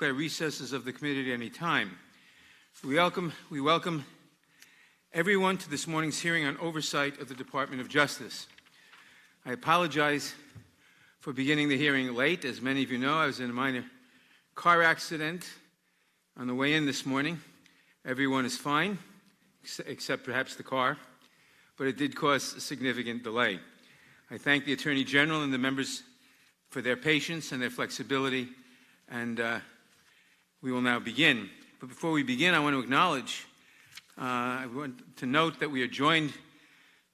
by recesses of the committee at any time. We welcome everyone to this morning's hearing on oversight of the Department of Justice. I apologize for beginning the hearing late. As many of you know, I was in a minor car accident on the way in this morning. Everyone is fine, except perhaps the car, but it did cause a significant delay. I thank the Attorney General and the members for their patience and their flexibility, and we will now begin. But before we begin, I want to acknowledge, I want to note that we are joined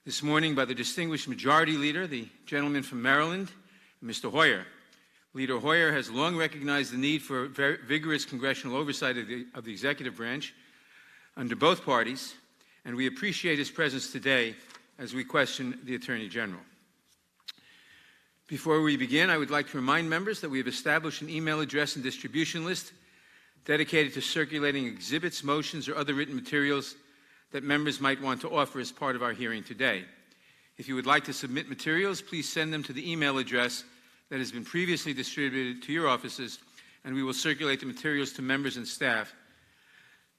this morning by the distinguished Majority Leader, the gentleman from Maryland, Mr. Hoyer. Leader Hoyer has long recognized the need for vigorous congressional oversight of the executive branch under both parties, and we appreciate his presence today as we question the Attorney General. Before we begin, I would like to remind members that we have established an email address and distribution list dedicated to circulating exhibits, motions, or other written materials that members might want to offer as part of our hearing today. If you would like to submit materials, please send them to the email address that has been previously distributed to your offices, and we will circulate the materials to members and staff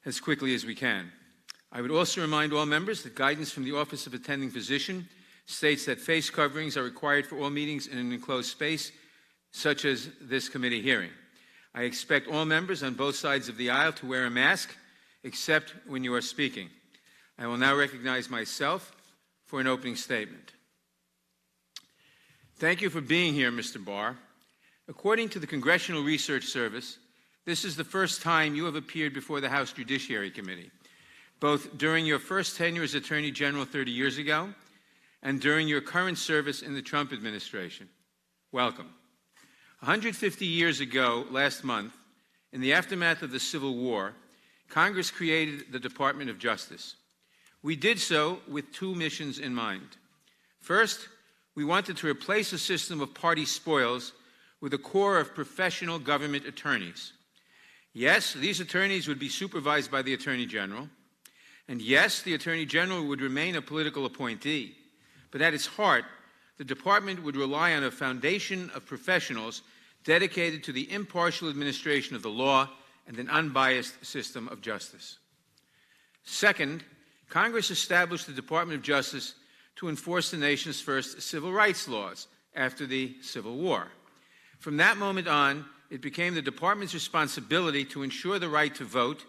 as quickly as we can. I would also remind all members that guidance from the Office of Attending Physician states that face coverings are required for all meetings in an enclosed space, such as this committee hearing. I expect all members on both sides of the aisle to wear a mask, except when you are speaking. I will now recognize myself for an opening statement. Thank you for being here, Mr. Barr. According to the Congressional Research Service, this is the first time you have appeared before the House Judiciary Committee, both during your first tenure as Attorney General 30 years ago and during your current service in the Trump administration. Welcome. 150 years ago, last month, in the aftermath of the Civil War, Congress created the Department of Justice. We did so with two missions in mind. First, we wanted to replace a system of party spoils with a corps of professional government attorneys. Yes, these attorneys would be supervised by the Attorney General, and yes, the Attorney General would remain a political appointee, but at its heart, the department would rely on a foundation of professionals dedicated to the impartial administration of the law and an unbiased system of justice. Second, Congress established the Department of Justice to enforce the nation's first civil rights laws after the Civil War. From that moment on, it became the department's responsibility to ensure the right to vote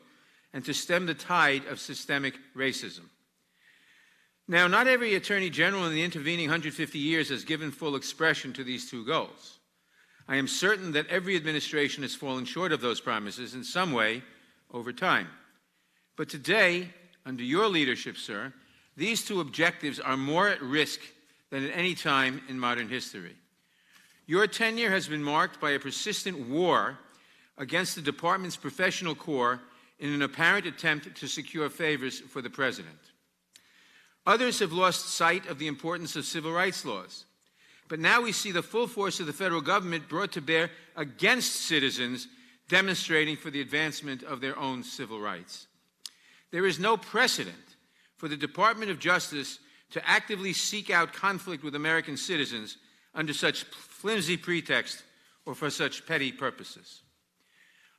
and to stem the tide of systemic racism. Now, not every Attorney General in the intervening 150 years has given full expression to these two goals. I am certain that every administration has fallen short of those promises in some way over time. But today, under your leadership, sir, these two objectives are more at risk than at any time in modern history. Your tenure has been marked by a persistent war against the department's professional corps in an apparent attempt to secure favors for the president. Others have lost sight of the importance of civil rights laws. But now we see the full force of the federal government brought to bear against citizens demonstrating for the advancement of their own civil rights. There is no precedent for the Department of Justice to actively seek out conflict with American citizens under such flimsy pretext or for such petty purposes.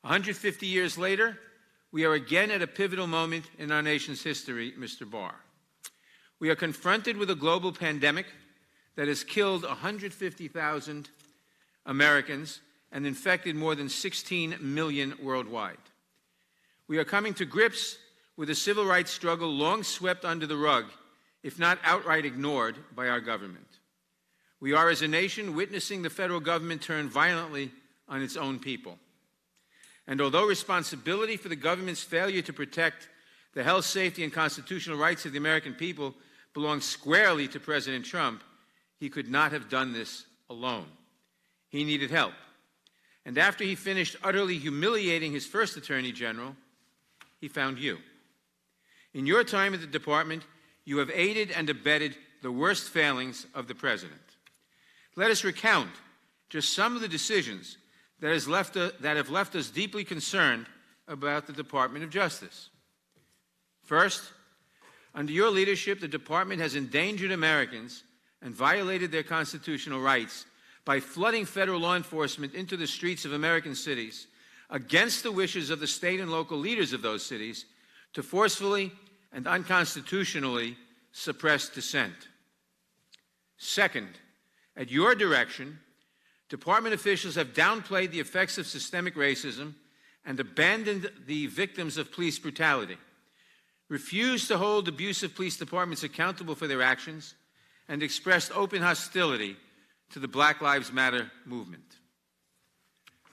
150 years later, we are again at a pivotal moment in our nation's history, Mr. Barr. We are confronted with a global pandemic that has killed 150,000 Americans and infected more than 16 million worldwide. We are coming to grips with a civil rights struggle long swept under the rug, if not outright ignored by our government. We are, as a nation, witnessing the federal government turn violently on its own people. And although responsibility for the government's failure to protect the health, safety, and constitutional rights of the American people belongs squarely to President Trump, he could not have done this alone. He needed help. And after he finished utterly humiliating his first Attorney General, he found you. In your time at the department, you have aided and abetted the worst failings of the president. Let us recount just some of the decisions that have left us deeply concerned about the Department of Justice. First, under your leadership, the department has endangered Americans and violated their constitutional rights by flooding federal law enforcement into the streets of American cities, against the wishes of the state and local leaders of those cities, to forcefully and unconstitutionally suppress dissent. Second, at your direction, department officials have downplayed the effects of systemic racism and abandoned the victims of police brutality, refused to hold abusive police departments accountable for their actions, and expressed open hostility to the Black Lives Matter movement.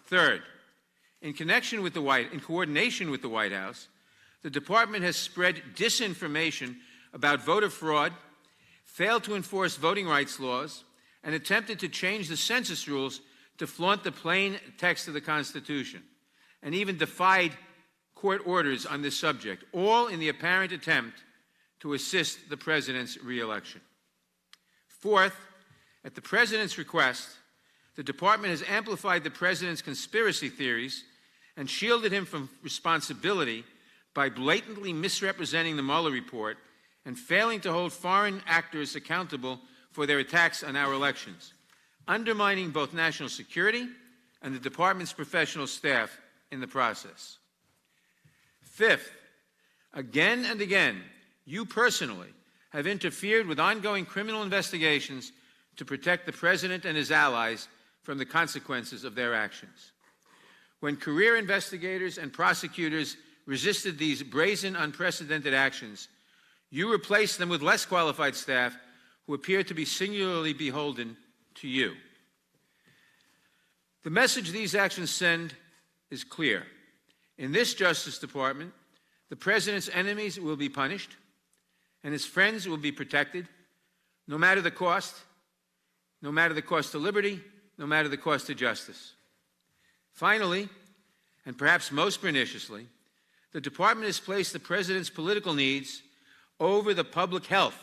Third, in coordination with the White House, the department has spread disinformation about voter fraud, failed to enforce voting rights laws, and attempted to change the census rules to flaunt the plain text of the Constitution, and even defied court orders on this subject, all in the apparent attempt to assist the president's re-election. Fourth, at the president's request, the department has amplified the president's conspiracy theories and shielded him from responsibility by blatantly misrepresenting the Mueller report and failing to hold foreign actors accountable for their attacks on our elections, undermining both national security and the department's professional staff in the process. Fifth, again and again, you personally have interfered with ongoing criminal investigations to protect the president and his allies from the consequences of their actions. When career investigators and prosecutors resisted these brazen, unprecedented actions, you replaced them with less qualified staff who appear to be singularly beholden to you. The message these actions send is clear. In this Justice Department, the president's enemies will be punished and his friends will be protected, no matter the cost to liberty, no matter the cost to justice. Finally, and perhaps most perniciously, the department has placed the president's political needs over the public health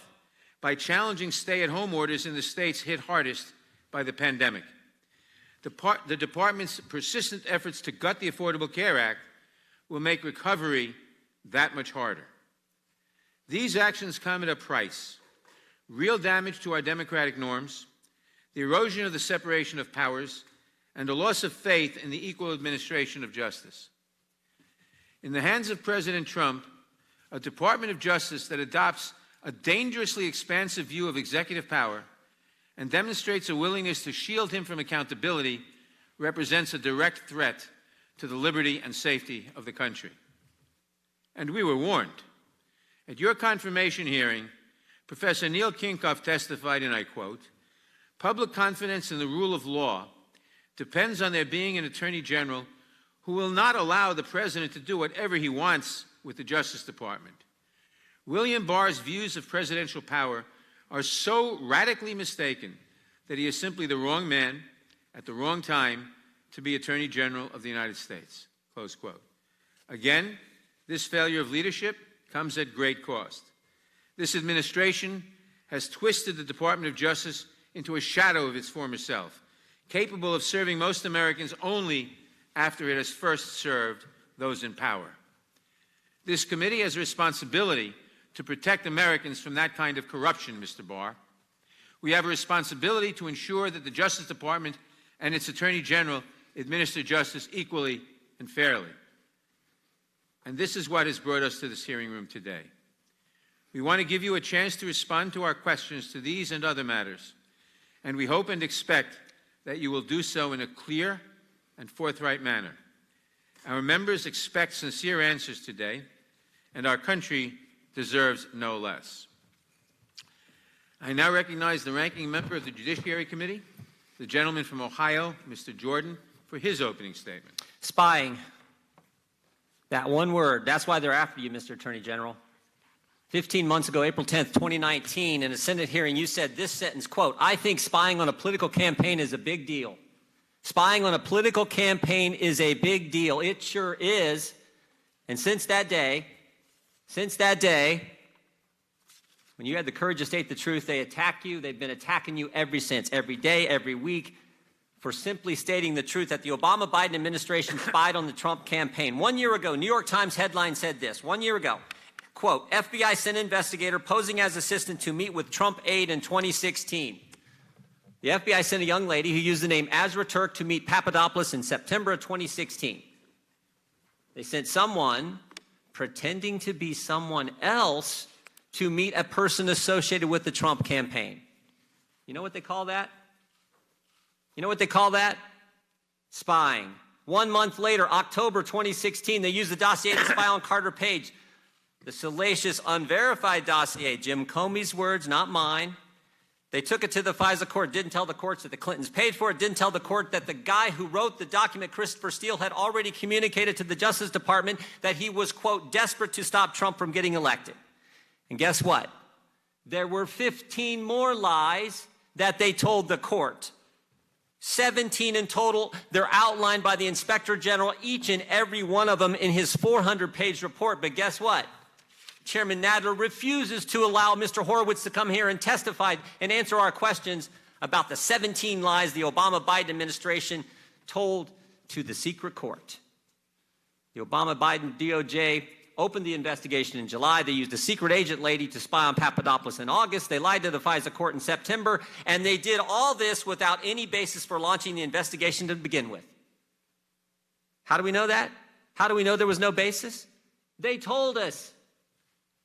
by challenging stay-at-home orders in the states hit hardest by the pandemic. The department's persistent efforts to gut the Affordable Care Act will make recovery that much harder. These actions come at a price: real damage to our democratic norms, the erosion of the separation of powers, and a loss of faith in the equal administration of justice. In the hands of President Trump, a Department of Justice that adopts a dangerously expansive view of executive power and demonstrates a willingness to shield him from accountability represents a direct threat to the liberty and safety of the country. And we were warned. At your confirmation hearing, Professor Neil Kinkoff testified, and I quote, "Public confidence in the rule of law depends on there being an Attorney General who will not allow the President to do whatever he wants with the Justice Department. William Barr's views of presidential power are so radically mistaken that he is simply the wrong man at the wrong time to be Attorney General of the United States." Close quote. Again, this failure of leadership comes at great cost. This administration has twisted the Department of Justice into a shadow of its former self, capable of serving most Americans only after it has first served those in power. This committee has a responsibility to protect Americans from that kind of corruption, Mr. Barr. We have a responsibility to ensure that the Justice Department and its Attorney General administer justice equally and fairly. And this is what has brought us to this hearing room today. We want to give you a chance to respond to our questions to these and other matters, and we hope and expect that you will do so in a clear and forthright manner. Our members expect sincere answers today, and our country deserves no less. I now recognize the ranking member of the Judiciary Committee, the gentleman from Ohio, Mr. Jordan, for his opening statement. Spying. That one word. That's why they're after you, Mr. Attorney General. 15 months ago, April 10th, 2019, in a Senate hearing, you said this sentence, quote, "I think spying on a political campaign is a big deal." Spying on a political campaign is a big deal. It sure is. And since that day, when you had the courage to state the truth, they attacked you. They've been attacking you ever since, every day, every week, for simply stating the truth that the Obama-Biden administration spied on the Trump campaign. 1 year ago, New York Times headline said this, 1 year ago, quote, "FBI sent investigator posing as assistant to meet with Trump aide in 2016. The FBI sent a young lady who used the name Azra Turk to meet Papadopoulos in September of 2016. They sent someone pretending to be someone else to meet a person associated with the Trump campaign. You know what they call that? You know what they call that? Spying. 1 month later, October 2016, they used the dossier to spy on Carter Page. The salacious, unverified dossier, Jim Comey's words, not mine. They took it to the FISA court, didn't tell the courts that the Clintons paid for it, didn't tell the court that the guy who wrote the document, Christopher Steele, had already communicated to the Justice Department that he was, quote, desperate to stop Trump from getting elected. And guess what? There were 15 more lies that they told the court. 17 in total. They're outlined by the Inspector General, each and every one of them in his 400-page report. But guess what? Chairman Nadler refuses to allow Mr. Horowitz to come here and testify and answer our questions about the 17 lies the Obama-Biden administration told to the secret court. The Obama-Biden DOJ opened the investigation in July. They used a secret agent lady to spy on Papadopoulos in August. They lied to the FISA court in September, and they did all this without any basis for launching the investigation to begin with. How do we know that? How do we know there was no basis? They told us.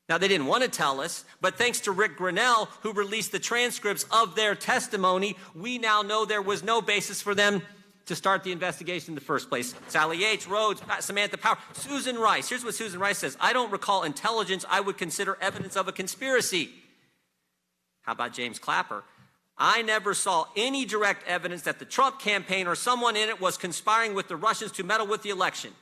Now, they didn't want to tell us, but thanks to Rick Grinnell, who released the transcripts of their testimony, we now know there was no basis for them to start the investigation in the first place. Sally Yates, Rhodes, Samantha Power, Susan Rice. Here's what Susan Rice says. I don't recall intelligence I would consider evidence of a conspiracy. How about James Clapper? I never saw any direct evidence that the Trump campaign or someone in it was conspiring with the Russians to meddle with the election.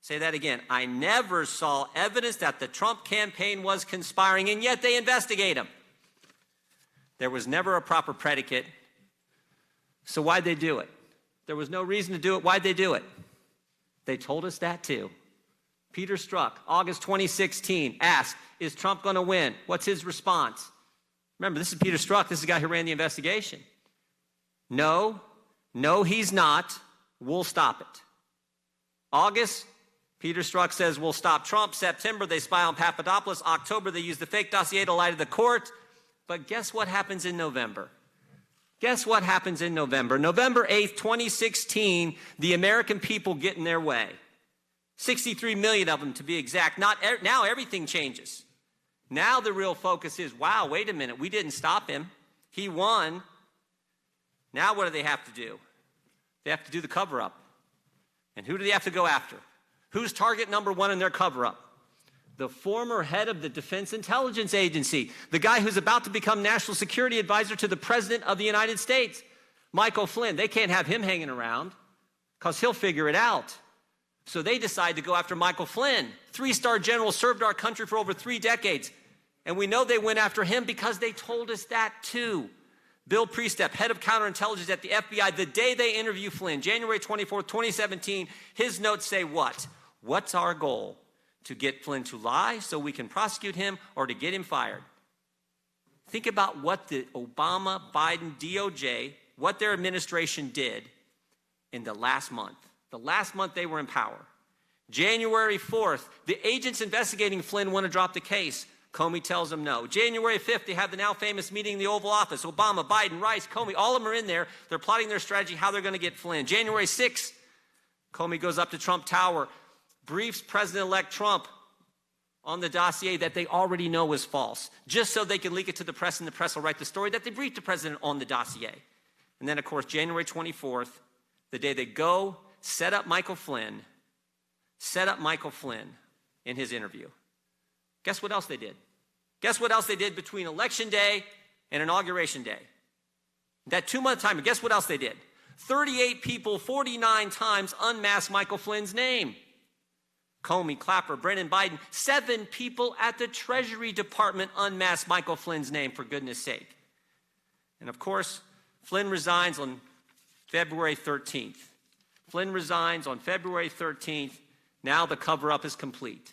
Say that again. I never saw evidence that the Trump campaign was conspiring, and yet they investigate him. There was never a proper predicate. So why'd they do it? There was no reason to do it. Why'd they do it? They told us that too. Peter Strzok, August 2016, asked, is Trump going to win? What's his response? Remember, this is Peter Strzok. This is the guy who ran the investigation. No, he's not. We'll stop it. August, Peter Strzok says, we'll stop Trump. September, they spy on Papadopoulos. October, they use the fake dossier to lie to the court. But guess what happens in November? Guess what happens in November? November 8th, 2016, the American people get in their way. 63 million of them, to be exact. Now everything changes. Now the real focus is, wow, wait a minute, we didn't stop him. He won. Now what do they have to do? They have to do the cover-up. And who do they have to go after? Who's target number one in their cover-up? The former head of the Defense Intelligence Agency, the guy who's about to become National Security Advisor to the President of the United States, Michael Flynn. They can't have him hanging around because he'll figure it out. So they decide to go after Michael Flynn, 3-star general, served our country for over 3 decades. And we know they went after him because they told us that too. Bill Priestep, head of counterintelligence at the FBI, the day they interview Flynn, January 24th, 2017, his notes say what? What's our goal? To get Flynn to lie so we can prosecute him or to get him fired? Think about what the Obama-Biden DOJ, what their administration did in the last month. The last month they were in power. January 4th, the agents investigating Flynn want to drop the case. Comey tells them no. January 5th, they have the now famous meeting in the Oval Office. Obama, Biden, Rice, Comey, all of them are in there. They're plotting their strategy, how they're going to get Flynn. January 6th, Comey goes up to Trump Tower, briefs President-elect Trump on the dossier that they already know is false, just so they can leak it to the press, and the press will write the story that they briefed the president on the dossier. And then, of course, January 24th, the day they go set up Michael Flynn in his interview. Guess what else they did? Guess what else they did between Election Day and Inauguration Day? That 2-month time, guess what else they did? 38 people, 49 times unmasked Michael Flynn's name. Comey, Clapper, Brennan, Biden, 7 people at the Treasury Department unmasked Michael Flynn's name, for goodness sake. And of course, Flynn resigns on February 13th. Flynn resigns on February 13th. Now the cover-up is complete.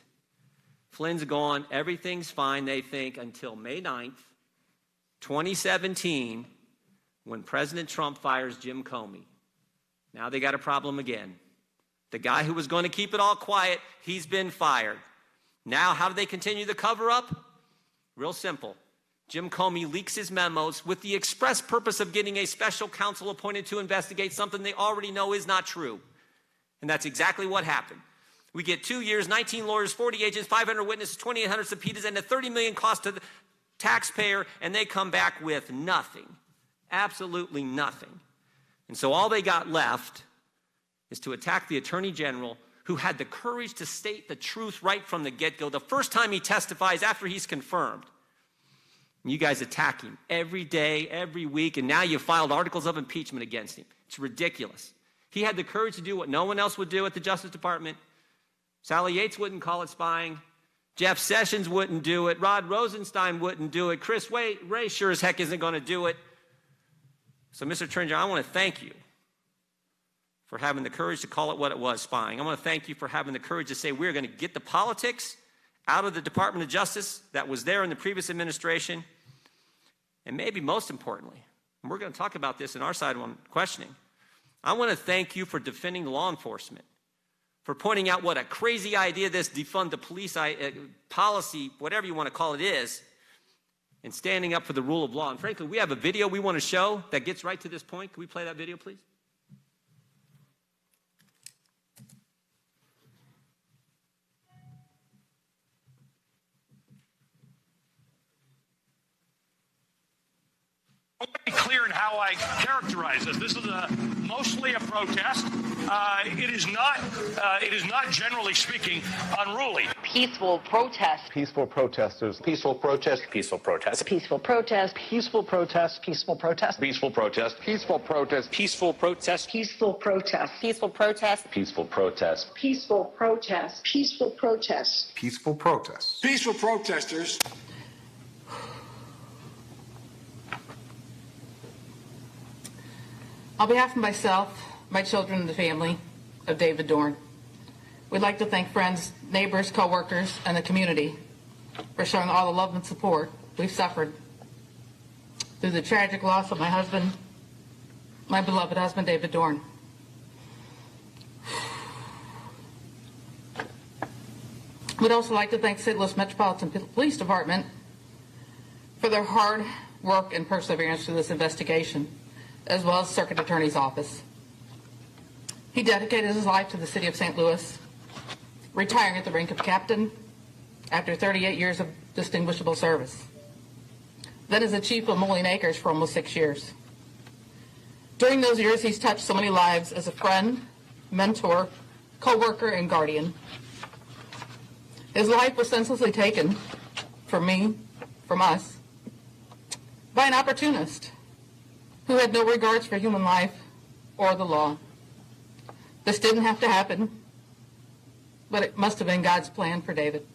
Flynn's gone. Everything's fine, they think, until May 9th, 2017, when President Trump fires Jim Comey. Now they got a problem again. The guy who was going to keep it all quiet, he's been fired. Now, how do they continue the cover-up? Real simple. Jim Comey leaks his memos with the express purpose of getting a special counsel appointed to investigate something they already know is not true. And that's exactly what happened. We get 2 years, 19 lawyers, 40 agents, 500 witnesses, 2,800 subpoenas, and a $30 million cost to the taxpayer, and they come back with nothing. Absolutely nothing. And so all they got left is to attack the Attorney General, who had the courage to state the truth right from the get-go. The first time he testifies after he's confirmed. And you guys attack him every day, every week, and now you filed articles of impeachment against him. It's ridiculous. He had the courage to do what no one else would do at the Justice Department. Sally Yates wouldn't call it spying. Jeff Sessions wouldn't do it. Rod Rosenstein wouldn't do it. Chris Wray sure as heck isn't going to do it. So, Mr. Attorney General, I want to thank you for having the courage to call it what it was, spying. I want to thank you for having the courage to say we're going to get the politics out of the Department of Justice that was there in the previous administration. And maybe most importantly, and we're going to talk about this in our side on questioning, I want to thank you for defending law enforcement, for pointing out what a crazy idea this defund the police policy, whatever you want to call it, is, and standing up for the rule of law. And frankly, we have a video we want to show that gets right to this point. Can we play that video, please? I want to be clear in how I characterize this. This is mostly a protest. It is not, generally speaking, unruly. Peaceful protest. Peaceful protesters. Peaceful protest. Peaceful protest. Peaceful protest. Peaceful protest. Peaceful protest. Peaceful protest. Peaceful protest. Peaceful protest. Peaceful protest. Peaceful protest. Peaceful protest. Peaceful protest. Peaceful protest. Peaceful protest. Peaceful protesters. On behalf of myself, my children, and the family of David Dorn, we'd like to thank friends, neighbors, co-workers, and the community for showing all the love and support we've suffered through the tragic loss of my husband, my beloved husband, David Dorn. We'd also like to thank St. Louis Metropolitan Police Department for their hard work and perseverance through this investigation, as well as Circuit Attorney's Office. He dedicated his life to the city of St. Louis, retiring at the rank of captain after 38 years of distinguishable service. Then as a chief of Moline Acres for almost 6 years. During those years, he's touched so many lives as a friend, mentor, co-worker, and guardian. His life was senselessly taken from me, from us, by an opportunist who had no regards for human life or the law. This didn't have to happen, but it must have been God's plan for David.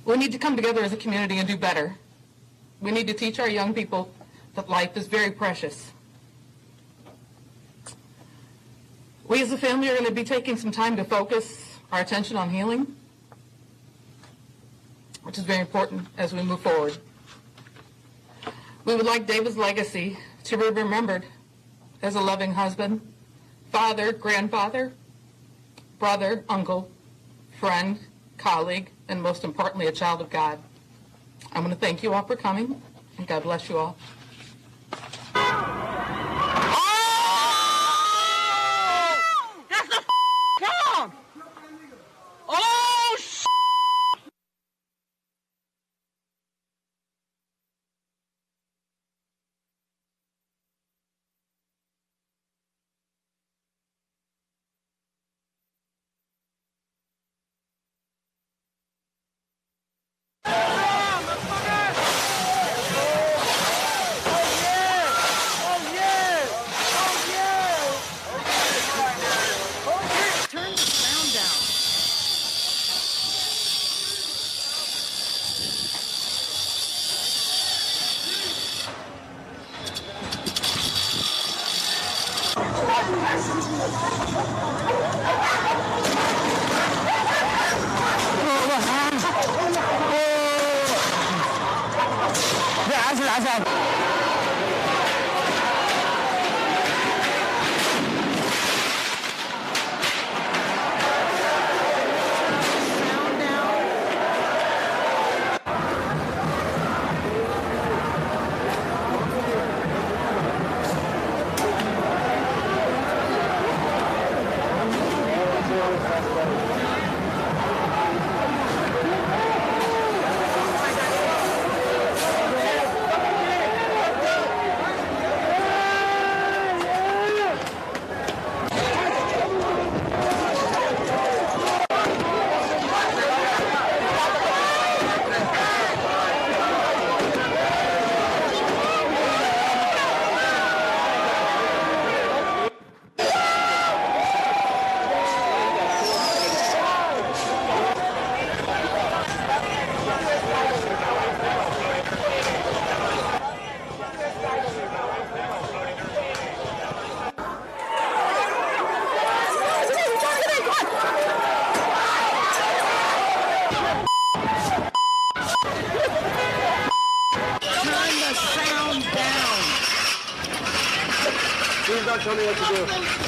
We need to come together as a community and do better. We need to teach our young people that life is very precious. We as a family are going to be taking some time to focus our attention on healing, which is very important as we move forward. We would like David's legacy to be remembered as a loving husband, father, grandfather, brother, uncle, friend, colleague, and most importantly, a child of God. I want to thank you all for coming, and God bless you all. Please don't tell me what to do.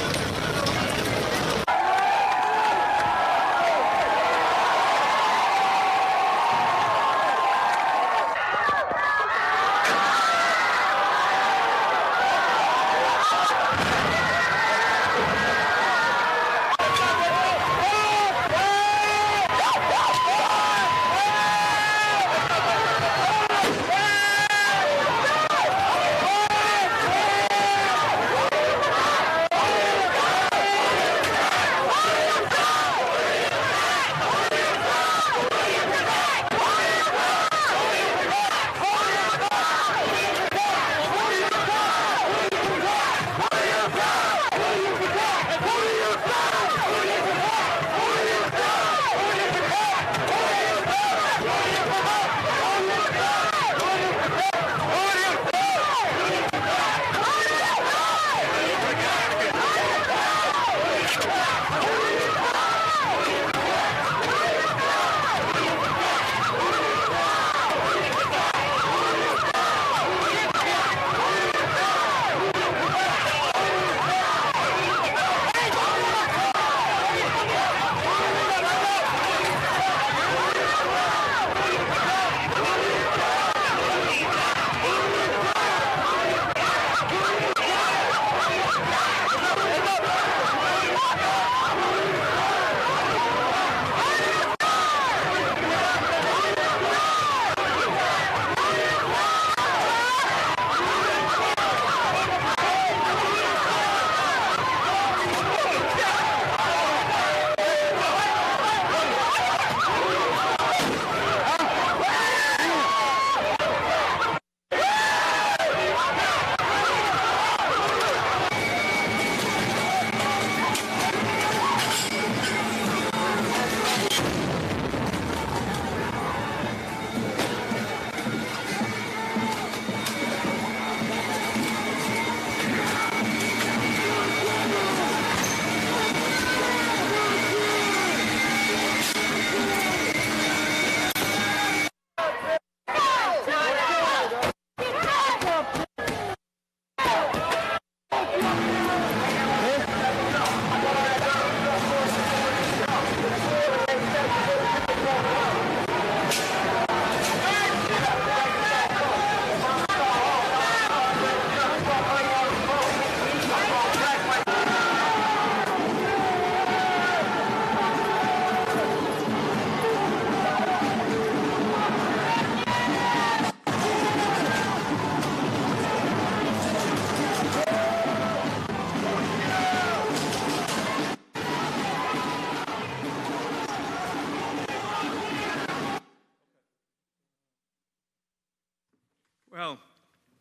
Well,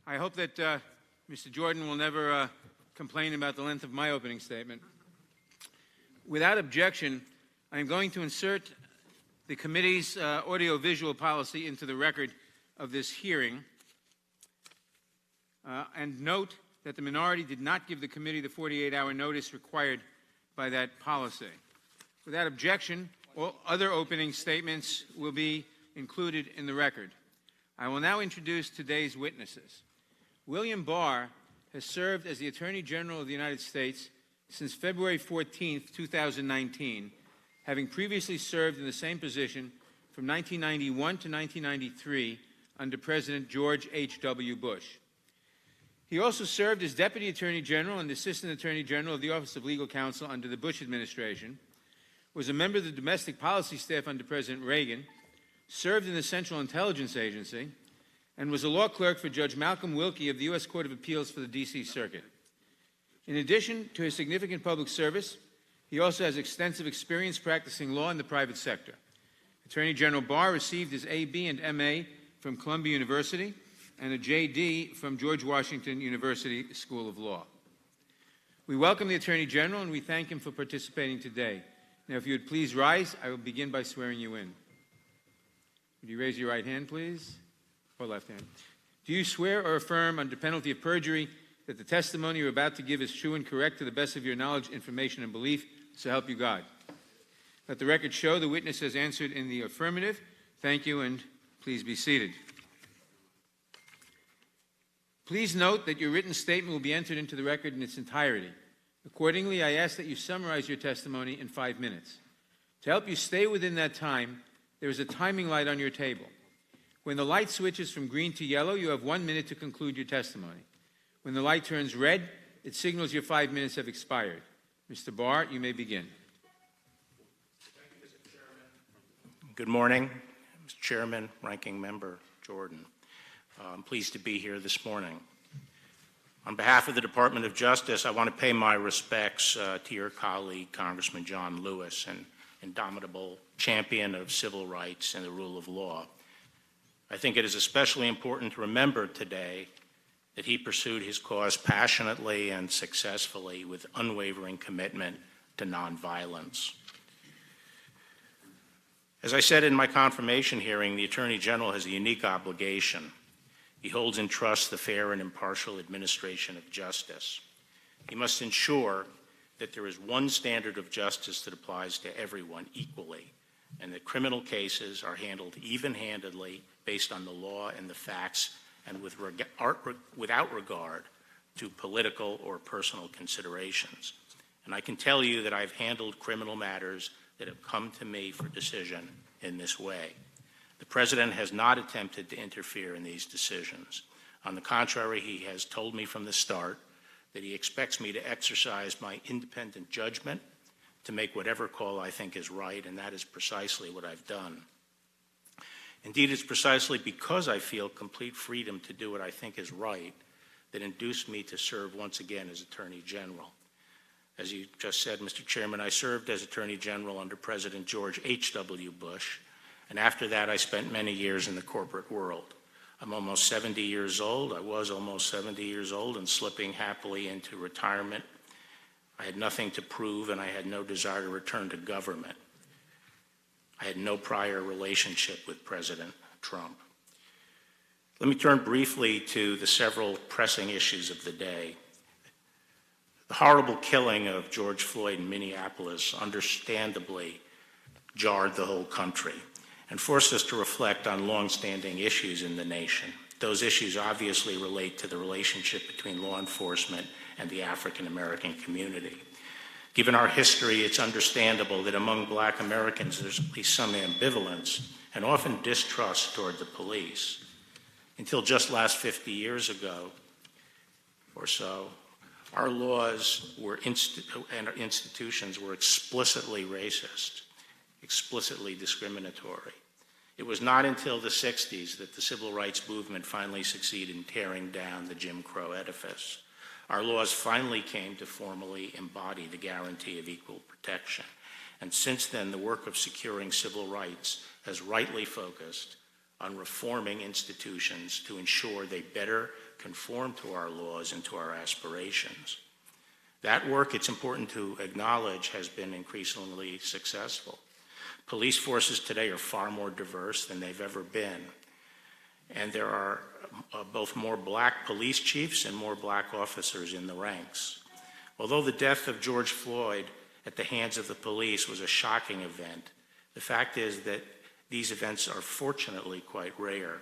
I hope that Mr. Jordan will never complain about the length of my opening statement. Without objection, I am going to insert the committee's audiovisual policy into the record of this hearing and note that the minority did not give the committee the 48-hour notice required by that policy. Without objection, all other opening statements will be included in the record. I will now introduce today's witnesses. William Barr has served as the Attorney General of the United States since February 14, 2019, having previously served in the same position from 1991 to 1993 under President George H.W. Bush. He also served as Deputy Attorney General and Assistant Attorney General of the Office of Legal Counsel under the Bush administration, was a member of the domestic policy staff under President Reagan, served in the Central Intelligence Agency, and was a law clerk for Judge Malcolm Wilkie of the U.S. Court of Appeals for the D.C. Circuit. In addition to his significant public service, he also has extensive experience practicing law in the private sector. Attorney General Barr received his A.B. and M.A. from Columbia University and a J.D. from George Washington University School of Law. We welcome the Attorney General and we thank him for participating today. Now, if you would please rise, I will begin by swearing you in. Would you raise your right hand, please? Or left hand. Do you swear or affirm under penalty of perjury that the testimony you're about to give is true and correct to the best of your knowledge, information, and belief, so help you God? Let the record show the witness has answered in the affirmative. Thank you, and please be seated. Please note that your written statement will be entered into the record in its entirety. Accordingly, I ask that you summarize your testimony in 5 minutes. To help you stay within that time, there is a timing light on your table. When the light switches from green to yellow, you have 1 minute to conclude your testimony. When the light turns red, it signals your 5 minutes have expired. Mr. Barr, you may begin. Thank you, Mr. Chairman. Good morning, Mr. Chairman, Ranking Member Jordan. I'm pleased to be here this morning. On behalf of the Department of Justice, I want to pay my respects to your colleague, Congressman John Lewis, an indomitable champion of civil rights and the rule of law. I think it is especially important to remember today that he pursued his cause passionately and successfully with unwavering commitment to nonviolence. As I said in my confirmation hearing, the Attorney General has a unique obligation. He holds in trust the fair and impartial administration of justice. He must ensure that there is one standard of justice that applies to everyone equally, and that criminal cases are handled even-handedly based on the law and the facts and without regard to political or personal considerations. And I can tell you that I've handled criminal matters that have come to me for decision in this way. The President has not attempted to interfere in these decisions. On the contrary, he has told me from the start that he expects me to exercise my independent judgment to make whatever call I think is right, and that is precisely what I've done. Indeed, it's precisely because I feel complete freedom to do what I think is right that induced me to serve once again as Attorney General. As you just said, Mr. Chairman, I served as Attorney General under President George H.W. Bush, and after that I spent many years in the corporate world. I'm almost 70 years old. I was almost 70 years old and slipping happily into retirement. I had nothing to prove and I had no desire to return to government. I had no prior relationship with President Trump. Let me turn briefly to the several pressing issues of the day. The horrible killing of George Floyd in Minneapolis understandably jarred the whole country and forced us to reflect on longstanding issues in the nation. Those issues obviously relate to the relationship between law enforcement and the African American community. Given our history, it's understandable that among Black Americans there's at least some ambivalence and often distrust toward the police. Until just last 50 years ago or so, our laws and our institutions were explicitly racist, explicitly discriminatory. It was not until the 60s that the civil rights movement finally succeeded in tearing down the Jim Crow edifice. Our laws finally came to formally embody the guarantee of equal protection. And since then, the work of securing civil rights has rightly focused on reforming institutions to ensure they better conform to our laws and to our aspirations. That work, it's important to acknowledge, has been increasingly successful. Police forces today are far more diverse than they've ever been. And there are both more Black police chiefs and more Black officers in the ranks. Although the death of George Floyd at the hands of the police was a shocking event, the fact is that these events are fortunately quite rare.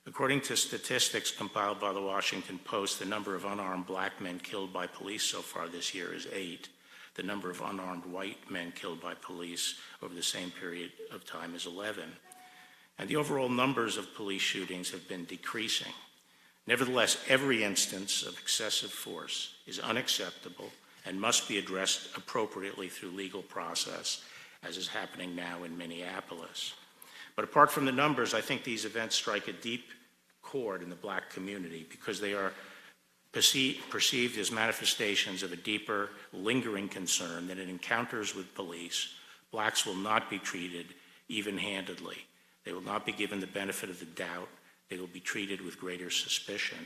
According to statistics compiled by the Washington Post, the number of unarmed Black men killed by police so far this year is 8. The number of unarmed white men killed by police over the same period of time is 11. And the overall numbers of police shootings have been decreasing. Nevertheless, every instance of excessive force is unacceptable and must be addressed appropriately through legal process as is happening now in Minneapolis. But apart from the numbers, I think these events strike a deep chord in the black community because they are perceived as manifestations of a deeper, lingering concern that in encounters with police, blacks will not be treated even-handedly. They will not be given the benefit of the doubt. They will be treated with greater suspicion.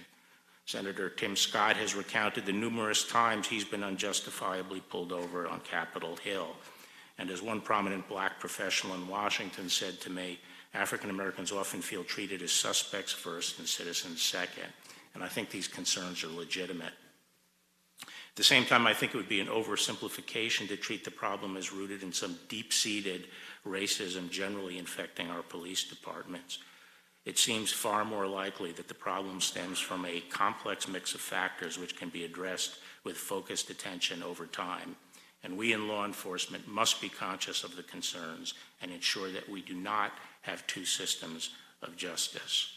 Senator Tim Scott has recounted the numerous times he's been unjustifiably pulled over on Capitol Hill. And as one prominent black professional in Washington said to me, African Americans often feel treated as suspects first and citizens second. And I think these concerns are legitimate. At the same time, I think it would be an oversimplification to treat the problem as rooted in some deep-seated racism generally infecting our police departments. It seems far more likely that the problem stems from a complex mix of factors which can be addressed with focused attention over time. And we in law enforcement must be conscious of the concerns and ensure that we do not have two systems of justice.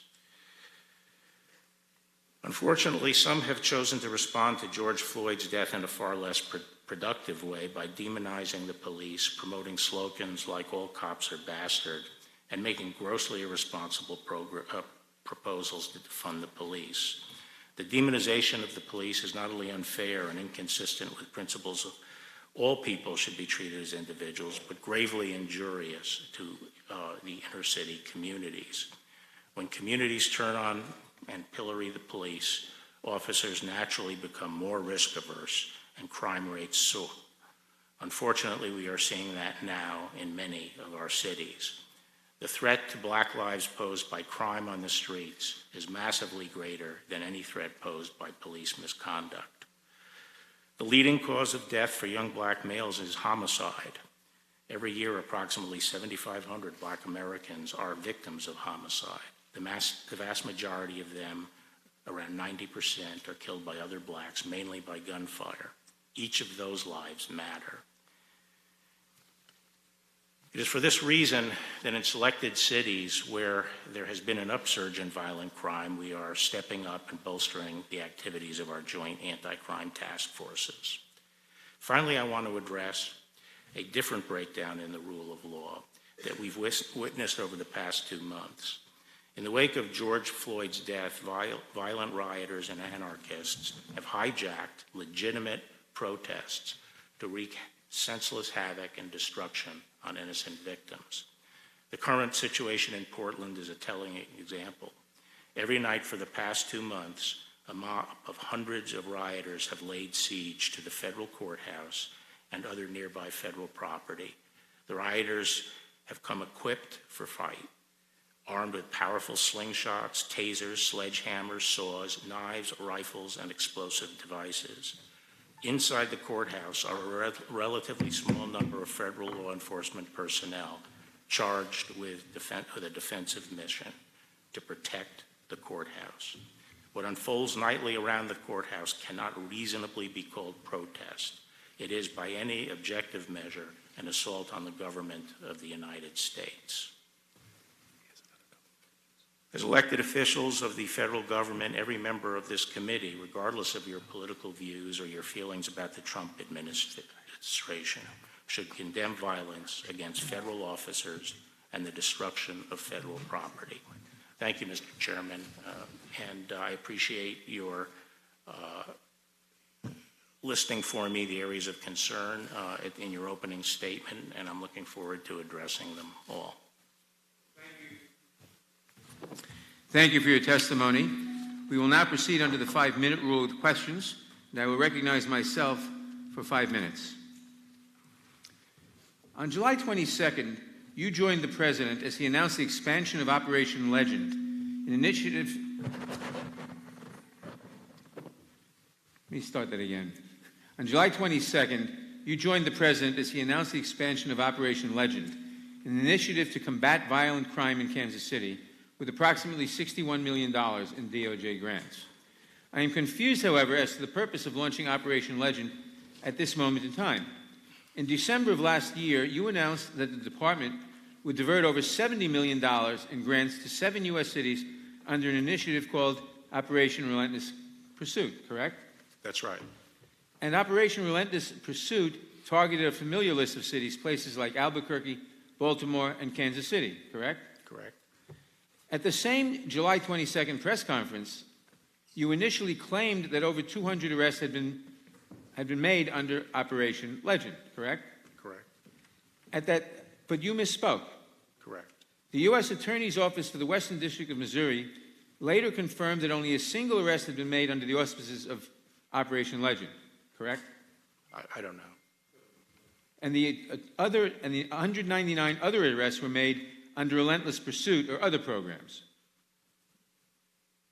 Unfortunately, some have chosen to respond to George Floyd's death in a far less productive way by demonizing the police, promoting slogans like "all cops are bastard," and making grossly irresponsible proposals to defund the police. The demonization of the police is not only unfair and inconsistent with principles of all people should be treated as individuals, but gravely injurious to the inner city communities. When communities turn on and pillory the police, officers naturally become more risk averse and crime rates soar. Unfortunately, we are seeing that now in many of our cities. The threat to black lives posed by crime on the streets is massively greater than any threat posed by police misconduct. The leading cause of death for young black males is homicide. Every year, approximately 7,500 black Americans are victims of homicide. The vast majority of them, around 90%, are killed by other blacks, mainly by gunfire. Each of those lives matter. It is for this reason that in selected cities where there has been an upsurge in violent crime, we are stepping up and bolstering the activities of our joint anti-crime task forces. Finally, I want to address a different breakdown in the rule of law that we've witnessed over the past 2 months. In the wake of George Floyd's death, violent rioters and anarchists have hijacked legitimate protests to wreak senseless havoc and destruction on innocent victims. The current situation in Portland is a telling example. Every night for the past 2 months, a mob of hundreds of rioters have laid siege to the federal courthouse and other nearby federal property. The rioters have come equipped for fight, armed with powerful slingshots, tasers, sledgehammers, saws, knives, rifles, and explosive devices. Inside the courthouse are a relatively small number of federal law enforcement personnel charged with a defensive mission to protect the courthouse. What unfolds nightly around the courthouse cannot reasonably be called protest. It is, by any objective measure, an assault on the government of the United States. As elected officials of the federal government, every member of this committee, regardless of your political views or your feelings about the Trump administration, should condemn violence against federal officers and the destruction of federal property. Thank you, Mr. Chairman, and I appreciate your listing for me the areas of concern in your opening statement, and I'm looking forward to addressing them all. Thank you for your testimony. We will now proceed under the 5-minute rule with questions, and I will recognize myself for 5 minutes. On July 22nd, you joined the President as he announced the expansion of Operation Legend, an initiative... Let me start that again. On July 22nd, you joined the President as he announced the expansion of Operation Legend, an initiative to combat violent crime in Kansas City, with approximately $61 million in DOJ grants. I am confused, however, as to the purpose of launching Operation Legend at this moment in time. In December of last year, you announced that the department would divert over $70 million in grants to 7 U.S. cities under an initiative called Operation Relentless Pursuit, correct? That's right. And Operation Relentless Pursuit targeted a familiar list of cities, places like Albuquerque, Baltimore, and Kansas City, correct? Correct. At the same July 22nd press conference, you initially claimed that over 200 arrests had been made under Operation Legend, correct? Correct. But you misspoke. Correct. The U.S. Attorney's Office for the Western District of Missouri later confirmed that only a single arrest had been made under the auspices of Operation Legend, correct? I don't know. And the 199 other arrests were made under Relentless Pursuit or other programs.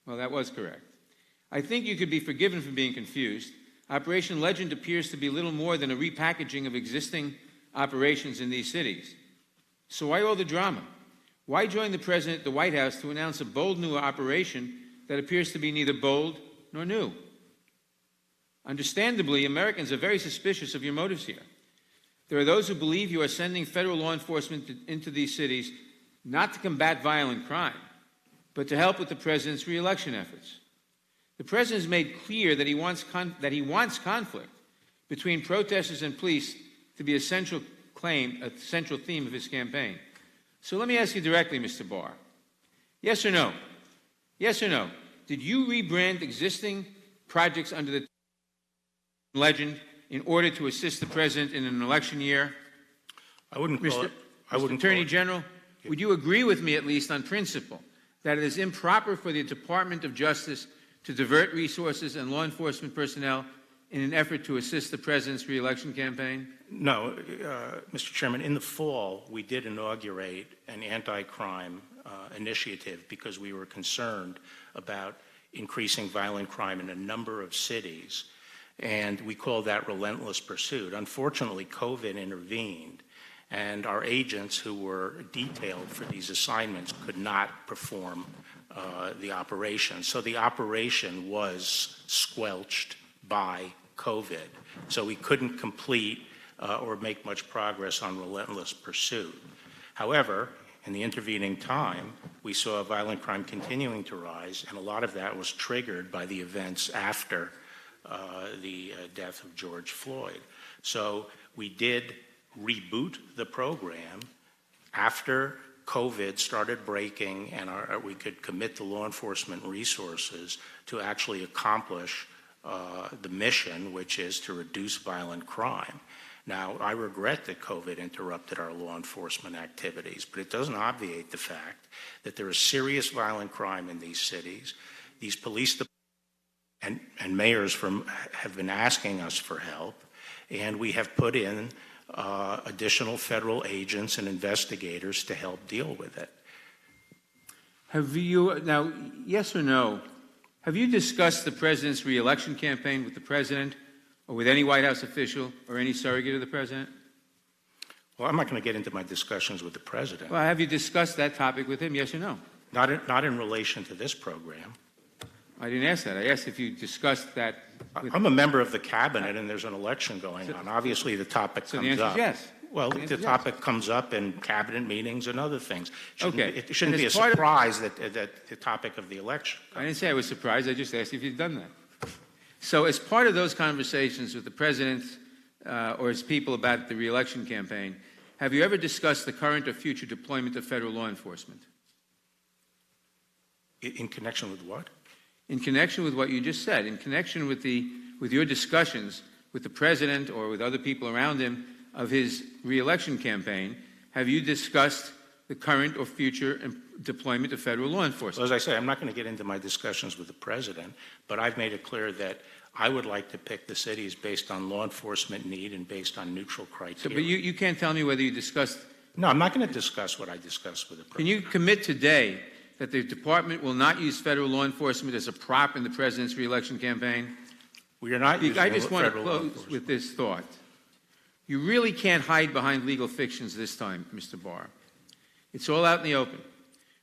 Well, that was correct. I think you could be forgiven for being confused. Operation Legend appears to be little more than a repackaging of existing operations in these cities. So why all the drama? Why join the President at the White House to announce a bold new operation that appears to be neither bold nor new? Understandably, Americans are very suspicious of your motives here. There are those who believe you are sending federal law enforcement into these cities not to combat violent crime, but to help with the President's re-election efforts. The President has made clear that he wants conflict between protesters and police to be a central theme of his campaign. So let me ask you directly, Mr. Barr. Yes or no? Yes or no? Did you rebrand existing projects under the Legend in order to assist the President in an election year? I wouldn't call it. Mr. Attorney General, would you agree with me, at least on principle, that it is improper for the Department of Justice to divert resources and law enforcement personnel in an effort to assist the President's re-election campaign? No, Mr. Chairman. In the fall, we did inaugurate an anti-crime initiative because we were concerned about increasing violent crime in a number of cities, and we called that Relentless Pursuit. Unfortunately, COVID intervened, and our agents who were detailed for these assignments could not perform the operation. So the operation was squelched by COVID. So we couldn't complete or make much progress on Relentless Pursuit. However, in the intervening time, we saw violent crime continuing to rise, and a lot of that was triggered by the events after the death of George Floyd. So we did reboot the program after COVID started breaking and we could commit the law enforcement resources to actually accomplish the mission, which is to reduce violent crime. Now, I regret that COVID interrupted our law enforcement activities, but it doesn't obviate the fact that there is serious violent crime in these cities. These police departments and mayors have been asking us for help, and we have put in additional federal agents and investigators to help deal with it. Have you, now, yes or no, have you discussed the President's re-election campaign with the President or with any White House official or any surrogate of the President? Well, I'm not going to get into my discussions with the President. Well, have you discussed that topic with him, yes or no? Not in relation to this program. I didn't ask that. I asked if you discussed that with... I'm a member of the Cabinet, and there's an election going on. Obviously, the topic So comes the answer up. is yes. Well, the topic comes up in Cabinet meetings and other things. It shouldn't And be a as part of- surprise that the topic of the election. I didn't say I was surprised. I just asked if you'd done that. So as part of those conversations with the President or his people about the re-election campaign, have you ever discussed the current or future deployment of federal law enforcement? In connection with what? In connection with what you just said, in connection with your discussions with the President or with other people around him of his re-election campaign, have you discussed the current or future deployment of federal law enforcement? Well, as I say, I'm not going to get into my discussions with the President, but I've made it clear that I would like to pick the cities based on law enforcement need and based on neutral criteria. So, but you can't tell me whether you discussed... No, I'm not going to discuss what I discussed with the President. Can you commit today that the Department will not use federal law enforcement as a prop in the President's re-election campaign? We are not using I just want to federal law close enforcement. with this thought. You really can't hide behind legal fictions this time, Mr. Barr. It's all out in the open,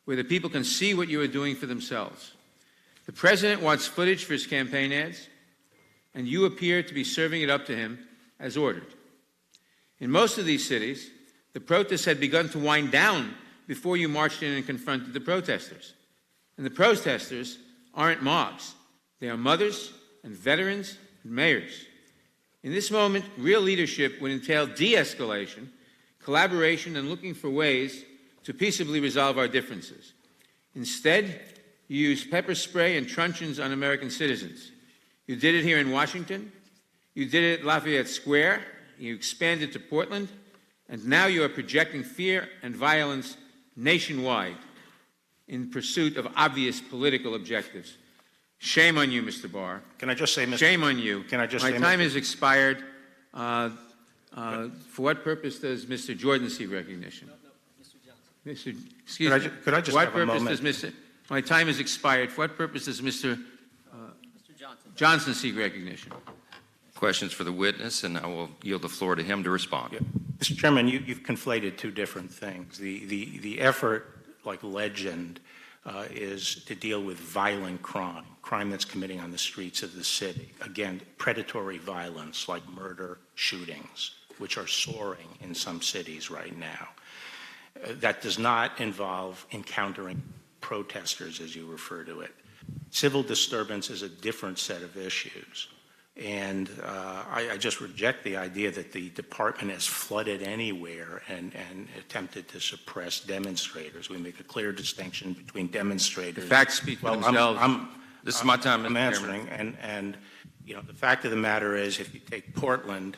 where the people can see what you are doing for themselves. The President wants footage for his campaign ads, and you appear to be serving it up to him as ordered. In most of these cities, the protests had begun to wind down before you marched in and confronted the protesters. And the protesters aren't mobs. They are mothers and veterans and mayors. In this moment, real leadership would entail de-escalation, collaboration, and looking for ways to peaceably resolve our differences. Instead, you use pepper spray and truncheons on American citizens. You did it here in Washington. You did it at Lafayette Square. You expanded to Portland. And now you are projecting fear and violence nationwide in pursuit of obvious political objectives. Shame on you, Mr. Barr. Can I just say, Mr. Shame on you. Can I just My say, time Mr. has expired. For what purpose does Mr. Jordan seek recognition? Mr. Excuse me. Could I just what have a purpose moment? does Mr. My time has expired. For what purpose does Mr. Johnson seek recognition? Questions for the witness, and I will yield the floor to him to respond. Yeah. Mr. Chairman, you've conflated two different things. The effort, like legend, is to deal with violent crime that's committing on the streets of the city. Again, predatory violence like murder, shootings, which are soaring in some cities right now. That does not involve encountering protesters, as you refer to it. Civil disturbance is a different set of issues. And I just reject the idea that the department has flooded anywhere and attempted to suppress demonstrators. We make a clear distinction between demonstrators. The facts speak for themselves. This is my time, I'm Mr. answering, Chairman. and you know, the fact of the matter is, if you take Portland,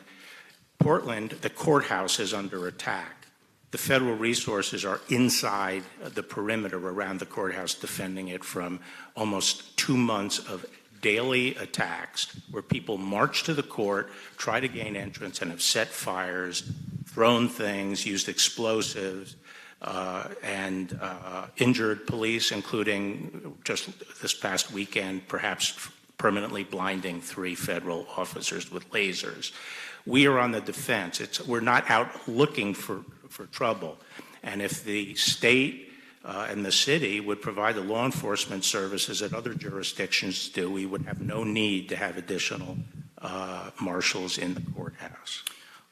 the courthouse is under attack. The federal resources are inside the perimeter around the courthouse, defending it from almost 2 months of daily attacks where people march to the court, try to gain entrance, and have set fires, thrown things, used explosives, and injured police, including just this past weekend, perhaps permanently blinding 3 federal officers with lasers. We are on the defense. We're not out looking for trouble. And if the state and the city would provide the law enforcement services that other jurisdictions do, we would have no need to have additional marshals in the courthouse.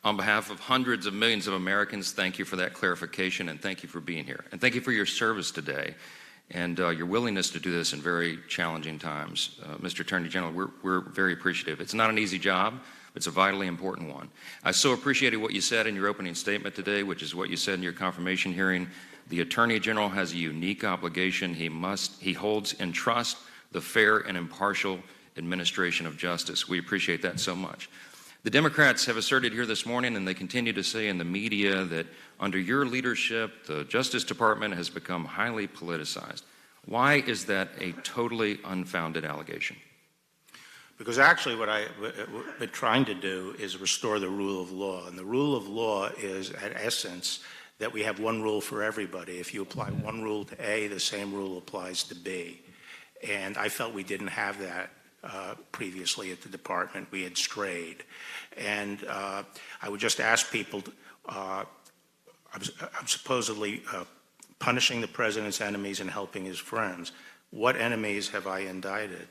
On behalf of hundreds of millions of Americans, thank you for that clarification, and thank you for being here. And thank you for your service today and your willingness to do this in very challenging times. Mr. Attorney General, we're very appreciative. It's not an easy job, but it's a vitally important one. I so appreciated what you said in your opening statement today, which is what you said in your confirmation hearing. The Attorney General has a unique obligation. He holds in trust the fair and impartial administration of justice. We appreciate that so much. The Democrats have asserted here this morning, and they continue to say in the media, that under your leadership, the Justice Department has become highly politicized. Why is that a totally unfounded allegation? Because actually what I've been trying to do is restore the rule of law. And the rule of law is, at essence, that we have one rule for everybody. If you apply one rule to A, the same rule applies to B. And I felt we didn't have that previously at the department. We had strayed. And I would just ask people, I'm supposedly punishing the president's enemies and helping his friends. What enemies have I indicted?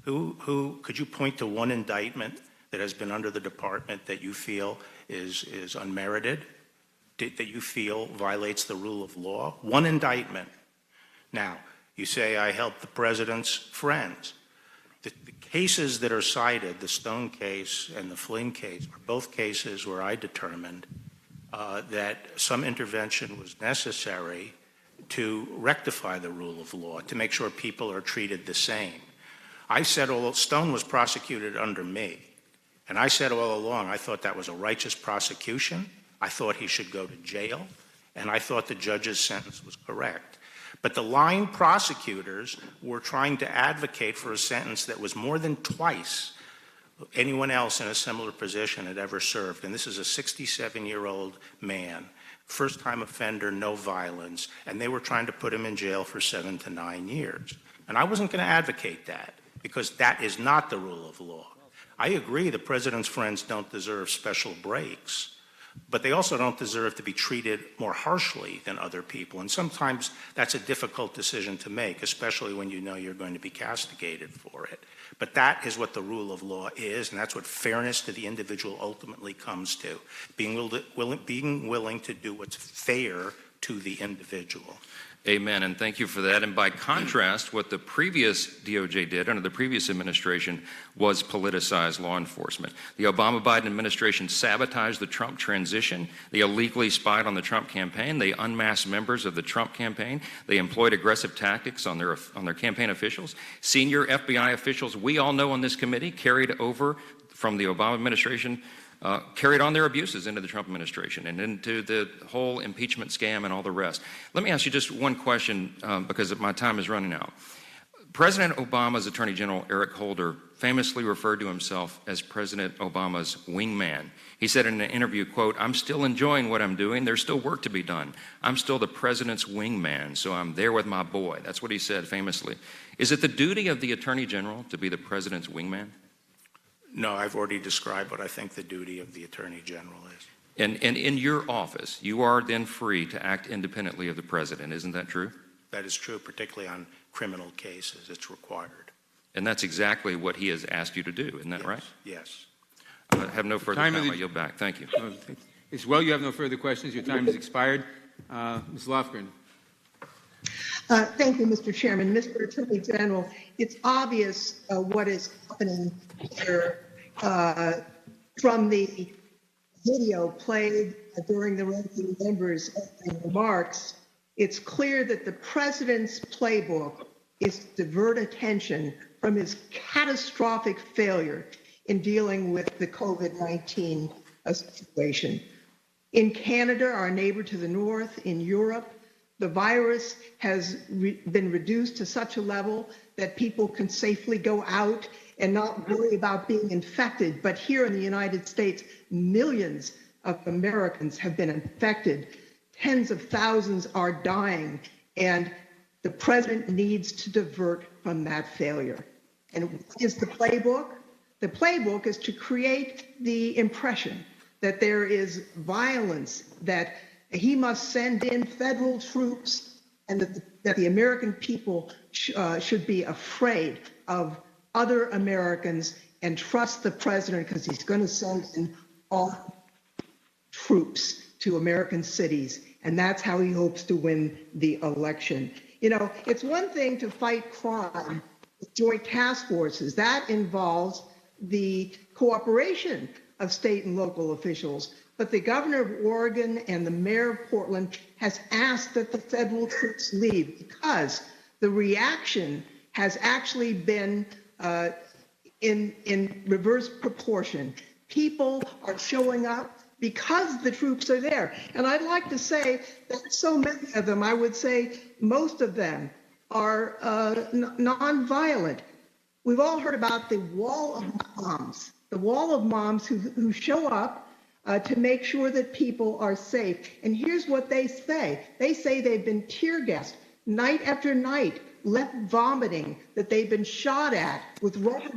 Who could you point to one indictment that has been under the department that you feel is unmerited? That you feel violates the rule of law? One indictment. Now, you say I helped the president's friends. The cases that are cited, the Stone case and the Flynn case, are both cases where I determined that some intervention was necessary to rectify the rule of law, to make sure people are treated the same. I said Stone was prosecuted under me, and I said all along I thought that was a righteous prosecution. I thought he should go to jail, and I thought the judge's sentence was correct. But the line prosecutors were trying to advocate for a sentence that was more than twice anyone else in a similar position had ever served. And this is a 67-year-old man, first-time offender, no violence, and they were trying to put him in jail for 7 to 9 years. And I wasn't going to advocate that, because that is not the rule of law. I agree the president's friends don't deserve special breaks, but they also don't deserve to be treated more harshly than other people. And sometimes that's a difficult decision to make, especially when you know you're going to be castigated for it. But that is what the rule of law is, and that's what fairness to the individual ultimately comes to, being willing to do what's fair to the individual. Amen, and thank you for that. And by contrast, what the previous DOJ did under the previous administration was politicize law enforcement. The Obama-Biden administration sabotaged the Trump transition. They illegally spied on the Trump campaign. They unmasked members of the Trump campaign. They employed aggressive tactics on their campaign officials. Senior FBI officials, we all know on this committee, carried over from the Obama administration, carried on their abuses into the Trump administration and into the whole impeachment scam and all the rest. Let me ask you just one question because my time is running out. President Obama's Attorney General Eric Holder famously referred to himself as President Obama's wingman. He said in an interview, quote, "I'm still enjoying what I'm doing. There's still work to be done. I'm still the president's wingman, so I'm there with my boy." That's what he said famously. Is it the duty of the Attorney General to be the president's wingman? No, I've already described what I think the duty of the Attorney General is. And in your office, you are then free to act independently of the president. Isn't that true? That is true, particularly on criminal cases. It's required. And that's exactly what he has asked you to do. Isn't that right? Yes. I have no further time. I yield back. Thank you. As well, you have no further questions. Your time has expired. Ms. Lofgren. Thank you, Mr. Chairman. Mr. Attorney General, it's obvious what is happening here from the video played during the ranking member's opening remarks. It's clear that the president's playbook is to divert attention from his catastrophic failure in dealing with the COVID-19 situation. In Canada, our neighbor to the north, in Europe, the virus has been reduced to such a level that people can safely go out and not worry about being infected. But here in the United States, millions of Americans have been infected. Tens of thousands are dying, and the president needs to divert from that failure. And what is the playbook? The playbook is to create the impression that there is violence, that he must send in federal troops, and that the American people should be afraid of other Americans and trust the president because he's going to send in all troops to American cities. And that's how he hopes to win the election. You know, it's one thing to fight crime with joint task forces. That involves the cooperation of state and local officials. But the governor of Oregon and the mayor of Portland has asked that the federal troops leave because the reaction has actually been in reverse proportion. People are showing up because the troops are there. And I'd like to say that so many of them, I would say most of them, are nonviolent. We've all heard about the wall of moms who show up to make sure that people are safe. And here's what they say. They say they've been tear gassed night after night, left vomiting, that they've been shot at with rubber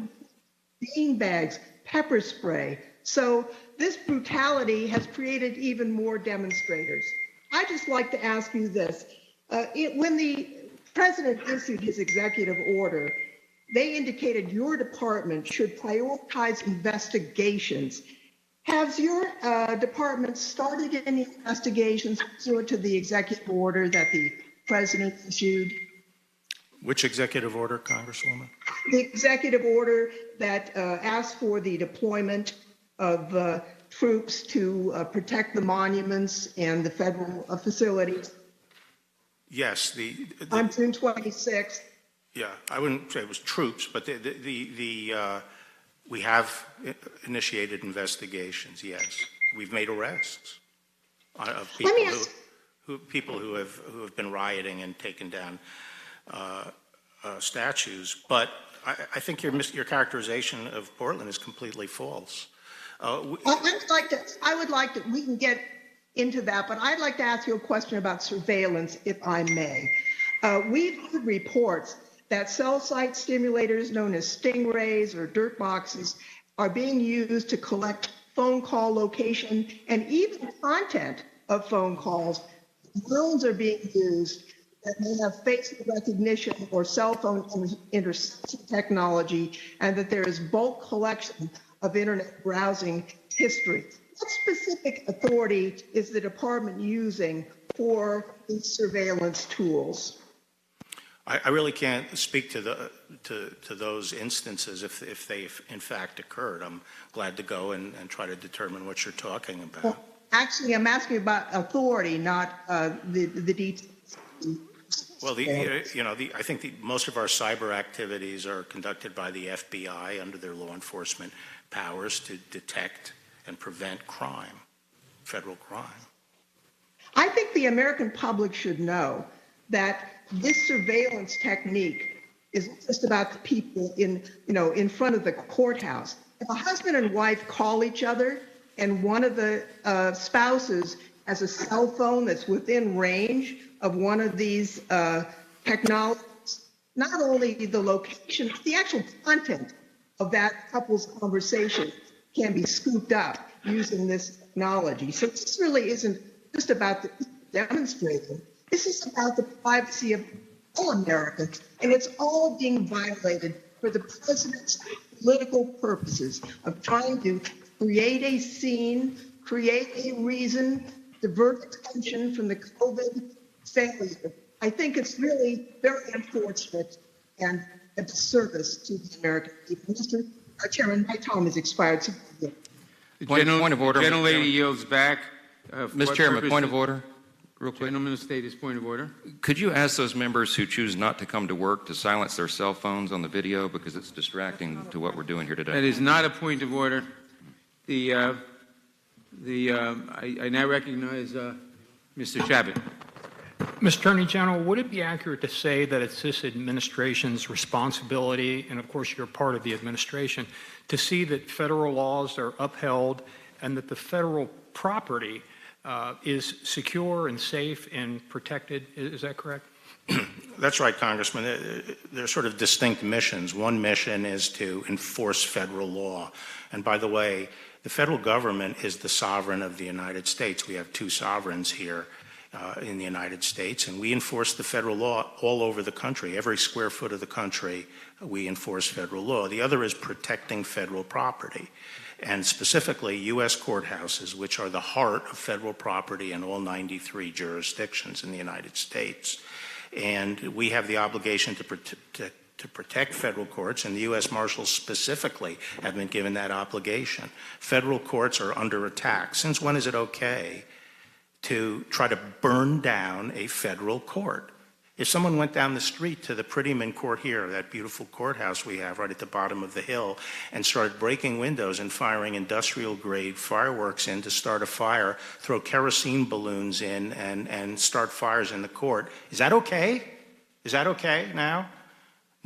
bean bags, pepper spray. So this brutality has created even more demonstrators. I'd just like to ask you this. When the president issued his executive order, they indicated your department should prioritize investigations. Has your department started any investigations pursuant to the executive order that the president issued? Which executive order, Congresswoman? The executive order that asked for the deployment of troops to protect the monuments and the federal facilities. Yes. On June 26th. Yeah, I wouldn't say it was troops, but we have initiated investigations. Yes, we've made arrests of people who have been rioting and taken down statues. But I think your characterization of Portland is completely false. I would like to. We can get into that, but I'd like to ask you a question about surveillance, if I may. We've heard reports that cell site stimulators known as stingrays or dirt boxes are being used to collect phone call location and even content of phone calls. Drones are being used that may have face recognition or cell phone interception technology, and that there is bulk collection of internet browsing history. What specific authority is the department using for these surveillance tools? I really can't speak to those instances if they in fact occurred. I'm glad to go and try to determine what you're talking about. Well, actually, I'm asking about authority, not the details. Well, I think most of our cyber activities are conducted by the FBI under their law enforcement powers to detect and prevent crime, federal crime. I think the American public should know that this surveillance technique isn't just about the people in front of the courthouse. If a husband and wife call each other and one of the spouses has a cell phone that's within range of one of these technologies, not only the location, but the actual content of that couple's conversation can be scooped up using this technology. So this really isn't just about the people demonstrating. This is about the privacy of all Americans, and it's all being violated for the president's political purposes of trying to create a scene, create a reason, divert attention from the COVID failure. I think it's really very unfortunate and a disservice to the American people. Mr. Chairman, my time has expired. So Point of order. Gentlelady yields back. Mr. Chairman, point of order. Real quick. Gentleman will state his point of order. Could you ask those members who choose not to come to work to silence their cell phones on the video because it's distracting to what we're doing here today? That is not a point of order. I now recognize Mr. Chabot. Mr. Attorney General, would it be accurate to say that it's this administration's responsibility, and of course you're part of the administration, to see that federal laws are upheld and that the federal property is secure and safe and protected? Is that correct? That's right, Congressman. There are sort of distinct missions. One mission is to enforce federal law. And by the way, the federal government is the sovereign of the United States. We have two sovereigns here in the United States, and we enforce the federal law all over the country. Every square foot of the country, we enforce federal law. The other is protecting federal property, and specifically U.S. courthouses, which are the heart of federal property in all 93 jurisdictions in the United States. And we have the obligation to protect federal courts, and the U.S. Marshals specifically have been given that obligation. Federal courts are under attack. Since when is it okay to try to burn down a federal court? If someone went down the street to the Prettyman Court here, that beautiful courthouse we have right at the bottom of the hill, and started breaking windows and firing industrial-grade fireworks in to start a fire, throw kerosene balloons in and start fires in the court, is that okay? Is that okay now?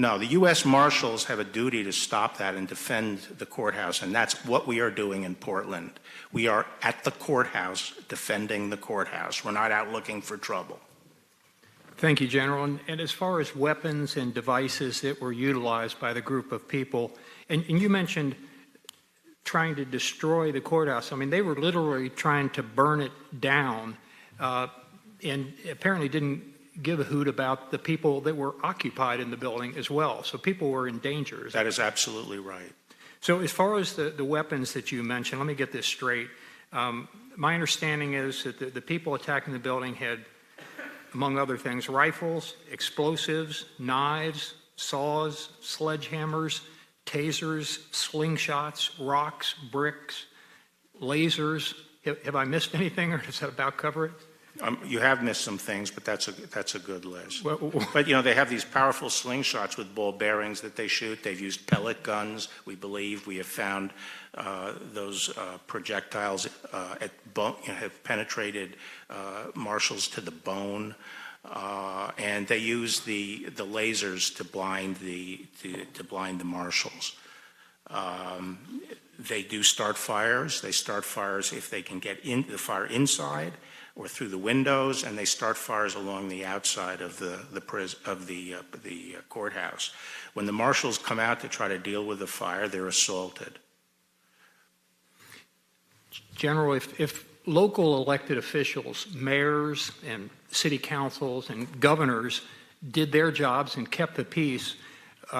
No, the U.S. Marshals have a duty to stop that and defend the courthouse, and that's what we are doing in Portland. We are at the courthouse defending the courthouse. We're not out looking for trouble. Thank you, General. And as far as weapons and devices that were utilized by the group of people, and you mentioned trying to destroy the courthouse. I mean, they were literally trying to burn it down and apparently didn't give a hoot about the people that were occupied in the building as well. So people were in danger. That is absolutely right. So as far as the weapons that you mentioned, let me get this straight. My understanding is that the people attacking the building had, among other things, rifles, explosives, knives, saws, sledgehammers, tasers, slingshots, rocks, bricks, lasers. Have I missed anything, or does that about cover it? You have missed some things, but that's a good list. But they have these powerful slingshots with ball bearings that they shoot. They've used pellet guns. We believe we have found those projectiles have penetrated marshals to the bone, and they use the lasers to blind the marshals. They do start fires. They start fires if they can get the fire inside or through the windows, and they start fires along the outside of the courthouse. When the marshals come out to try to deal with the fire, they're assaulted. General, if local elected officials, mayors and city councils and governors did their jobs and kept the peace,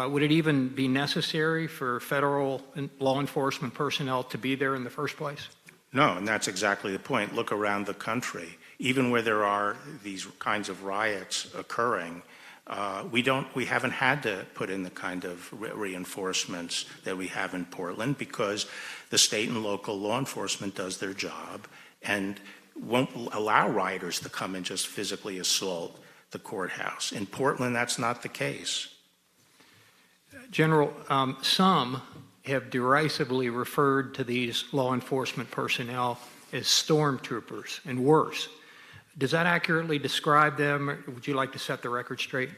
would it even be necessary for federal law enforcement personnel to be there in the first place? No, and that's exactly the point. Look around the country. even where there are these kinds of riots occurring, we haven't had to put in the kind of reinforcements that we have in Portland because the state and local law enforcement does their job and won't allow rioters to come and just physically assault the courthouse. In Portland, that's not the case. General, some have derisively referred to these law enforcement personnel as stormtroopers and worse. Does that accurately describe them? Or would you like to set the record straight?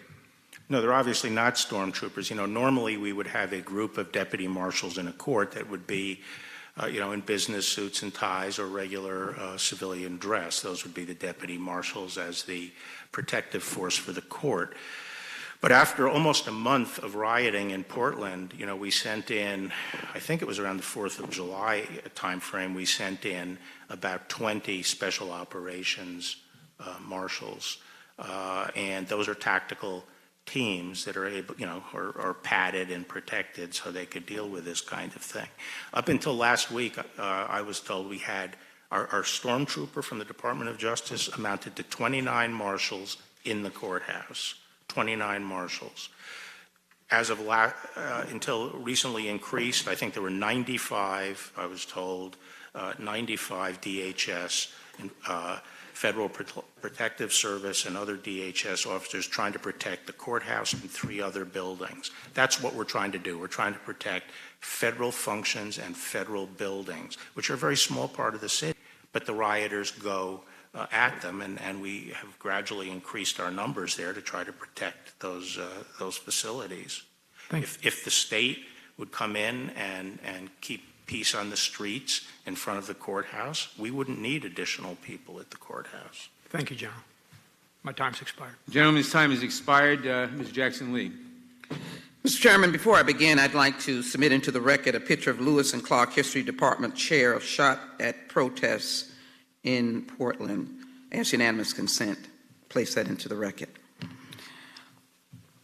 No, they're obviously not stormtroopers. You know, normally we would have a group of deputy marshals in a court that would be, in business suits and ties or regular civilian dress. Those would be the deputy marshals as the protective force for the court. But after almost a month of rioting in Portland, we sent in, I think it was around the 4th of July timeframe, we sent in about 20 special operations marshals. And those are tactical teams that are able, are padded and protected so they could deal with this kind of thing. Up until last week, I was told we had our stormtrooper from the Department of Justice amounted to 29 marshals in the courthouse. 29 marshals. As of until recently increased, I think there were 95, I was told, 95 DHS, Federal Protective Service and other DHS officers trying to protect the courthouse and 3 other buildings. That's what we're trying to do. We're trying to protect federal functions and federal buildings, which are a very small part of the city, but the rioters go at them, and we have gradually increased our numbers there to try to protect those facilities. If the state would come in and keep peace on the streets in front of the courthouse, we wouldn't need additional people at the courthouse. Thank you, General. My time's expired. The gentleman's time has expired. Ms. Jackson-Lee. Mr. Chairman, before I begin, I'd like to submit into the record a picture of Lewis and Clark History Department chair of shot at protests in Portland. I ask unanimous consent. Place that into the record.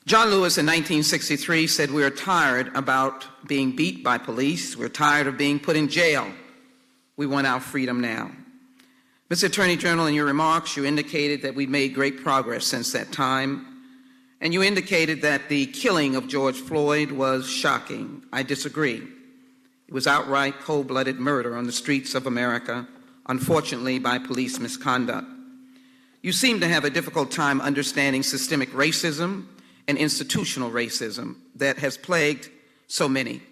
John Lewis in 1963 said, "We are tired about being beat by police. We're tired of being put in jail. We want our freedom now." Mr. Attorney General, in your remarks, you indicated that we've made great progress since that time, and you indicated that the killing of George Floyd was shocking. I disagree. It was outright cold-blooded murder on the streets of America, unfortunately by police misconduct. You seem to have a difficult time understanding systemic racism and institutional racism that has plagued so many.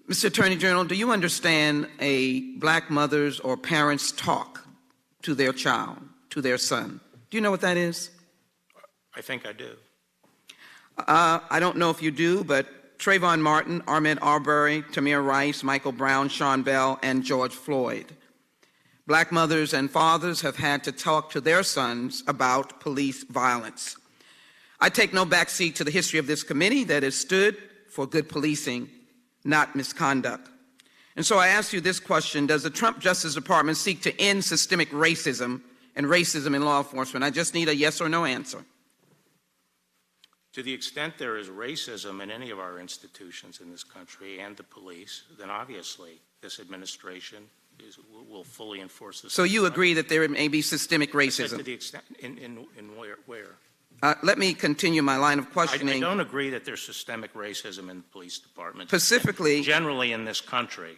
Mr. Attorney General, do you understand a black mother's or parent's talk to their child, to their son? Do you know what that is? I think I do. I don't know if you do, but Trayvon Martin, Ahmaud Arbery, Tamir Rice, Michael Brown, Sean Bell, and George Floyd. Black mothers and fathers have had to talk to their sons about police violence. I take no backseat to the history of this committee that has stood for good policing, not misconduct. And so I ask you this question: does the Trump Justice Department seek to end systemic racism and racism in law enforcement? I just need a yes or no answer. To the extent there is racism in any of our institutions in this country and the police, then obviously this administration will fully enforce this. So you agree that there may be systemic racism? To the extent, in where? Let me continue my line of questioning. I don't agree that there's systemic racism in the police department. Specifically, generally in this country.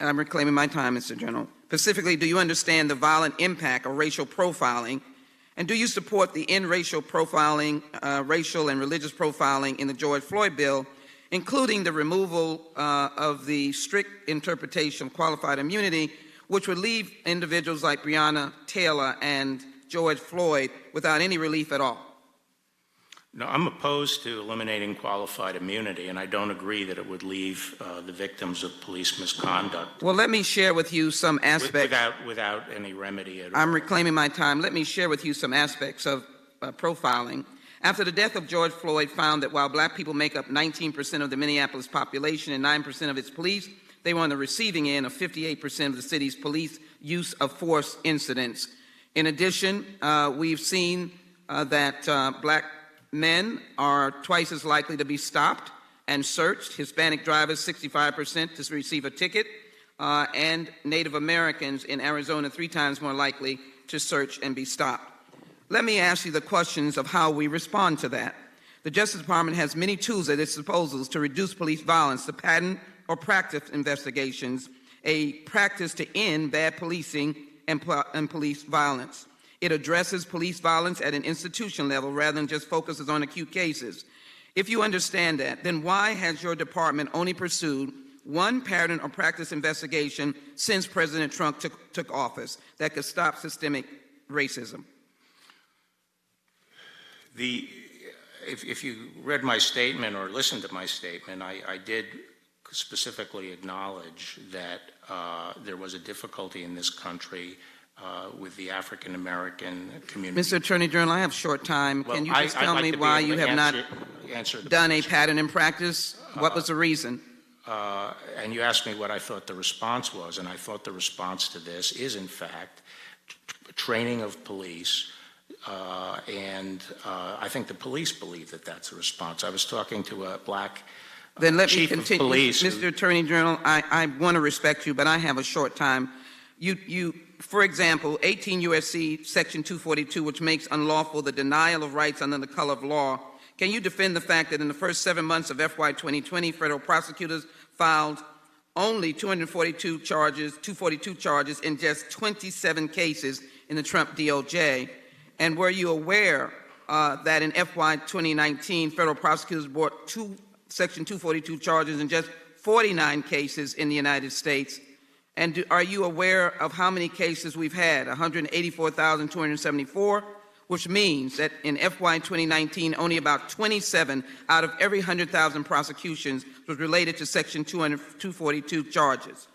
I'm reclaiming my time, Mr. General. Specifically, do you understand the violent impact of racial profiling, and do you support the end racial profiling, racial and religious profiling in the George Floyd bill, including the removal of the strict interpretation of qualified immunity, which would leave individuals like Breonna Taylor and George Floyd without any relief at all? No, I'm opposed to eliminating qualified immunity, and I don't agree that it would leave the victims of police misconduct. Well, let me share with you some aspects. Without any remedy at all. I'm reclaiming my time. Let me share with you some aspects of profiling. After the death of George Floyd found that while black people make up 19% of the Minneapolis population and 9% of its police, they were on the receiving end of 58% of the city's police use of force incidents. In addition, we've seen that black men are twice as likely to be stopped and searched, Hispanic drivers 65% to receive a ticket, and Native Americans in Arizona 3 times more likely to search and be stopped. Let me ask you the questions of how we respond to that. The Justice Department has many tools at its disposal to reduce police violence, to pattern or practice investigations, a practice to end bad policing and police violence. It addresses police violence at an institution level rather than just focuses on acute cases. If you understand that, then why has your department only pursued one pattern or practice investigation since President Trump took office that could stop systemic racism? If you read my statement or listened to my statement, I did specifically acknowledge that there was a difficulty in this country with the African American community. Mr. Attorney General, I have short time. Well, Can you just tell me why you have not done a pattern in practice? What was the reason? And you asked me what I thought the response was, and I thought the response to this is, in fact, training of police. And I think the police believe that that's a response. I was talking to a black then let chief me continue. of police. Mr. Attorney General, I want to respect you, but I have a short time. For example, 18 U.S.C. Section 242, which makes unlawful the denial of rights under the color of law. Can you defend the fact that in the first 7 months of FY 2020, federal prosecutors filed only 242 charges in just 27 cases in the Trump DOJ? And were you aware that in FY 2019, federal prosecutors brought Section 242 charges in just 49 cases in the United States? And are you aware of how many cases we've had? 184,274, which means that in FY 2019, only about 27 out of every 100,000 prosecutions was related to Section 242 charges.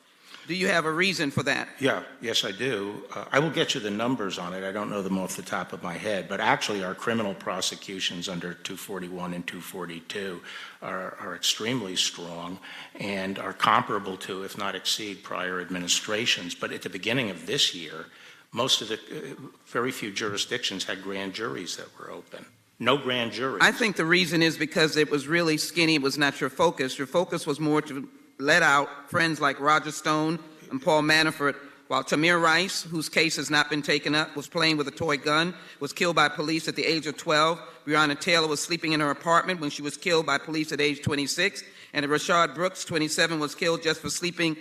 Do you have a reason for that? Yes, I do. I will get you the numbers on it. I don't know them off the top of my head, but actually our criminal prosecutions under 241 and 242 are extremely strong and are comparable to, if not exceed, prior administrations. But at the beginning of this year, very few jurisdictions had grand juries that were open. No grand juries. I think the reason is because it was really skinny. It was not your focus. Your focus was more to let out friends like Roger Stone and Paul Manafort, while Tamir Rice, whose case has not been taken up, was playing with a toy gun, was killed by police at the age of 12. Breonna Taylor was sleeping in her apartment when she was killed by police at age 26. And Rashad Brooks, 27, was killed just for sleeping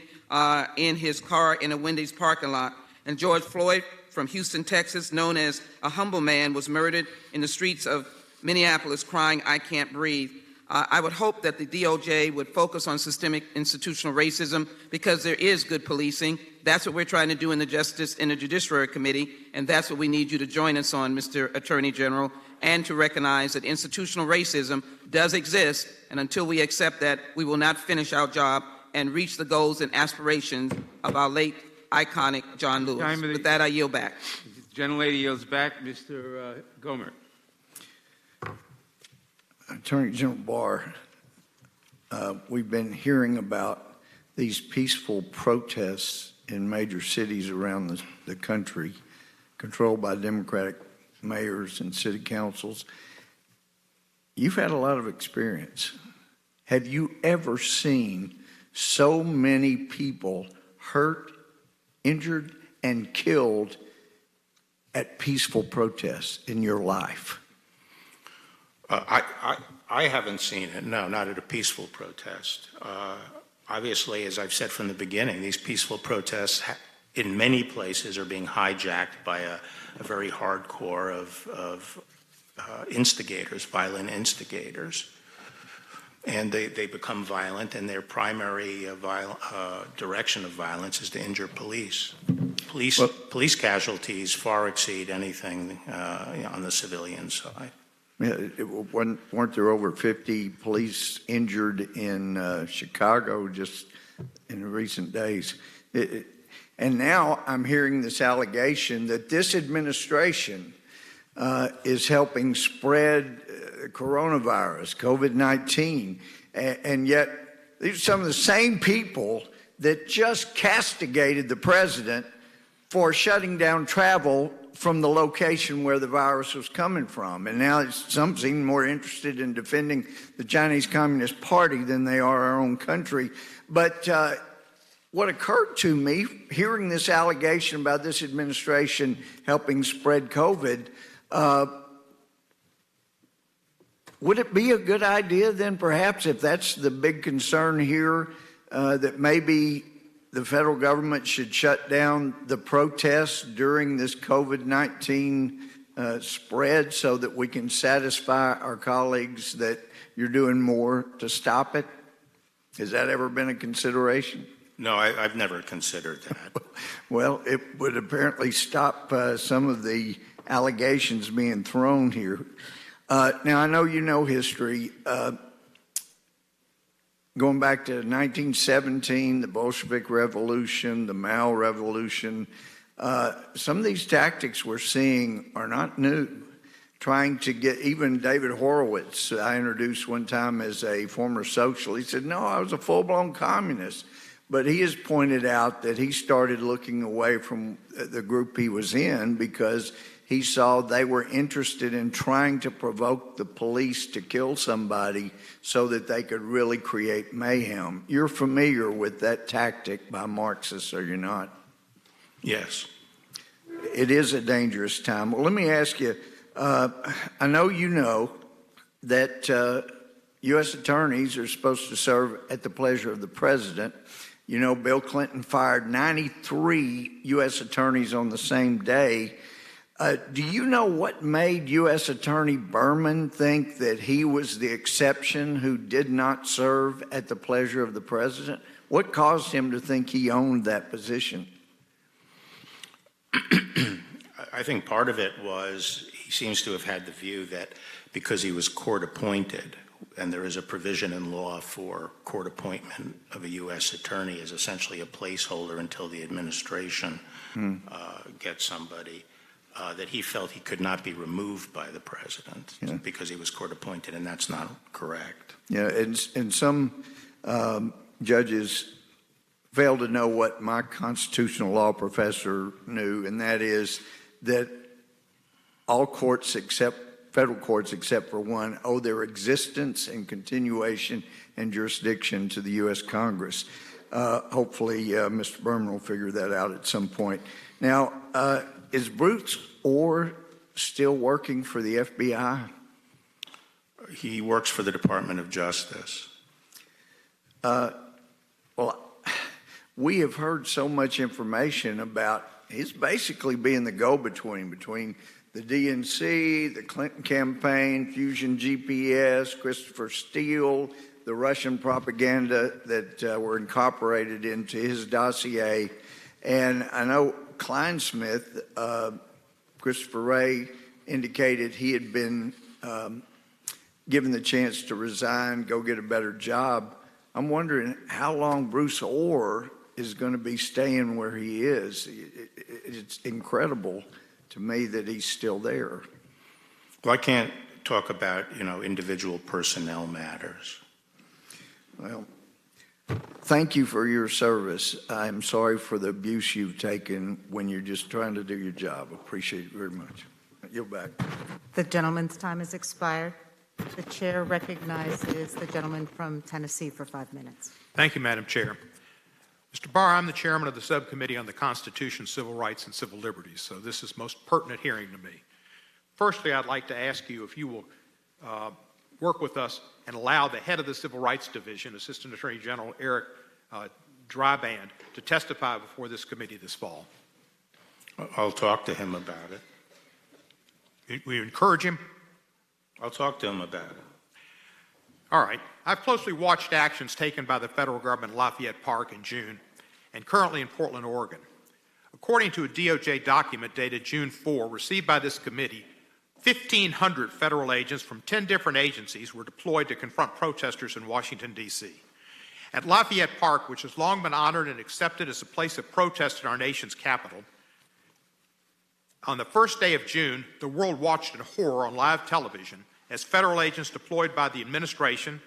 in his car in a Wendy's parking lot. And George Floyd from Houston, Texas, known as a humble man, was murdered in the streets of Minneapolis crying, "I can't breathe." I would hope that the DOJ would focus on systemic institutional racism because there is good policing. That's what we're trying to do in the Judiciary Committee, and that's what we need you to join us on, Mr. Attorney General, and to recognize that institutional racism does exist, and until we accept that, we will not finish our job and reach the goals and aspirations of our late iconic John Lewis. With that, I yield back. The gentlelady yields back. Mr. Gomer. Attorney General Barr, we've been hearing about these peaceful protests in major cities around the country, controlled by Democratic mayors and city councils. You've had a lot of experience. Have you ever seen so many people hurt, injured, and killed at peaceful protests in your life? I haven't seen it, no, not at a peaceful protest. Obviously, as I've said from the beginning, these peaceful protests in many places are being hijacked by a very hardcore of instigators, violent instigators. And they become violent, and their primary direction of violence is to injure police. Police casualties far exceed anything on the civilian side. Weren't there over 50 police injured in Chicago just in recent days? And now I'm hearing this allegation that this administration is helping spread coronavirus, COVID-19, and yet these are some of the same people that just castigated the president for shutting down travel from the location where the virus was coming from. And now some seem more interested in defending the Chinese Communist Party than they are our own country. But what occurred to me, hearing this allegation about this administration helping spread COVID, would it be a good idea then, perhaps, if that's the big concern here, that maybe the federal government should shut down the protests during this COVID-19 spread so that we can satisfy our colleagues that you're doing more to stop it? Has that ever been a consideration? No, I've never considered that. Well, it would apparently stop some of the allegations being thrown here. Now, I know you know history. Going back to 1917, the Bolshevik Revolution, the Mao Revolution, some of these tactics we're seeing are not new. Trying to get, even David Horowitz, I introduced one time as a former socialist, he said, no, I was a full-blown communist. But he has pointed out that he started looking away from the group he was in because he saw they were interested in trying to provoke the police to kill somebody so that they could really create mayhem. You're familiar with that tactic by Marxists, are you not? Yes. It is a dangerous time. Well, let me ask you, I know you know that U.S. attorneys are supposed to serve at the pleasure of the president. You know, Bill Clinton fired 93 U.S. attorneys on the same day. Do you know what made U.S. Attorney Berman think that he was the exception who did not serve at the pleasure of the president? What caused him to think he owned that position? I think part of it was he seems to have had the view that because he was court appointed, and there is a provision in law for court appointment of a U.S. attorney as essentially a placeholder until the administration gets somebody, that he felt he could not be removed by the president because he was court appointed, and that's not correct. Yeah, and some judges fail to know what my constitutional law professor knew, and that is that all courts federal courts except for one owe their existence and continuation and jurisdiction to the U.S. Congress. Hopefully, Mr. Berman will figure that out at some point. Now, is Bruce Orr still working for the FBI? He works for the Department of Justice. Well, we have heard so much information about he's basically being the go-between between the DNC, the Clinton campaign, Fusion GPS, Christopher Steele, the Russian propaganda that were incorporated into his dossier. And I know Kleinsmith, Christopher Wray, indicated he had been given the chance to resign, go get a better job. I'm wondering how long Bruce Orr is going to be staying where he is. It's incredible to me that he's still there. Well, I can't talk about, individual personnel matters. Well, thank you for your service. I'm sorry for the abuse you've taken when you're just trying to do your job. Appreciate it very much. You're back. The gentleman's time has expired. The chair recognizes the gentleman from Tennessee for 5 minutes. Thank you, Madam Chair. Mr. Barr, I'm the chairman of the Subcommittee on the Constitution, Civil Rights, and Civil Liberties, so this is most pertinent hearing to me. Firstly, I'd like to ask you if you will work with us and allow the head of the Civil Rights Division, Assistant Attorney General Eric Dryband, to testify before this committee this fall. I'll talk to him about it. We encourage him? I'll talk to him about it. All right. I've closely watched actions taken by the federal government in Lafayette Park in June and currently in Portland, Oregon. According to a DOJ document dated June 4, received by this committee, 1,500 federal agents from 10 different agencies were deployed to confront protesters in Washington, D.C. At Lafayette Park, which has long been honored and accepted as a place of protest in our nation's capital, on the first day of June, the world watched in horror on live television as federal agents deployed by the administration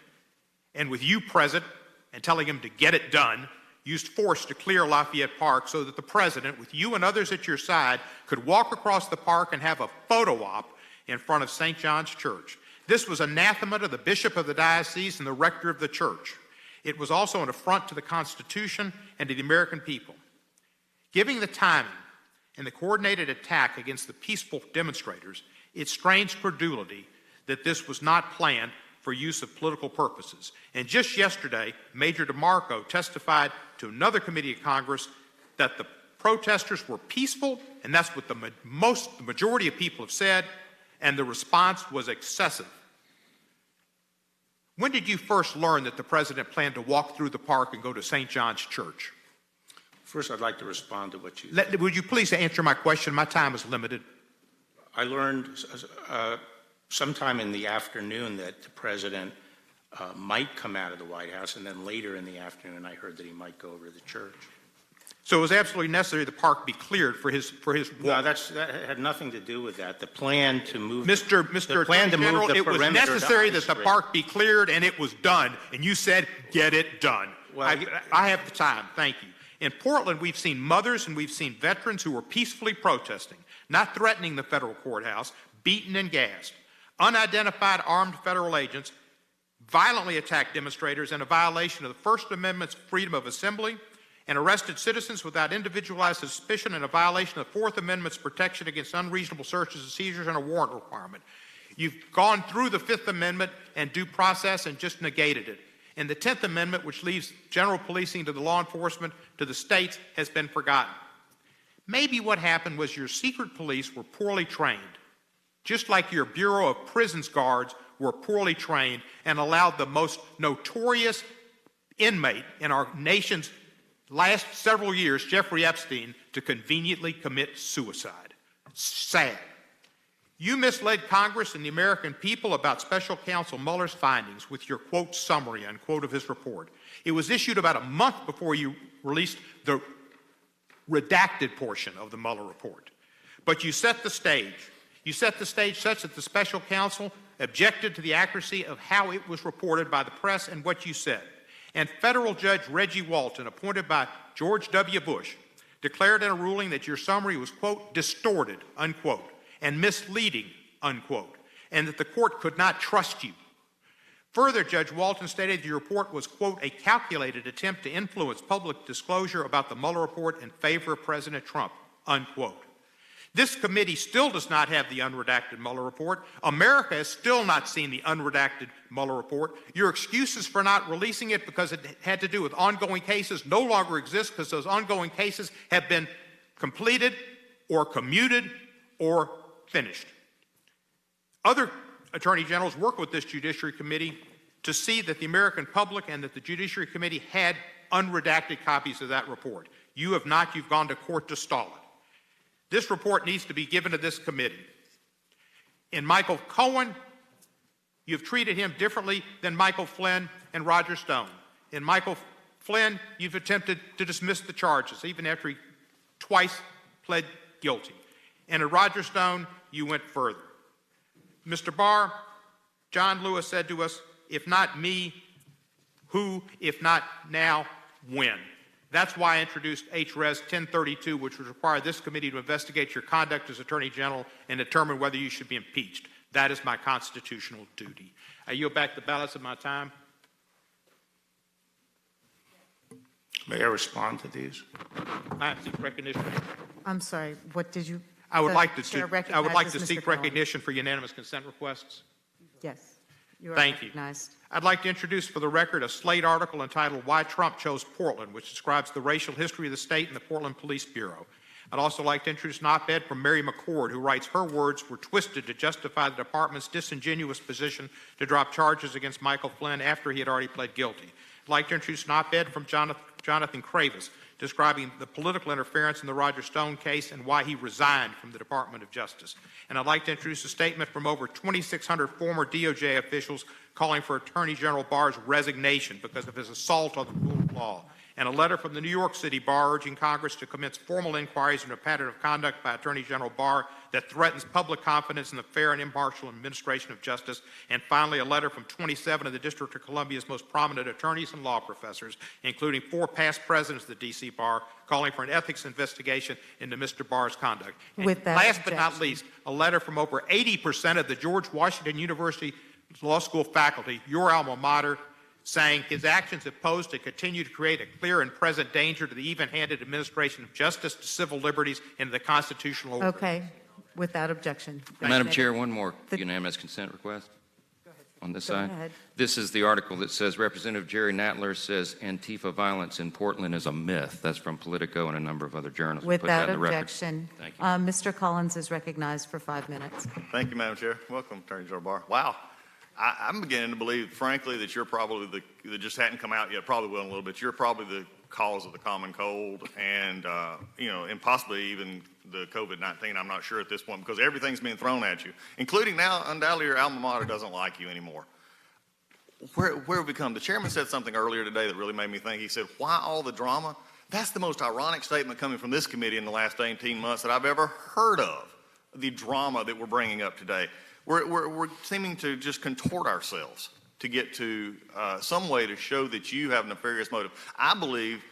and with you present and telling him to get it done, used force to clear Lafayette Park so that the president, with you and others at your side, could walk across the park and have a photo op in front of St. John's Church. This was anathema to the bishop of the diocese and the rector of the church. It was also an affront to the Constitution and to the American people. Given the timing and the coordinated attack against the peaceful demonstrators, it strains credulity that this was not planned for use of political purposes. And just yesterday, Major DeMarco testified to another committee of Congress that the protesters were peaceful, and that's what the majority of people have said, and the response was excessive. When did you first learn that the president planned to walk through the park and go to St. John's Church? First, I'd like to respond to what you... Would you please answer my question? My time is limited. I learned sometime in the afternoon that the president might come out of the White House, and then later in the afternoon I heard that he might go over to the church. So it was absolutely necessary the park be cleared for his walk. No, that had nothing to do with that. The plan to move... Mr. Attorney General, it was necessary that the park be cleared, and it was done, and you said, get it done. Well, I have the time. Thank you. In Portland, we've seen mothers and we've seen veterans who were peacefully protesting, not threatening the federal courthouse, beaten and gassed. Unidentified armed federal agents violently attacked demonstrators in a violation of the First Amendment's freedom of assembly and arrested citizens without individualized suspicion in a violation of the Fourth Amendment's protection against unreasonable searches and seizures and a warrant requirement. You've gone through the Fifth Amendment and due process and just negated it. And the 10th Amendment, which leaves general policing to the law enforcement, to the states, has been forgotten. Maybe what happened was your secret police were poorly trained, just like your Bureau of Prisons guards were poorly trained and allowed the most notorious inmate in our nation's last several years, Jeffrey Epstein, to conveniently commit suicide. Sad. You misled Congress and the American people about Special Counsel Mueller's findings with your, quote, summary, unquote, of his report. It was issued about a month before you released the redacted portion of the Mueller report. But you set the stage. You set the stage such that the Special Counsel objected to the accuracy of how it was reported by the press and what you said. And federal judge Reggie Walton, appointed by George W. Bush, declared in a ruling that your summary was, quote, distorted, unquote, and misleading, unquote, and that the court could not trust you. Further, Judge Walton stated your report was, quote, a calculated attempt to influence public disclosure about the Mueller report in favor of President Trump, unquote. This committee still does not have the unredacted Mueller report. America has still not seen the unredacted Mueller report. Your excuses for not releasing it because it had to do with ongoing cases no longer exist because those ongoing cases have been completed or commuted or finished. Other attorney generals work with this Judiciary Committee to see that the American public and that the Judiciary Committee had unredacted copies of that report. You have not. You've gone to court to stall it. This report needs to be given to this committee. In Michael Cohen, you've treated him differently than Michael Flynn and Roger Stone. In Michael Flynn, you've attempted to dismiss the charges, even after he twice pled guilty. And in Roger Stone, you went further. Mr. Barr, John Lewis said to us, if not me, who? If not now, when? That's why I introduced H.Res. 1032, which would require this committee to investigate your conduct as Attorney General and determine whether you should be impeached. That is my constitutional duty. I yield back the balance of my time. May I respond to these? I seek recognition. I'm sorry, what did you? I would like to Mr. seek Cohen. recognition for unanimous consent requests. Yes. You are Thank you. recognized. I'd like to introduce for the record a Slate article entitled Why Trump Chose Portland, which describes the racial history of the state and the Portland Police Bureau. I'd also like to introduce an op-ed from Mary McCord, who writes her words were twisted to justify the department's disingenuous position to drop charges against Michael Flynn after he had already pled guilty. I'd like to introduce an op-ed from Jonathan Kravis, describing the political interference in the Roger Stone case and why he resigned from the Department of Justice. And I'd like to introduce a statement from over 2,600 former DOJ officials calling for Attorney General Barr's resignation because of his assault on the rule of law, and a letter from the New York City Bar urging Congress to commence formal inquiries into a pattern of conduct by Attorney General Barr that threatens public confidence in the fair and impartial administration of justice, and finally a letter from 27 of the District of Columbia's most prominent attorneys and law professors, including 4 past presidents of the D.C. Bar, calling for an ethics investigation into Mr. Barr's conduct. And With that last but not objection. least, a letter from over 80% of the George Washington University Law School faculty, your alma mater, saying his actions have posed and continue to create a clear and present danger to the even-handed administration of justice, to civil liberties, and to the constitutional order. Okay, without objection. Madam Chair, one more unanimous consent request on this side. ahead. This is the article that says Representative Jerry Natler says Antifa violence in Portland is a myth. That's from Politico and a number of other journals. We'll put that Without in the record. objection. Thank you. Mr. Collins is recognized for 5 minutes. Thank you, Madam Chair. Welcome, Attorney General Barr. Wow. I'm beginning to believe, frankly, that you're probably that just hadn't come out yet, probably will in a little bit. You're probably the cause of the common cold and, and possibly even the COVID-19. I'm not sure at this point because everything's being thrown at you, including now, undoubtedly, your alma mater doesn't like you anymore. Where have we come? The chairman said something earlier today that really made me think. He said, why all the drama? That's the most ironic statement coming from this committee in the last 18 months that I've ever heard of, the drama that we're bringing up today. We're seeming to just contort ourselves to get to some way to show that you have a nefarious motive. I believe,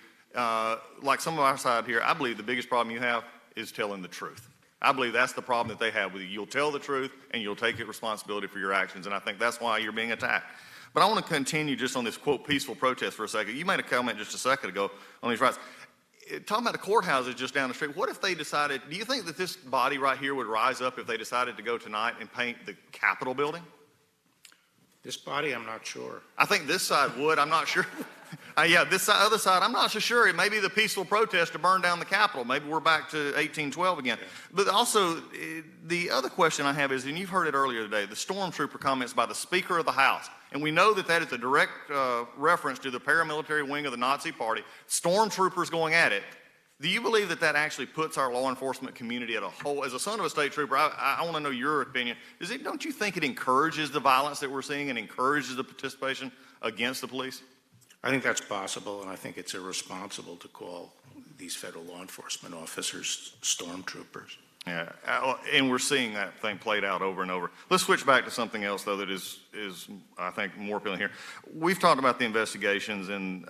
like some of our side here, I believe the biggest problem you have is telling the truth. I believe that's the problem that they have with you. You'll tell the truth and you'll take responsibility for your actions, and I think that's why you're being attacked. But I want to continue just on this, quote, peaceful protest for a second. You made a comment just a second ago on these rights. Talking about the courthouses just down the street, what if they decided, do you think that this body right here would rise up if they decided to go tonight and paint the Capitol building? This body, I'm not sure. I think this side would. I'm not sure. Yeah, this side, other side, I'm not so sure. It may be the peaceful protest to burn down the Capitol. Maybe we're back to 1812 again. Yeah. But also, the other question I have is, and you've heard it earlier today, the stormtrooper comments by the Speaker of the House. And we know that that is a direct reference to the paramilitary wing of the Nazi Party. Stormtroopers going at it. Do you believe that that actually puts our law enforcement community at a whole? As a son of a state trooper, I want to know your opinion. Don't you think it encourages the violence that we're seeing and encourages the participation against the police? I think that's possible, and I think it's irresponsible to call these federal law enforcement officers stormtroopers. Yeah, and we're seeing that thing played out over and over. Let's switch back to something else, though, that is I think, more appealing here. We've talked about the investigations, and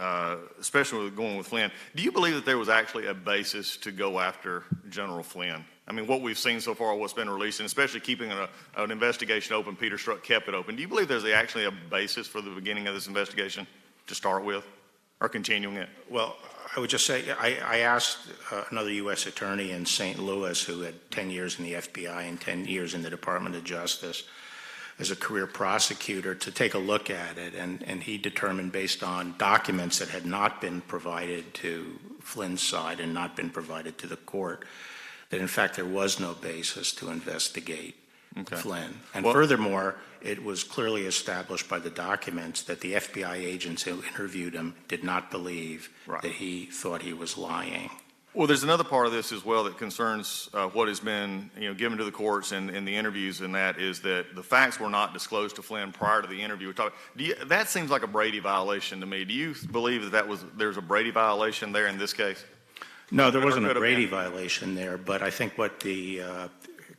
especially going with Flynn. Do you believe that there was actually a basis to go after General Flynn? I mean, what we've seen so far, what's been released, and especially keeping an investigation open, Peter Strzok kept it open. Do you believe there's actually a basis for the beginning of this investigation to start with, or continuing it? Well, I would just say, I asked another U.S. attorney in St. Louis who had 10 years in the FBI and 10 years in the Department of Justice as a career prosecutor to take a look at it, and he determined, based on documents that had not been provided to Flynn's side and not been provided to the court, that in fact there was no basis to investigate Flynn. And furthermore, it was clearly established by the documents that the FBI agents who interviewed him did not believe that he thought he was lying. Well, there's another part of this as well that concerns what has been given to the courts and the interviews, and that is that the facts were not disclosed to Flynn prior to the interview. That seems like a Brady violation to me. Do you believe that there's a Brady violation there in this case? No, there wasn't a Brady violation there, but I think what the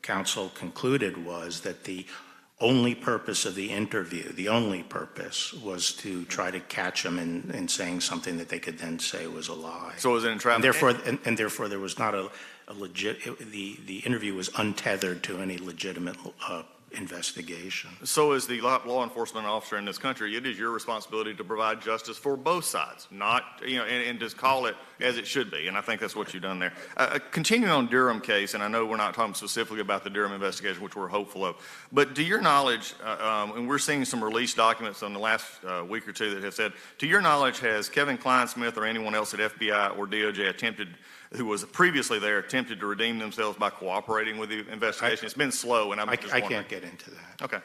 counsel concluded was that the only purpose of the interview, the only purpose, was to try to catch him in saying something that they could then say was a lie. So was it entrapment? And therefore there was not a legit, the interview was untethered to any legitimate investigation. So as the law enforcement officer in this country, it is your responsibility to provide justice for both sides, not, and just call it as it should be. And I think that's what you've done there. Continuing on Durham case, and I know we're not talking specifically about the Durham investigation, which we're hopeful of, but to your knowledge, and we're seeing some released documents on the last week or two that have said, to your knowledge, has Kevin Kleinsmith or anyone else at FBI or DOJ who was previously there, attempted to redeem themselves by cooperating with the investigation? It's been slow, and I can't get into that. Okay,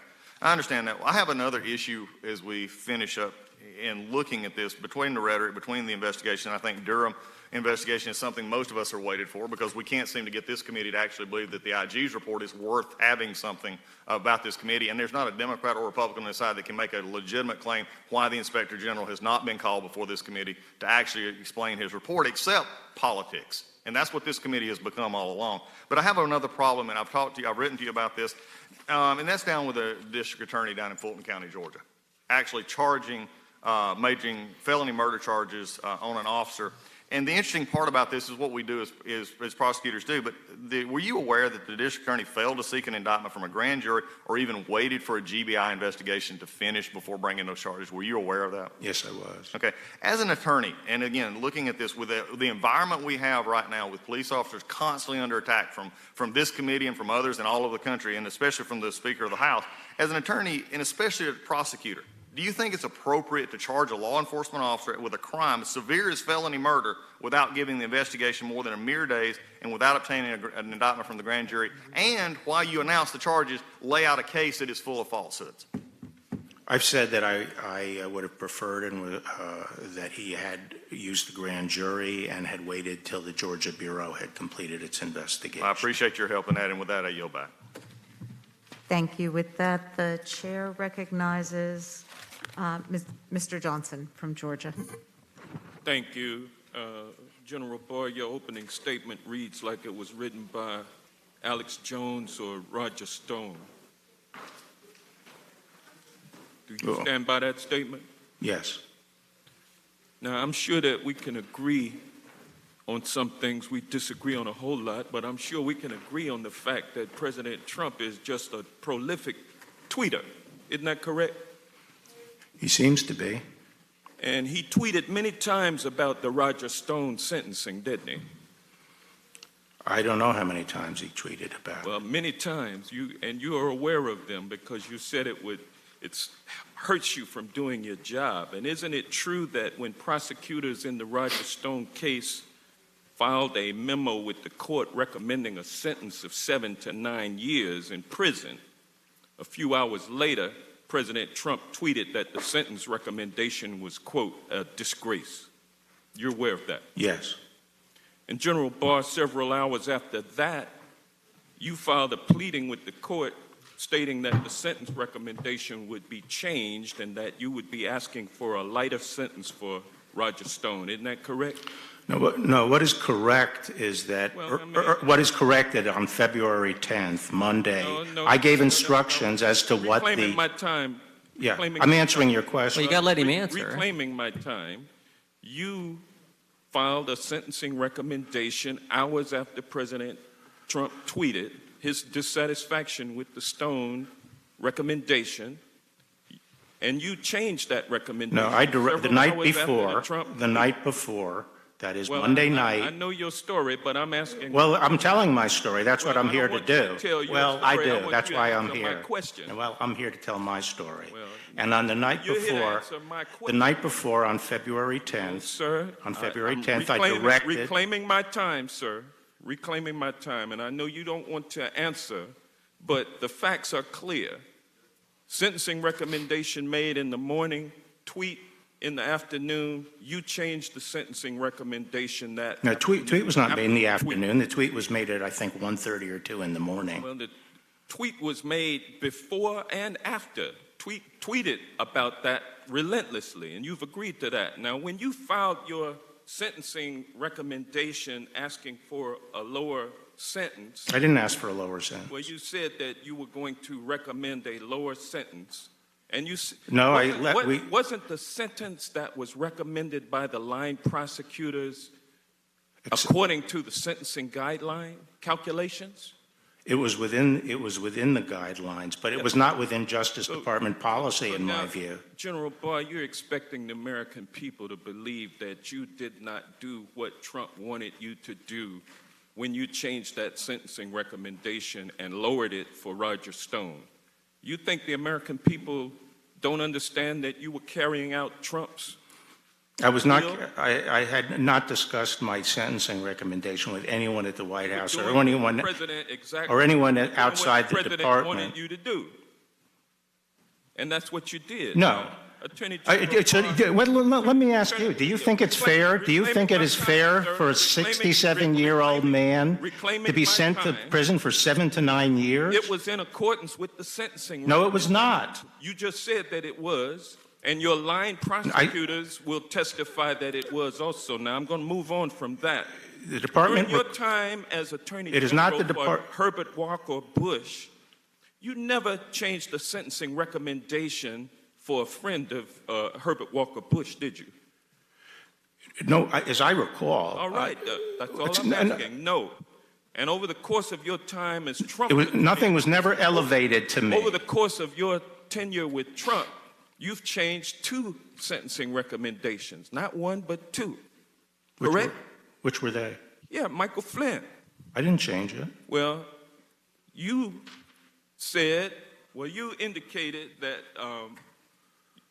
I understand that. I have another issue as we finish up in looking at this between the rhetoric, between the investigation. I think Durham investigation is something most of us are waited for, because we can't seem to get this committee to actually believe that the IG's report is worth having something about this committee. And there's not a Democrat or Republican on the side that can make a legitimate claim why the Inspector General has not been called before this committee to actually explain his report, except politics. And that's what this committee has become all along. But I have another problem, and I've written to you about this, and that's down with the district attorney down in Fulton County, Georgia, actually majoring felony murder charges on an officer. And the interesting part about this is what we do as prosecutors do, but were you aware that the district attorney failed to seek an indictment from a grand jury or even waited for a GBI investigation to finish before bringing those charges? Were you aware of that? Yes, I was. Okay. As an attorney, and again, looking at this with the environment we have right now with police officers constantly under attack from this committee and from others in all over the country, and especially from the Speaker of the House, as an attorney and especially a prosecutor, do you think it's appropriate to charge a law enforcement officer with a crime as severe as felony murder without giving the investigation more than a mere days and without obtaining an indictment from the grand jury, and while you announce the charges, lay out a case that is full of falsehoods? I've said that I would have preferred that he had used the grand jury and had waited till the Georgia Bureau had completed its investigation. I appreciate your help in that, and with that, I yield back. Thank you. With that, the chair recognizes Mr. Johnson from Georgia. Thank you. General Barr, your opening statement reads like it was written by Alex Jones or Roger Stone. Do you stand by that statement? Yes. Now, I'm sure that we can agree on some things. We disagree on a whole lot, but I'm sure we can agree on the fact that President Trump is just a prolific tweeter. Isn't that correct? He seems to be. And he tweeted many times about the Roger Stone sentencing, didn't he? I don't know how many times he tweeted about it. Well, many times. You are aware of them because you said it hurts you from doing your job. And isn't it true that when prosecutors in the Roger Stone case filed a memo with the court recommending a sentence of 7 to 9 years in prison, a few hours later, President Trump tweeted that the sentence recommendation was, quote, a disgrace? You're aware of that? Yes. And General Barr, several hours after that, you filed a pleading with the court stating that the sentence recommendation would be changed and that you would be asking for a lighter sentence for Roger Stone. Isn't that correct? No, what is correct is that, what is corrected on February 10th, Monday, I gave instructions as to what the... Reclaiming my time. Yeah, I'm answering your question. Well, you got to let him answer. Reclaiming my time, you filed a sentencing recommendation hours after President Trump tweeted his dissatisfaction with the Stone recommendation, and you changed that recommendation. No, the night before, that is Monday night. I know your story, but I'm asking. Well, I'm telling my story. That's what I'm here to do. Well, I do. That's why I'm here. Well, I'm here to tell my story. And on the night before, on February 10th, sir, on February 10th, I directed. Reclaiming my time, sir. Reclaiming my time, and I know you don't want to answer, but the facts are clear. Sentencing recommendation made in the morning, tweet in the afternoon, you changed the sentencing recommendation that... No, tweet was not made in the afternoon. The tweet was made at, I think, 1:30 or 2 in the morning. Well, the tweet was made before and after. Tweeted about that relentlessly, and you've agreed to that. Now, when you filed your sentencing recommendation asking for a lower sentence... I didn't ask for a lower sentence. Well, you said that you were going to recommend a lower sentence. And you... No, wasn't the sentence that was recommended by the line prosecutors according to the sentencing guideline calculations? It was within the guidelines, but it was not within Justice Department policy, in my view. General Barr, you're expecting the American people to believe that you did not do what Trump wanted you to do when you changed that sentencing recommendation and lowered it for Roger Stone. You think the American people don't understand that you were carrying out Trump's I had not discussed my sentencing recommendation with anyone at the White House or anyone outside the department. Wanted you to do. And that's what you did. No. Let me ask you, do you think it's fair? Do you think it is fair for a 67-year-old man to be sent to prison for 7 to 9 years? It was in accordance with the sentencing. No, it was not. You just said that it was. And your line prosecutors will testify that it was also. Now, I'm going to move on from that. The department... During your time as Attorney General for Herbert Walker Bush, you never changed the sentencing recommendation for a friend of Herbert Walker Bush, did you? No, as I recall. All right, that's all I'm asking. No. And over the course of your time as Trump... Nothing was never elevated to me. Over the course of your tenure with Trump, you've changed 2 sentencing recommendations. Not 1, but 2. Correct? Which were they? Yeah, Michael Flynn. I didn't change it. Well, you indicated that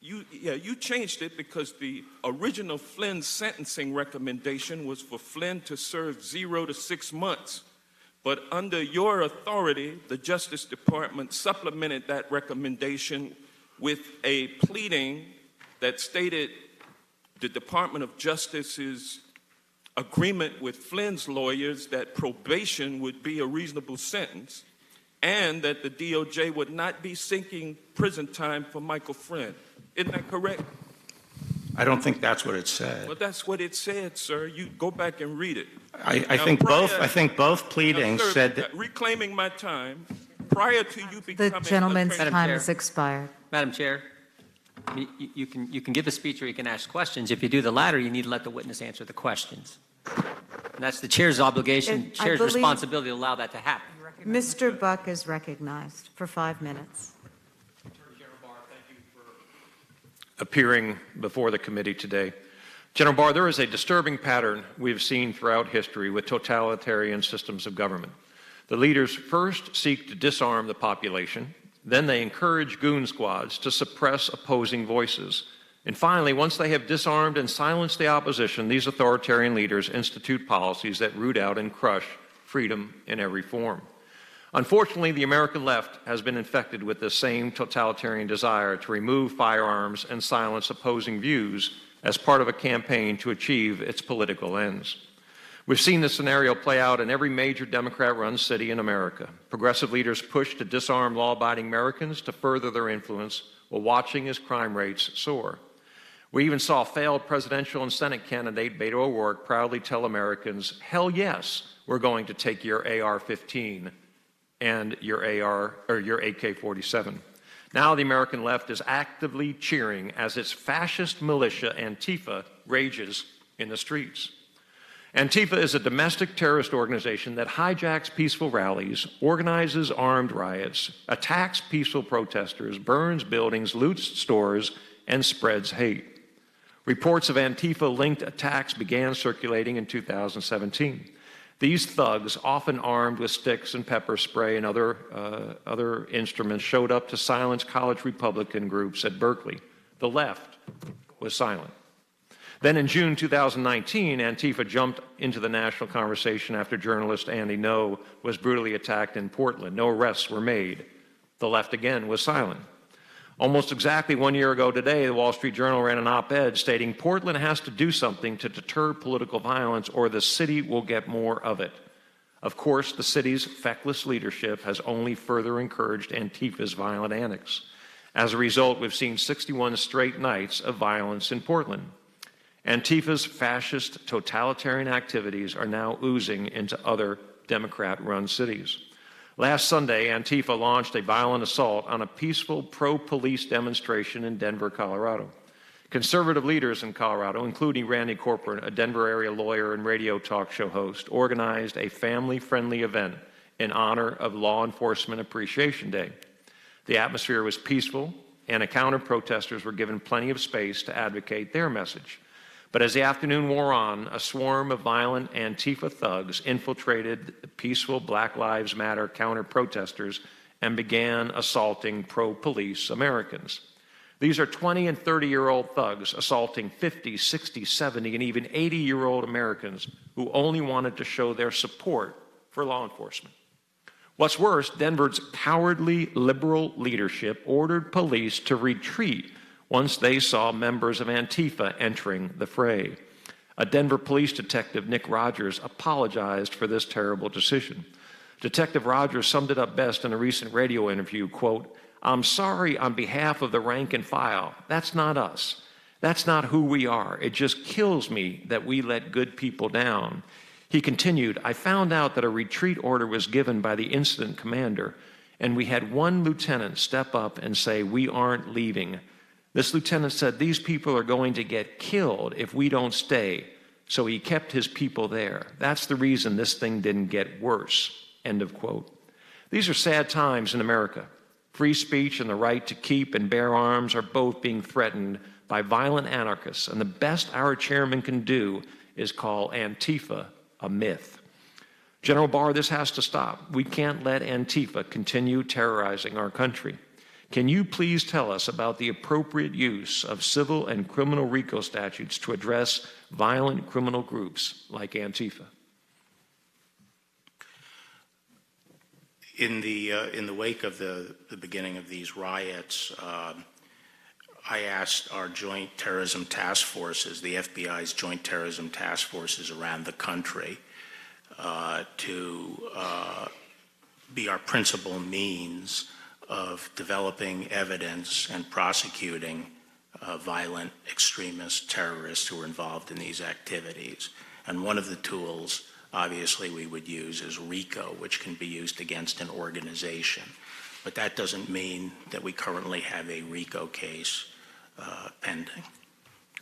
you changed it because the original Flynn sentencing recommendation was for Flynn to serve 0 to 6 months. But under your authority, the Justice Department supplemented that recommendation with a pleading that stated the Department of Justice's agreement with Flynn's lawyers that probation would be a reasonable sentence and that the DOJ would not be seeking prison time for Michael Flynn. Isn't that correct? I don't think that's what it said. Well, that's what it said, sir. You go back and read it. I think both pleadings said that. Reclaiming my time, prior to you becoming... The gentleman's time has expired. Madam Chair, you can give a speech or you can ask questions. If you do the latter, you need to let the witness answer the questions. And that's the chair's obligation, chair's responsibility to allow that to happen. Mr. Buck is recognized for 5 minutes. Appearing before the committee today. General Barr, there is a disturbing pattern we've seen throughout history with totalitarian systems of government. The leaders first seek to disarm the population, then they encourage goon squads to suppress opposing voices. And finally, once they have disarmed and silenced the opposition, these authoritarian leaders institute policies that root out and crush freedom in every form. Unfortunately, the American left has been infected with the same totalitarian desire to remove firearms and silence opposing views as part of a campaign to achieve its political ends. We've seen this scenario play out in every major Democrat-run city in America. Progressive leaders push to disarm law-abiding Americans to further their influence while watching as crime rates soar. We even saw failed presidential and Senate candidate Beto O'Rourke proudly tell Americans, hell yes, we're going to take your AR-15 and your AK-47. Now the American left is actively cheering as its fascist militia Antifa rages in the streets. Antifa is a domestic terrorist organization that hijacks peaceful rallies, organizes armed riots, attacks peaceful protesters, burns buildings, loots stores, and spreads hate. Reports of Antifa-linked attacks began circulating in 2017. These thugs, often armed with sticks and pepper spray and other instruments, showed up to silence college Republican groups at Berkeley. The left was silent. Then in June 2019, Antifa jumped into the national conversation after journalist Andy Ngo was brutally attacked in Portland. No arrests were made. The left again was silent. Almost exactly 1 year ago today, the Wall Street Journal ran an op-ed stating Portland has to do something to deter political violence or the city will get more of it. Of course, the city's feckless leadership has only further encouraged Antifa's violent antics. As a result, we've seen 61 straight nights of violence in Portland. Antifa's fascist totalitarian activities are now oozing into other Democrat-run cities. Last Sunday, Antifa launched a violent assault on a peaceful pro-police demonstration in Denver, Colorado. Conservative leaders in Colorado, including Randy Corcoran, a Denver area lawyer and radio talk show host, organized a family-friendly event in honor of Law Enforcement Appreciation Day. The atmosphere was peaceful, and counter-protesters were given plenty of space to advocate their message. But as the afternoon wore on, a swarm of violent Antifa thugs infiltrated the peaceful Black Lives Matter counter-protesters and began assaulting pro-police Americans. These are 20 and 30-year-old thugs assaulting 50, 60, 70, and even 80-year-old Americans who only wanted to show their support for law enforcement. What's worse, Denver's cowardly liberal leadership ordered police to retreat once they saw members of Antifa entering the fray. A Denver police detective, Nick Rogers, apologized for this terrible decision. Detective Rogers summed it up best in a recent radio interview, quote, "I'm sorry on behalf of the rank and file. That's not us. That's not who we are. It just kills me that we let good people down." He continued, "I found out that a retreat order was given by the incident commander, and we had one lieutenant step up and say, 'We aren't leaving.' This lieutenant said, these people are going to get killed if we don't stay. So he kept his people there. That's the reason this thing didn't get worse. End of quote. These are sad times in America. Free speech and the right to keep and bear arms are both being threatened by violent anarchists, and the best our chairman can do is call Antifa a myth. General Barr, this has to stop. We can't let Antifa continue terrorizing our country. Can you please tell us about the appropriate use of civil and criminal RICO statutes to address violent criminal groups like Antifa? In the wake of the beginning of these riots, I asked our joint terrorism task forces, the FBI's joint terrorism task forces around the country, to be our principal means of developing evidence and prosecuting violent extremist terrorists who are involved in these activities. And one of the tools, obviously, we would use is RICO, which can be used against an organization. But that doesn't mean that we currently have a RICO case pending.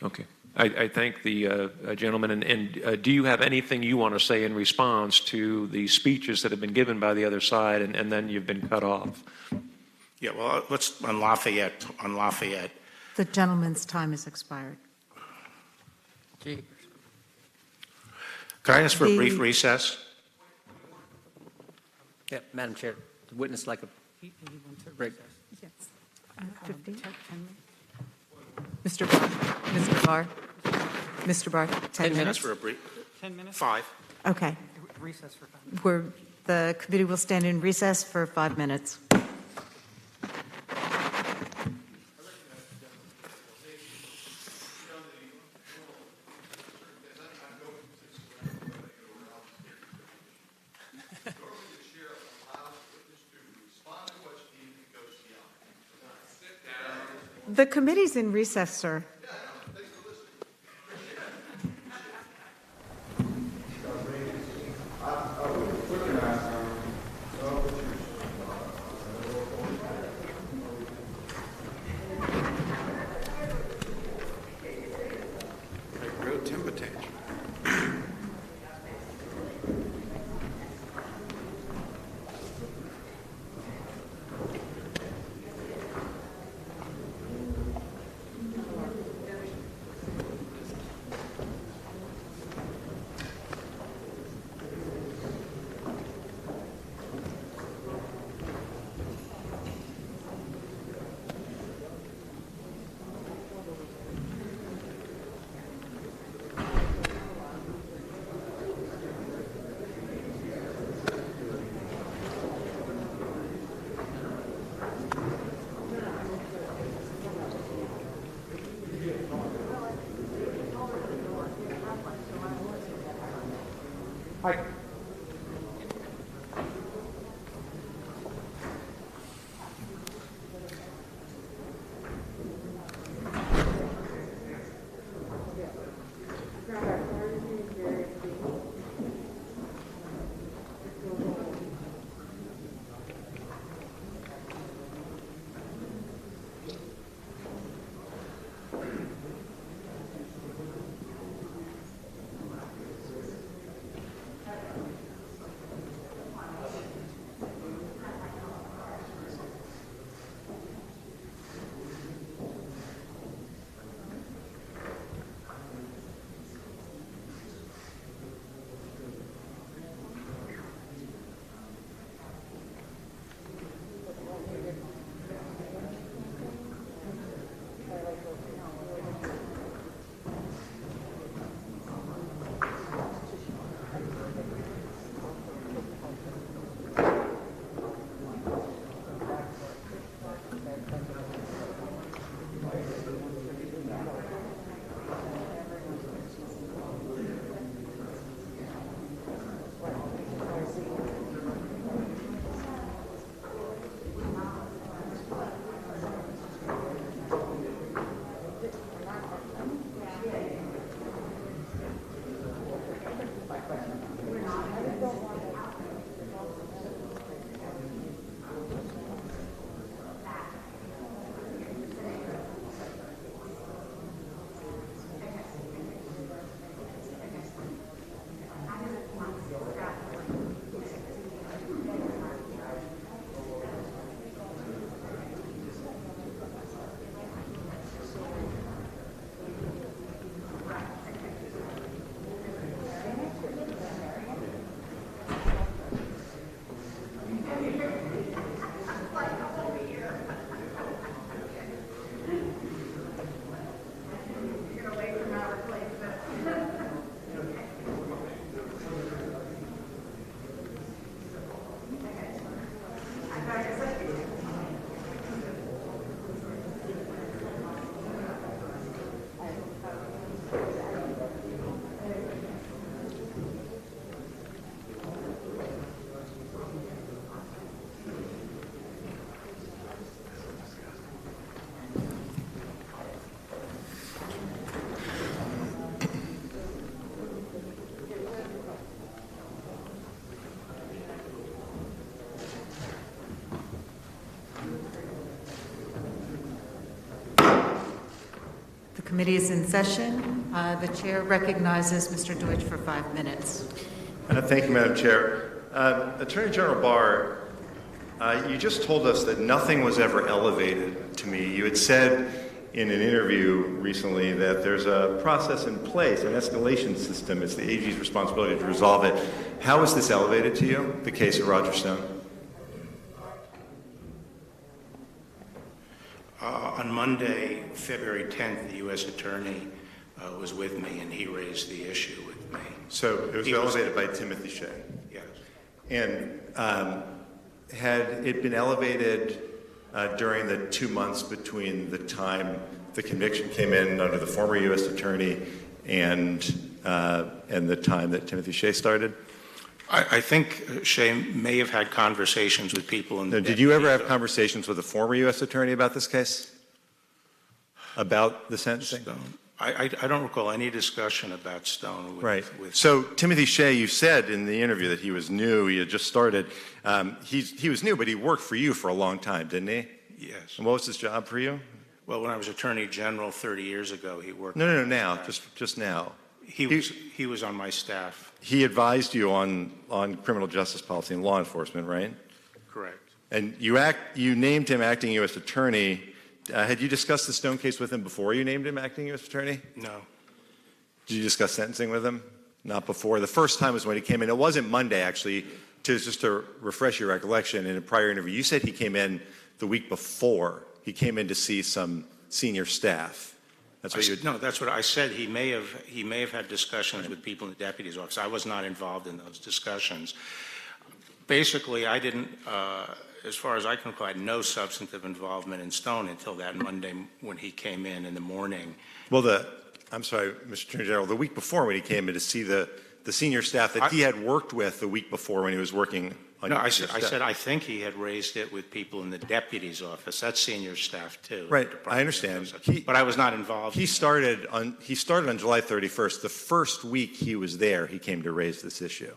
Okay. I thank the gentleman. And do you have anything you want to say in response to the speeches that have been given by the other side, and then you've been cut off? Yeah, well, let's, on Lafayette. The gentleman's time has expired. Could I ask for a brief recess? Yeah, Madam Chair, the witness like a break. Yes. 15? Mr. Barr. Mr. Barr. Mr. Barr, 10 minutes. For a brief. 10 minutes? 5. Okay. Recess for 5 minutes. The committee will stand in recess for 5 minutes. The committee's in recess, sir. Real temper tantrum. Committee is in session. The chair recognizes Mr. Deutsch for 5 minutes. Thank you, Madam Chair. Attorney General Barr, you just told us that nothing was ever elevated to me. You had said in an interview recently that there's a process in place, an escalation system. It's the AG's responsibility to resolve it. How was this elevated to you, the case of Roger Stone? On Monday, February 10th, the U.S. Attorney was with me, and he raised the issue with me. So it was elevated by Timothy Shea? Yes. And had it been elevated during the 2 months between the time the conviction came in under the former U.S. Attorney and the time that Timothy Shea started? I think Shea may have had conversations with people in the... Did you ever have conversations with a former U.S. Attorney about this case? About the sentencing? Stone. I don't recall any discussion about Stone. Right. So Timothy Shea, you said in the interview that he was new, he had just started. He was new, but he worked for you for a long time, didn't he? Yes. And what was his job for you? Well, when I was Attorney General 30 years ago, he worked... No, now, just now. He was on my staff. He advised you on criminal justice policy and law enforcement, right? Correct. And you named him acting U.S. Attorney. Had you discussed the Stone case with him before you named him acting U.S. Attorney? No. Did you discuss sentencing with him? Not before. The first time was when he came in. It wasn't Monday, actually. Just to refresh your recollection, in a prior interview, you said he came in the week before. He came in to see some senior staff. That's what No, that's what I said. He may have had discussions with people in the deputy's office. I was not involved in those discussions. Basically, I didn't, as far as I can recall, I had no substantive involvement in Stone until that Monday when he came in the morning. Well, I'm sorry, Mr. Attorney General, the week before when he came in to see the senior staff that he had worked with the week before when he was working on I said I think he had raised it with people in the deputy's office. That's senior staff too. Right, I understand. But I was not involved. He started on July 31st. The first week he was there, he came to raise this issue.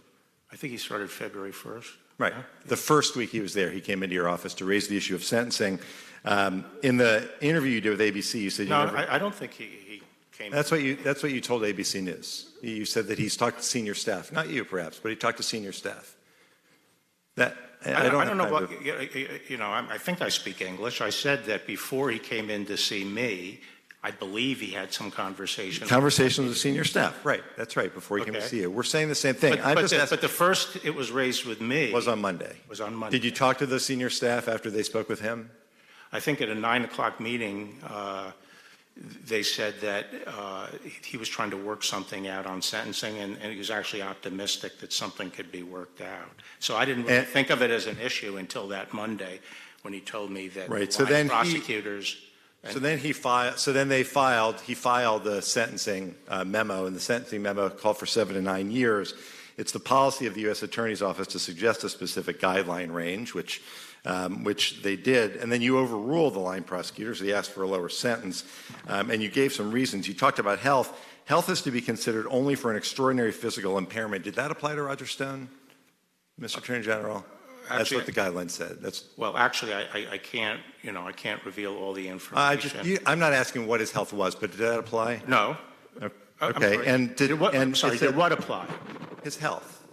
I think he started February 1st. Right. The first week he was there, he came into your office to raise the issue of sentencing. In the interview you did with ABC, you said I don't think he came. That's what you told ABC News. You said that he's talked to senior staff, not you perhaps, but he talked to senior staff. I don't know what, I think I speak English. I said that before he came in to see me, I believe he had some conversations with senior staff. Right, that's right, before he came to see you. We're saying the same thing. But the first it was raised with me was on Monday. Did you talk to the senior staff after they spoke with him? I think at a 9 o'clock meeting, they said that he was trying to work something out on sentencing, and he was actually optimistic that something could be worked out. So I didn't really think of it as an issue until that Monday when he told me that prosecutors... He filed the sentencing memo, and the sentencing memo called for 7 to 9 years. It's the policy of the U.S. Attorney's Office to suggest a specific guideline range, which they did, and then you overruled the line prosecutors. They asked for a lower sentence, and you gave some reasons. You talked about health. Health is to be considered only for an extraordinary physical impairment. Did that apply to Roger Stone, Mr. Attorney General? That's what the guidelines said. Well, actually, I can't reveal all the information. I'm not asking what his health was, but did that apply? No. Okay. And did what apply? His health.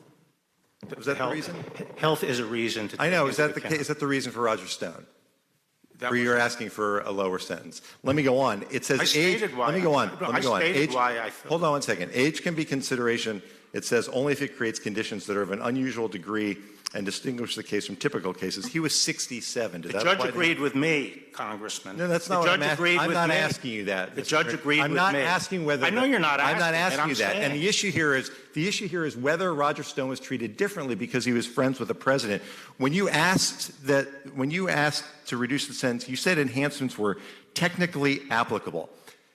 Was that the reason? Health is a reason to. I know. Is that the reason for Roger Stone? Where you're asking for a lower sentence. Let me go on. It says age. Let me go on. Age. Hold on one second. Age can be consideration. It says only if it creates conditions that are of an unusual degree and distinguish the case from typical cases. He was 67. The judge agreed with me, Congressman. No, that's not what I'm asking. I'm not asking you that. The judge agreed with me. I'm not asking whether. I know you're not asking. I'm not asking you that. And the issue here is whether Roger Stone was treated differently because he was friends with the president. When you asked to reduce the sentence, you said enhancements were technically applicable.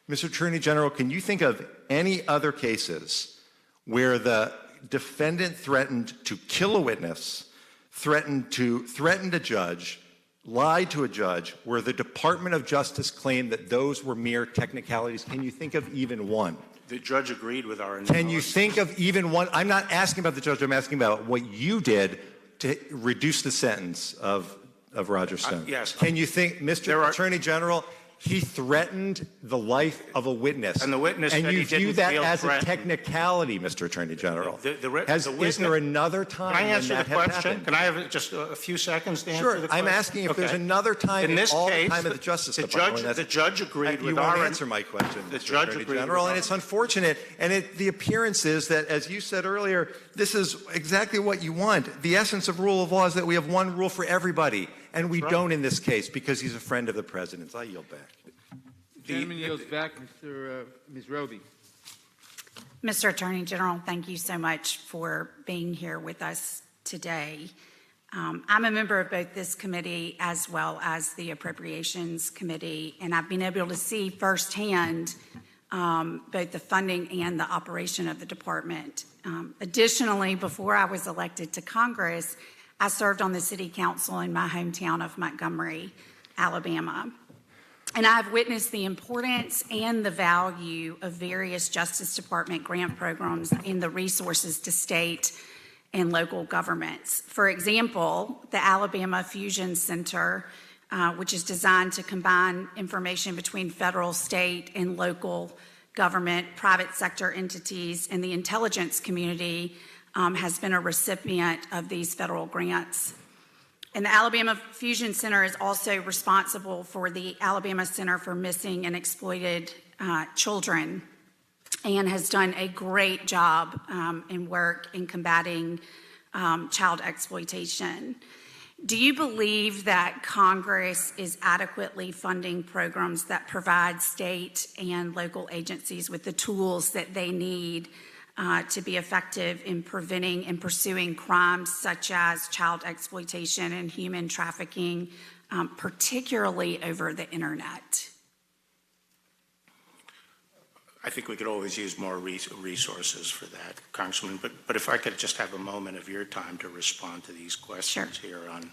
Mr. Attorney General, can you think of any other cases where the defendant threatened to kill a witness, threatened a judge, lied to a judge, where the Department of Justice claimed that those were mere technicalities? Can you think of even one? The judge agreed with our analysis. Can you think of even one? I'm not asking about the judge. I'm asking about what you did to reduce the sentence of Roger Stone. Yes. Can you think, Mr. Attorney General, He threatened the life of a witness. And the witness and said you he didn't view that feel as threatened. a technicality, Mr. Attorney General. Is there another time Can I answer when the that had question? happened? Can I have just a few seconds to answer Sure. the question? I'm asking if there's another time in this all case, the time of the Justice the Department. the judge agreed with you won't our answer my question, the Mr. judge Attorney agreed General, with and our- it's unfortunate. And the appearance is that, as you said earlier, this is exactly what you want. The essence of rule of law is that we have one rule for everybody, and we don't in this case because he's a friend of the president's. I yield back. Gentleman yields back. Ms. Roby. Mr. Attorney General, thank you so much for being here with us today. I'm a member of both this committee as well as the Appropriations Committee, and I've been able to see firsthand both the funding and the operation of the department. Additionally, before I was elected to Congress, I served on the City Council in my hometown of Montgomery, Alabama. And I've witnessed the importance and the value of various Justice Department grant programs and the resources to state and local governments. For example, the Alabama Fusion Center, which is designed to combine information between federal, state, and local government, private sector entities, and the intelligence community, has been a recipient of these federal grants. And the Alabama Fusion Center is also responsible for the Alabama Center for Missing and Exploited Children, and has done a great job in work in combating child exploitation. Do you believe that Congress is adequately funding programs that provide state and local agencies with the tools that they need to be effective in preventing and pursuing crimes such as child exploitation and human trafficking, particularly over the internet? I think we could always use more resources for that, Congressman. But if I could just have a moment of your time to respond to these questions here on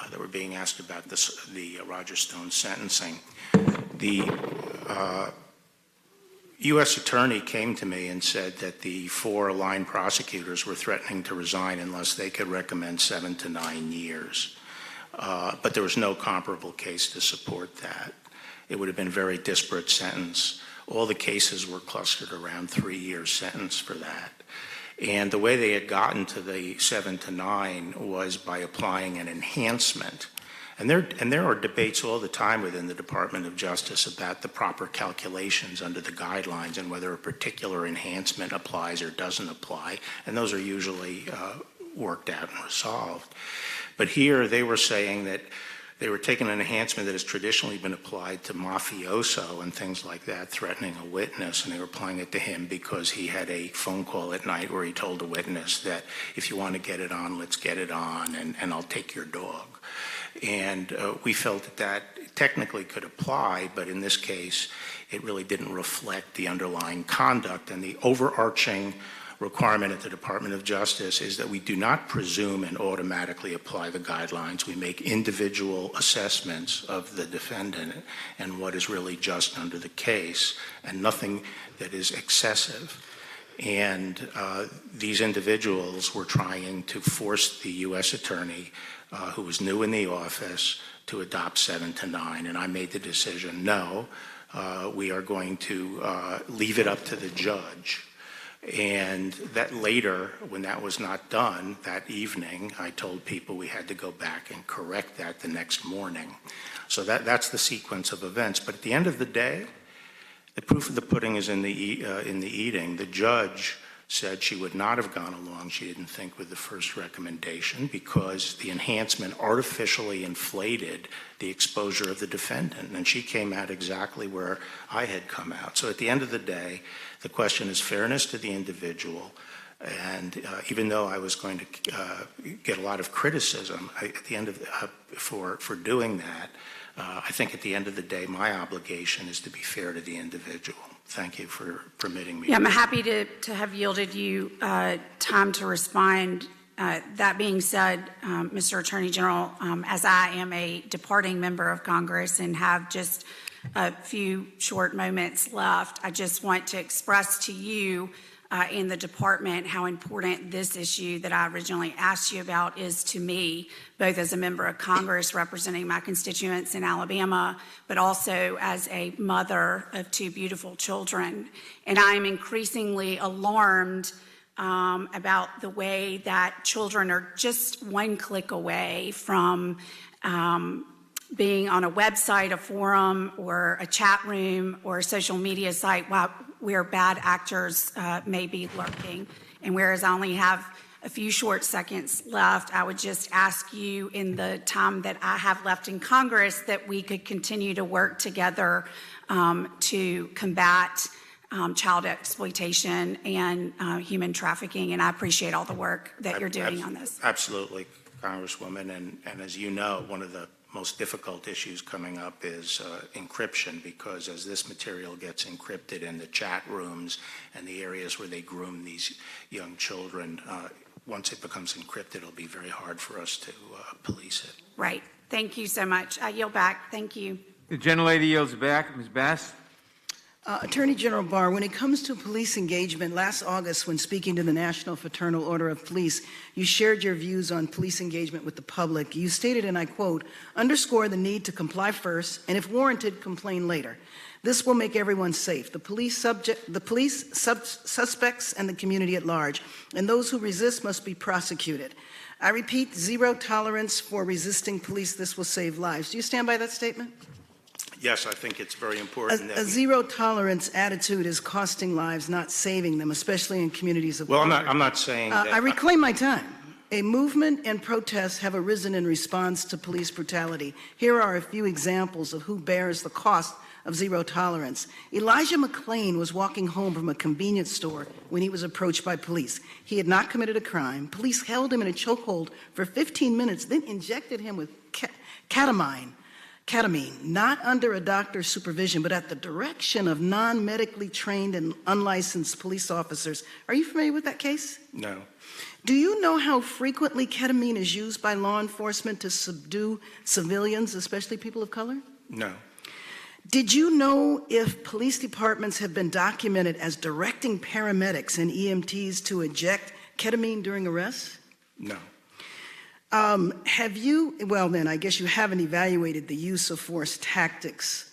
that were being asked about the Roger Stone sentencing. The U.S. Attorney came to me and said that the 4 line prosecutors were threatening to resign unless they could recommend 7 to 9 years. But there was no comparable case to support that. It would have been a very disparate sentence. All the cases were clustered around 3-year sentence for that. And the way they had gotten to the 7 to 9 was by applying an enhancement. And there are debates all the time within the Department of Justice about the proper calculations under the guidelines and whether a particular enhancement applies or doesn't apply. And those are usually worked out and resolved. But here they were saying that they were taking an enhancement that has traditionally been applied to mafioso and things like that, threatening a witness, and they were applying it to him because he had a phone call at night where he told a witness that if you want to get it on, let's get it on, and I'll take your dog. And we felt that that technically could apply, but in this case, it really didn't reflect the underlying conduct. And the overarching requirement at the Department of Justice is that we do not presume and automatically apply the guidelines. We make individual assessments of the defendant and what is really just under the case, and nothing that is excessive. And these individuals were trying to force the U.S. Attorney, who was new in the office, to adopt 7 to 9. And I made the decision, no, we are going to leave it up to the judge. And that later, when that was not done, that evening, I told people we had to go back and correct that the next morning. So that's the sequence of events. But at the end of the day, the proof of the pudding is in the eating. The judge said she would not have gone along, she didn't think, with the first recommendation because the enhancement artificially inflated the exposure of the defendant. And she came out exactly where I had come out. So at the end of the day, the question is fairness to the individual. And even though I was going to get a lot of criticism at the end of for doing that, I think at the end of the day, my obligation is to be fair to the individual. Thank you for permitting me. Yeah, I'm happy to have yielded you time to respond. That being said, Mr. Attorney General, as I am a departing member of Congress and have just a few short moments left, I just want to express to you in the department how important this issue that I originally asked you about is to me, both as a member of Congress representing my constituents in Alabama, but also as a mother of two beautiful children. And I am increasingly alarmed about the way that children are just one click away from being on a website, a forum, or a chat room, or a social media site where bad actors may be lurking. And whereas I only have a few short seconds left, I would just ask you in the time that I have left in Congress that we could continue to work together to combat child exploitation and human trafficking. And I appreciate all the work that you're doing on this. Absolutely, Congresswoman. And as you know, one of the most difficult issues coming up is encryption, because as this material gets encrypted in the chat rooms and the areas where they groom these young children, once it becomes encrypted, it'll be very hard for us to police it. Right. Thank you so much. I yield back. Thank you. The gentlelady yields back. Ms. Bass. Attorney General Barr, when it comes to police engagement, last August when speaking to the National Fraternal Order of Police, you shared your views on police engagement with the public. You stated, and I quote, "Underscore the need to comply first, and if warranted, complain later. This will make everyone safe, the police suspects, and the community at large, and those who resist must be prosecuted. I repeat, zero tolerance for resisting police. This will save lives." Do you stand by that statement? Yes, I think it's very important. A zero tolerance attitude is costing lives, not saving them, especially in communities of Well, color. I'm not saying that. I reclaim my time. A movement and protests have arisen in response to police brutality. Here are a few examples of who bears the cost of zero tolerance. Elijah McClain was walking home from a convenience store when he was approached by police. He had not committed a crime. Police held him in a chokehold for 15 minutes, then injected him with ketamine, not under a doctor's supervision, but at the direction of non-medically trained and unlicensed police officers. Are you familiar with that case? No. Do you know how frequently ketamine is used by law enforcement to subdue civilians, especially people of color? No. Did you know if police departments have been documented as directing paramedics and EMTs to inject ketamine during arrests? No. Well then, I guess you haven't evaluated the use of force tactics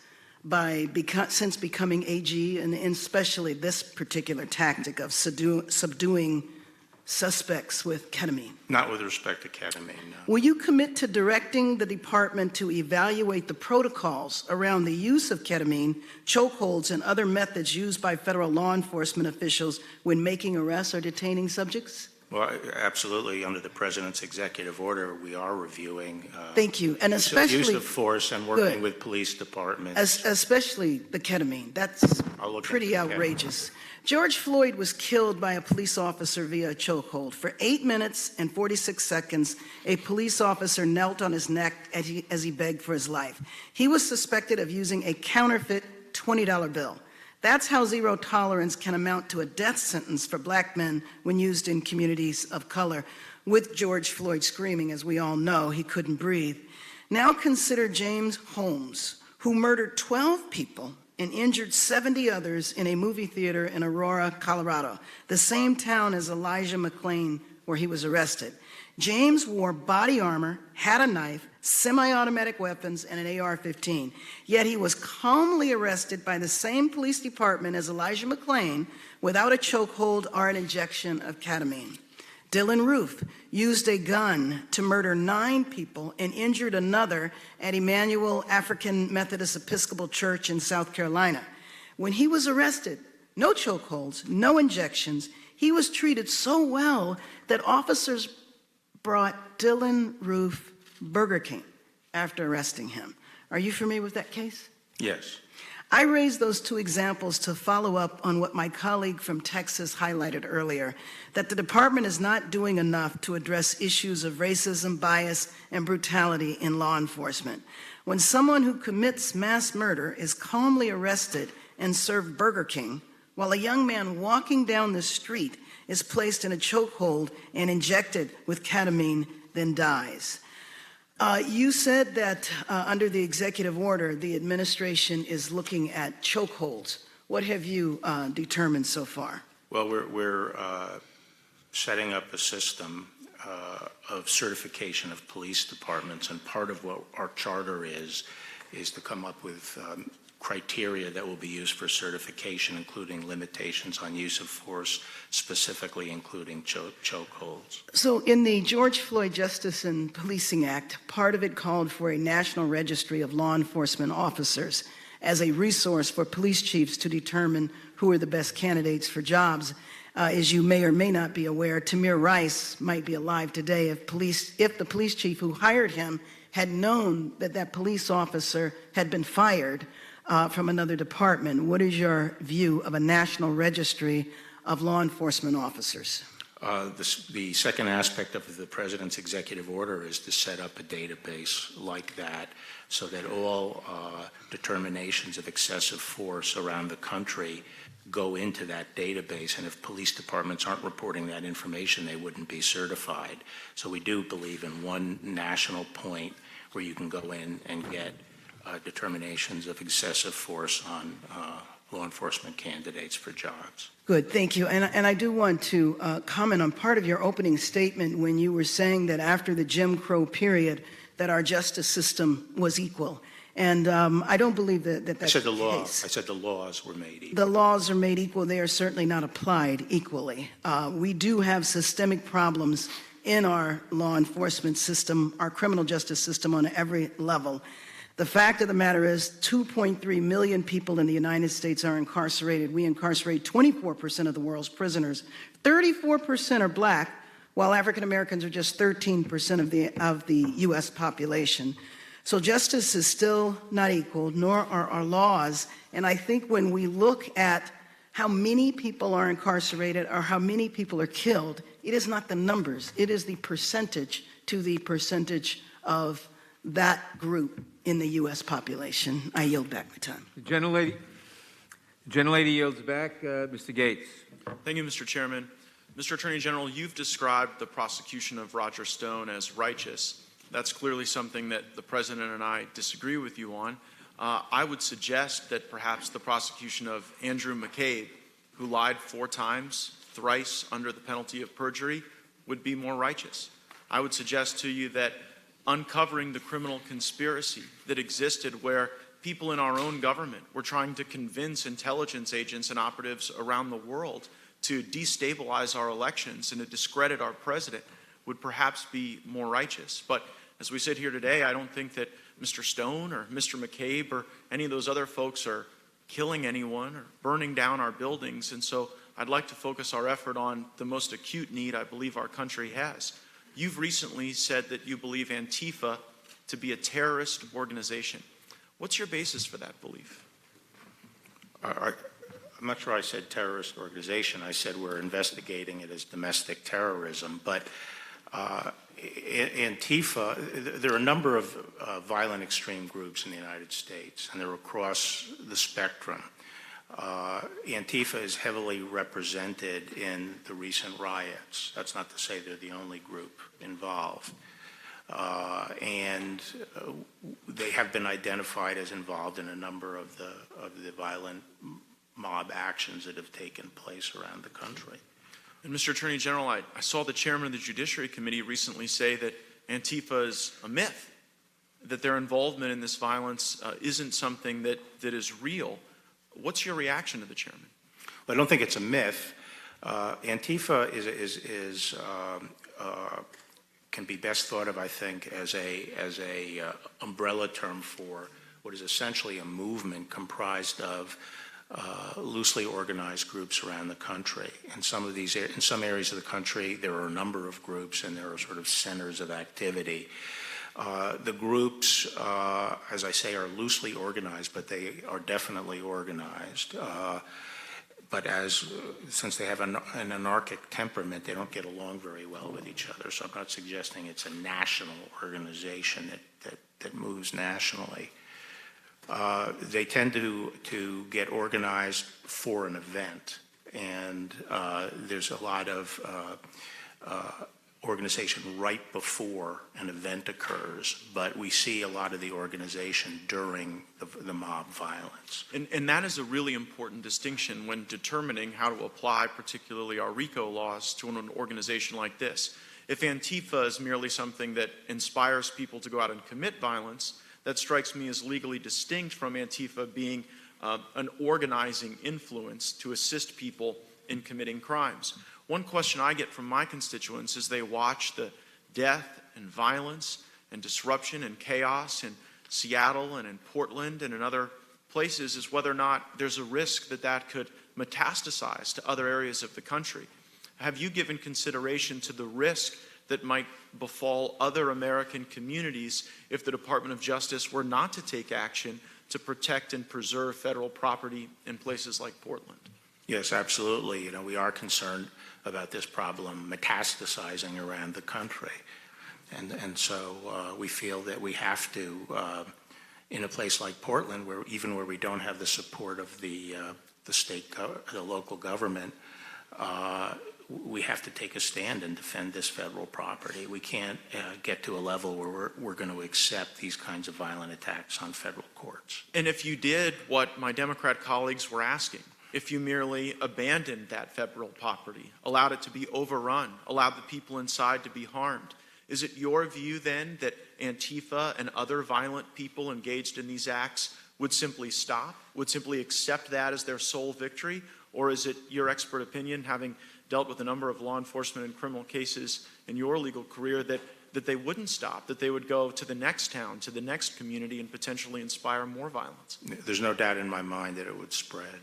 since becoming AG, and especially this particular tactic of subduing suspects with ketamine. Not with respect to ketamine, no. Will you commit to directing the department to evaluate the protocols around the use of ketamine, chokeholds, and other methods used by federal law enforcement officials when making arrests or detaining subjects? Well, absolutely. Under the President's executive order, we are reviewing Thank you. And especially use of force and working with police departments. Especially the ketamine. That's pretty outrageous. George Floyd was killed by a police officer via a chokehold. For 8 minutes and 46 seconds, a police officer knelt on his neck as he begged for his life. He was suspected of using a counterfeit $20 bill. That's how zero tolerance can amount to a death sentence for black men when used in communities of color. With George Floyd screaming, as we all know, he couldn't breathe. Now consider James Holmes, who murdered 12 people and injured 70 others in a movie theater in Aurora, Colorado, the same town as Elijah McClain, where he was arrested. James wore body armor, had a knife, semi-automatic weapons, and an AR-15. Yet he was calmly arrested by the same police department as Elijah McClain without a chokehold or an injection of ketamine. Dylan Roof used a gun to murder 9 people and injured another at Emmanuel African Methodist Episcopal Church in South Carolina. When he was arrested, no chokeholds, no injections, he was treated so well that officers brought Dylan Roof Burger King after arresting him. Are you familiar with that case? Yes. I raised those 2 examples to follow up on what my colleague from Texas highlighted earlier, that the department is not doing enough to address issues of racism, bias, and brutality in law enforcement. When someone who commits mass murder is calmly arrested and served Burger King, while a young man walking down the street is placed in a chokehold and injected with ketamine, then dies. You said that under the executive order, the administration is looking at chokeholds. What have you determined so far? Well, we're setting up a system of certification of police departments, and part of what our charter is to come up with criteria that will be used for certification, including limitations on use of force, specifically including chokeholds. So in the George Floyd Justice and Policing Act, part of it called for a national registry of law enforcement officers as a resource for police chiefs to determine who are the best candidates for jobs. As you may or may not be aware, Tamir Rice might be alive today if the police chief who hired him had known that that police officer had been fired from another department. What is your view of a national registry of law enforcement officers? The second aspect of the President's executive order is to set up a database like that so that all determinations of excessive force around the country go into that database, and if police departments aren't reporting that information, they wouldn't be certified. So we do believe in one national point where you can go in and get determinations of excessive force on law enforcement candidates for jobs. Good, thank you. And I do want to comment on part of your opening statement when you were saying that after the Jim Crow period that our justice system was equal. And I don't believe that that's the case. I said the laws were made equal. The laws are made equal. They are certainly not applied equally. We do have systemic problems in our law enforcement system, our criminal justice system on every level. The fact of the matter is 2.3 million people in the United States are incarcerated. We incarcerate 24% of the world's prisoners. 34% are black, while African Americans are just 13% of the U.S. population. So justice is still not equal, nor are our laws. And I think when we look at how many people are incarcerated or how many people are killed, it is not the numbers. It is the percentage to the percentage of that group in the U.S. population. I yield back my time. The gentlelady yields back. Mr. Gates. Thank you, Mr. Chairman. Mr. Attorney General, you've described the prosecution of Roger Stone as righteous. That's clearly something that the President and I disagree with you on. I would suggest that perhaps the prosecution of Andrew McCabe, who lied 4 times, thrice under the penalty of perjury, would be more righteous. I would suggest to you that uncovering the criminal conspiracy that existed where people in our own government were trying to convince intelligence agents and operatives around the world to destabilize our elections and to discredit our president would perhaps be more righteous. But as we sit here today, I don't think that Mr. Stone or Mr. McCabe or any of those other folks are killing anyone or burning down our buildings. And so I'd like to focus our effort on the most acute need I believe our country has. You've recently said that you believe Antifa to be a terrorist organization. What's your basis for that belief? I'm not sure I said terrorist organization. I said we're investigating it as domestic terrorism. But Antifa, there are a number of violent extreme groups in the United States, and they're across the spectrum. Antifa is heavily represented in the recent riots. That's not to say they're the only group involved. And they have been identified as involved in a number of the violent mob actions that have taken place around the country. And Mr. Attorney General, I saw the chairman of the Judiciary Committee recently say that Antifa is a myth, that their involvement in this violence isn't something that is real. What's your reaction to the chairman? Well, I don't think it's a myth. Antifa can be best thought of, I think, as a umbrella term for what is essentially a movement comprised of loosely organized groups around the country. In some areas of the country, there are a number of groups, and there are sort of centers of activity. The groups, as I say, are loosely organized, but they are definitely organized. But since they have an anarchic temperament, they don't get along very well with each other. So I'm not suggesting it's a national organization that moves nationally. They tend to get organized for an event, and there's a lot of organization right before an event occurs, but we see a lot of the organization during the mob violence. And that is a really important distinction when determining how to apply particularly our RICO laws to an organization like this. If Antifa is merely something that inspires people to go out and commit violence, that strikes me as legally distinct from Antifa being an organizing influence to assist people in committing crimes. One question I get from my constituents as they watch the death and violence and disruption and chaos in Seattle and in Portland and in other places is whether or not there's a risk that that could metastasize to other areas of the country. Have you given consideration to the risk that might befall other American communities if the Department of Justice were not to take action to protect and preserve federal property in places like Portland? Yes, absolutely. We are concerned about this problem metastasizing around the country. And so we feel that we have to, in a place like Portland, where we don't have the support of the local government, we have to take a stand and defend this federal property. We can't get to a level where we're going to accept these kinds of violent attacks on federal courts. And if you did what my Democrat colleagues were asking, if you merely abandoned that federal property, allowed it to be overrun, allowed the people inside to be harmed, is it your view then that Antifa and other violent people engaged in these acts would simply stop, would simply accept that as their sole victory? Or is it your expert opinion, having dealt with a number of law enforcement and criminal cases in your legal career, that they wouldn't stop, that they would go to the next town, to the next community, and potentially inspire more violence? There's no doubt in my mind that it would spread.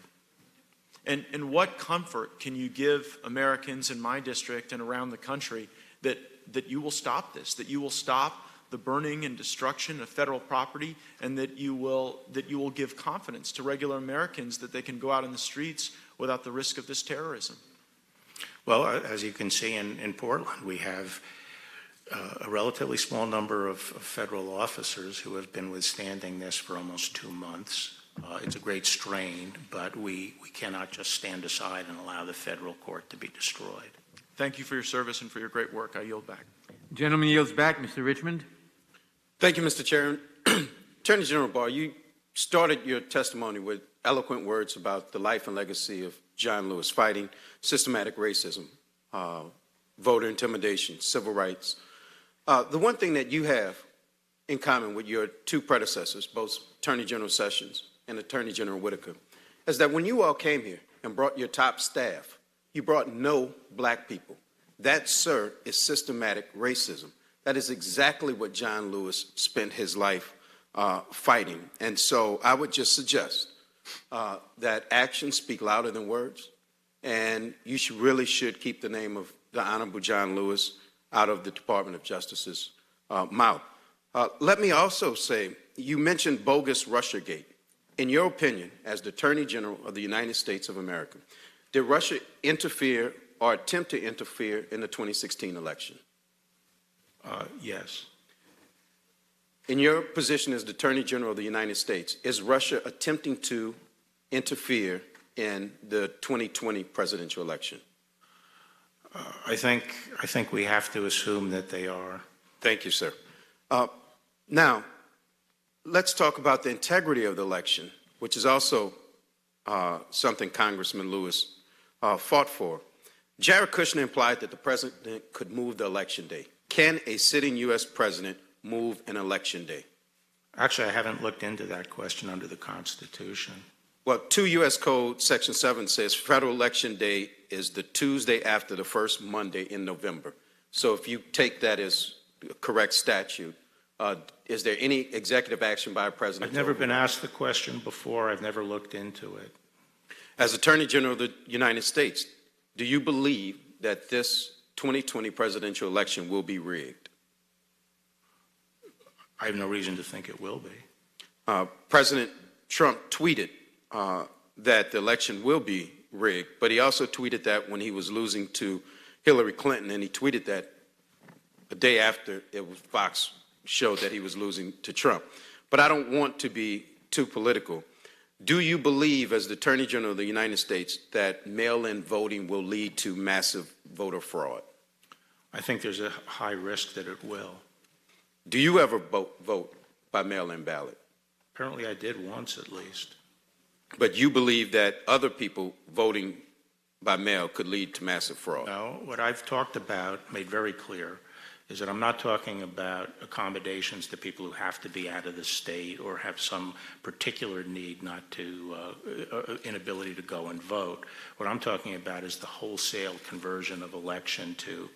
And what comfort can you give Americans in my district and around the country that you will stop this, that you will stop the burning and destruction of federal property, and that you will give confidence to regular Americans that they can go out in the streets without the risk of this terrorism? Well, as you can see in Portland, we have a relatively small number of federal officers who have been withstanding this for almost 2 months. It's a great strain, but we cannot just stand aside and allow the federal court to be destroyed. Thank you for your service and for your great work. I yield back. Gentleman yields back. Mr. Richmond. Thank you, Mr. Chairman. Attorney General Barr, you started your testimony with eloquent words about the life and legacy of John Lewis, fighting systematic racism, voter intimidation, civil rights. The one thing that you have in common with your two predecessors, both Attorney General Sessions and Attorney General Whitaker, is that when you all came here and brought your top staff, you brought no black people. That, sir, is systematic racism. That is exactly what John Lewis spent his life fighting. And so I would just suggest that actions speak louder than words, and you really should keep the name of the Honorable John Lewis out of the Department of Justice's mouth. Let me also say, you mentioned bogus Russiagate. In your opinion, as the Attorney General of the United States of America, did Russia interfere or attempt to interfere in the 2016 election? Yes. In your position as the Attorney General of the United States, is Russia attempting to interfere in the 2020 presidential election? I think we have to assume that they are. Thank you, sir. Now, let's talk about the integrity of the election, which is also something Congressman Lewis fought for. Jared Kushner implied that the president could move the election day. Can a sitting U.S. president move an election day? Actually, I haven't looked into that question under the Constitution. Well, 2 U.S. Code Section 7 says federal election day is the Tuesday after the first Monday in November. So if you take that as a correct statute, is there any executive action by a president? I've never been asked the question before. I've never looked into it. As Attorney General of the United States, do you believe that this 2020 presidential election will be rigged? I have no reason to think it will be. President Trump tweeted that the election will be rigged, but he also tweeted that when he was losing to Hillary Clinton, and he tweeted that a day after Fox showed that he was losing to Trump. But I don't want to be too political. Do you believe, as the Attorney General of the United States, that mail-in voting will lead to massive voter fraud? I think there's a high risk that it will. Do you ever vote by mail-in ballot? Apparently I did once at least. But you believe that other people voting by mail could lead to massive fraud? No, what I've talked about, made very clear, is that I'm not talking about accommodations to people who have to be out of the state or have some particular need not to, inability to go and vote. What I'm talking about is the wholesale conversion of election to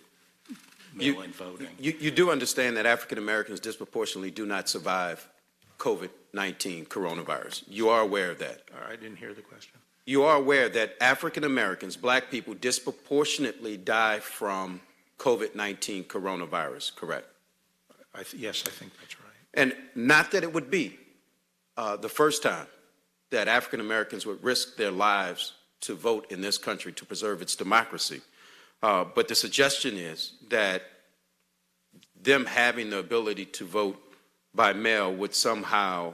mail-in voting. You do understand that African Americans disproportionately do not survive COVID-19 coronavirus. You are aware of that? I didn't hear the question. You are aware that African Americans, black people, disproportionately die from COVID-19 coronavirus, correct? Yes, I think that's right. And not that it would be the first time that African Americans would risk their lives to vote in this country to preserve its democracy. But the suggestion is that them having the ability to vote by mail would somehow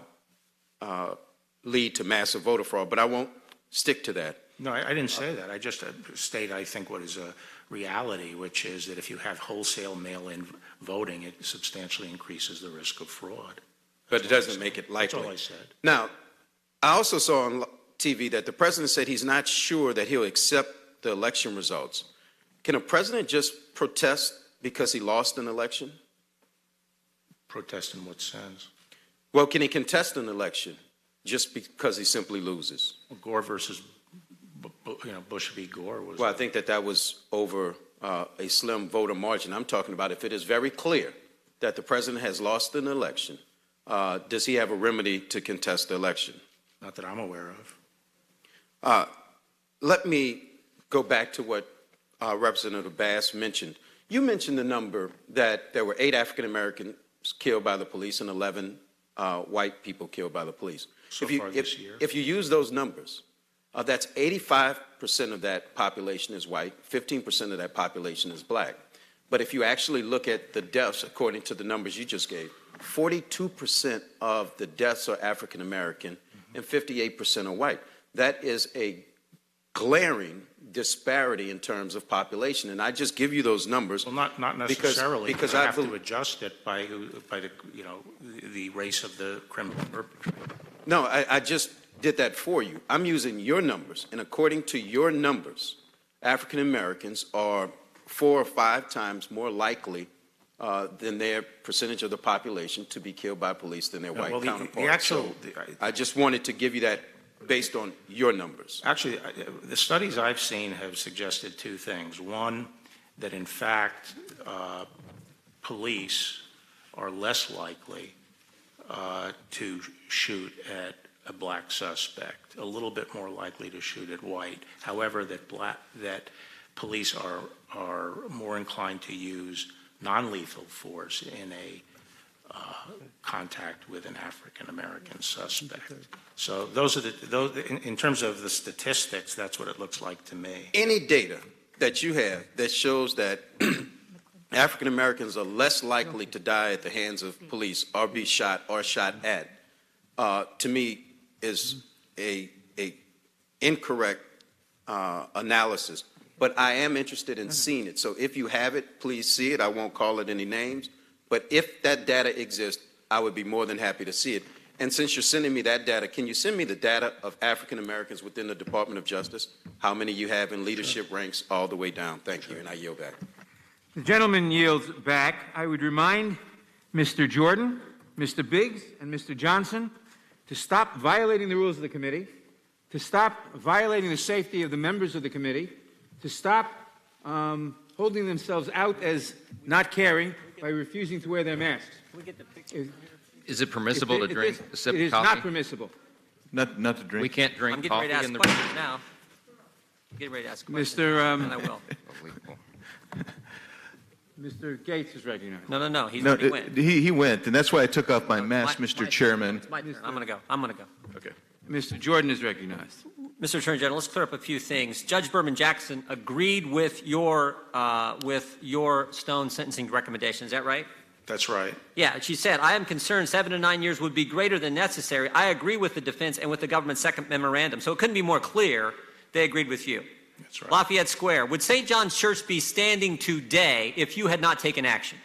lead to massive voter fraud. But I won't stick to that. No, I didn't say that. I just state, I think, what is a reality, which is that if you have wholesale mail-in voting, it substantially increases the risk of fraud. But it doesn't make it likely. That's all I said. Now, I also saw on TV that the president said he's not sure that he'll accept the election results. Can a president just protest because he lost an election? Protest in what sense? Well, can he contest an election just because he simply loses? Well, Gore versus Bush v. Gore was. Well, I think that was over a slim voter margin. I'm talking about if it is very clear that the president has lost an election, does he have a remedy to contest the election? Not that I'm aware of. Let me go back to what Representative Bass mentioned. You mentioned the number that there were 8 African Americans killed by the police and 11 white people killed by the police. So far this year. If you use those numbers, that's 85% of that population is white, 15% of that population is black. But if you actually look at the deaths, according to the numbers you just gave, 42% of the deaths are African American and 58% are white. That is a glaring disparity in terms of population, and I just give you those numbers. Well, not necessarily. Because I I have to adjust it by the race of the criminal perpetrator. No, I just did that for you. I'm using your numbers, and according to your numbers, African Americans are 4 or 5 times more likely than their percentage of the population to be killed by police than their white counterparts. I just wanted to give you that based on your numbers. Actually, the studies I've seen have suggested 2 things. One, that in fact, police are less likely to shoot at a black suspect, a little bit more likely to shoot at white. However, that police are more inclined to use non-lethal force in a contact with an African-American suspect. So those are in terms of the statistics, that's what it looks like to me. Any data that you have that shows that African-Americans are less likely to die at the hands of police or be shot or shot at, to me, is a incorrect analysis. But I am interested in seeing it. So if you have it, please see it. I won't call it any names. But if that data exists, I would be more than happy to see it. And since you're sending me that data, can you send me the data of African Americans within the Department of Justice? How many you have in leadership ranks all the way down? Thank you, and I yield back. The gentleman yields back. I would remind Mr. Jordan, Mr. Biggs, and Mr. Johnson to stop violating the rules of the committee, to stop violating the safety of the members of the committee, to stop holding themselves out as not caring by refusing to wear their masks. Is it permissible to drink a sip of coffee? It is not permissible. Not to drink. We can't drink I'm getting coffee ready to ask in the questions room. now. I'm getting ready to ask questions. And I will. Mr. Gates is recognized. No. He went. He went, and that's why I took off my mask, Mr. Chairman. It's my turn. I'm going to go. Okay. Mr. Jordan is recognized. Mr. Attorney General, let's clear up a few things. Judge Berman Jackson agreed with your Stone sentencing recommendation. Is that right? That's right. Yeah, she said, I am concerned 7 to 9 years would be greater than necessary. I agree with the defense and with the government's second memorandum. So it couldn't be more clear they agreed with you. That's right. Lafayette Square. Would St. John's Church be standing today if you had not taken action?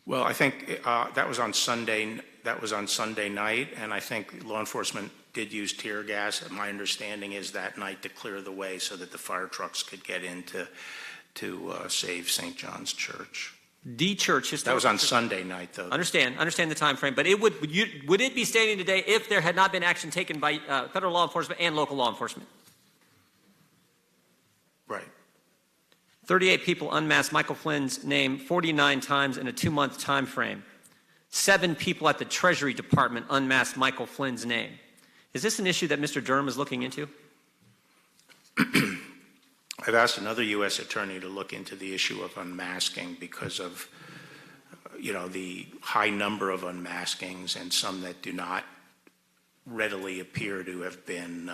Well, I think that was on Sunday. That was on Sunday night, and I think law enforcement did use tear gas. My understanding is that night to clear the way so that the fire trucks could get in to save St. John's Church. The church. That was on Sunday night, though. Understand the time frame, but would it be standing today if there had not been action taken by federal law enforcement and local law enforcement? Right. 38 people unmasked Michael Flynn's name 49 times in a 2-month time frame. 7 people at the Treasury Department unmasked Michael Flynn's name. Is this an issue that Mr. Durham is looking into? I've asked another U.S. attorney to look into the issue of unmasking because of, the high number of unmaskings and some that do not readily appear to have been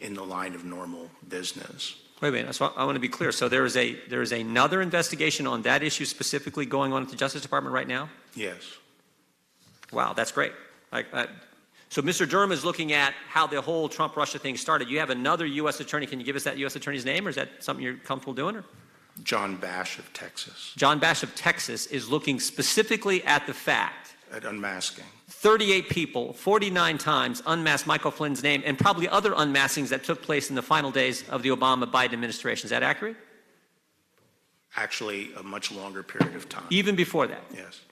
in the line of normal business. Wait a minute. So I want to be clear. So there is another investigation on that issue specifically going on at the Justice Department right now? Yes. Wow, that's great. So Mr. Durham is looking at how the whole Trump-Russia thing started. You have another U.S. attorney. Can you give us that U.S. attorney's name, or is that something you're comfortable doing? Or? John Bash of Texas. John Bash of Texas is looking specifically at the fact. At unmasking. 38 people, 49 times unmasked Michael Flynn's name, and probably other unmaskings that took place in the final days of the Obama-Biden administration. Is that accurate? Actually, a much longer period of time. Even before that? Yes.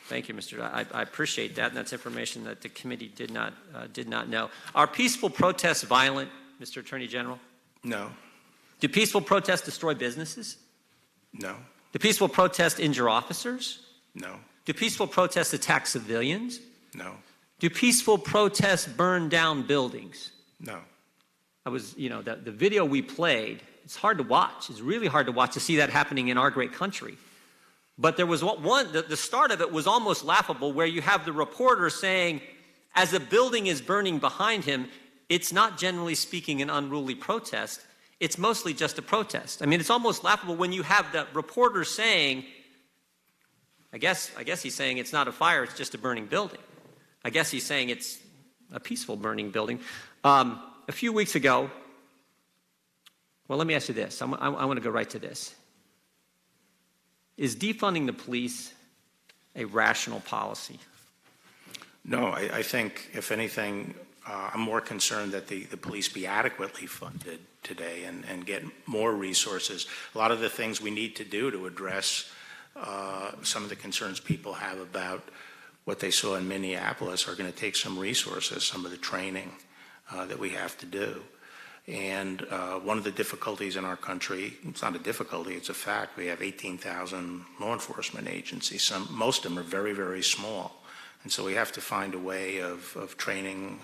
Thank you, Mr. I appreciate that, and that's information that the committee did not know. Are peaceful protests violent, Mr. Attorney General? No. Do peaceful protests destroy businesses? No. Do peaceful protests injure officers? No. Do peaceful protests attack civilians? No. Do peaceful protests burn down buildings? No. The video we played, it's hard to watch. It's really hard to watch to see that happening in our great country. But there was the start of it was almost laughable, where you have the reporter saying, as a building is burning behind him, it's not generally speaking an unruly protest. It's mostly just a protest. I mean, it's almost laughable when you have the reporter saying, I guess he's saying it's not a fire, it's just a burning building. I guess he's saying it's a peaceful burning building. A few weeks ago, well, let me ask you this. I want to go right to this. Is defunding the police a rational policy? No, I think, if anything, I'm more concerned that the police be adequately funded today and get more resources. A lot of the things we need to do to address some of the concerns people have about what they saw in Minneapolis are going to take some resources, some of the training that we have to do. And one of the difficulties in our country, it's not a difficulty, it's a fact, we have 18,000 law enforcement agencies. Most of them are very, very small. And so we have to find a way of training,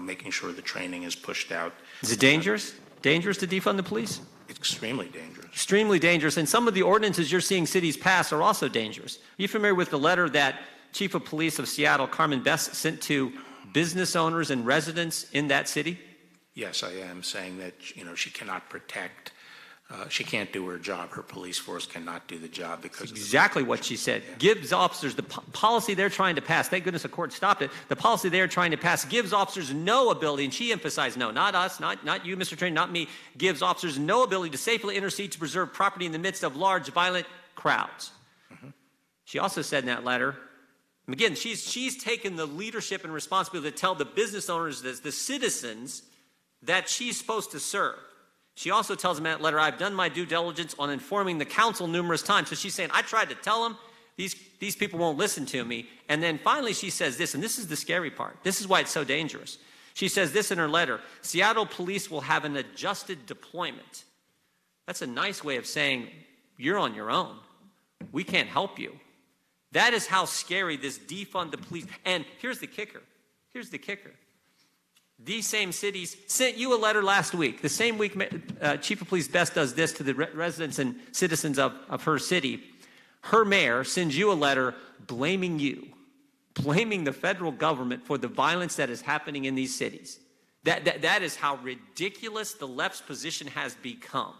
making sure the training is pushed out. Is it dangerous? Dangerous to defund the police? Extremely dangerous. Extremely dangerous. And some of the ordinances you're seeing cities pass are also dangerous. Are you familiar with the letter that Chief of Police of Seattle, Carmen Best, sent to business owners and residents in that city? Yes, I am, saying that, she cannot protect, she can't do her job. Her police force cannot do the job because of exactly what she said. Yeah. Gives officers the policy they're trying to pass. Thank goodness the court stopped it. The policy they're trying to pass gives officers no ability, and she emphasized no, not us, not you, Mr. Attorney, not me, gives officers no ability to safely intercede to preserve property in the midst of large, violent crowds. Mm-hmm. She also said in that letter, again, she's taken the leadership and responsibility to tell the business owners, the citizens, that she's supposed to serve. She also tells them in that letter, I've done my due diligence on informing the council numerous times. So she's saying, I tried to tell them, these people won't listen to me. And then finally she says this, and this is the scary part. This is why it's so dangerous. She says this in her letter, Seattle police will have an adjusted deployment. That's a nice way of saying, you're on your own. We can't help you. That is how scary this defund the police. And here's the kicker. These same cities sent you a letter last week. The same week Chief of Police Best does this to the residents and citizens of her city. Her mayor sends you a letter blaming the federal government for the violence that is happening in these cities. That is how ridiculous the left's position has become.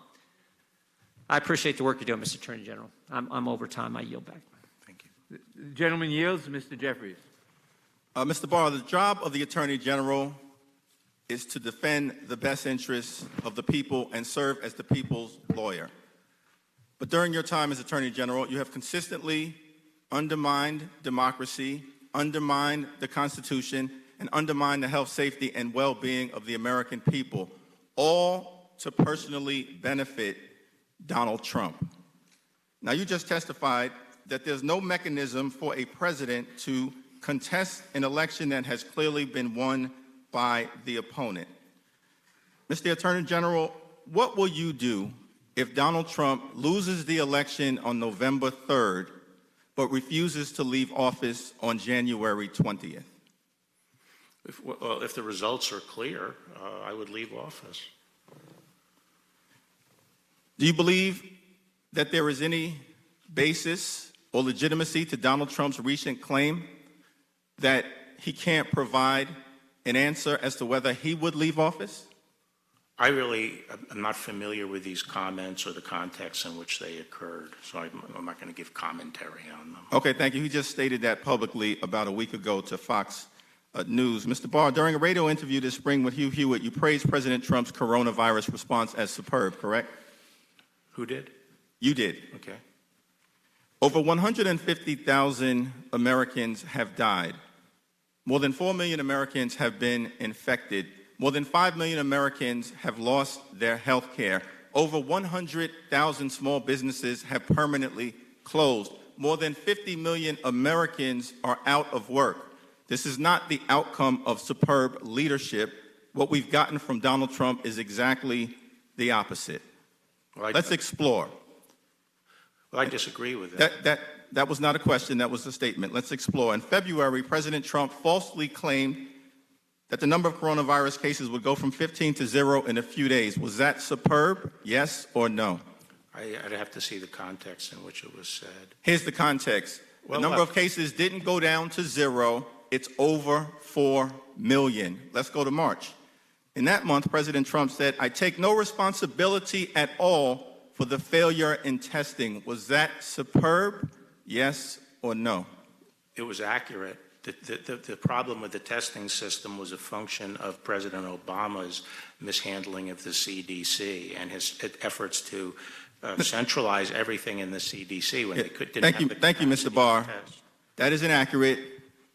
I appreciate the work you're doing, Mr. Attorney General. I'm over time. I yield back. Thank you. The gentleman yields. Mr. Geoffrey. Mr. Barr, the job of the Attorney General is to defend the best interests of the people and serve as the people's lawyer. But during your time as Attorney General, you have consistently undermined democracy, undermined the Constitution, and undermined the health, safety, and well-being of the American people, all to personally benefit Donald Trump. Now, you just testified that there's no mechanism for a president to contest an election that has clearly been won by the opponent. Mr. Attorney General, what will you do if Donald Trump loses the election on November 3rd, but refuses to leave office on January 20th? If the results are clear, I would leave office. Do you believe that there is any basis or legitimacy to Donald Trump's recent claim that he can't provide an answer as to whether he would leave office? I really am not familiar with these comments or the context in which they occurred, so I'm not going to give commentary on them. Okay, thank you. He just stated that publicly about a week ago to Fox News. Mr. Barr, during a radio interview this spring with Hugh Hewitt, you praised President Trump's coronavirus response as superb, correct? Who did? You did. Okay. Over 150,000 Americans have died. More than 4 million Americans have been infected. More than 5 million Americans have lost their health care. Over 100,000 small businesses have permanently closed. More than 50 million Americans are out of work. This is not the outcome of superb leadership. What we've gotten from Donald Trump is exactly the opposite. Well, Let's explore. Well, I disagree with that. That was not a question, that was a statement. Let's explore. In February, President Trump falsely claimed that the number of coronavirus cases would go from 15 to 0 in a few days. Was that superb, yes or no? I'd have to see the context in which it was said. Here's the context. The number of cases didn't go down to 0. It's over 4 million. Let's go to March. In that month, President Trump said, "I take no responsibility at all for the failure in testing." Was that superb, yes or no? It was accurate. The problem with the testing system was a function of President Obama's mishandling of the CDC and his efforts to centralize everything in the CDC when they didn't have the Thank you, Mr. Barr. That is inaccurate.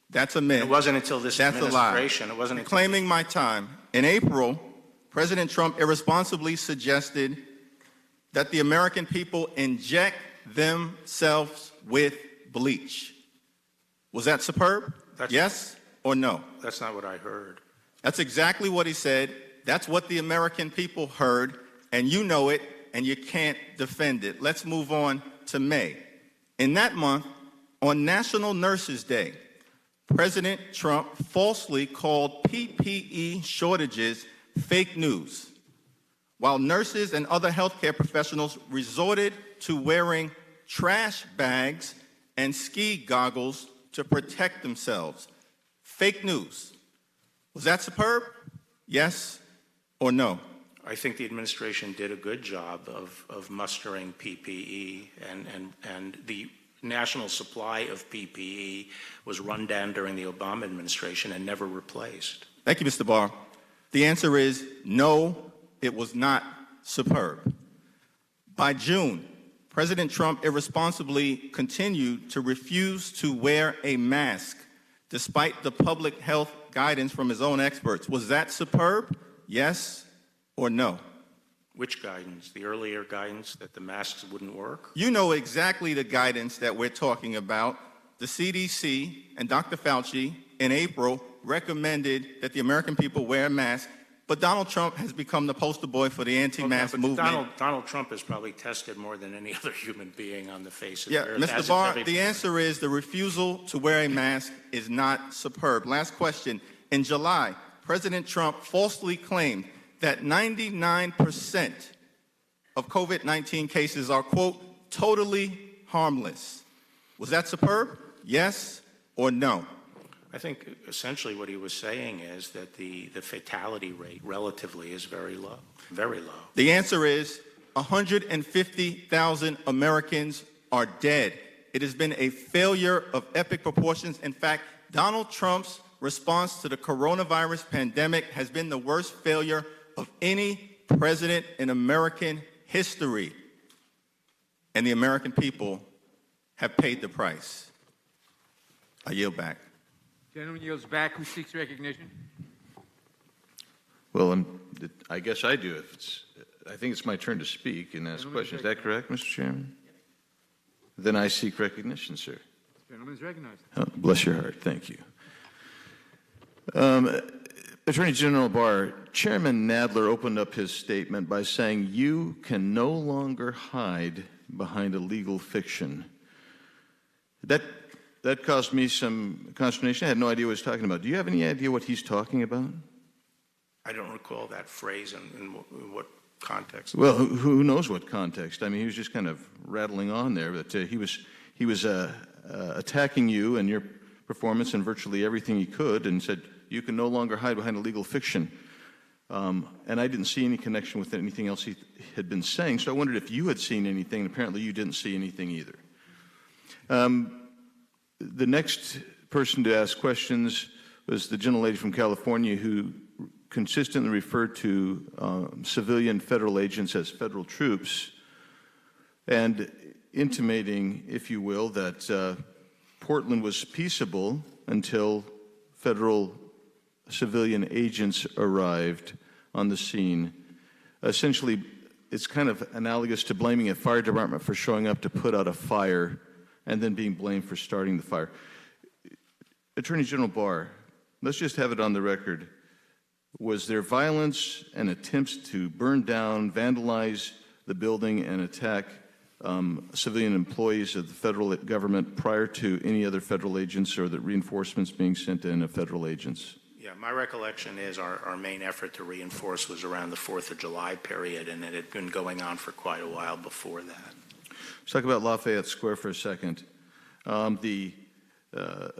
That's a myth. It wasn't until this administration. It wasn't You're claiming my time. In April, President Trump irresponsibly suggested that the American people inject themselves with bleach. Was that superb? Yes or no? That's not what I heard. That's exactly what he said. That's what the American people heard, and you know it, and you can't defend it. Let's move on to May. In that month, on National Nurses Day, President Trump falsely called PPE shortages fake news, while nurses and other healthcare professionals resorted to wearing trash bags and ski goggles to protect themselves. Fake news. Was that superb? Yes or no? I think the administration did a good job of mustering PPE, and the national supply of PPE was run down during the Obama administration and never replaced. Thank you, Mr. Barr. The answer is no, it was not superb. By June, President Trump irresponsibly continued to refuse to wear a mask despite the public health guidance from his own experts. Was that superb? Yes or no? Which guidance? The earlier guidance that the masks wouldn't work? You know exactly the guidance that we're talking about. The CDC and Dr. Fauci in April recommended that the American people wear a mask, but Donald Trump has become the poster boy for the anti-mask movement. Donald Trump has probably tested more than any other human being on the face of the earth. Mr. Barr, the answer is the refusal to wear a mask is not superb. Last question. In July, President Trump falsely claimed that 99% of COVID-19 cases are, quote, totally harmless. Was that superb? Yes or no? I think essentially what he was saying is that the fatality rate relatively is very low, very low. The answer is 150,000 Americans are dead. It has been a failure of epic proportions. In fact, Donald Trump's response to the coronavirus pandemic has been the worst failure of any president in American history. And the American people have paid the price. I yield back. Gentleman yields back. Who seeks recognition? Well, I guess I do. I think it's my turn to speak and ask questions. Is that correct, Mr. Chairman? Then I seek recognition, sir. Gentleman is recognized. Oh, bless your heart. Thank you. Attorney General Barr, Chairman Nadler opened up his statement by saying, "You can no longer hide behind a legal fiction." That caused me some consternation. I had no idea what he was talking about. Do you have any idea what he's talking about? I don't recall that phrase in what context. Well, who knows what context? I mean, he was just kind of rattling on there. But he was attacking you and your performance and virtually everything he could, and said you can no longer hide behind a legal fiction. And I didn't see any connection with anything else he had been saying. So I wondered if you had seen anything. And apparently, you didn't see anything either. The next person to ask questions was the gentlelady from California, who consistently referred to civilian federal agents as federal troops, and intimating, if you will, that Portland was peaceable until federal civilian agents arrived on the scene. Essentially, it's kind of analogous to blaming a fire department for showing up to put out a fire and then being blamed for starting the fire. Attorney General Barr, let's just have it on the record. Was there violence and attempts to burn down, vandalize the building, and attack civilian employees of the federal government prior to any other federal agents or the reinforcements being sent in of federal agents? Yeah, my recollection is our main effort to reinforce was around the 4th of July period, and it had been going on for quite a while before that. Let's talk about Lafayette Square for a second.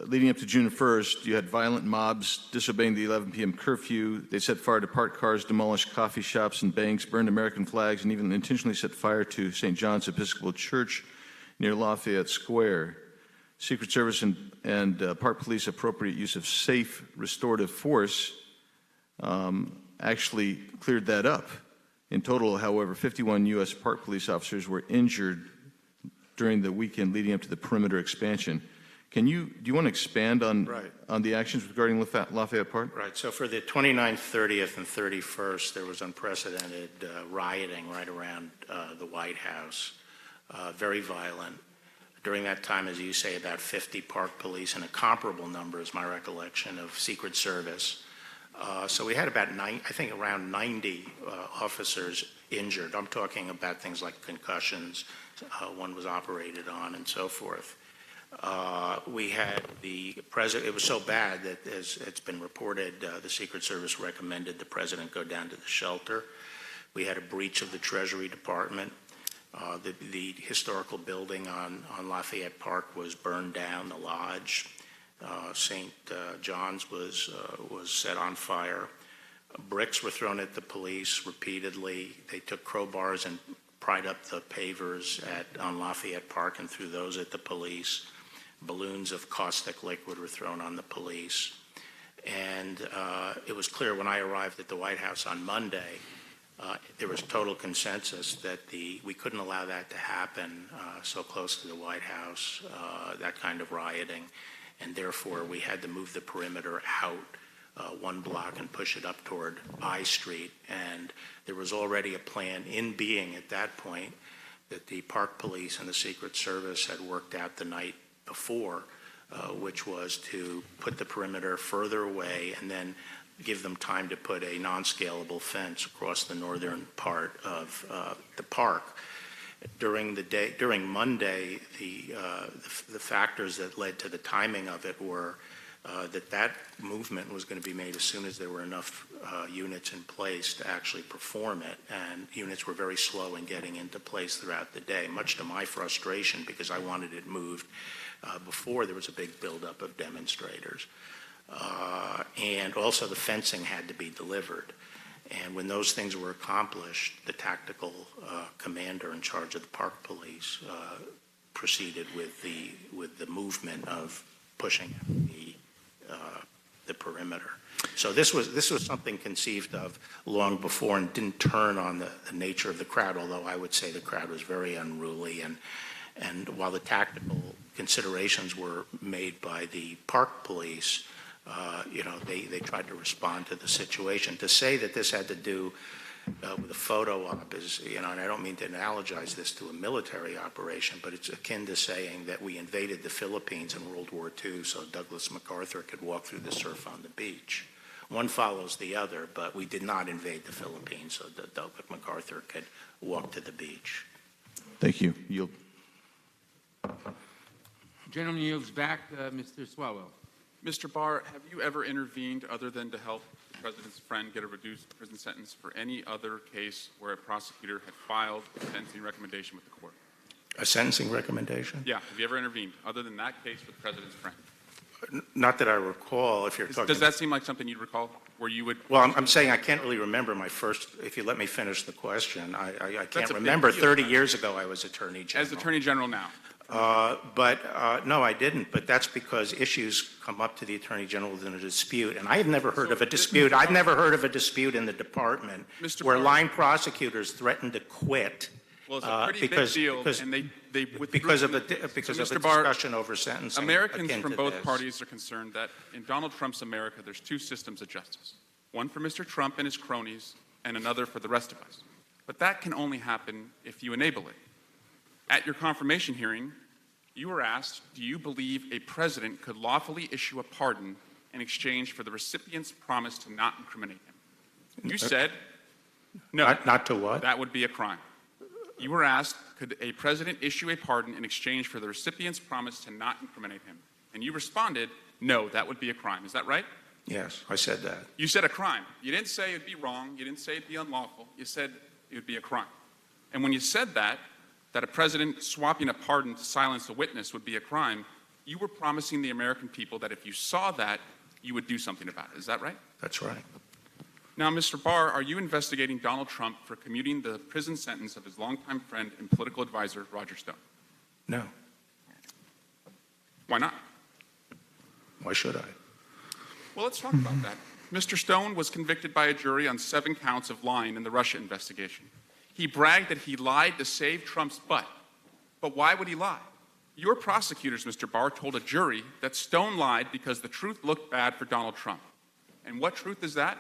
Leading up to June 1st, you had violent mobs disobeying the 11 p.m. curfew. They set fire to parked cars, demolished coffee shops and banks, burned American flags, and even intentionally set fire to St. John's Episcopal Church near Lafayette Square. Secret Service and Park Police appropriate use of safe restorative force actually cleared that up. In total, however, 51 U.S. Park Police officers were injured during the weekend leading up to the perimeter expansion. Do you want to expand on the actions regarding Lafayette Park? Right. So for the 29th, 30th, and 31st, there was unprecedented rioting right around the White House, very violent. During that time, as you say, about 50 Park Police and a comparable number, is my recollection, of Secret Service. So we had about around 90 officers injured. I'm talking about things like concussions, one was operated on, and so forth. We had the president, it was so bad that, as it's been reported, the Secret Service recommended the president go down to the shelter. We had a breach of the Treasury Department. The historical building on Lafayette Park was burned down, the lodge. St. John's was set on fire. Bricks were thrown at the police repeatedly. They took crowbars and pried up the pavers on Lafayette Park and threw those at the police. Balloons of caustic liquid were thrown on the police. And it was clear when I arrived at the White House on Monday, there was total consensus that we couldn't allow that to happen so close to the White House, that kind of rioting. And therefore, we had to move the perimeter out one block and push it up toward I Street. And there was already a plan in being at that point that the Park Police and the Secret Service had worked out the night before, which was to put the perimeter further away and then give them time to put a non-scalable fence across the northern part of the park. During Monday, the factors that led to the timing of it were that movement was going to be made as soon as there were enough units in place to actually perform it, and units were very slow in getting into place throughout the day, much to my frustration because I wanted it moved before there was a big buildup of demonstrators. And also the fencing had to be delivered. And when those things were accomplished, the tactical commander in charge of the Park Police proceeded with the movement of pushing the the perimeter. So this was something conceived of long before and didn't turn on the nature of the crowd, although I would say the crowd was very unruly. And while the tactical considerations were made by the park police, they tried to respond to the situation. To say that this had to do with a photo op is, and I don't mean to analogize this to a military operation, but it's akin to saying that we invaded the Philippines in World War II so Douglas MacArthur could walk through the surf on the beach. One follows the other, but we did not invade the Philippines so that Douglas MacArthur could walk to the beach. Thank you. Yield. Gentleman yields back, Mr. Swalwell. Mr. Barr, have you ever intervened other than to help the president's friend get a reduced prison sentence for any other case where a prosecutor had filed a sentencing recommendation with the court? A sentencing recommendation? Yeah. Have you ever intervened other than that case with the president's friend? Not that I recall. If you're talking, does that seem like something you'd recall, where you would? Well, I'm saying I can't really remember my first. If you let me finish the question, I can't remember. 30 years ago, I was Attorney General. As Attorney General now. No, I didn't. But that's because issues come up to the Attorney General within a dispute, and I have never heard of a dispute. I've never heard of a dispute in the department where line prosecutors threatened to quit. Well, it's a pretty big deal, and they because of a discussion over sentencing. Americans from both parties are concerned that in Donald Trump's America, there's two systems of justice. One for Mr. Trump and his cronies, and another for the rest of us. But that can only happen if you enable it. At your confirmation hearing, you were asked, do you believe a president could lawfully issue a pardon in exchange for the recipient's promise to not incriminate him? You said, no. Not to what? That would be a crime. You were asked, could a president issue a pardon in exchange for the recipient's promise to not incriminate him? And you responded, no, that would be a crime. Is that right? Yes, I said that. You said a crime. You didn't say it'd be wrong. You didn't say it'd be unlawful. You said it would be a crime. And when you said that a president swapping a pardon to silence a witness would be a crime, you were promising the American people that if you saw that, you would do something about it. Is that right? That's right. Now, Mr. Barr, are you investigating Donald Trump for commuting the prison sentence of his longtime friend and political advisor, Roger Stone? No. Why not? Why should I? Well, let's talk about that. Mr. Stone was convicted by a jury on 7 counts of lying in the Russia investigation. He bragged that he lied to save Trump's butt. But why would he lie? Your prosecutors, Mr. Barr, told a jury that Stone lied because the truth looked bad for Donald Trump. And what truth is that?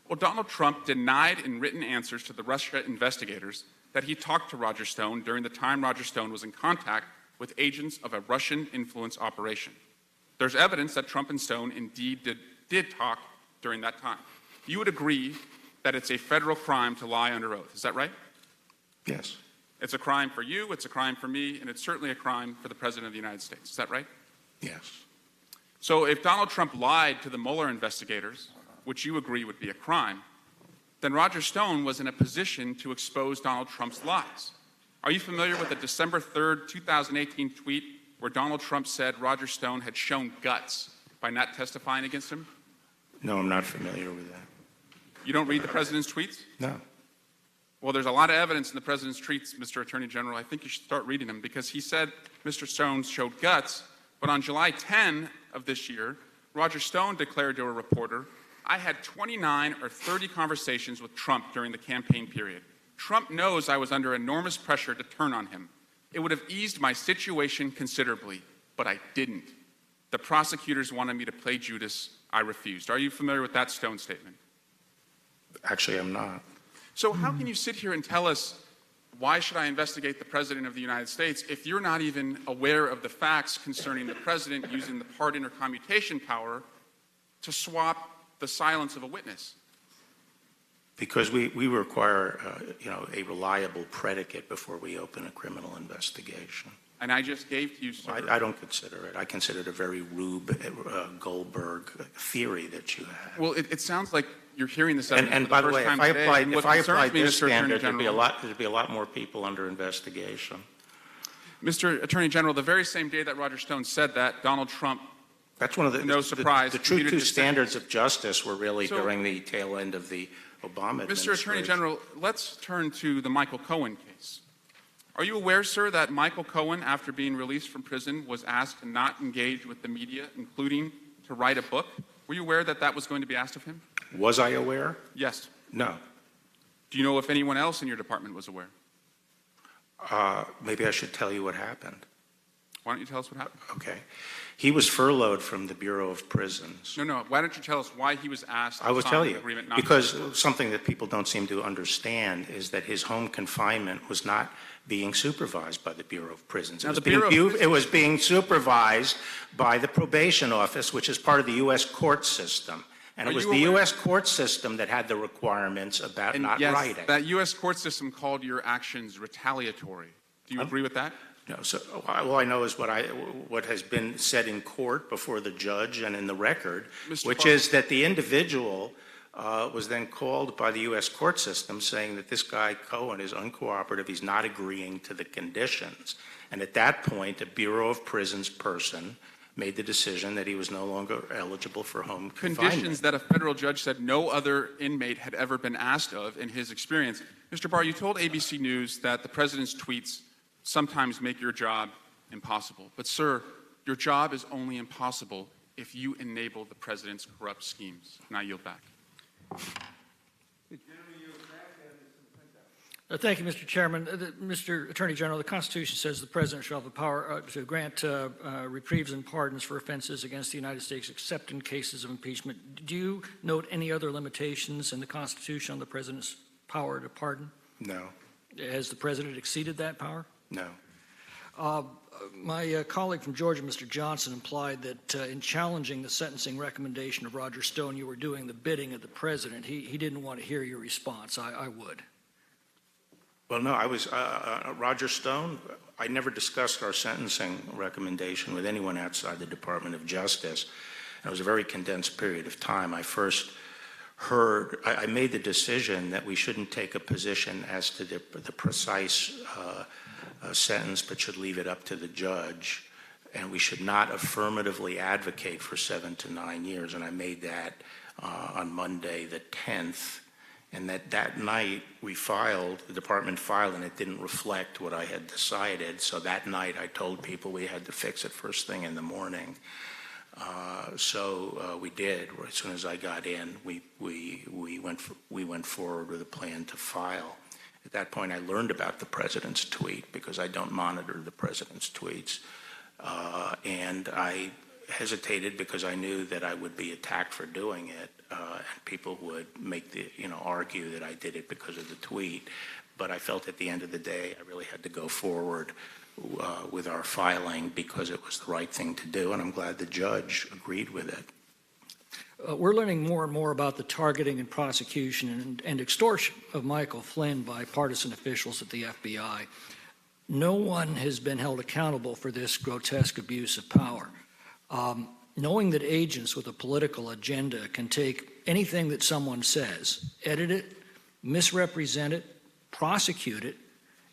Well, Donald Trump denied in written answers to the Russia investigators that he talked to Roger Stone during the time Roger Stone was in contact with agents of a Russian influence operation. There's evidence that Trump and Stone indeed did talk during that time. You would agree that it's a federal crime to lie under oath. Is that right? Yes. It's a crime for you, it's a crime for me, and it's certainly a crime for the President of the United States. Is that right? Yes. So if Donald Trump lied to the Mueller investigators, which you agree would be a crime, then Roger Stone was in a position to expose Donald Trump's lies. Are you familiar with the December 3rd, 2018 tweet where Donald Trump said Roger Stone had shown guts by not testifying against him? No, I'm not familiar with that. You don't read the president's tweets? No. Well, there's a lot of evidence in the president's tweets, Mr. Attorney General. I think you should start reading them because he said Mr. Stone showed guts, but on July 10 of this year, Roger Stone declared to a reporter, I had 29 or 30 conversations with Trump during the campaign period. Trump knows I was under enormous pressure to turn on him. It would have eased my situation considerably, but I didn't. The prosecutors wanted me to play Judas. I refused. Are you familiar with that Stone statement? Actually, I'm not. So how can you sit here and tell us, why should I investigate the President of the United States if you're not even aware of the facts concerning the President using the pardon or commutation power to swap the silence of a witness? Because we require, a reliable predicate before we open a criminal investigation. And I just gave to you, sir. I don't consider it. I consider it a very Rube Goldberg theory that you have. Well, it sounds like you're hearing this and by the way, if I applied this standard, there'd be a lot more people under investigation. Mr. Attorney General, the very same day that Roger Stone said that, Donald Trump, that's one of the no surprise, the true two standards of justice were really during the tail end of the Obama administration. Mr. Attorney General, let's turn to the Michael Cohen case. Are you aware, sir, that Michael Cohen, after being released from prison, was asked to not engage with the media, including to write a book? Were you aware that that was going to be asked of him? Was I aware? Yes. No. Do you know if anyone else in your department was aware? Maybe I should tell you what happened. Why don't you tell us what happened? Okay. He was furloughed from the Bureau of Prisons. No. Why don't you tell us why he was asked? I will tell you, agreement not because something that people don't seem to understand is that his home confinement was not being supervised by the Bureau of Prisons. Now, It was being supervised by the probation office, which is part of the U.S. court system. And it was the U.S. court system that had the requirements about not writing. That U.S. court system called your actions retaliatory. Do you agree with that? No. So all I know is what has been said in court before the judge and in the record, which is that the individual was then called by the U.S. court system saying that this guy, Cohen, is uncooperative, he's not agreeing to the conditions. And at that point, a Bureau of Prisons person made the decision that he was no longer eligible for home confinement. Conditions that a federal judge said no other inmate had ever been asked of in his experience. Mr. Barr, you told ABC News that the president's tweets sometimes make your job impossible. But, sir, your job is only impossible if you enable the president's corrupt schemes. And I yield back. Thank you, Mr. Chairman. Mr. Attorney General, the Constitution says the President shall have the power to grant reprieves and pardons for offenses against the United States, except in cases of impeachment. Do you note any other limitations in the Constitution on the President's power to pardon? No. Has the President exceeded that power? No. My colleague from Georgia, Mr. Johnson, implied that in challenging the sentencing recommendation of Roger Stone, you were doing the bidding of the President. He didn't want to hear your response. I would. Well, no, I was, Roger Stone, I never discussed our sentencing recommendation with anyone outside the Department of Justice. It was a very condensed period of time. I first heard, I made the decision that we shouldn't take a position as to the precise sentence, but should leave it up to the judge. And we should not affirmatively advocate for 7 to 9 years. And I made that on Monday the 10th. And that night we filed, the department filed, and it didn't reflect what I had decided. So that night I told people we had to fix it first thing in the morning. So we did. As soon as I got in, we went forward with a plan to file. At that point, I learned about the president's tweet because I don't monitor the president's tweets, and I hesitated because I knew that I would be attacked for doing it, and people would make argue that I did it because of the tweet. But I felt at the end of the day I really had to go forward with our filing because it was the right thing to do, and I'm glad the judge agreed with it. We're learning more and more about the targeting and prosecution and extortion of Michael Flynn by partisan officials at the FBI. No one has been held accountable for this grotesque abuse of power. Knowing that agents with a political agenda can take anything that someone says, edit it, misrepresent it, prosecute it,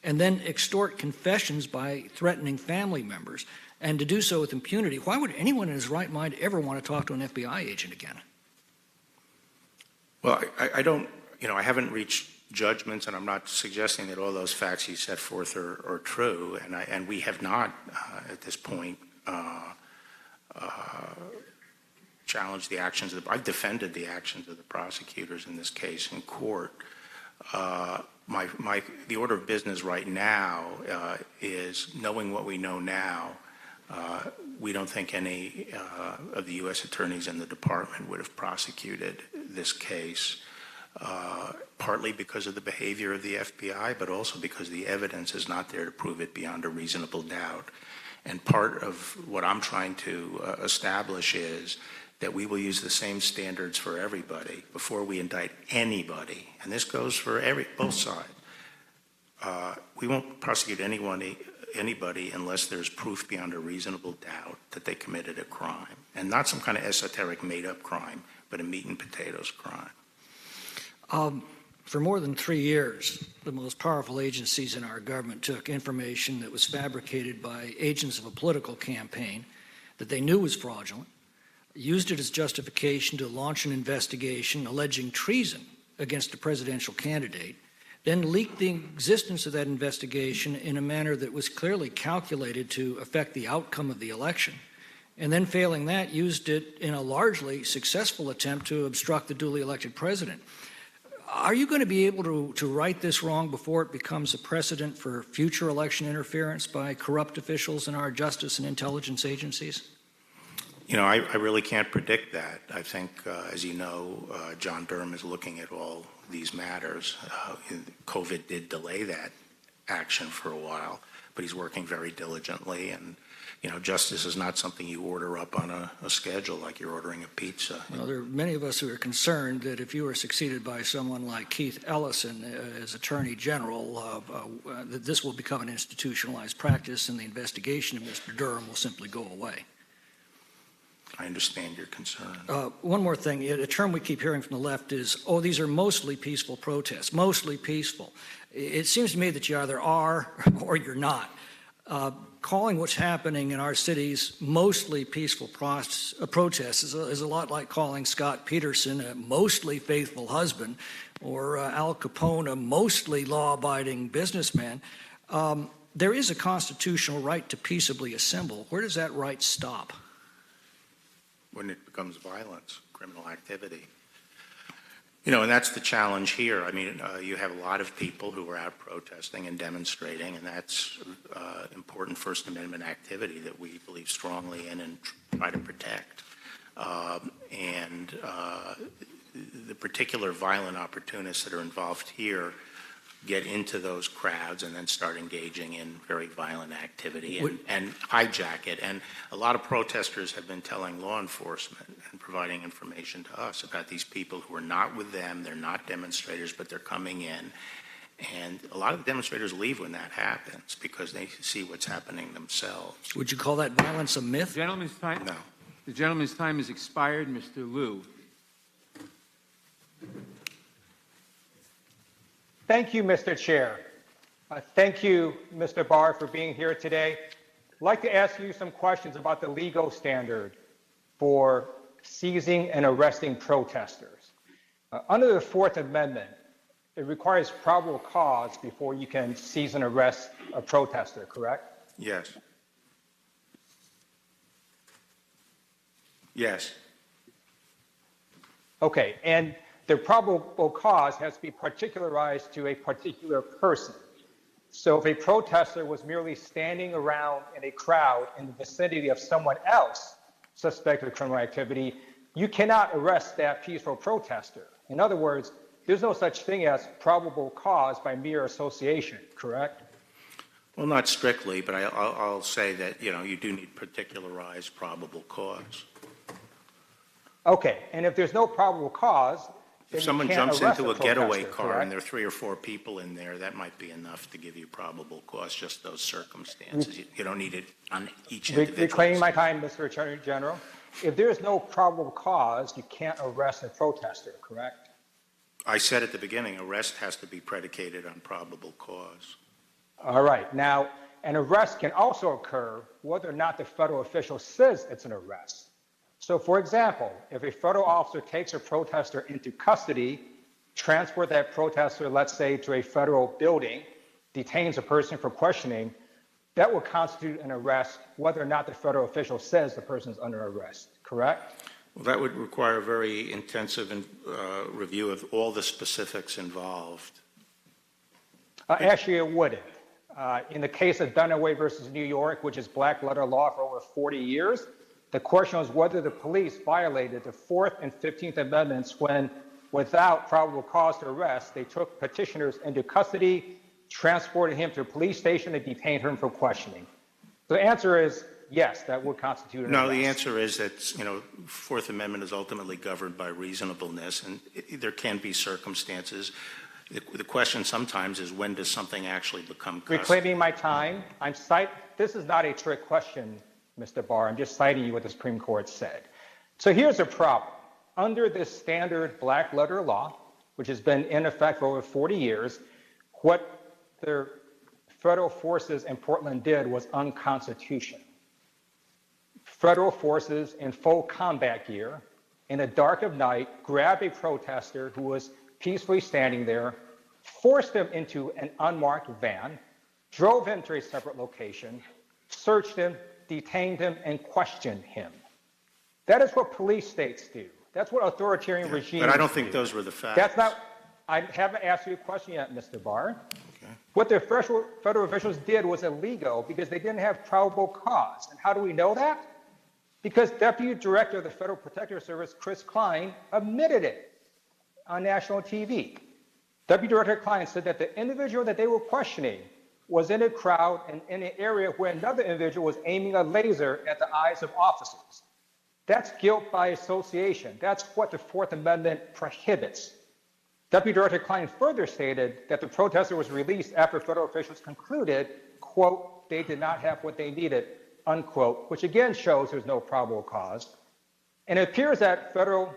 and then extort confessions by threatening family members, and to do so with impunity, why would anyone in his right mind ever want to talk to an FBI agent again? Well, I don't, I haven't reached judgments, and I'm not suggesting that all those facts you set forth are true, and we have not, at this point, challenged the actions I've defended the actions of the prosecutors in this case in court. The order of business right now is, knowing what we know now, we don't think any of the U.S. attorneys in the department would have prosecuted this case, partly because of the behavior of the FBI, but also because the evidence is not there to prove it beyond a reasonable doubt. And part of what I'm trying to establish is that we will use the same standards for everybody before we indict anybody. And this goes for both sides. We won't prosecute anybody unless there's proof beyond a reasonable doubt that they committed a crime. And not some kind of esoteric made-up crime, but a meat and potatoes crime. For more than 3 years, the most powerful agencies in our government took information that was fabricated by agents of a political campaign that they knew was fraudulent, used it as justification to launch an investigation alleging treason against a presidential candidate, then leaked the existence of that investigation in a manner that was clearly calculated to affect the outcome of the election, and then failing that, used it in a largely successful attempt to obstruct the duly elected president. Are you going to be able to right this wrong before it becomes a precedent for future election interference by corrupt officials in our justice and intelligence agencies? You know, I really can't predict that. I think, as you know, John Durham is looking at all these matters. COVID did delay that action for a while, but he's working very diligently. And, you know, justice is not something you order up on a schedule like you're ordering a pizza. Well, there are many of us who are concerned that if you were succeeded by someone like Keith Ellison as Attorney General, that this will become an institutionalized practice and the investigation of Mr. Durham will simply go away. I understand your concern. One more thing. A term we keep hearing from the left is, oh, these are mostly peaceful protests, mostly peaceful. It seems to me that you either are or you're not. Calling what's happening in our cities mostly peaceful protests is a lot like calling Scott Peterson a mostly faithful husband or Al Capone a mostly law-abiding businessman. There is a constitutional right to peaceably assemble. Where does that right stop? When it becomes violence, criminal activity. You know, and that's the challenge here. I mean, you have a lot of people who are out protesting and demonstrating, and that's important First Amendment activity that we believe strongly in and try to protect. The particular violent opportunists that are involved here get into those crowds and then start engaging in very violent activity and hijack it. And a lot of protesters have been telling law enforcement and providing information to us about these people who are not with them, they're not demonstrators, but they're coming in. And a lot of the demonstrators leave when that happens because they see what's happening themselves. Would you call that violence a myth? Gentleman's time? No. The gentleman's time has expired. Mr. Liu. Thank you, Mr. Chair. Thank you, Mr. Barr, for being here today. I'd like to ask you some questions about the legal standard for seizing and arresting protesters. Under the Fourth Amendment, it requires probable cause before you can seize and arrest a protester, correct? Yes. Yes. Okay, and the probable cause has to be particularized to a particular person. So if a protester was merely standing around in a crowd in the vicinity of someone else suspected of criminal activity, you cannot arrest that peaceful protester. In other words, there's no such thing as probable cause by mere association, correct? Well, not strictly, but I'll say that, you know, you do need particularized probable cause. Okay, and if there's no probable cause, if someone jumps into a getaway car and there are 3 or 4 people in there, that might be enough to give you probable cause, just those circumstances. You don't need it on each individual. Reclaiming my time, Mr. Attorney General. If there's no probable cause, you can't arrest a protester, correct? I said at the beginning, arrest has to be predicated on probable cause. All right. Now, an arrest can also occur whether or not the federal official says it's an arrest. So, for example, if a federal officer takes a protester into custody, transport that protester, let's say, to a federal building, detains a person for questioning, that will constitute an arrest whether or not the federal official says the person is under arrest, correct? Well, that would require a very intensive review of all the specifics involved. Actually, it wouldn't. In the case of Dunaway versus New York, which is black letter law for over 40 years, the question was whether the police violated the 4th and 15th Amendments when, without probable cause to arrest, they took petitioners into custody, transported him to a police station, and detained him for questioning. The answer is yes, that would constitute an arrest. No, the answer is that, you know, Fourth Amendment is ultimately governed by reasonableness, and there can be circumstances. The question sometimes is, when does something actually become custody? Reclaiming my time, this is not a trick question, Mr. Barr. I'm just citing you what the Supreme Court said. So here's a problem. Under this standard black letter law, which has been in effect for over 40 years, what the federal forces in Portland did was unconstitutional. Federal forces in full combat gear, in the dark of night, grabbed a protester who was peacefully standing there, forced him into an unmarked van, drove him to a separate location, searched him, detained him, and questioned him. That is what police states do. That's what authoritarian regimes do. But I don't think those were the facts. That's not, I haven't asked you a question yet, Mr. Barr. Okay. What the federal officials did was illegal because they didn't have probable cause. And how do we know that? Because Deputy Director of the Federal Protective Service, Chris Klein, admitted it on national TV. Deputy Director Klein said that the individual that they were questioning was in a crowd and in an area where another individual was aiming a laser at the eyes of officers. That's guilt by association. That's what the Fourth Amendment prohibits. Deputy Director Klein further stated that the protester was released after federal officials concluded, quote, they did not have what they needed, unquote, which again shows there's no probable cause. And it appears that federal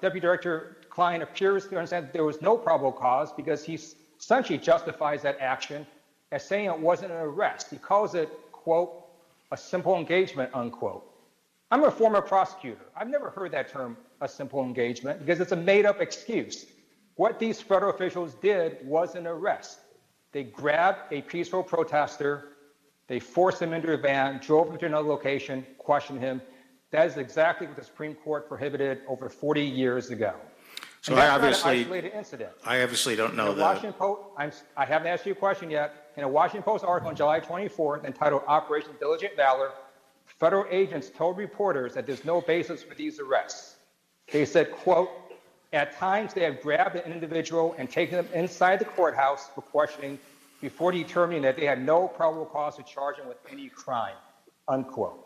Deputy Director Klein appears to understand that there was no probable cause because he essentially justifies that action as saying it wasn't an arrest. He calls it, quote, a simple engagement, unquote. I'm a former prosecutor. I've never heard that term, a simple engagement, because it's a made-up excuse. What these federal officials did was an arrest. They grabbed a peaceful protester, they forced him into a van, drove him to another location, questioned him. That is exactly what the Supreme Court prohibited over 40 years ago. So and I that's obviously, not an isolated incident. I obviously don't know In a that. Washington Post, I haven't asked you a question yet. In a Washington Post article on July 24th entitled Operation Diligent Valor, federal agents told reporters that there's no basis for these arrests. They said, quote, at times they have grabbed an individual and taken them inside the courthouse for questioning before determining that they had no probable cause to charge him with any crime, unquote.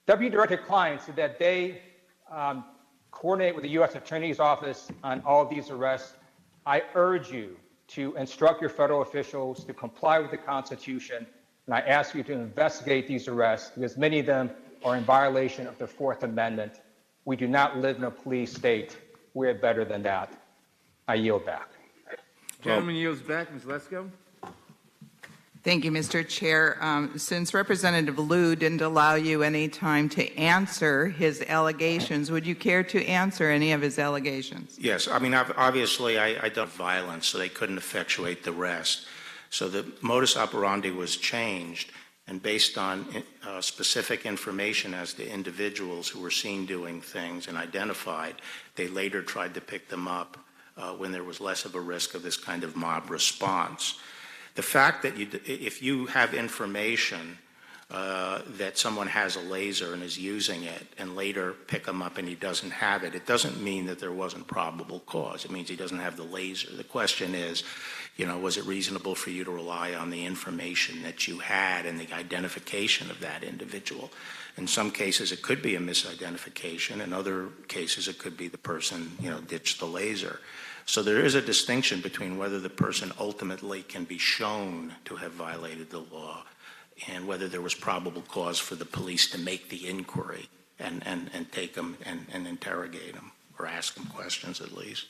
Deputy Director Klein said that they coordinate with the U.S. Attorney's Office on all of these arrests. I urge you to instruct your federal officials to comply with the Constitution, and I ask you to investigate these arrests because many of them are in violation of the Fourth Amendment. We do not live in a police state. We're better than that. I yield back. Gentleman yields back. Ms. Lesko. Thank you, Mr. Chair. Since Representative Liu didn't allow you any time to answer his allegations, would you care to answer any of his allegations? Yes, I mean, obviously I don't violence, so they couldn't effectuate the rest. So the modus operandi was changed, and based on specific information as to individuals who were seen doing things and identified, they later tried to pick them up when there was less of a risk of this kind of mob response. The fact that if you have information that someone has a laser and is using it and later pick him up and he doesn't have it, it doesn't mean that there wasn't probable cause. It means he doesn't have the laser. The question is, you know, was it reasonable for you to rely on the information that you had and the identification of that individual? In some cases, it could be a misidentification. In other cases, it could be the person, you know, ditched the laser. So there is a distinction between whether the person ultimately can be shown to have violated the law and whether there was probable cause for the police to make the inquiry and take them and interrogate them or ask them questions at least.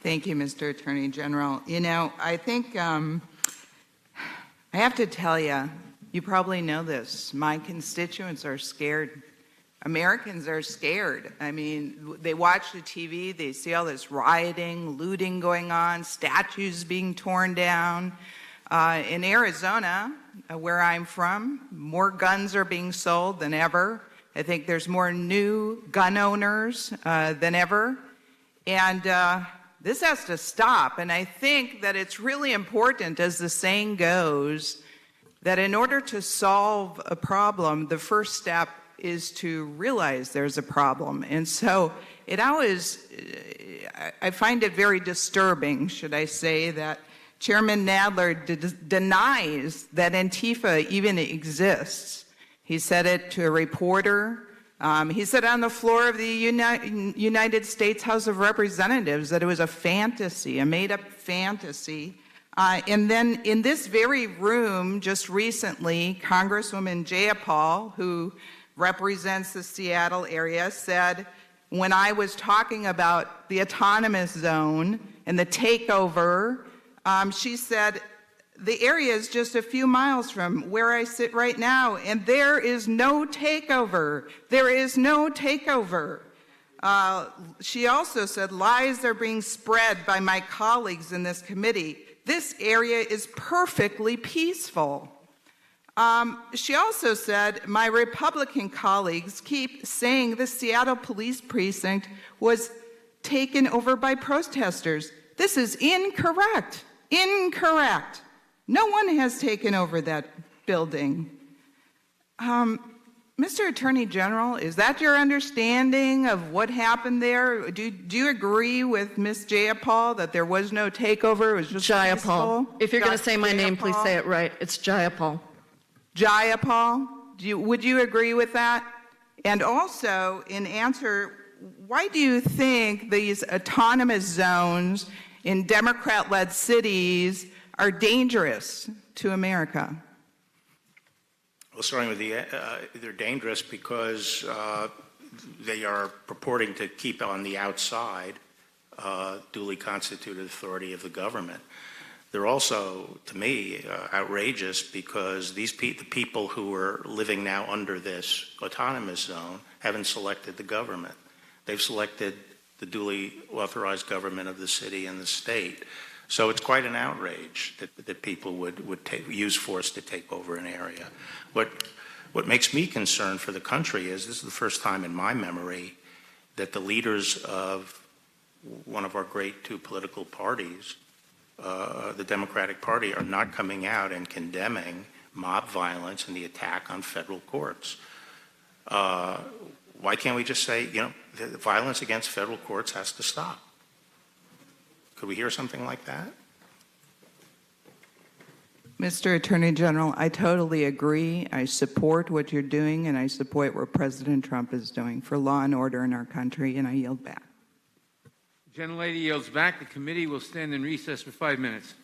Thank you, Mr. Attorney General. You know, I think I have to tell you, you probably know this, my constituents are scared. Americans are scared. I mean, they watch the TV, they see all this rioting, looting going on, statues being torn down. In Arizona, where I'm from, more guns are being sold than ever. I think there's more new gun owners than ever. And this has to stop. And I think that it's really important, as the saying goes, that in order to solve a problem, the first step is to realize there's a problem. And so it always, I find it very disturbing, should I say, that Chairman Nadler denies that Antifa even exists. He said it to a reporter. He said on the floor of the United States House of Representatives that it was a fantasy, a made-up fantasy. And then in this very room, just recently, Congresswoman Jayapal, who represents the Seattle area, said, when I was talking about the autonomous zone and the takeover, she said, the area is just a few miles from where I sit right now, and there is no takeover. There is no takeover. She also said, lies are being spread by my colleagues in this committee. This area is perfectly peaceful. She also said, my Republican colleagues keep saying the Seattle police precinct was taken over by protesters. This is incorrect. Incorrect. No one has taken over that building. Mr. Attorney General, is that your understanding of what happened there? Do you agree with Ms. Jayapal that there was no takeover? It was just Jayapal. peaceful? If you're going to say my name, Jayapal? please say it right. It's Jayapal. Jayapal, would you agree with that? And also, in answer, why do you think these autonomous zones in Democrat-led cities are dangerous to America? Well, starting with they're dangerous because they are purporting to keep on the outside duly constituted authority of the government. They're also, to me, outrageous because the people who are living now under this autonomous zone haven't selected the government. They've selected the duly authorized government of the city and the state. So it's quite an outrage that people would use force to take over an area. What makes me concerned for the country is this is the first time in my memory that the leaders of one of our great two political parties, the Democratic Party, are not coming out and condemning mob violence and the attack on federal courts. Why can't we just say, the violence against federal courts has to stop? Could we hear something like that? Mr. Attorney General, I totally agree. I support what you're doing, and I support what President Trump is doing for law and order in our country, and I yield back. The gentlelady yields back. The committee will stand in recess for 5 minutes.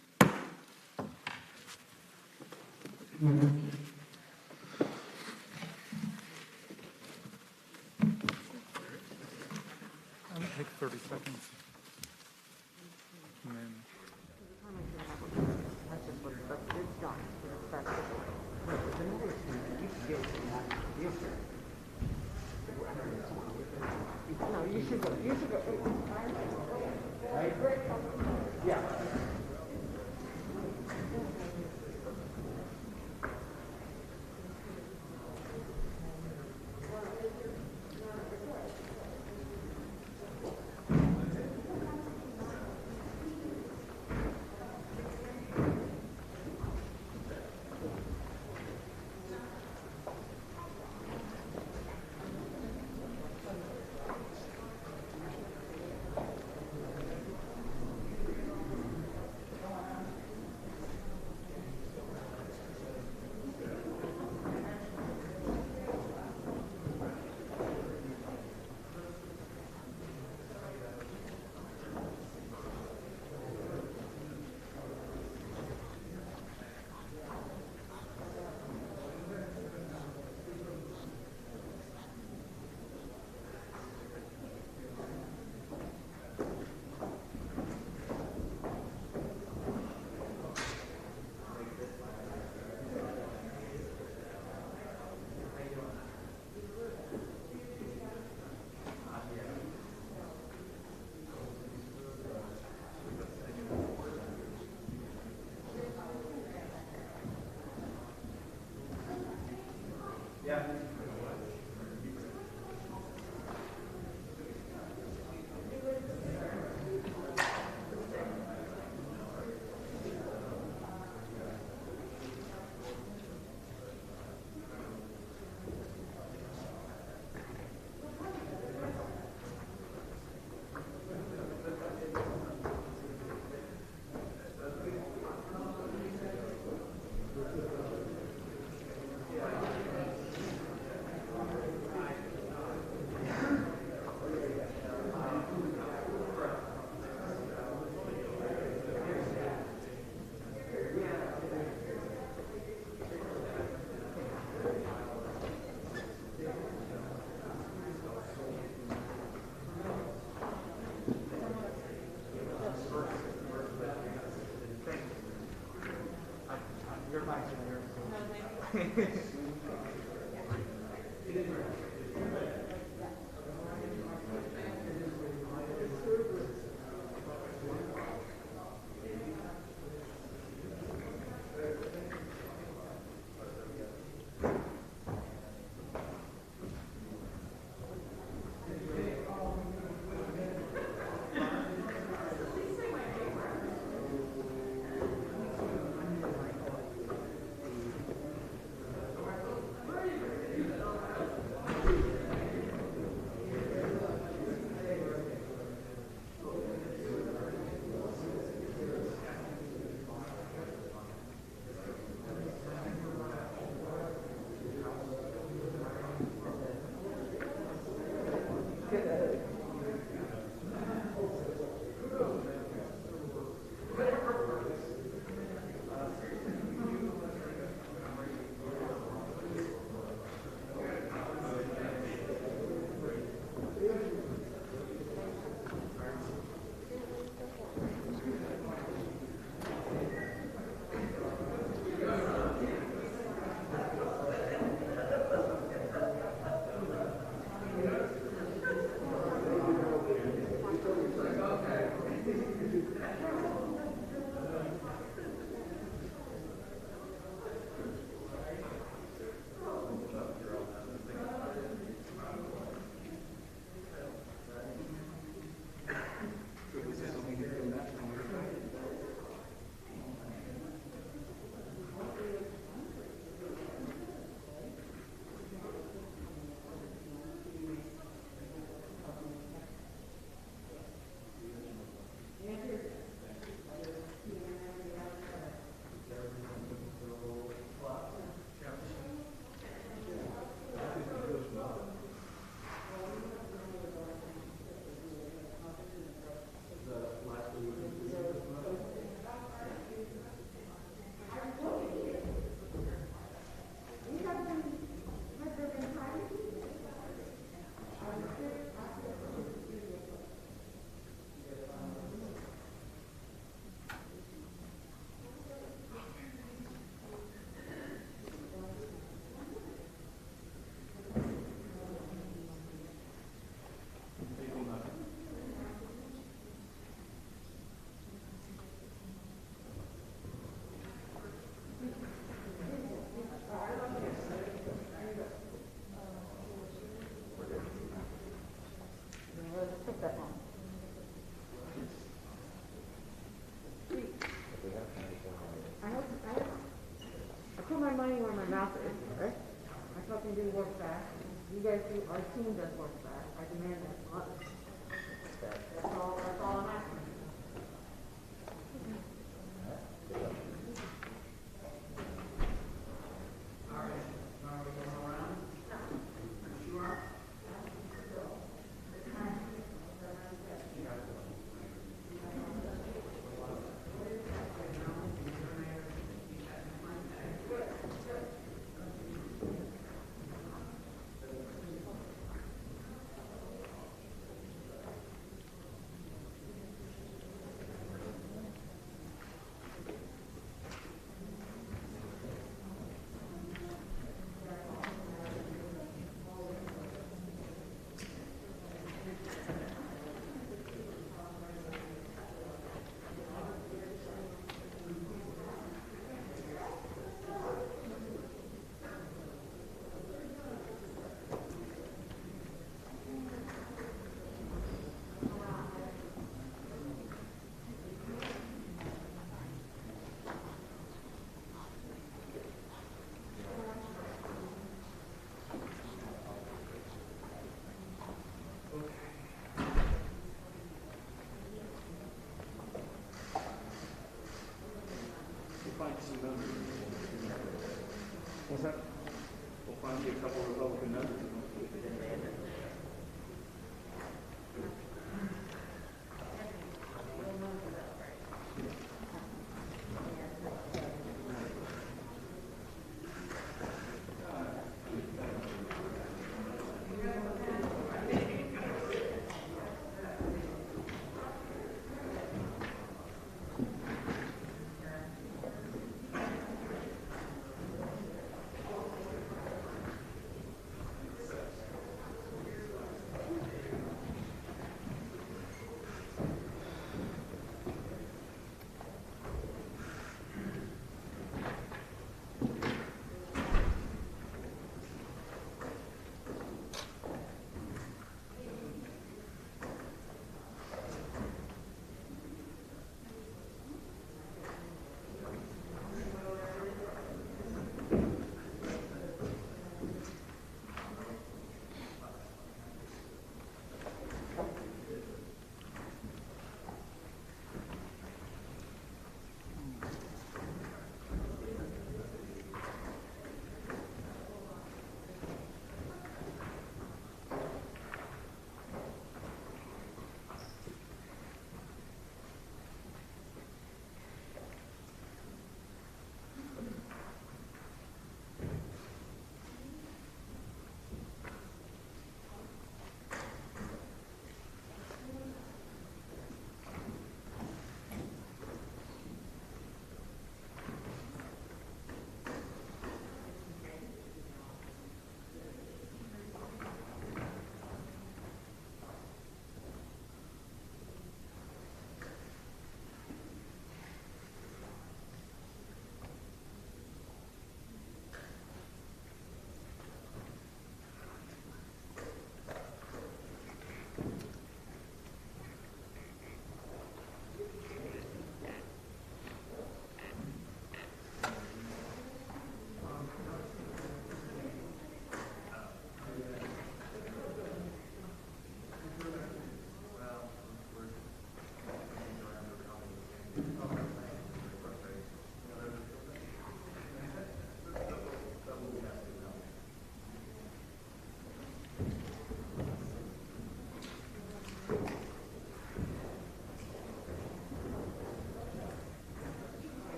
I'll take 30 seconds. And then... No, you should go. You should go. Yeah. take that one. I put my money where my mouth is, right? I fucking do work back. You guys do, our team does work back. I demand that from others. That's all I'm asking. What's that? We'll find you a couple of Republican members.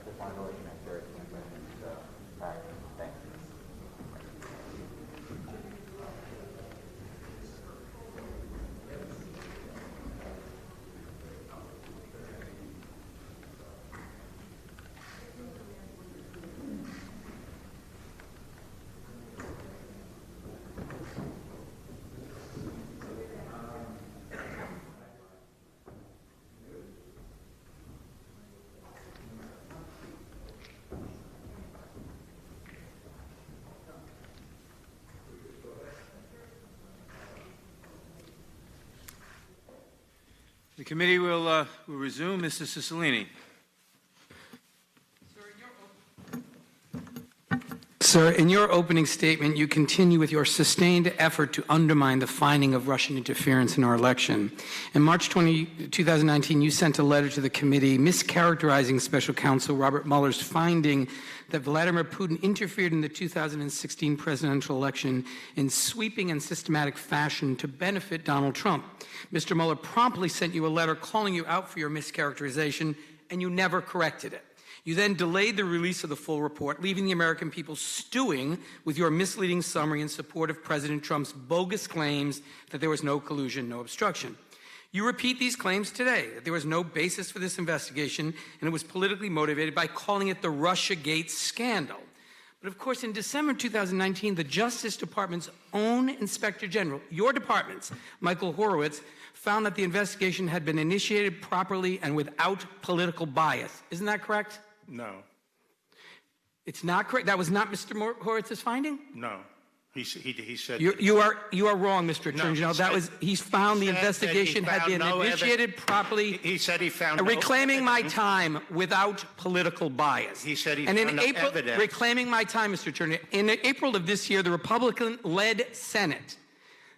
just want to let you know, Terry, thanks. The committee will resume. Mr. Cicilline. Sir, in your opening statement, you continue with your sustained effort to undermine the finding of Russian interference in our election. In March 2019, you sent a letter to the committee mischaracterizing Special Counsel Robert Mueller's finding that Vladimir Putin interfered in the 2016 presidential election in sweeping and systematic fashion to benefit Donald Trump. Mr. Mueller promptly sent you a letter calling you out for your mischaracterization, and you never corrected it. You then delayed the release of the full report, leaving the American people stewing with your misleading summary in support of President Trump's bogus claims that there was no collusion, no obstruction. You repeat these claims today, that there was no basis for this investigation and it was politically motivated by calling it the Russiagate scandal. But of course, in December 2019, the Justice Department's own Inspector General, your department's, Michael Horowitz, found that the investigation had been initiated properly and without political bias. Isn't that correct? No. It's not correct? That was not Mr. Horowitz's finding? No. He said... You are wrong, Mr. Attorney General. That was, he's found the investigation had been initiated properly. He said he found reclaiming my time without political bias. He said he found no evidence. Reclaiming my time, Mr. Attorney. In April of this year, the Republican-led Senate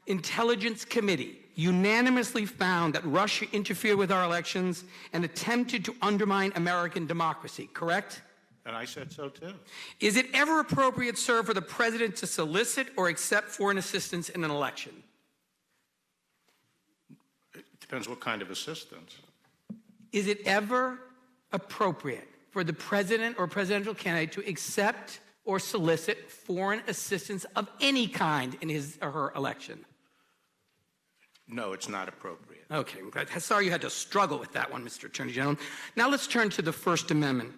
Intelligence Committee unanimously found that Russia interfered with our elections and attempted to undermine American democracy, correct? And I said so too. Is it ever appropriate, sir, for the president to solicit or accept foreign assistance in an election? It depends what kind of assistance. Is it ever appropriate for the president or presidential candidate to accept or solicit foreign assistance of any kind in his or her election? No, it's not appropriate. Okay, I'm glad. Sorry you had to struggle with that one, Mr. Attorney General. Now let's turn to the First Amendment.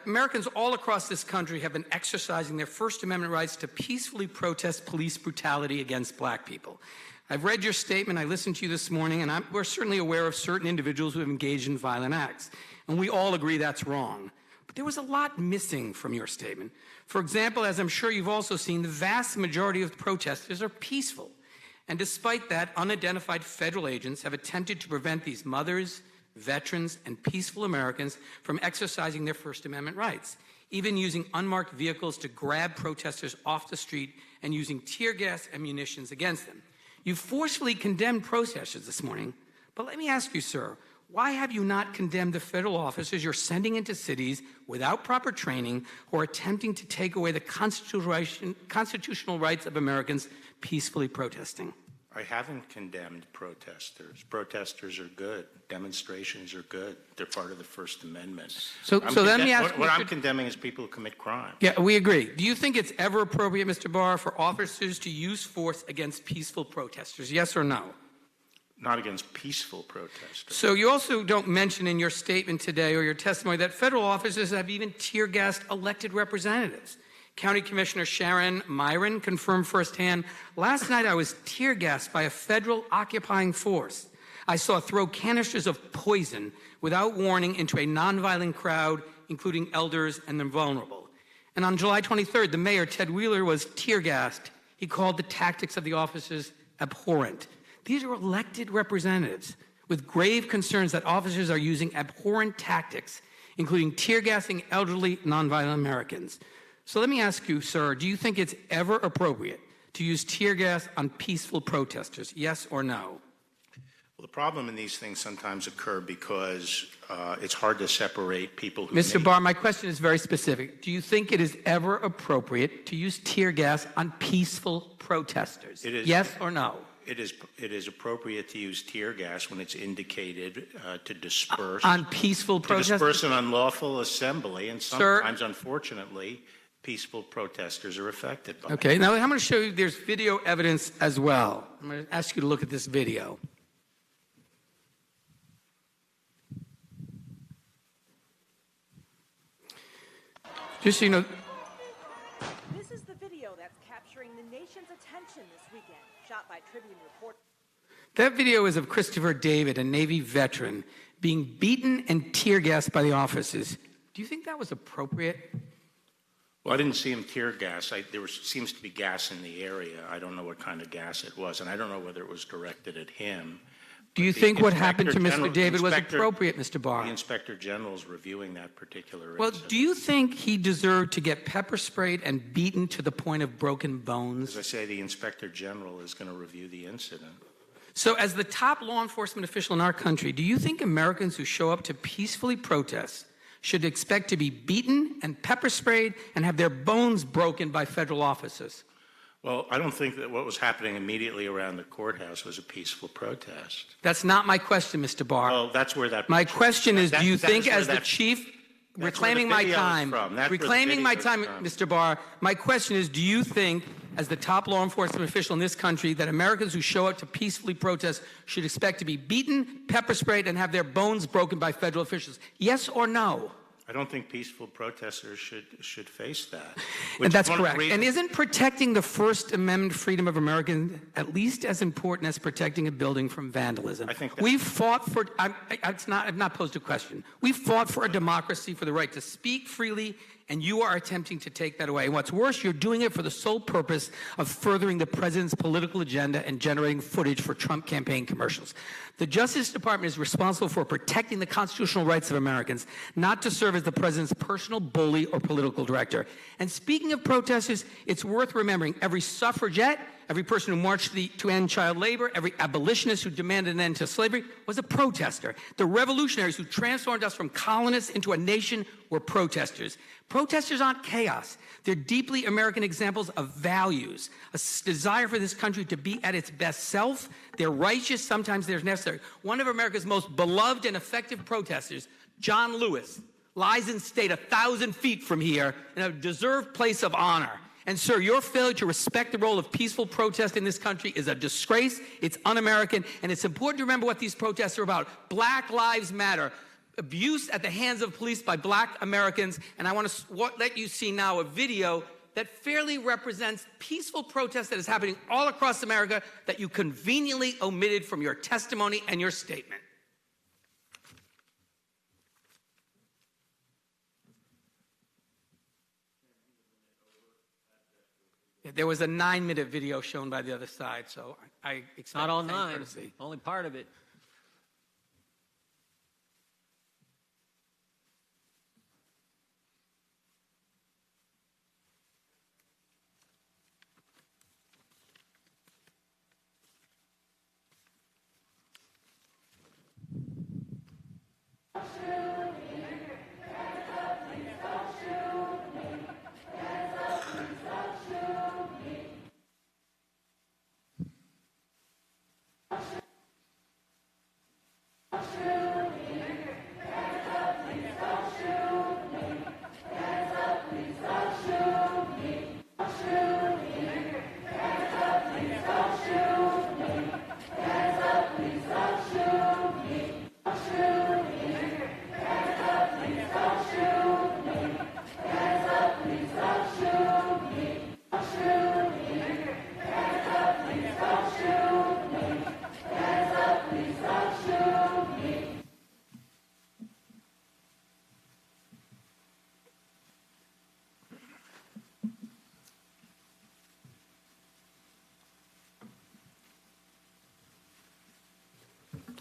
Americans all across this country have been exercising their First Amendment rights to peacefully protest police brutality against black people. I've read your statement, I listened to you this morning, and we're certainly aware of certain individuals who have engaged in violent acts. And we all agree that's wrong. But there was a lot missing from your statement. For example, as I'm sure you've also seen, the vast majority of protesters are peaceful. And despite that, unidentified federal agents have attempted to prevent these mothers, veterans, and peaceful Americans from exercising their First Amendment rights, even using unmarked vehicles to grab protesters off the street and using tear gas and munitions against them. You forcefully condemned protesters this morning, but let me ask you, sir, why have you not condemned the federal officers you're sending into cities without proper training who are attempting to take away the constitutional rights of Americans peacefully protesting? I haven't condemned protesters. Protesters are good. Demonstrations are good. They're part of the First Amendment. So let me ask what I'm condemning is people who commit crime. Yeah, we agree. Do you think it's ever appropriate, Mr. Barr, for officers to use force against peaceful protesters? Yes or no? Not against peaceful protesters. So you also don't mention in your statement today or your testimony that federal officers have even tear-gassed elected representatives. County Commissioner Sharon Myron confirmed firsthand, last night I was tear-gassed by a federal occupying force. I saw throw canisters of poison without warning into a nonviolent crowd, including elders and the vulnerable. And on July 23rd, the mayor, Ted Wheeler, was tear-gassed. He called the tactics of the officers abhorrent. These are elected representatives with grave concerns that officers are using abhorrent tactics, including tear-gassing elderly, nonviolent Americans. So let me ask you, sir, do you think it's ever appropriate to use tear gas on peaceful protesters, yes or no? Well, the problem in these things sometimes occur because it's hard to separate people who Mr. Barr, my question is very specific. Do you think it is ever appropriate to use tear gas on peaceful protesters? Yes or no? It is appropriate to use tear gas when it's indicated to disperse on peaceful protesters, to disperse an unlawful assembly, and sometimes, unfortunately, peaceful protesters are affected by it. Okay, now I'm going to show you there's video evidence as well. I'm going to ask you to look at this video. Just so you know, this is the video that's capturing the nation's attention this weekend, shot by Tribune reporter. that video is of Christopher David, a Navy veteran, being beaten and tear gassed by the officers. Do you think that was appropriate? Well, I didn't see him tear gas. Seems to be gas in the area. I don't know what kind of gas it was, and I don't know whether it was directed at him. Do you think what happened to Mr. David was appropriate, Mr. Barr? The Inspector General is reviewing that particular Well, incident. do you think he deserved to get pepper sprayed and beaten to the point of broken bones? As I say, the Inspector General is going to review the incident. So as the top law enforcement official in our country, do you think Americans who show up to peacefully protest should expect to be beaten and pepper sprayed and have their bones broken by federal officers? Well, I don't think that what was happening immediately around the courthouse was a peaceful protest. That's not my question, Mr. Barr. Well, that's where that... My question is, do you think as the chief... Reclaiming my time, Mr. Barr, my question is, do you think, as the top law enforcement official in this country, that Americans who show up to peacefully protest should expect to be beaten, pepper sprayed, and have their bones broken by federal officials? Yes or no? I don't think peaceful protesters should face that. And that's correct. And isn't protecting the First Amendment freedom of Americans at least as important as protecting a building from vandalism? I think we've fought for. I've not posed a question. We fought for a democracy, for the right to speak freely, and you are attempting to take that away. And what's worse, you're doing it for the sole purpose of furthering the president's political agenda and generating footage for Trump campaign commercials. The Justice Department is responsible for protecting the constitutional rights of Americans, not to serve as the president's personal bully or political director. And speaking of protesters, it's worth remembering every suffragette, every person who marched to end child labor, every abolitionist who demanded an end to slavery was a protester. The revolutionaries who transformed us from colonists into a nation were protesters. Protesters aren't chaos. They're deeply American examples of values, a desire for this country to be at its best self. They're righteous, sometimes they're necessary. One of America's most beloved and effective protesters, John Lewis, lies in state 1,000 feet from here in a deserved place of honor. And, sir, your failure to respect the role of peaceful protest in this country is a disgrace, it's un-American, and it's important to remember what these protests are about. Black Lives Matter, abuse at the hands of police by black Americans, and I want to let you see now a video that fairly represents peaceful protest that is happening all across America that you conveniently omitted from your testimony and your statement. There was a 9-minute video shown by the other side, so I expect Not all the same 9, courtesy. only part of it.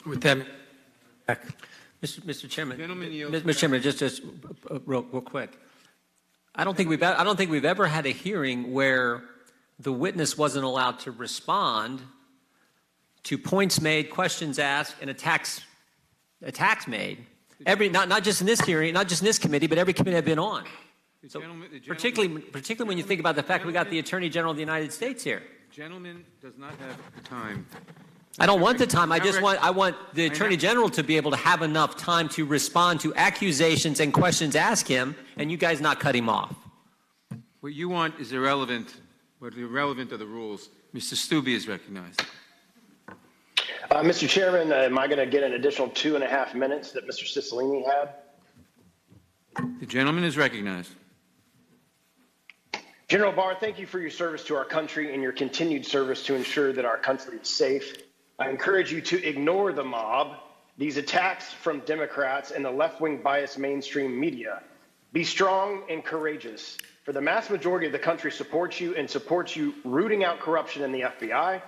With that, Mr. Chairman, Gentleman yields Mr. Chairman, just real quick. I don't think we've ever had a hearing where the witness wasn't allowed to respond to points made, questions asked, and attacks made. Not just in this hearing, not just in this committee, but every committee I've been on. So particularly when you think about the fact we got the Attorney General of the United States here. Gentleman does not have the time. I don't want the time. I want the Attorney General to be able to have enough time to respond to accusations and questions asked him, and you guys not cut him off. What you want is irrelevant. What is irrelevant are the rules. Mr. Stubbe is recognized. Mr. Chairman, am I going to get an additional 2.5 minutes that Mr. Cicilline had? The gentleman is recognized. General Barr, thank you for your service to our country and your continued service to ensure that our country is safe. I encourage you to ignore the mob, these attacks from Democrats and the left-wing biased mainstream media. Be strong and courageous, for the mass majority of the country supports you and supports you rooting out corruption in the FBI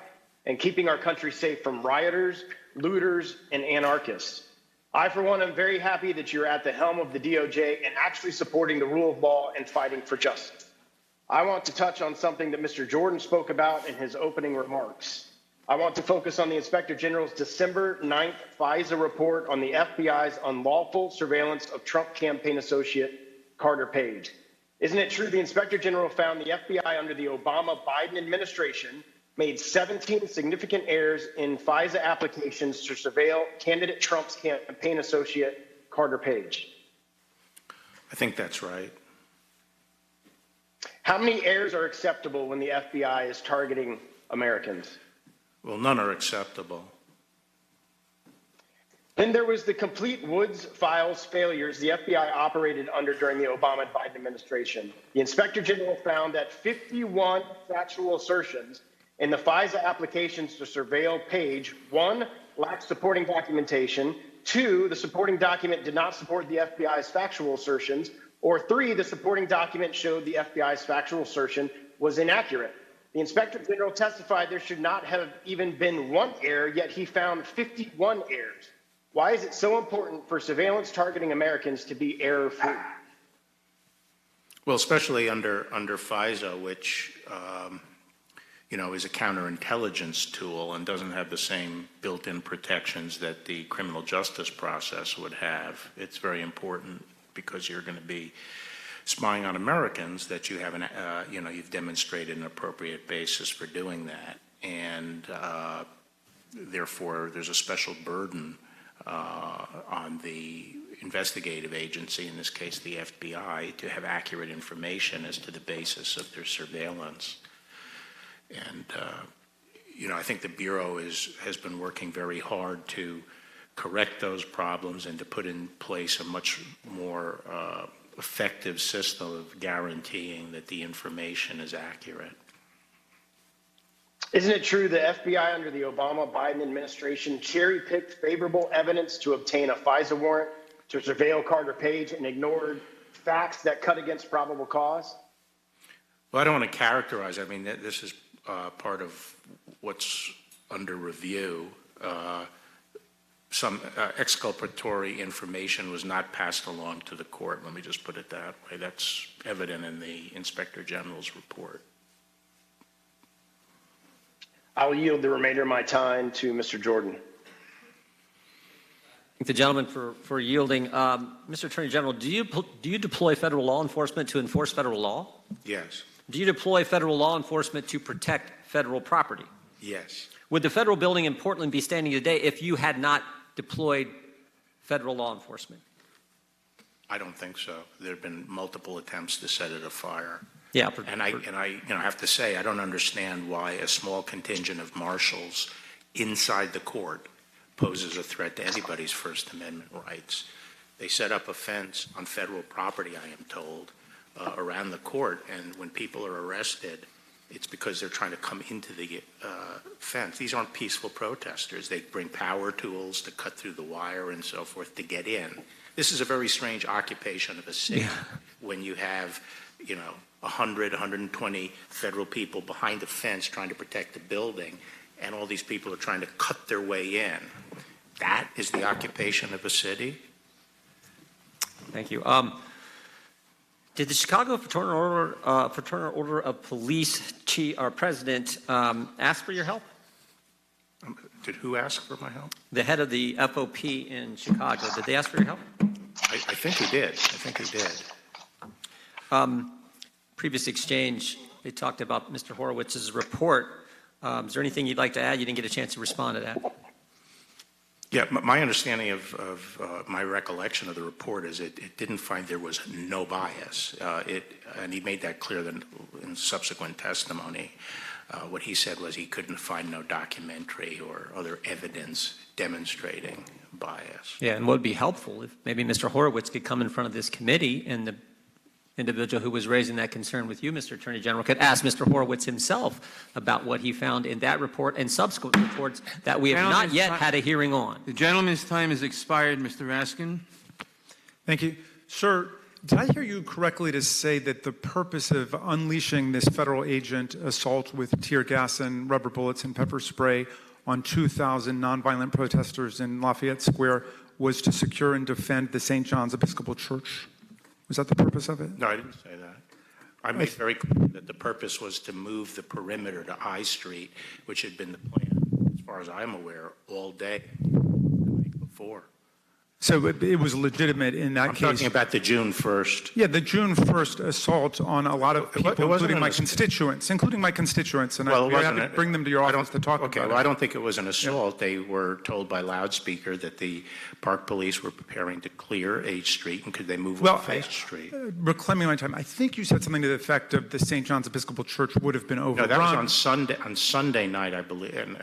and keeping our country safe from rioters, looters, and anarchists. I, for one, am very happy that you're at the helm of the DOJ and actually supporting the rule of law and fighting for justice. I want to touch on something that Mr. Jordan spoke about in his opening remarks. I want to focus on the Inspector General's December 9th FISA report on the FBI's unlawful surveillance of Trump campaign associate Carter Page. Isn't it true the Inspector General found the FBI under the Obama-Biden administration made 17 significant errors in FISA applications to surveil candidate Trump's campaign associate Carter Page? I think that's right. How many errors are acceptable when the FBI is targeting Americans? Well, none are acceptable. Then there was the complete Woods Files failures the FBI operated under during the Obama-Biden administration. The Inspector General found that 51 factual assertions in the FISA applications to surveil Page, 1, lacked supporting documentation, 2, the supporting document did not support the FBI's factual assertions, or 3, the supporting document showed the FBI's factual assertion was inaccurate. The Inspector General testified there should not have even been one error, yet he found 51 errors. Why is it so important for surveillance targeting Americans to be error-free? Well, especially under FISA, which is a counterintelligence tool and doesn't have the same built-in protections that the criminal justice process would have. It's very important because you're going to be spying on Americans that you have you've demonstrated an appropriate basis for doing that, and therefore there's a special burden on the investigative agency, in this case the FBI, to have accurate information as to the basis of their surveillance. And I think the Bureau has been working very hard to correct those problems and to put in place a much more effective system of guaranteeing that the information is accurate. Isn't it true the FBI under the Obama-Biden administration cherry-picked favorable evidence to obtain a FISA warrant to surveil Carter Page and ignored facts that cut against probable cause? Well, I don't want to characterize. I mean, this is part of what's under review. Some exculpatory information was not passed along to the court. Let me just put it that way. That's evident in the Inspector General's report. I will yield the remainder of my time to Mr. Jordan. Thank the gentleman for yielding. Mr. Attorney General, do you deploy federal law enforcement to enforce federal law? Yes. Do you deploy federal law enforcement to protect federal property? Yes. Would the federal building in Portland be standing today if you had not deployed federal law enforcement? I don't think so. There have been multiple attempts to set it afire. Yeah. And I have to say, I don't understand why a small contingent of marshals inside the court poses a threat to anybody's First Amendment rights. They set up a fence on federal property, I am told, around the court, and when people are arrested, it's because they're trying to come into the fence. These aren't peaceful protesters. They bring power tools to cut through the wire and so forth to get in. This is a very strange occupation of a city when you have, 100, 120 federal people behind a fence trying to protect the building, and all these people are trying to cut their way in. That is the occupation of a city? Thank you. Did the Chicago Fraternal Order of Police president ask for your help? Did who ask for my help? The head of the FOP in Chicago, did they ask for your help? I think he did. I think he did. Previous exchange, they talked about Mr. Horowitz's report. Is there anything you'd like to add? You didn't get a chance to respond to that. Yeah, my understanding of my recollection of the report is it didn't find there was no bias. And he made that clear in subsequent testimony. What he said was he couldn't find no documentary or other evidence demonstrating bias. Yeah, and what would be helpful if maybe Mr. Horowitz could come in front of this committee and the individual who was raising that concern with you, Mr. Attorney General, could ask Mr. Horowitz himself about what he found in that report and subsequent reports that we have not yet had a hearing on. The gentleman's time has expired, Mr. Raskin. Thank you. Sir, did I hear you correctly to say that the purpose of unleashing this federal agent assault with tear gas and rubber bullets and pepper spray on 2,000 nonviolent protesters in Lafayette Square was to secure and defend the St. John's Episcopal Church? Was that the purpose of it? No, I didn't say that. I made very clear that the purpose was to move the perimeter to I Street, which had been the plan, as far as I'm aware, all day the week before. So it was legitimate in that case. I'm talking about the June 1st. Yeah, the June 1st assault on a lot of people, including my constituents, and Well, I had to bring them to your office to talk about it. Well, I don't think it was an assault. Yeah. They were told by loudspeaker that the Park Police were preparing to clear H Street, and could they move off H Street? Reclaiming my time, I think you said something to the effect of the St. John's Episcopal Church would have been overrun. No, that was on Sunday night, I believe. And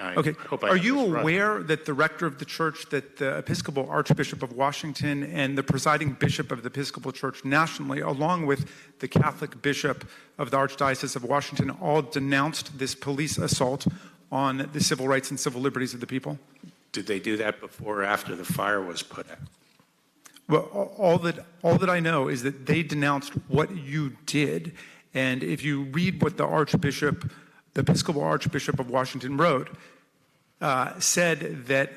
Are you aware that the rector of the church, that the Episcopal Archbishop of Washington and the presiding bishop of the Episcopal Church nationally, along with the Catholic bishop of the Archdiocese of Washington, all denounced this police assault on the civil rights and civil liberties of the people? Did they do that before or after the fire was put out? Well, all that I know is that they denounced what you did. And if you read what the Episcopal Archbishop of Washington wrote, said that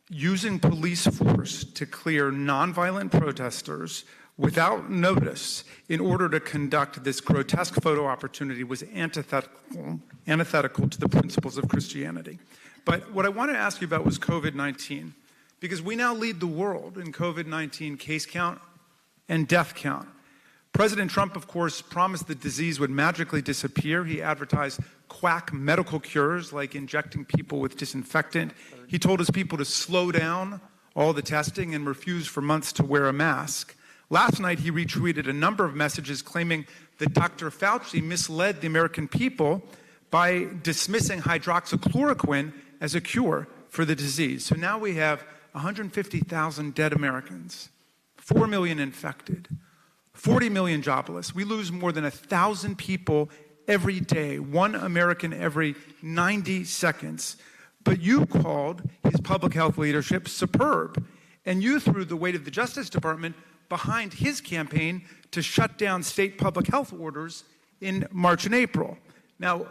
using police force to clear nonviolent protesters without notice in order to conduct this grotesque photo opportunity was antithetical to the principles of Christianity. But what I want to ask you about was COVID-19, because we now lead the world in COVID-19 case count and death count. President Trump, of course, promised the disease would magically disappear. He advertised quack medical cures like injecting people with disinfectant. He told his people to slow down all the testing and refuse for months to wear a mask. Last night, he retweeted a number of messages claiming that Dr. Fauci misled the American people by dismissing hydroxychloroquine as a cure for the disease. So now we have 150,000 dead Americans, 4 million infected, 40 million jobless. We lose more than 1,000 people every day, 1 American every 90 seconds. But you called his public health leadership superb, and you threw the weight of the Justice Department behind his campaign to shut down state public health orders in March and April. Now,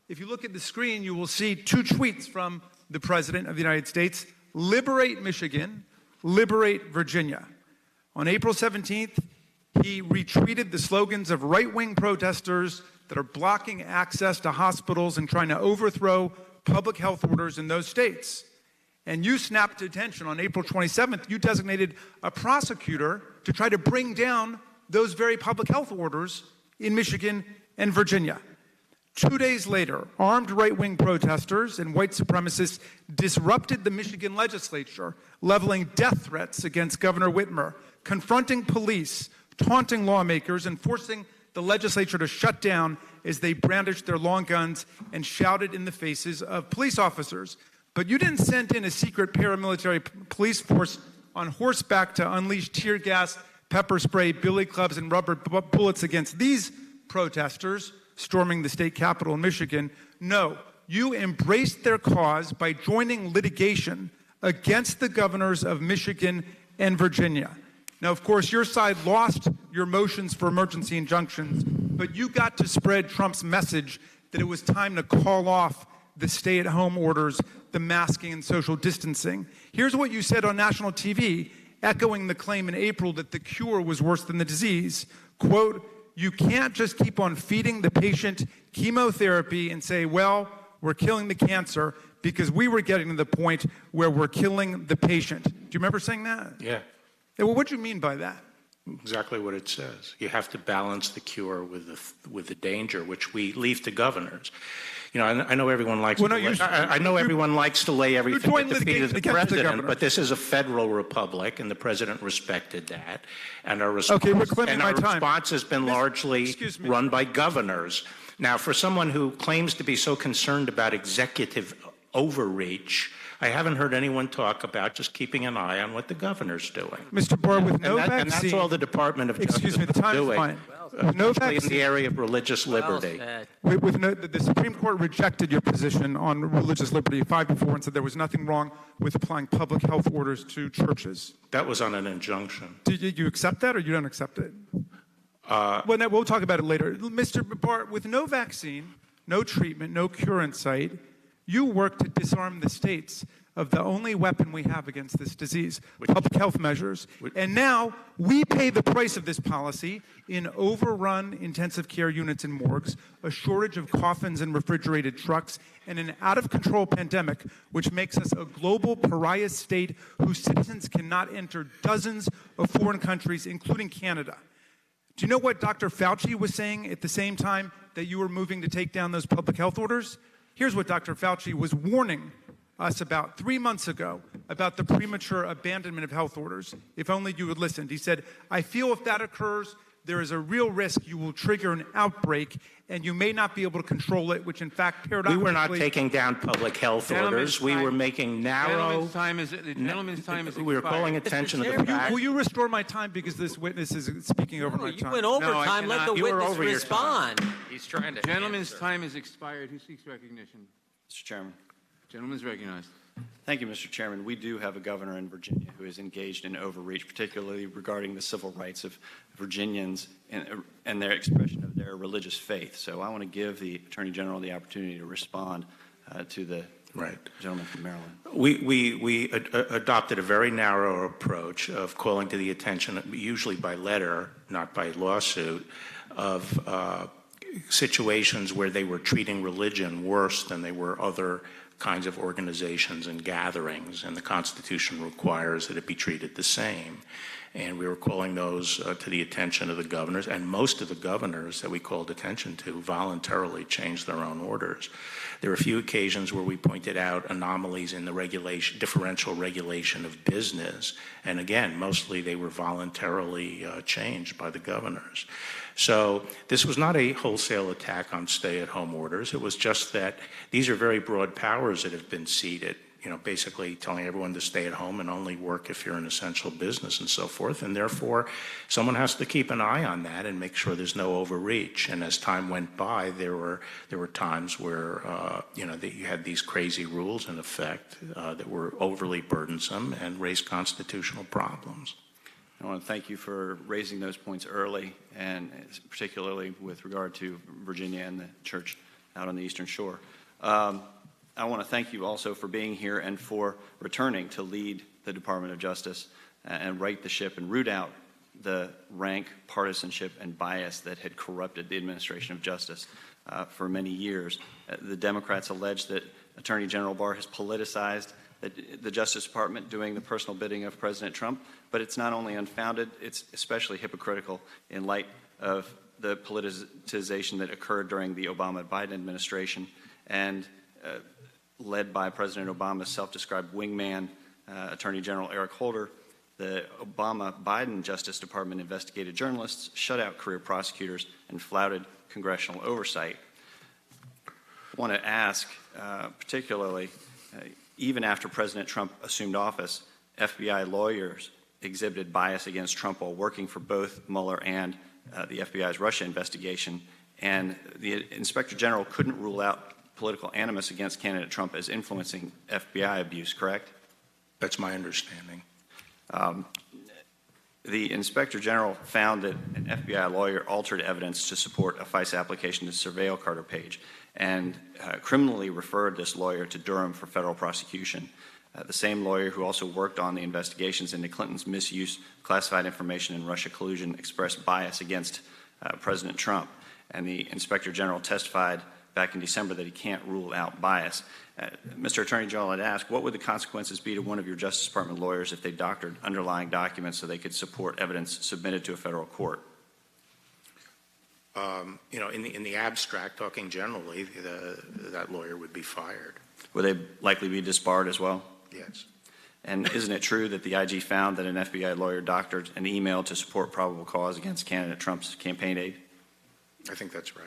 if you look at the screen, you will see 2 tweets from the President of the United States: liberate Michigan, liberate Virginia. On April 17th, he retweeted the slogans of right-wing protesters that are blocking access to hospitals and trying to overthrow public health orders in those states. And you snapped to attention on April 27th. You designated a prosecutor to try to bring down those very public health orders in Michigan and Virginia. 2 days later, armed right-wing protesters and white supremacists disrupted the Michigan legislature, leveling death threats against Governor Whitmer, confronting police, taunting lawmakers, and forcing the legislature to shut down as they brandished their long guns and shouted in the faces of police officers. But you didn't send in a secret paramilitary police force on horseback to unleash tear gas, pepper spray, billy clubs, and rubber bullets against these protesters storming the state capitol in Michigan. No, you embraced their cause by joining litigation against the governors of Michigan and Virginia. Now, of course, your side lost your motions for emergency injunctions, but you got to spread Trump's message that it was time to call off the stay-at-home orders, the masking and social distancing. Here's what you said on national TV, echoing the claim in April that the cure was worse than the disease. Quote, "You can't just keep on feeding the patient chemotherapy and say, well, we're killing the cancer because we were getting to the point where we're killing the patient. Do you remember saying that? Yeah, Yeah, well, what do you mean by that? exactly what it says. You have to balance the cure with the danger, which we leave to governors. You know, I know everyone likes. Well, no, I know everyone likes to lay everything at the feet of the president, the but this is a federal republic, and the president respected that. And our response, Okay, we're claiming my time. response has been largely run by governors. Now, for someone who claims to be so concerned about executive overreach, I haven't heard anyone talk about just keeping an eye on what the governor's doing. Mr. Barr, with no vaccine... And that's all the Department of Justice Excuse me, the time is doing, fine. With no especially in vaccine, the area of religious liberty. the Supreme Court rejected your position on religious liberty 5-4 and said there was nothing wrong with applying public health orders to churches. That was on an injunction. Do you accept that or you don't accept it? Well, no, we'll talk about it later. Mr. Barr, with no vaccine, no treatment, no cure in sight, you work to disarm the states of the only weapon we have against this disease, public health measures. And now we pay the price of this policy in overrun intensive care units and morgues, a shortage of coffins and refrigerated trucks, and an out-of-control pandemic, which makes us a global pariah state whose citizens cannot enter dozens of foreign countries, including Canada. Do you know what Dr. Fauci was saying at the same time that you were moving to take down those public health orders? Here's what Dr. Fauci was warning us about 3 months ago about the premature abandonment of health orders. If only you had listened. He said, I feel if that occurs, there is a real risk you will trigger an outbreak and you may not be able to control it, which in fact paradoxically... We were not taking down public health orders. We were making narrow... The gentleman's time is We were calling attention to the fact... Will you restore my time because this witness is speaking over my time? You went over time. Let the witness respond. He's trying to... Gentleman's time is expired. Who seeks recognition? Mr. Chairman. Gentleman's recognized. Thank you, Mr. Chairman. We do have a governor in Virginia who is engaged in overreach, particularly regarding the civil rights of Virginians and their expression of their religious faith. So I want to give the Attorney General the opportunity to respond to the gentleman from Maryland. We adopted a very narrow approach of calling to the attention, usually by letter, not by lawsuit, of situations where they were treating religion worse than they were other kinds of organizations and gatherings, and the Constitution requires that it be treated the same. And we were calling those to the attention of the governors, and most of the governors that we called attention to voluntarily changed their own orders. There were a few occasions where we pointed out anomalies in the regulation, differential regulation of business, and again, mostly they were voluntarily changed by the governors. So this was not a wholesale attack on stay-at-home orders. It was just that these are very broad powers that have been ceded, you know, basically telling everyone to stay at home and only work if you're an essential business and so forth. And therefore, someone has to keep an eye on that and make sure there's no overreach. And as time went by, there were times where, you know, that you had these crazy rules in effect that were overly burdensome and raised constitutional problems. I want to thank you for raising those points early, and particularly with regard to Virginia and the church out on the Eastern Shore. I want to thank you also for being here and for returning to lead the Department of Justice and right the ship and root out the rank partisanship and bias that had corrupted the administration of justice for many years. The Democrats allege that Attorney General Barr has politicized the Justice Department doing the personal bidding of President Trump, but it's not only unfounded, it's especially hypocritical in light of the politicization that occurred during the Obama-Biden administration and led by President Obama's self-described wingman, Attorney General Eric Holder. The Obama-Biden Justice Department investigated journalists, shut out career prosecutors, and flouted congressional oversight. I want to ask, particularly, even after President Trump assumed office, FBI lawyers exhibited bias against Trump while working for both Mueller and the FBI's Russia investigation, and the Inspector General couldn't rule out political animus against candidate Trump as influencing FBI abuse, correct? That's my understanding. The Inspector General found that an FBI lawyer altered evidence to support a FISA application to surveil Carter Page and criminally referred this lawyer to Durham for federal prosecution. The same lawyer who also worked on the investigations into Clinton's misuse of classified information and Russia collusion expressed bias against President Trump. And the Inspector General testified back in December that he can't rule out bias. Mr. Attorney General, I'd ask, what would the consequences be to one of your Justice Department lawyers if they doctored underlying documents so they could support evidence submitted to a federal court? You know, in the abstract, talking generally, that lawyer would be fired. Would they likely be disbarred as well? Yes. And isn't it true that the IG found that an FBI lawyer doctored an email to support probable cause against candidate Trump's campaign aide? I think that's right.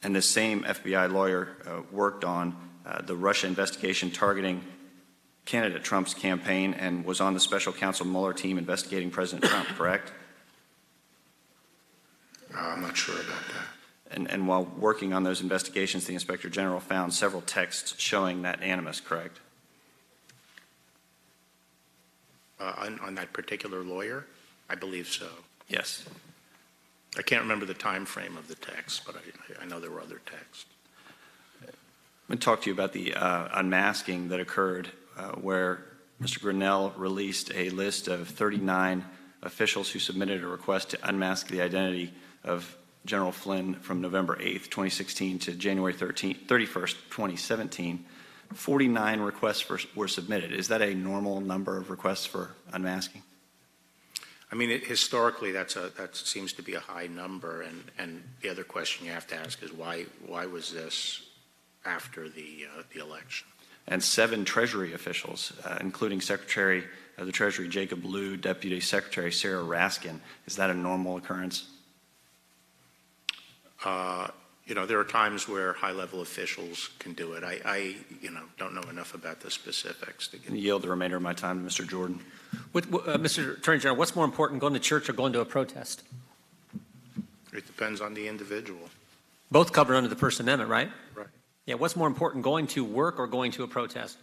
And this same FBI lawyer worked on the Russia investigation targeting candidate Trump's campaign and was on the special counsel Mueller team investigating President Trump, correct? I'm not sure about that. And while working on those investigations, the Inspector General found several texts showing that animus, correct? On that particular lawyer? I believe so. Yes. I can't remember the time frame of the text, but I know there were other texts. I'm going to talk to you about the unmasking that occurred where Mr. Grinnell released a list of 39 officials who submitted a request to unmask the identity of General Flynn from November 8th, 2016 to January 31st, 2017. 49 requests were submitted. Is that a normal number of requests for unmasking? I mean, historically, that seems to be a high number, and the other question you have to ask is why was this after the election? And 7 Treasury officials, including Secretary of the Treasury Jacob Lew, Deputy Secretary Sarah Raskin. Is that a normal occurrence? You know, there are times where high-level officials can do it. I don't know enough about the specifics. Can you yield the remainder of my time to Mr. Jordan? Mr. Attorney General, what's more important, going to church or going to a protest? It depends on the individual. Both covered under the First Amendment, right? Right. Yeah, what's more important, going to work or going to a protest?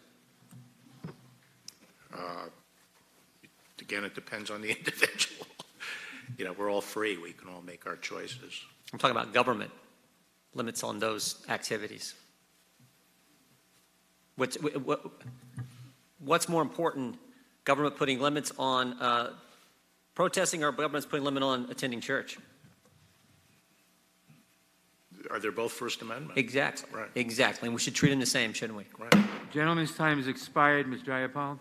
Again, it depends on the individual. You know, we're all free. We can all make our choices. I'm talking about government limits on those activities. What's more important, government putting limits on protesting or government's putting limit on attending church? Are they both First Amendment? Exactly. Right. Exactly. And we should treat them the same, shouldn't we? Right. Gentleman's time has expired. Ms. Jayapal.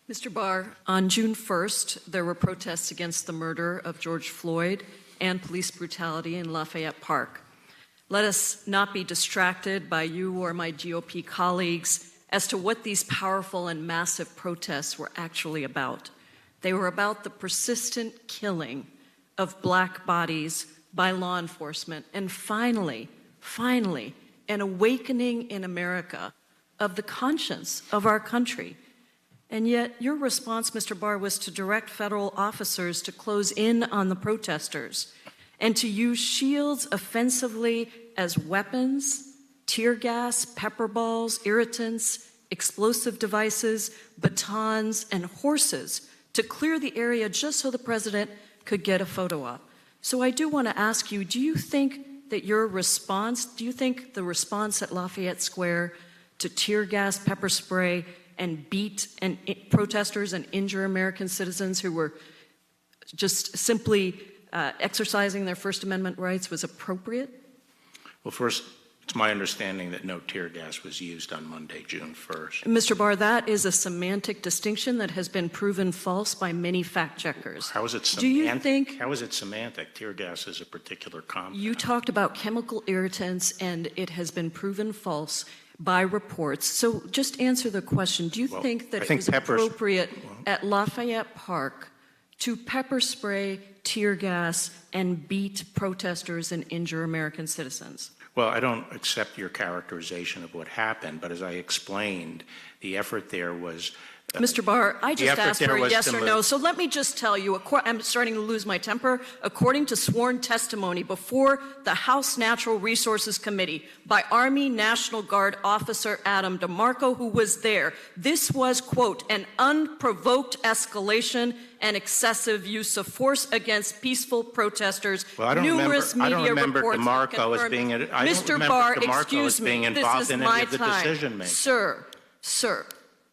Mr. Barr, on June 1st, there were protests against the murder of George Floyd and police brutality in Lafayette Park. Let us not be distracted by you or my GOP colleagues as to what these powerful and massive protests were actually about. They were about the persistent killing of black bodies by law enforcement, and finally, an awakening in America of the conscience of our country. And yet your response, Mr. Barr, was to direct federal officers to close in on the protesters and to use shields offensively as weapons, tear gas, pepper balls, irritants, explosive devices, batons, and horses to clear the area just so the president could get a photo op. So I do want to ask you, do you think that your response, do you think the response at Lafayette Square to tear gas, pepper spray, and beat protesters and injure American citizens who were just simply exercising their First Amendment rights was appropriate? Well, first, it's my understanding that no tear gas was used on Monday, June 1st. Mr. Barr, that is a semantic distinction that has been proven false by many fact checkers. How is it semantic? Do you think How is it semantic? Tear gas is a particular compound. you talked about chemical irritants and it has been proven false by reports? So just answer the question. Do you think that it was appropriate at Lafayette Park to pepper spray, tear gas, and beat protesters and injure American citizens? Well, I don't accept your characterization of what happened, but as I explained, the effort there was... Mr. Barr, I just asked for a yes or no, so let me just tell you, I'm starting to lose my temper. According to sworn testimony before the House Natural Resources Committee by Army National Guard officer Adam DeMarco, who was there, this was, quote, an unprovoked escalation and excessive use of force against peaceful protesters. Well, I don't remember DeMarco as being... Mr. Barr, excuse me, this is my time. decision making. Sir,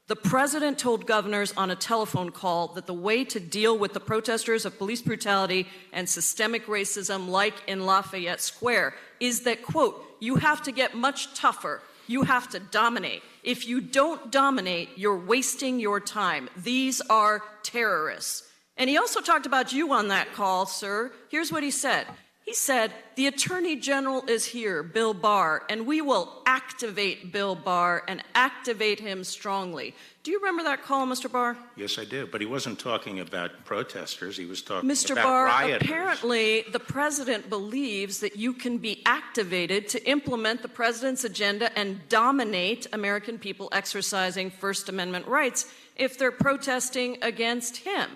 The president told governors on a telephone call that the way to deal with the protesters of police brutality and systemic racism like in Lafayette Square is that, quote, you have to get much tougher. You have to dominate. If you don't dominate, you're wasting your time. These are terrorists. And he also talked about you on that call, sir. Here's what he said. He said, the Attorney General is here, Bill Barr, and we will activate Bill Barr and activate him strongly. Do you remember that call, Mr. Barr? Yes, I do. But he wasn't talking about protesters. He was talking Mr. about Barr, rioters. apparently the president believes that you can be activated to implement the president's agenda and dominate American people exercising First Amendment rights if they're protesting against him.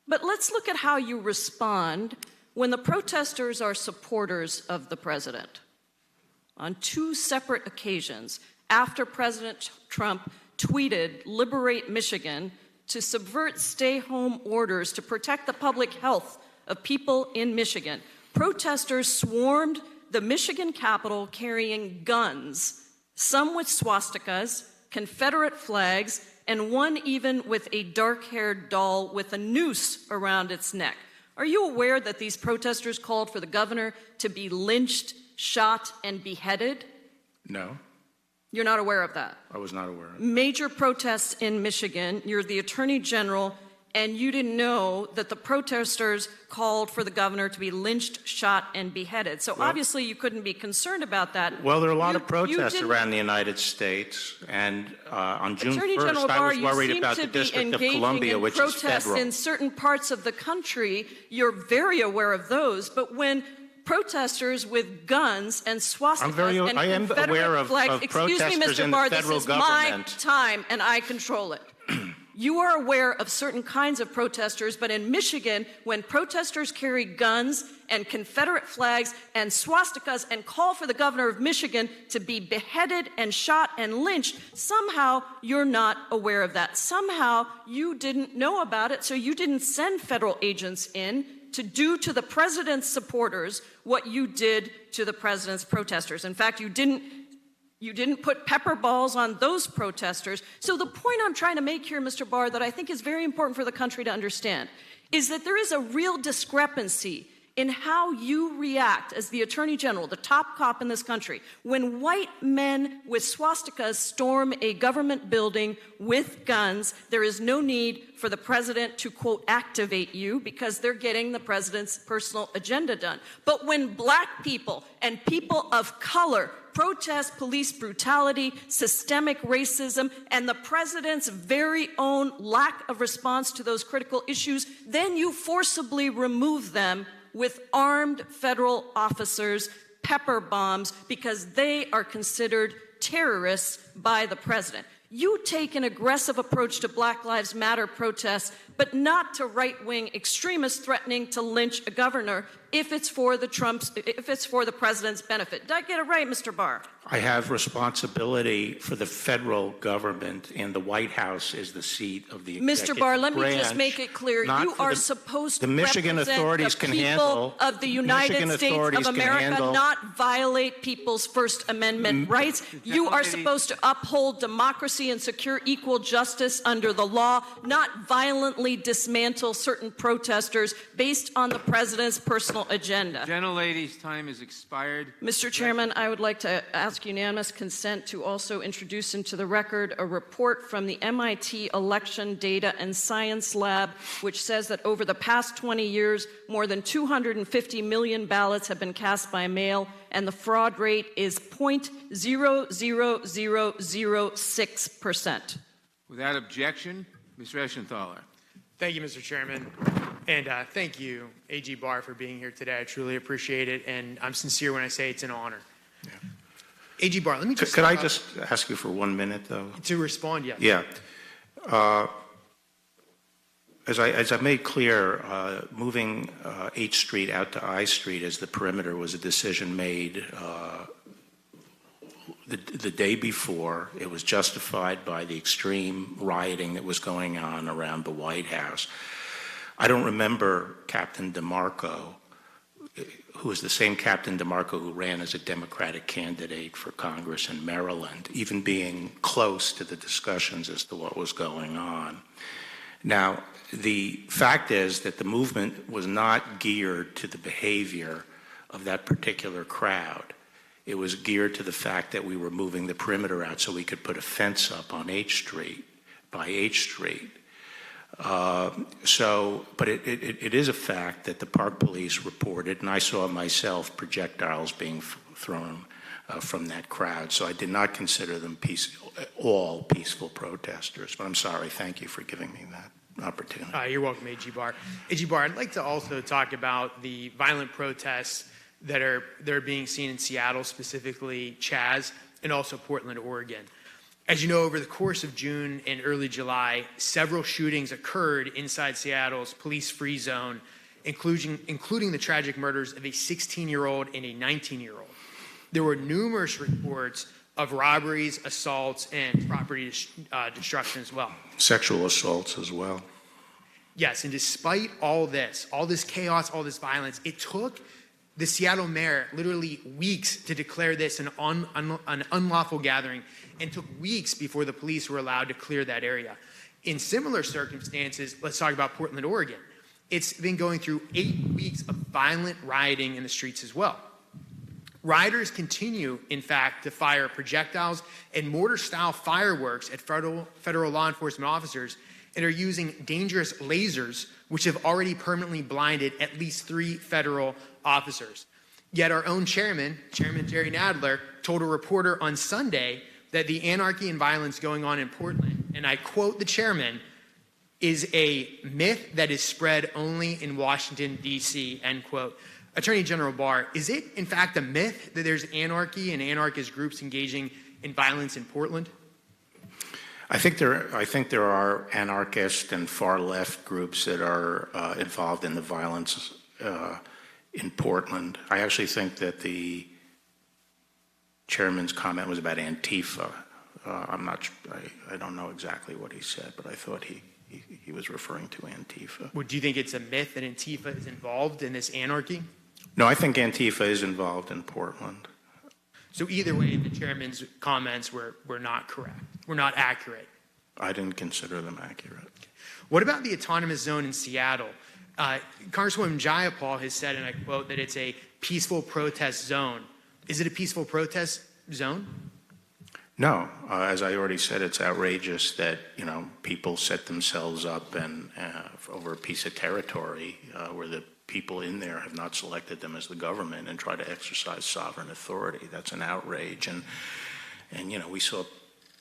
But let's look at how you respond when the protesters are supporters of the president. On 2 separate occasions, after President Trump tweeted, "Liberate Michigan," to subvert stay-home orders to protect the public health of people in Michigan, protesters swarmed the Michigan Capitol carrying guns, some with swastikas, Confederate flags, and one even with a dark-haired doll with a noose around its neck. Are you aware that these protesters called for the governor to be lynched, shot, and beheaded? No, You're not aware of that? I was not aware of it. Major protests in Michigan. You're the Attorney General, and you didn't know that the protesters called for the governor to be lynched, shot, and beheaded. So obviously you couldn't be concerned about that. Well, there are a lot of protests around the United States, and on June Attorney 1st, General I Barr, was worried you seem about to the be District of engaging Columbia, in which is protests federal. in certain parts of the country. You're very aware of those, but when protesters with guns and swastikas and I am Confederate aware of flags, excuse me, protesters Mr. in Barr, the this federal is government. my time and I control it. You are aware of certain kinds of protesters, but in Michigan, when protesters carry guns and Confederate flags and swastikas and call for the governor of Michigan to be beheaded and shot and lynched, somehow you're not aware of that. Somehow you didn't know about it, so you didn't send federal agents in to do to the president's supporters what you did to the president's protesters. In fact, you didn't put pepper balls on those protesters. So the point I'm trying to make here, Mr. Barr, that I think is very important for the country to understand, is that there is a real discrepancy in how you react as the Attorney General, the top cop in this country, when white men with swastikas storm a government building with guns. There is no need for the president to, quote, activate you because they're getting the president's personal agenda done. But when black people and people of color protest police brutality, systemic racism, and the president's very own lack of response to those critical issues, then you forcibly remove them with armed federal officers, pepper bombs, because they are considered terrorists by the president. You take an aggressive approach to Black Lives Matter protests, but not to right-wing extremists threatening to lynch a governor if it's for the president's benefit. Did I get it right, Mr. Barr? I have responsibility for the federal government, and the White House is the seat of the executive Mr. Barr, let me just branch, make it clear. not You for are the- supposed to the Michigan represent authorities the can people handle- of the United Michigan States authorities of can America, handle- not violate people's First Amendment rights. You are supposed to uphold democracy and secure equal justice under the law, not violently dismantle certain protesters based on the president's personal agenda. Gentlelady's time has expired. Mr. Chairman, I would like to ask unanimous consent to also introduce into the record a report from the MIT Election Data and Science Lab, which says that over the past 20 years, more than 250 million ballots have been cast by mail, and the fraud rate is 0.00006%. Without objection, Mr. Eschenthaler. Thank you, Mr. Chairman. And thank you, AG Barr, for being here today. I truly appreciate it, and I'm sincere when I say it's an honor. Yeah. AG Barr, let me just... Could I just ask you for 1 minute, though? To respond, yes. Yeah. As I made clear, moving 8th Street out to I Street as the perimeter was a decision made the day before. It was justified by the extreme rioting that was going on around the White House. I don't remember Captain DeMarco who is the same Captain DeMarco who ran as a Democratic candidate for Congress in Maryland, even being close to the discussions as to what was going on. Now, the fact is that the movement was not geared to the behavior of that particular crowd. It was geared to the fact that we were moving the perimeter out so we could put a fence up on H Street, by H Street. But it is a fact that the Park Police reported, and I saw myself projectiles being thrown from that crowd. So I did not consider them all peaceful protesters. But I'm sorry. Thank you for giving me that opportunity. You're welcome, AG Barr. AG Barr, I'd like to also talk about the violent protests that are being seen in Seattle, specifically Chaz, and also Portland, Oregon. As you know, over the course of June and early July, several shootings occurred inside Seattle's police-free zone, including the tragic murders of a 16-year-old and a 19-year-old. There were numerous reports of robberies, assaults, and property destruction as well. Sexual assaults as well. Yes, and despite all this chaos, all this violence, it took the Seattle mayor literally weeks to declare this an unlawful gathering, and took weeks before the police were allowed to clear that area. In similar circumstances, let's talk about Portland, Oregon. It's been going through 8 weeks of violent rioting in the streets as well. Rioters continue, in fact, to fire projectiles and mortar-style fireworks at federal law enforcement officers, and are using dangerous lasers, which have already permanently blinded at least 3 federal officers. Yet our own Chairman Jerry Nadler, told a reporter on Sunday that the anarchy and violence going on in Portland, and I quote the chairman, is a myth that is spread only in Washington, D.C., end quote. Attorney General Barr, is it in fact a myth that there's anarchy and anarchist groups engaging in violence in Portland? I think there are anarchist and far-left groups that are involved in the violence in Portland. I actually think that the chairman's comment was about Antifa. I don't know exactly what he said, but I thought he was referring to Antifa. Well, do you think it's a myth that Antifa is involved in this anarchy? No, I think Antifa is involved in Portland. So either way, the chairman's comments were not correct, were not accurate. I didn't consider them accurate. What about the autonomous zone in Seattle? Congresswoman Jayapal has said, and I quote, that it's a peaceful protest zone. Is it a peaceful protest zone? No, as I already said, it's outrageous that people set themselves up and over a piece of territory where the people in there have not selected them as the government and try to exercise sovereign authority. That's an outrage, and we saw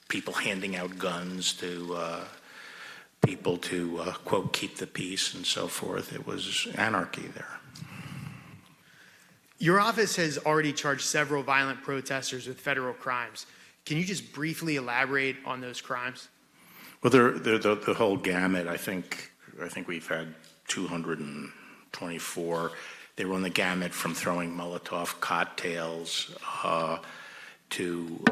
people handing out guns to people to quote keep the peace and so forth. It was anarchy there. Your office has already charged several violent protesters with federal crimes. Can you just briefly elaborate on those crimes? Well, they're the whole gamut. I think we've had 224. They run the gamut from throwing Molotov cocktails to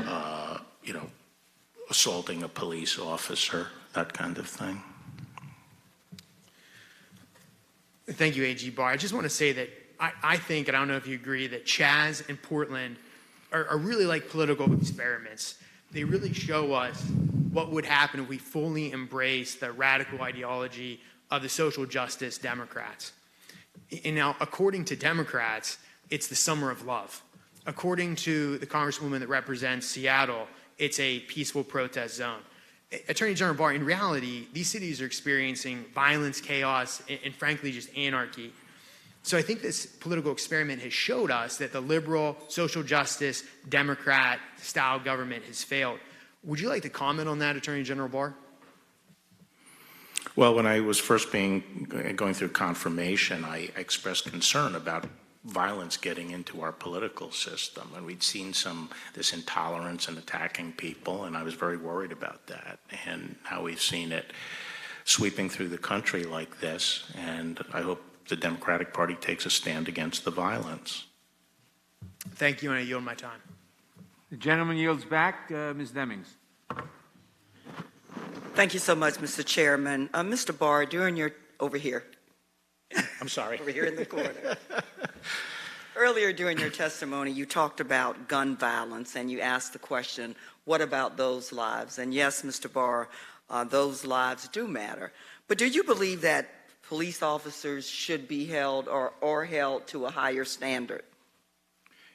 assaulting a police officer, that kind of thing. Thank you, AG Barr. I just want to say that I think, and I don't know if you agree, that Chaz and Portland are really like political experiments. They really show us what would happen if we fully embrace the radical ideology of the social justice Democrats. And now, according to Democrats, it's the summer of love. According to the Congresswoman that represents Seattle, it's a peaceful protest zone. Attorney General Barr, in reality, these cities are experiencing violence, chaos, and frankly, just anarchy. So I think this political experiment has showed us that the liberal, social justice, Democrat-style government has failed. Would you like to comment on that, Attorney General Barr? Well, when I was first going through confirmation, I expressed concern about violence getting into our political system, and we'd seen this intolerance and attacking people, and I was very worried about that. And now we've seen it sweeping through the country like this, and I hope the Democratic Party takes a stand against the violence. Thank you, and I yield my time. The gentleman yields back. Ms. Demings. Thank you so much, Mr. Chairman. Mr. Barr, during your, over here. I'm sorry. Over here in the corner. Earlier during your testimony, you talked about gun violence, and you asked the question, what about those lives? And yes, Mr. Barr, those lives do matter. But do you believe that police officers should be held or held to a higher standard?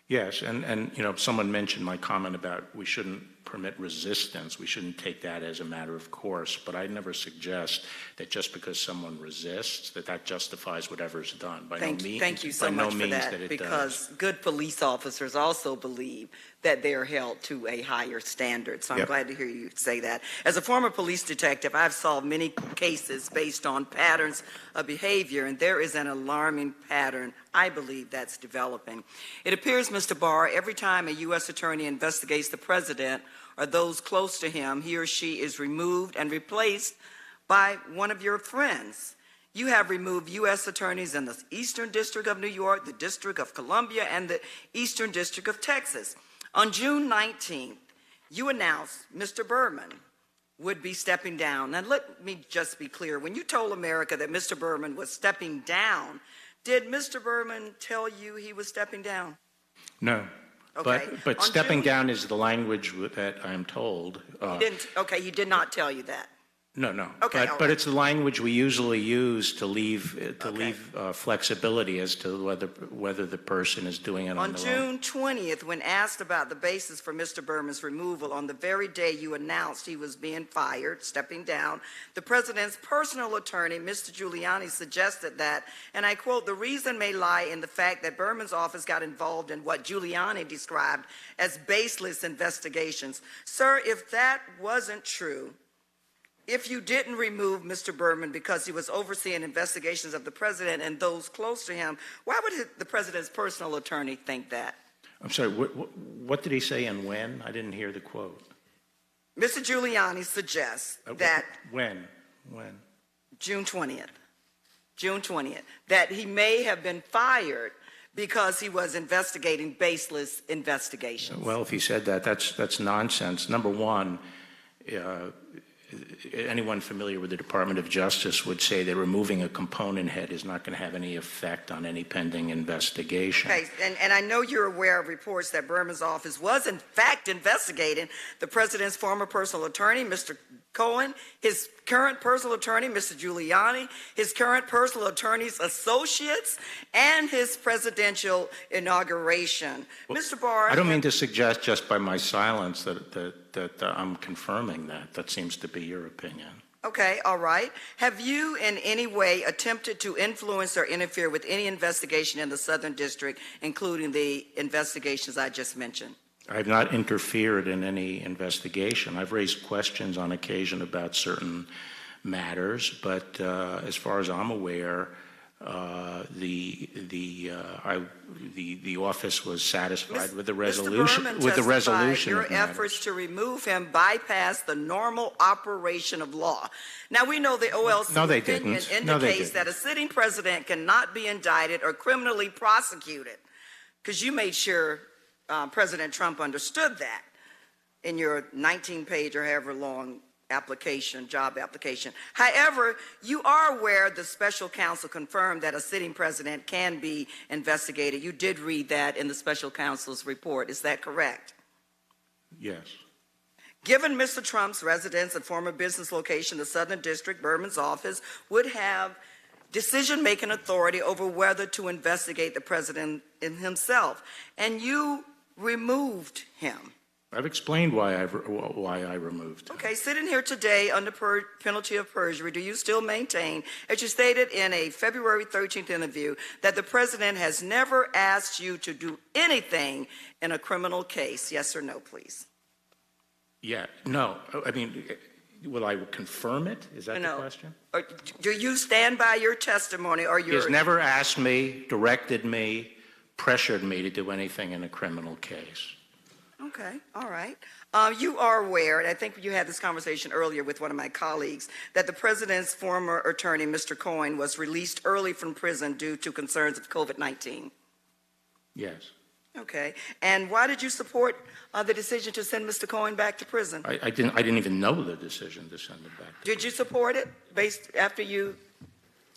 Yes, and you know, someone mentioned my comment about we shouldn't permit resistance. We shouldn't take that as a matter of course. But I never suggest that just because someone resists, that justifies whatever's done. Thank you so much for that, because good police officers also believe that they're held to a higher standard. So I'm glad to hear you say that. As a former police detective, I've solved many cases based on patterns of behavior, and there is an alarming pattern, I believe, that's developing. It appears, Mr. Barr, every time a U.S. attorney investigates the president or those close to him, he or she is removed and replaced by one of your friends. You have removed U.S. attorneys in the Eastern District of New York, the District of Columbia, and the Eastern District of Texas. On June 19th, you announced Mr. Berman would be stepping down. Now, let me just be clear. When you told America that Mr. Berman was stepping down, did Mr. Berman tell you he was stepping down? No. Okay. But stepping down is the language that I'm told. He did not tell you that. No. Okay, but it's the language we usually use to leave flexibility as to whether the person is doing it on their own. On June 20th, when asked about the basis for Mr. Berman's removal, on the very day you announced he was being fired, stepping down, the president's personal attorney, Mr. Giuliani, suggested that, and I quote, "The reason may lie in the fact that Berman's office got involved in what Giuliani described as baseless investigations." Sir, if that wasn't true, if you didn't remove Mr. Berman because he was overseeing investigations of the president and those close to him, why would the president's personal attorney think that? I'm sorry, what did he say and when? I didn't hear the quote. Mr. Giuliani suggests that... When? June 20th. June 20th. That he may have been fired because he was investigating baseless investigations. Well, if he said that, that's nonsense. Number one, anyone familiar with the Department of Justice would say that removing a component head is not going to have any effect on any pending investigation. Okay, and I know you're aware of reports that Berman's office was in fact investigating the president's former personal attorney, Mr. Cohen, his current personal attorney, Mr. Giuliani, his current personal attorney's associates, and his presidential inauguration. Well, Mr. Barr... I don't mean to suggest just by my silence that I'm confirming that. That seems to be your opinion. Okay, all right. Have you in any way attempted to influence or interfere with any investigation in the Southern District, including the investigations I just mentioned? I have not interfered in any investigation. I've raised questions on occasion about certain matters, but as far as I'm aware, the office was satisfied with the resolution. Mr. Berman your efforts to remove him bypassed the normal operation of law. Now we know the OLC opinion indicates that a sitting president cannot be indicted or criminally prosecuted, because you made sure President Trump understood that in your 19-page or however long job application. However, you are aware the special counsel confirmed that a sitting president can be investigated. You did read that in the special counsel's report. Is that correct? Yes. Given Mr. Trump's residence and former business location, the Southern District, Berman's office would have decision-making authority over whether to investigate the president himself, and you removed him. I've explained why I removed him. Okay, sitting here today under penalty of perjury, do you still maintain, as you stated in a February 13th interview, that the president has never asked you to do anything in a criminal case? Yes or no, please? Yeah, no. I mean, will I confirm it? Is that the question? Do you stand by your testimony or your... He has never asked me, directed me, pressured me to do anything in a criminal case. Okay, all right. You are aware, and I think you had this conversation earlier with one of my colleagues, that the president's former attorney, Mr. Cohen, was released early from prison due to concerns of COVID-19. Yes. Okay, and why did you support the decision to send Mr. Cohen back to prison? I didn't even know the decision to send him back. Did you support it based after you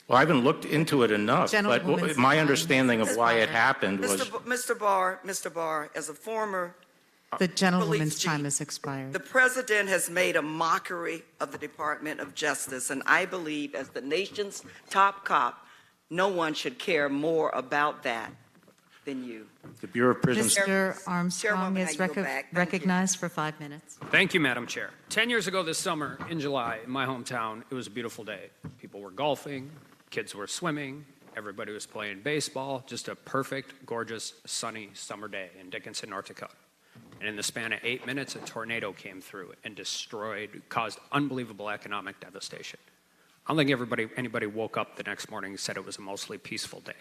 Well, I haven't looked into it enough, but my understanding of why it happened was... Mr. Barr, as a former The gentlewoman's police chief, time has expired. the president has made a mockery of the Department of Justice, and I believe as the nation's top cop, no one should care more about that than you. The Bureau of Prisons... Mr. Armstrong is recognized for 5 minutes. Thank you, Madam Chair. 10 years ago this summer, in July, in my hometown, it was a beautiful day. People were golfing, kids were swimming, everybody was playing baseball, just a perfect, gorgeous, sunny summer day in Dickinson, North Dakota. And in the span of 8 minutes, a tornado came through and caused unbelievable economic devastation. I don't think anybody woke up the next morning and said it was a mostly peaceful day.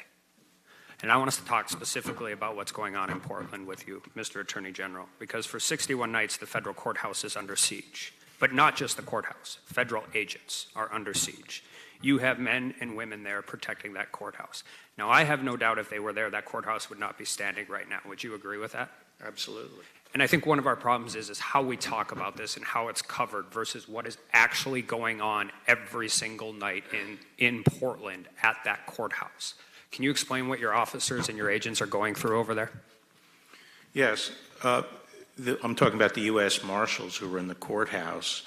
And I want us to talk specifically about what's going on in Portland with you, Mr. Attorney General, because for 61 nights, the federal courthouse is under siege. But not just the courthouse. Federal agents are under siege. You have men and women there protecting that courthouse. Now, I have no doubt if they were there, that courthouse would not be standing right now. Would you agree with that? Absolutely. And I think one of our problems is how we talk about this and how it's covered versus what is actually going on every single night in Portland at that courthouse. Can you explain what your officers and your agents are going through over there? Yes. I'm talking about the U.S. Marshals who were in the courthouse.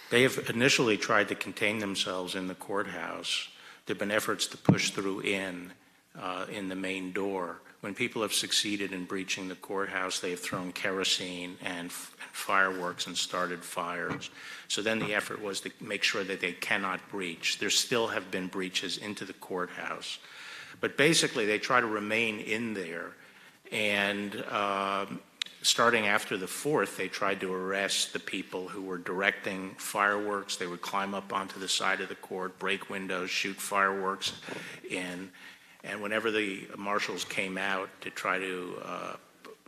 They have initially tried to contain themselves in the courthouse. There have been efforts to push through in the main door. When people have succeeded in breaching the courthouse, they have thrown kerosene and fireworks and started fires. So then the effort was to make sure that they cannot breach. There still have been breaches into the courthouse. But basically, they try to remain in there. And starting after the 4th, they tried to arrest the people who were directing fireworks. They would climb up onto the side of the court, break windows, shoot fireworks in. And whenever the marshals came out to try to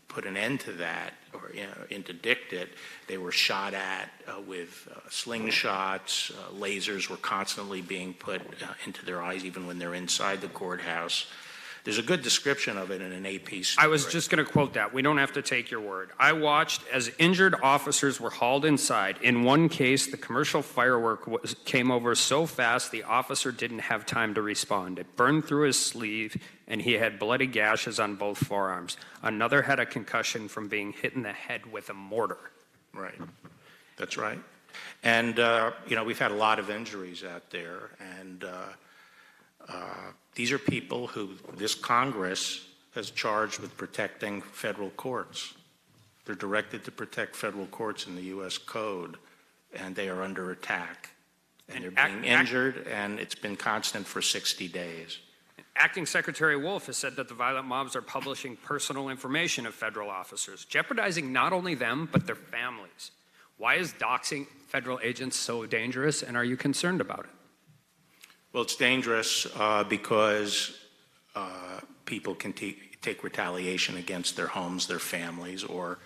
put an end to that or interdict it, they were shot at with slingshots. Lasers were constantly being put into their eyes even when they're inside the courthouse. There's a good description of it in an AP story. I was just going to quote that. We don't have to take your word. I watched as injured officers were hauled inside. In one case, the commercial firework came over so fast the officer didn't have time to respond. It burned through his sleeve, and he had bloody gashes on both forearms. Another had a concussion from being hit in the head with a mortar. Right. That's right. And, we've had a lot of injuries out there, and these are people who this Congress has charged with protecting federal courts. They're directed to protect federal courts in the U.S. Code, and they are under attack. And they're being injured, and it's been constant for 60 days. Acting Secretary Wolf has said that the violent mobs are publishing personal information of federal officers, jeopardizing not only them, but their families. Why is doxing federal agents so dangerous, and are you concerned about it? Well, it's dangerous because people can take retaliation against their homes, their families, or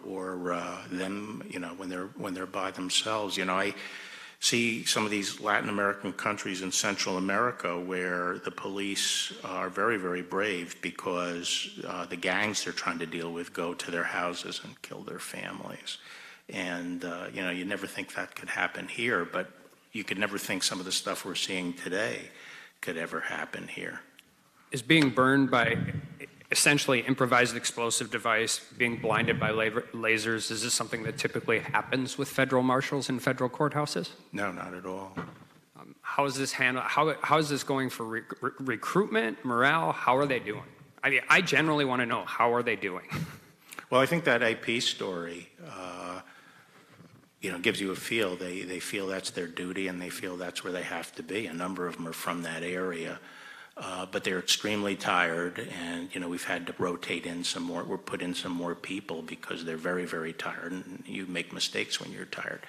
them, when they're by themselves. I see some of these Latin American countries in Central America where the police are very, very brave because the gangs they're trying to deal with go to their houses and kill their families. And, you never think that could happen here, but you could never think some of the stuff we're seeing today could ever happen here. Is being burned by essentially improvised explosive device, being blinded by lasers, is this something that typically happens with federal marshals in federal courthouses? No, not at all. How is this handled? How is this going for recruitment, morale? How are they doing? I mean, I generally want to know, how are they doing? Well, I think that AP story, gives you a feel. They feel that's their duty, and they feel that's where they have to be. A number of them are from that area. But they're extremely tired, and, we've had to rotate in some more. We're put in some more people because they're very, very tired, and you make mistakes when you're tired.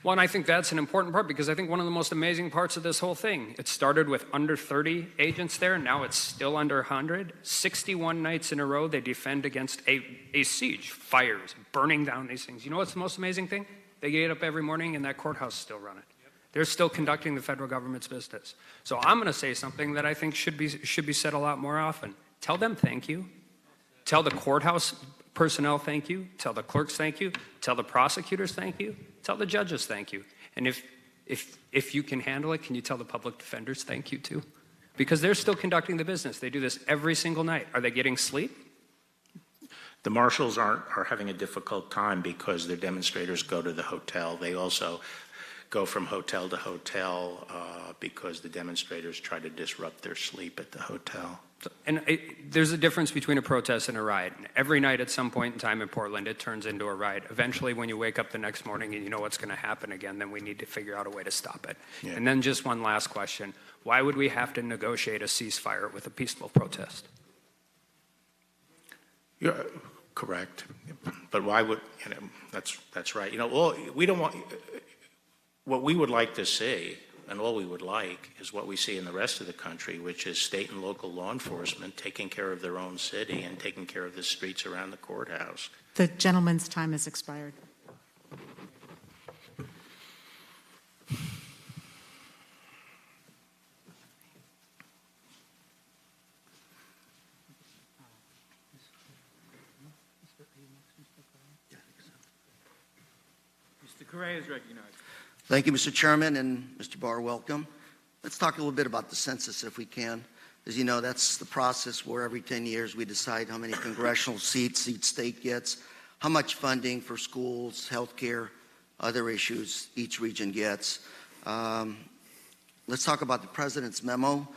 Well, and I think that's an important part because I think one of the most amazing parts of this whole thing, it started with under 30 agents there, now it's still under 100. 61 nights in a row, they defend against a siege, fires, burning down these things. You know what's the most amazing thing? They get up every morning and that courthouse is still running. They're still conducting the federal government's business. So I'm going to say something that I think should be said a lot more often. Tell them thank you. Tell the courthouse personnel thank you. Tell the clerks thank you. Tell the prosecutors thank you. Tell the judges thank you. And If you can handle it, can you tell the public defenders thank you too? Because they're still conducting the business. They do this every single night. Are they getting sleep? The marshals are having a difficult time because their demonstrators go to the hotel. They also go from hotel to hotel because the demonstrators try to disrupt their sleep at the hotel. And there's a difference between a protest and a riot. Every night at some point in time in Portland, it turns into a riot. Eventually, when you wake up the next morning and you know what's going to happen again, then we need to figure out a way to stop it. Yeah. And then just one last question. Why would we have to negotiate a ceasefire with a peaceful protest? You're correct. But why would, that's right. We don't want, what we would like to see, and all we would like, is what we see in the rest of the country, which is state and local law enforcement taking care of their own city and taking care of the streets around the courthouse. The gentleman's time has expired. Mr. Correa is recognized. Thank you, Mr. Chairman, and Mr. Barr, welcome. Let's talk a little bit about the census, if we can. As you know, that's the process where every 10 years we decide how many congressional seats each state gets, how much funding for schools, health care, other issues each region gets. Let's talk about the President's memo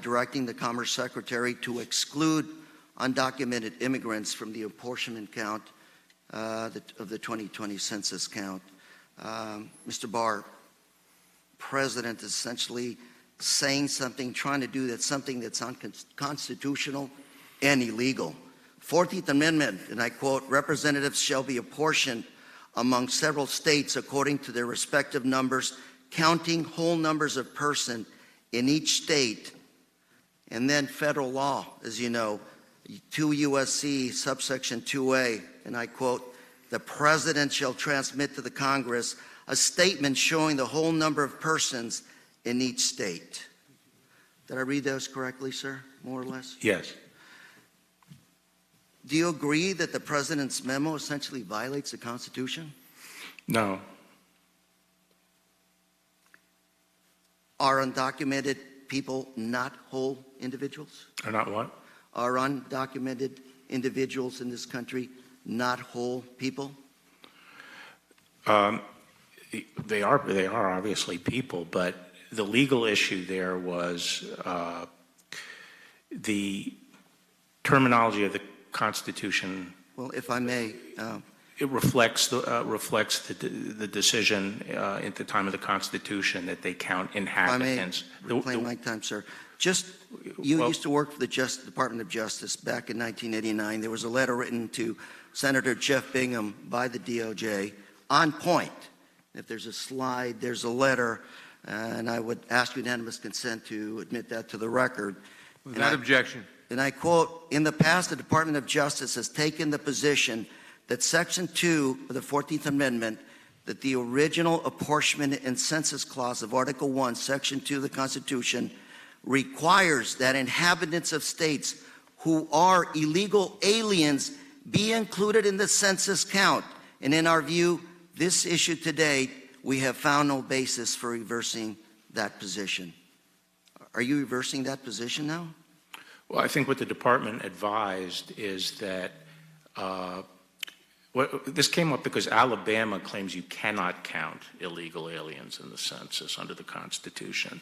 directing the Commerce Secretary to exclude undocumented immigrants from the apportionment count of the 2020 census count. Mr. Barr, President is essentially saying something, trying to do something that's unconstitutional and illegal. 14th Amendment, and I quote, representatives shall be apportioned among several states according to their respective numbers, counting whole numbers of persons in each state. And then federal law, as you know, 2 U.S.C. subsection 2A, and I quote, the President shall transmit to the Congress a statement showing the whole number of persons in each state. Did I read those correctly, sir, more or less? Yes. Do you agree that the President's memo essentially violates the Constitution? No. Are undocumented people not whole individuals? Are not what? Are undocumented individuals in this country not whole people? They are obviously people, but the legal issue there was the terminology of the Constitution. Well, if I may, it reflects the decision at the time of the Constitution that they count inhabitants. If I may reclaim my time, sir. You used to work for the Department of Justice back in 1989. There was a letter written to Senator Jeff Bingham by the DOJ on point. If there's a slide, there's a letter, and I would ask unanimous consent to admit that to the record. Without objection. And I quote, in the past, the Department of Justice has taken the position that Section 2 of the 14th Amendment, that the original apportionment and census clause of Article 1, Section 2 of the Constitution, requires that inhabitants of states who are illegal aliens be included in the census count. And in our view, this issue today, we have found no basis for reversing that position. Are you reversing that position now? Well, I think what the department advised is that this came up because Alabama claims you cannot count illegal aliens in the census under the Constitution.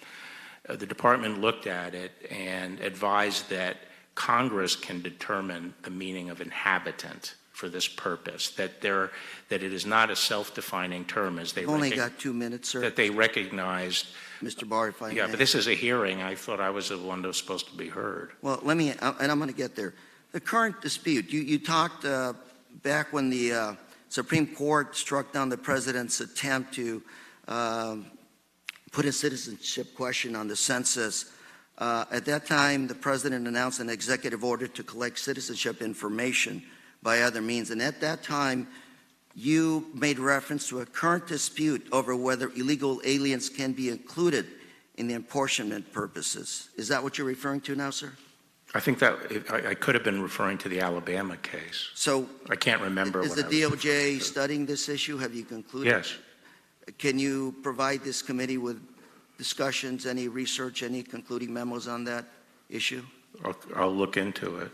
The department looked at it and advised that Congress can determine the meaning of inhabitant for this purpose, that it is not a self-defining term as they You've only got 2 minutes, sir. that they recognized. Mr. Barr, if I may. Yeah, but this is a hearing. I thought I was the one that was supposed to be heard. Well, let me, and I'm going to get there. The current dispute, you talked back when the Supreme Court struck down the President's attempt to put a citizenship question on the census. At that time, the President announced an executive order to collect citizenship information by other means. And at that time, you made reference to a current dispute over whether illegal aliens can be included in the apportionment purposes. Is that what you're referring to now, sir? I think that I could have been referring to the Alabama case. So I can't remember. Is the DOJ studying this issue? Have you concluded? Yes. Can you provide this committee with discussions, any research, any concluding memos on that issue? I'll look into it.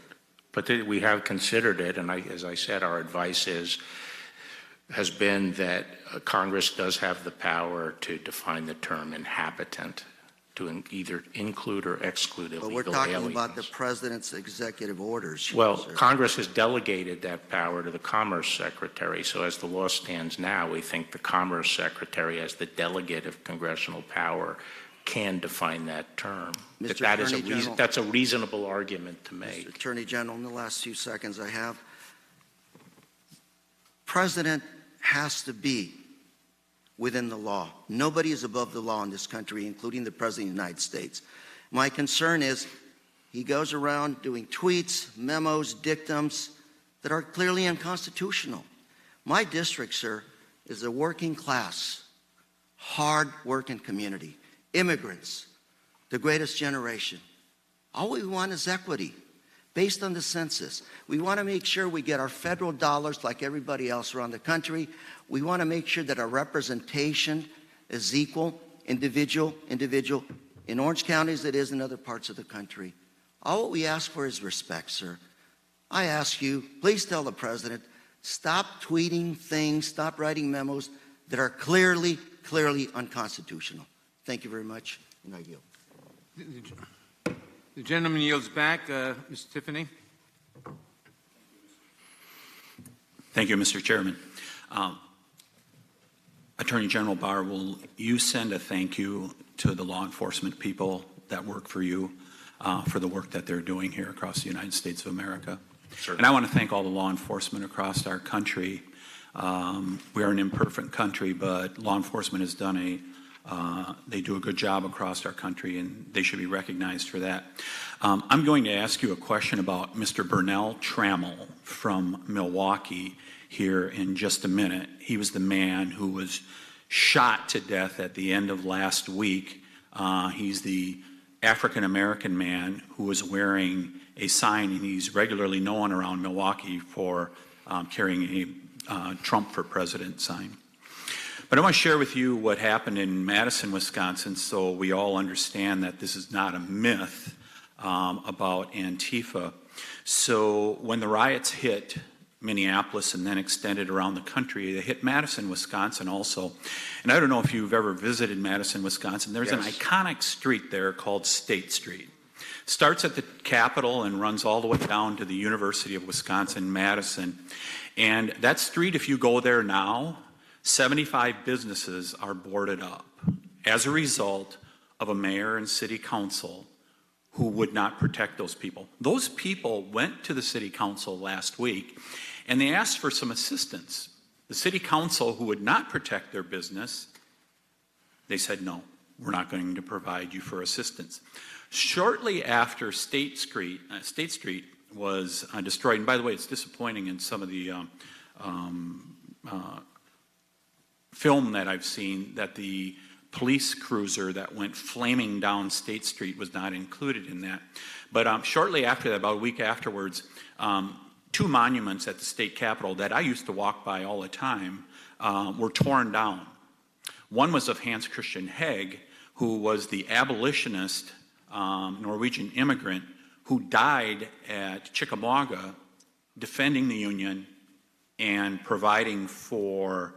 But we have considered it, and as I said, our advice has been that Congress does have the power to define the term inhabitant, to either include or exclude illegal aliens. But we're talking about the president's executive orders. Well, sir. Congress has delegated that power to the Commerce Secretary. So as the law stands now, we think the Commerce Secretary, as the delegate of congressional power, can define that term. That's a reasonable argument to make. Mr. Attorney General, in the last few seconds I have, President has to be within the law. Nobody is above the law in this country, including the President of the United States. My concern is he goes around doing tweets, memos, dictums that are clearly unconstitutional. My district, sir, is a working class, hard-working community. Immigrants, the greatest generation. All we want is equity based on the census. We want to make sure we get our federal dollars like everybody else around the country. We want to make sure that our representation is equal, individual, in Orange County as it is in other parts of the country. All we ask for is respect, sir. I ask you, please tell the President, stop tweeting things, stop writing memos that are clearly unconstitutional. Thank you very much, and I yield. The gentleman yields back. Ms. Tiffany. Thank you, Mr. Chairman. Attorney General Barr, will you send a thank you to the law enforcement people that work for you for the work that they're doing here across the United States of America? Certainly. And I want to thank all the law enforcement across our country. We are an imperfect country, but law enforcement has done they do a good job across our country, and they should be recognized for that. I'm going to ask you a question about Mr. Burnell Trammell from Milwaukee here in just a minute. He was the man who was shot to death at the end of last week. He's the African-American man who was wearing a sign, and he's regularly known around Milwaukee for carrying a Trump for President sign. But I want to share with you what happened in Madison, Wisconsin, so we all understand that this is not a myth about Antifa. So when the riots hit Minneapolis and then extended around the country, they hit Madison, Wisconsin also. And I don't know if you've ever visited Madison, Wisconsin. There's an iconic street there called State Street. Starts at the Capitol and runs all the way down to the University of Wisconsin-Madison. And that street, if you go there now, 75 businesses are boarded up as a result of a mayor and city council who would not protect those people. Those people went to the city council last week and they asked for some assistance. The city council, who would not protect their business, they said, no, we're not going to provide you for assistance. Shortly after State Street was destroyed, and by the way, it's disappointing in some of the film that I've seen that the police cruiser that went flaming down State Street was not included in that. But shortly after that, about a week afterwards, two monuments at the state capitol that I used to walk by all the time were torn down. One was of Hans Christian Heg, who was the abolitionist Norwegian immigrant who died at Chickamauga defending the Union and providing for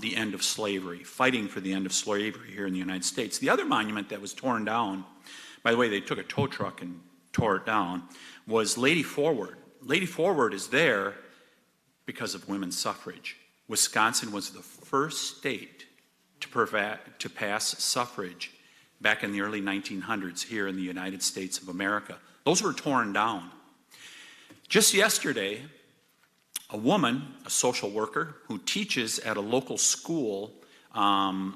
the end of slavery, fighting for the end of slavery here in the United States. The other monument that was torn down, by the way, they took a tow truck and tore it down, was Lady Forward. Lady Forward is there because of women's suffrage. Wisconsin was the first state to pass suffrage back in the early 1900s here in the United States of America. Those were torn down. Just yesterday, a woman, a social worker, who teaches at a local school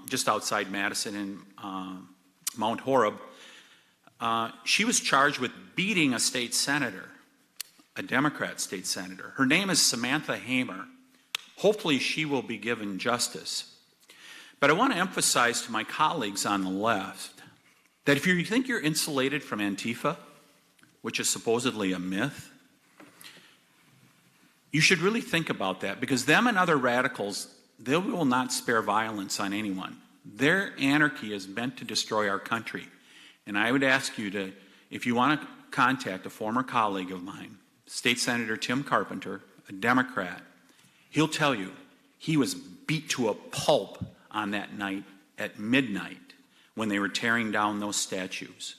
just outside Madison in Mount Horeb, she was charged with beating a state senator, a Democrat state senator. Her name is Samantha Hamer. Hopefully she will be given justice. But I want to emphasize to my colleagues on the left that if you think you're insulated from Antifa, which is supposedly a myth, you should really think about that, because them and other radicals they will not spare violence on anyone. Their anarchy is meant to destroy our country. And I would ask you to, if you want to contact a former colleague of mine, State Senator Tim Carpenter, a Democrat, he'll tell you he was beat to a pulp on that night at midnight when they were tearing down those statues.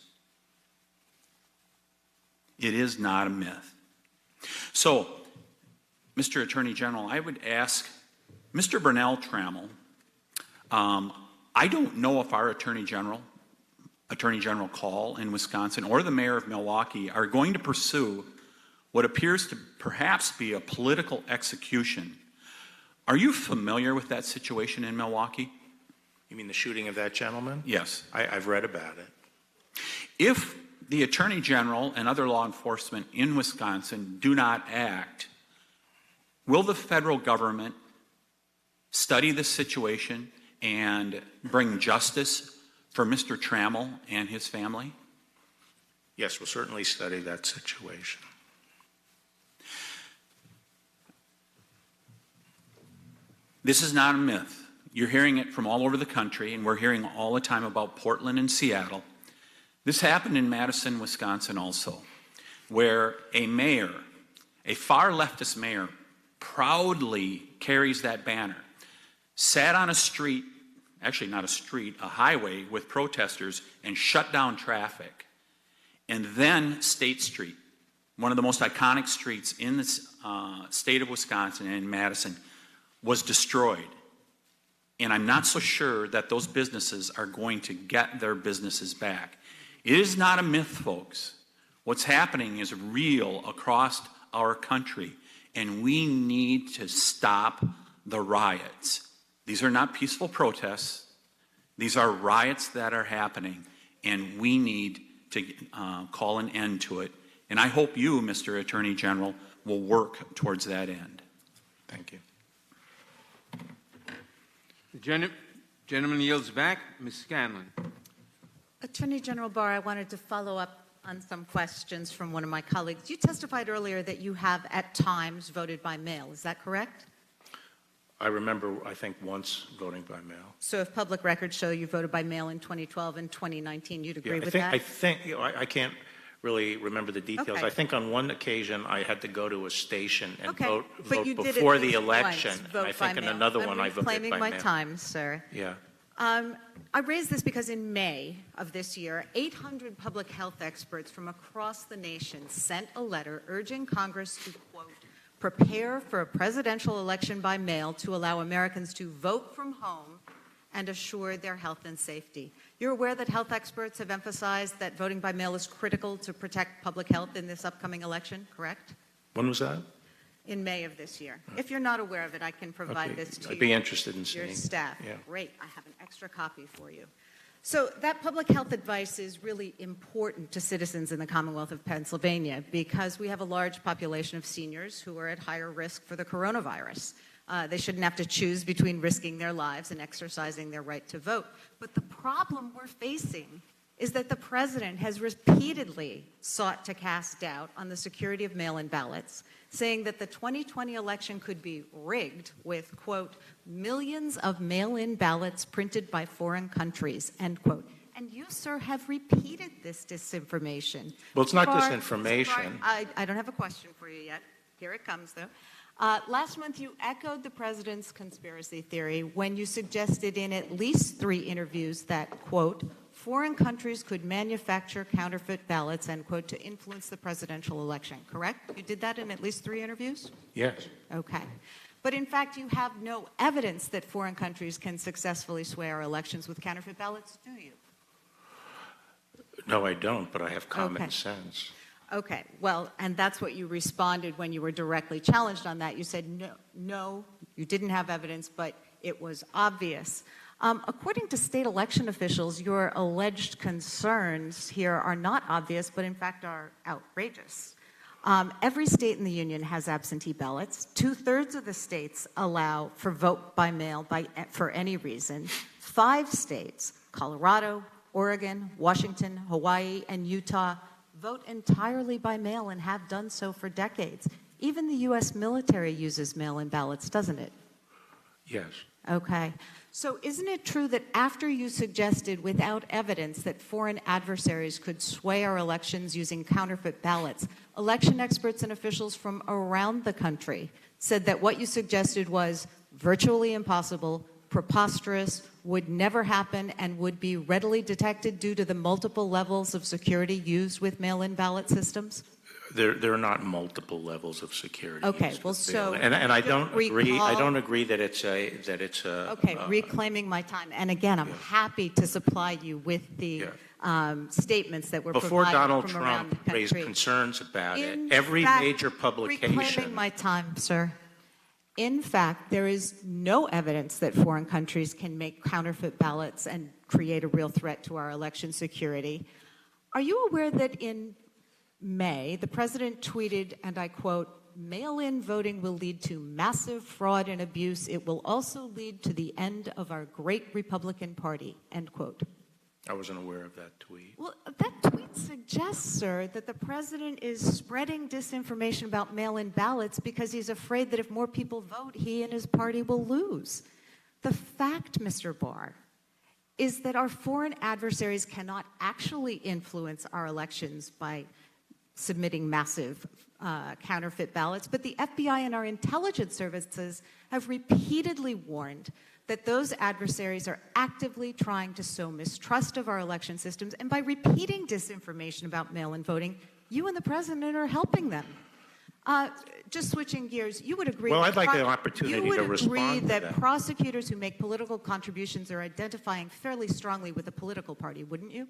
It is not a myth. So, Mr. Attorney General, I would ask Mr. Burnell Trammell, I don't know if our Attorney General Call in Wisconsin or the mayor of Milwaukee are going to pursue what appears to perhaps be a political execution. Are you familiar with that situation in Milwaukee? You mean the shooting of that gentleman? Yes. I've read about it. If the Attorney General and other law enforcement in Wisconsin do not act, will the federal government study this situation and bring justice for Mr. Trammell and his family? Yes, we'll certainly study that situation. This is not a myth. You're hearing it from all over the country, and we're hearing all the time about Portland and Seattle. This happened in Madison, Wisconsin also, where a mayor, a far leftist mayor, proudly carries that banner, sat on a street, actually not a street, a highway with protesters and shut down traffic. And then State Street, one of the most iconic streets in the state of Wisconsin and in Madison, was destroyed. And I'm not so sure that those businesses are going to get their businesses back. It is not a myth, folks. What's happening is real across our country, and we need to stop the riots. These are not peaceful protests. These are riots that are happening, and we need to call an end to it. And I hope you, Mr. Attorney General, will work towards that end. Thank you. The gentleman yields back. Ms. Scanlon. Attorney General Barr, I wanted to follow up on some questions from one of my colleagues. You testified earlier that you have at times voted by mail. Is that correct? I remember, I think, once voting by mail. So if public records show you voted by mail in 2012 and 2019, you'd agree with that? I think, I can't really remember the details. Okay. I think on one occasion I had to go to a station and Okay, vote but you did at before the least election. once, And vote I by think in mail. another one I I'm voted by reclaiming my mail. time, sir. Yeah. I raise this because in May of this year, 800 public health experts from across the nation sent a letter urging Congress to, quote, prepare for a presidential election by mail to allow Americans to vote from home and assure their health and safety. You're aware that health experts have emphasized that voting by mail is critical to protect public health in this upcoming election, correct? When was that? In May of this year. If you're not aware of it, I can provide Okay, this to I'd be interested in your seeing. staff. Yeah. Great, I have an extra copy for you. So that public health advice is really important to citizens in the Commonwealth of Pennsylvania because we have a large population of seniors who are at higher risk for the coronavirus. They shouldn't have to choose between risking their lives and exercising their right to vote. But the problem we're facing is that the president has repeatedly sought to cast doubt on the security of mail-in ballots, saying that the 2020 election could be rigged with, quote, millions of mail-in ballots printed by foreign countries, end quote. And you, sir, have repeated this disinformation. Well, it's not Barr, disinformation. I don't have a question for you yet. Here it comes, though. Last month, you echoed the president's conspiracy theory when you suggested in at least 3 interviews that, quote, foreign countries could manufacture counterfeit ballots, end quote, to influence the presidential election, correct? You did that in at least 3 interviews? Yes. Okay. But in fact, you have no evidence that foreign countries can successfully sway our elections with counterfeit ballots, do you? No, I don't, but I have common Okay. sense. Okay, well, and that's what you responded when you were directly challenged on that. You said, no, you didn't have evidence, but it was obvious. According to state election officials, your alleged concerns here are not obvious, but in fact are outrageous. Every state in the union has absentee ballots. 2/3 of the states allow for vote by mail for any reason. 5 states, Colorado, Oregon, Washington, Hawaii, and Utah, vote entirely by mail and have done so for decades. Even the U.S. military uses mail-in ballots, doesn't it? Yes. Okay. So isn't it true that after you suggested without evidence that foreign adversaries could sway our elections using counterfeit ballots, election experts and officials from around the country said that what you suggested was virtually impossible, preposterous, would never happen, and would be readily detected due to the multiple levels of security used with mail-in ballot systems? There are not multiple levels of security. Okay, well, so and I don't agree. I recall- don't agree that it's a Okay, reclaiming my time. And again, I'm happy to supply you with the statements that were before provided Donald from around the Trump raised country. concerns about In it. Every fact, major publication. Reclaiming my time, sir. In fact, there is no evidence that foreign countries can make counterfeit ballots and create a real threat to our election security. Are you aware that in May, the president tweeted, and I quote, "Mail-in voting will lead to massive fraud and abuse. It will also lead to the end of our great Republican Party," end quote. I wasn't aware of that tweet. Well, that tweet suggests, sir, that the president is spreading disinformation about mail-in ballots because he's afraid that if more people vote, he and his party will lose. The fact, Mr. Barr, is that our foreign adversaries cannot actually influence our elections by submitting massive counterfeit ballots, but the FBI and our intelligence services have repeatedly warned that those adversaries are actively trying to sow mistrust of our election systems, and by repeating disinformation about mail-in voting, you and the president are helping them. Just switching gears, you would agree. Well, that I'd like an opportunity to respond You would agree to that that. prosecutors who make political contributions are identifying fairly strongly with a political party, wouldn't you?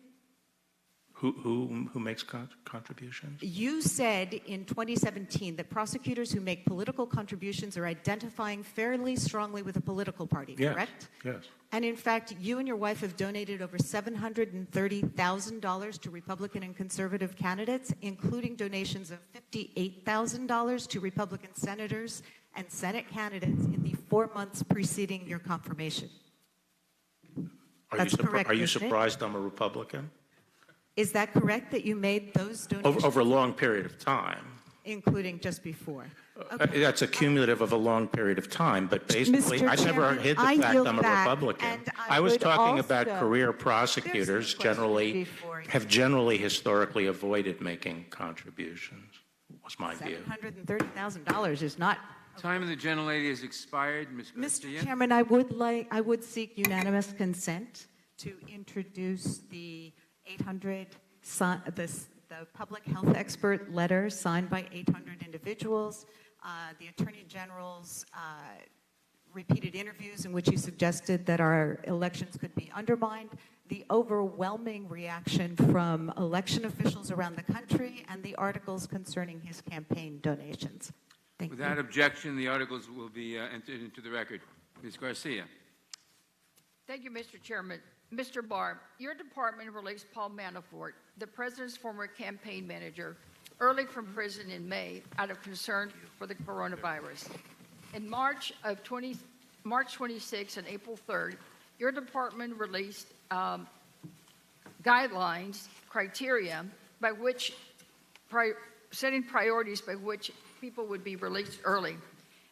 Who makes contributions? You said in 2017 that prosecutors who make political contributions are identifying fairly strongly with a political party, Yes. correct? Yes. And in fact, you and your wife have donated over $730,000 to Republican and conservative candidates, including donations of $58,000 to Republican senators and Senate candidates in the 4 months preceding your confirmation. That's correct, Are you isn't it? surprised I'm a Republican? Is that correct that you made those donations? Over a long period of time. Including just before. That's a cumulative of a long period of time, but basically, Mr. I never Chairman, hid the I fact yield I'm a back, Republican. and I was would talking about also- career prosecutors before have generally historically avoided making contributions, was my view. $730,000 is not. Time of the gentlelady has expired. Ms. Mr. Garcia. Chairman, I would seek unanimous consent to introduce the 800, the public health expert letter signed by 800 individuals, the Attorney General's repeated interviews in which he suggested that our elections could be undermined, the overwhelming reaction from election officials around the country, and the articles concerning his campaign donations. Thank you. Without objection, the articles will be entered into the record. Ms. Garcia. Thank you, Mr. Chairman. Mr. Barr, your department released Paul Manafort, the president's former campaign manager, early from prison in May out of concern for the coronavirus. In March 26 and April 3rd, your department released guidelines, criteria by which setting priorities by which people would be released early.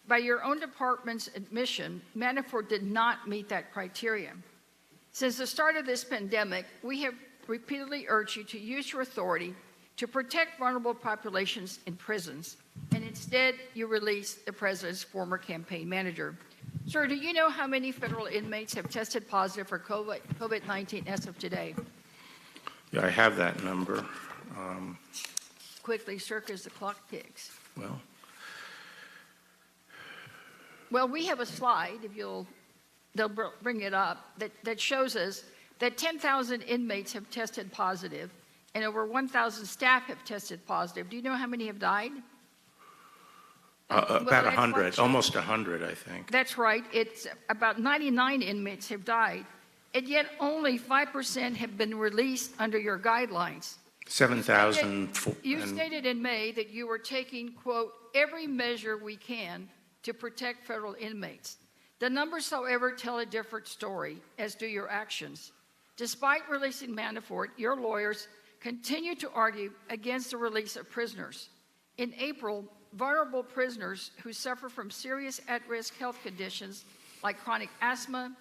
By your own department's admission, Manafort did not meet that criteria. Since the start of this pandemic, we have repeatedly urged you to use your authority to protect vulnerable populations in prisons, and instead you released the president's former campaign manager. Sir, do you know how many federal inmates have tested positive for COVID-19 as of today? Yeah, I have that number. Quickly, sir, because the clock ticks. Well, we have a slide, if they'll bring it up, that shows us that 10,000 inmates have tested positive and over 1,000 staff have tested positive. Do you know how many have died? about 100, almost 100, I think. That's right. It's about 99 inmates have died, and yet only 5% have been released under your guidelines. 7,000. You stated in May that you were taking, quote, every measure we can to protect federal inmates. The numbers, however, tell a different story, as do your actions. Despite releasing Manafort, your lawyers continue to argue against the release of prisoners. In April, vulnerable prisoners who suffer from serious at-risk health conditions like chronic asthma,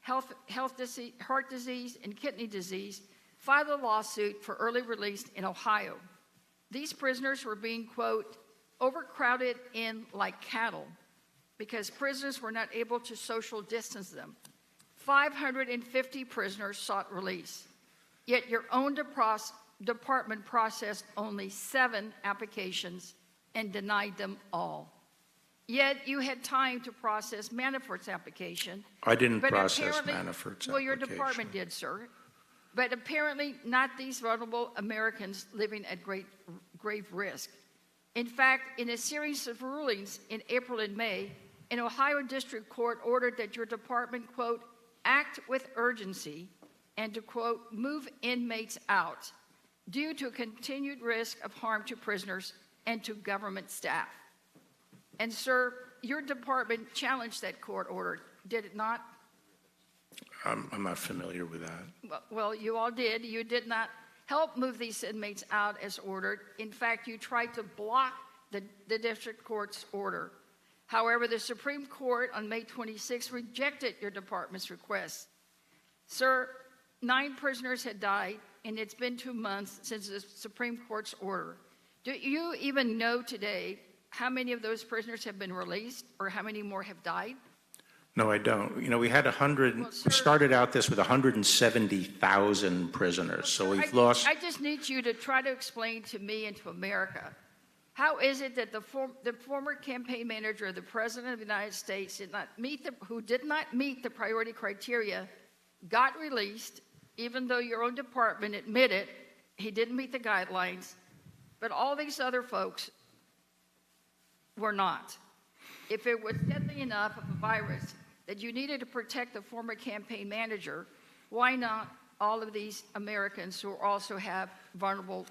heart disease, and kidney disease, filed a lawsuit for early release in Ohio. These prisoners were being, quote, overcrowded in like cattle because prisoners were not able to social distance them. 550 prisoners sought release, yet your own department processed only 7 applications and denied them all. Yet you had time to process Manafort's application. I didn't but process apparently- Manafort's Well, your application. department did, sir. But apparently not these vulnerable Americans living at grave risk. In fact, in a series of rulings in April and May, an Ohio District Court ordered that your department, quote, act with urgency and to, quote, move inmates out due to continued risk of harm to prisoners and to government staff. And, sir, your department challenged that court order, did it not? I'm not familiar with that. Well, you all did. You did not help move these inmates out as ordered. In fact, you tried to block the district court's order. However, the Supreme Court on May 26 rejected your department's request. Sir, 9 prisoners had died, and it's been 2 months since the Supreme Court's order. Do you even know today how many of those prisoners have been released or how many more have died? No, I don't. You know, we had 100, Well, sir, we started out this with 170,000 prisoners, so we've lost. I just need you to try to explain to me and to America, how is it that the former campaign manager of the President of the United States who did not meet the priority criteria got released, even though your own department admitted he didn't meet the guidelines, but all these other folks were not? If it was deadly enough of a virus that you needed to protect the former campaign manager, why not all of these Americans who also have vulnerable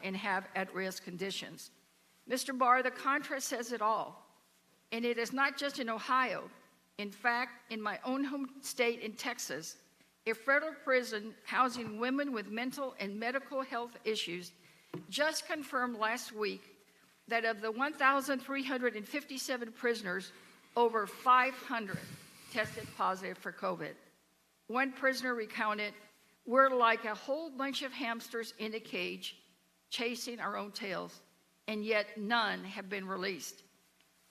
and have at-risk conditions? Mr. Barr, the contrast says it all. And it is not just in Ohio. In fact, in my own home state in Texas, a federal prison housing women with mental and medical health issues just confirmed last week that of the 1,357 prisoners, over 500 tested positive for COVID. One prisoner recounted, "We're like a whole bunch of hamsters in a cage, chasing our own tails, and yet none have been released."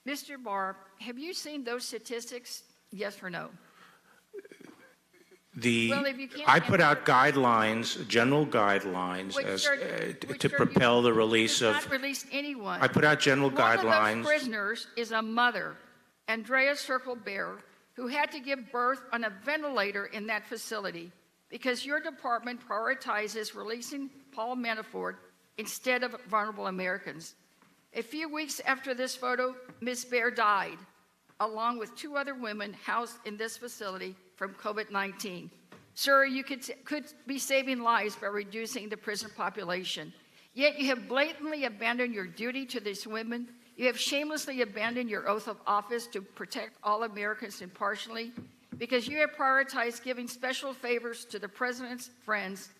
Mr. Barr, have you seen those statistics, yes or no? Well, if you can't I put answer- out guidelines, general guidelines, to propel the release of. Not released anyone. I put out general guidelines. One of those prisoners is a mother, Andrea Circle-Bear, who had to give birth on a ventilator in that facility because your department prioritizes releasing Paul Manafort instead of vulnerable Americans. A few weeks after this photo, Ms. Bear died, along with 2 other women housed in this facility from COVID-19. Sir, you could be saving lives by reducing the prison population. Yet you have blatantly abandoned your duty to these women. You have shamelessly abandoned your oath of office to protect all Americans impartially because you have prioritized giving special favors to the president's friends.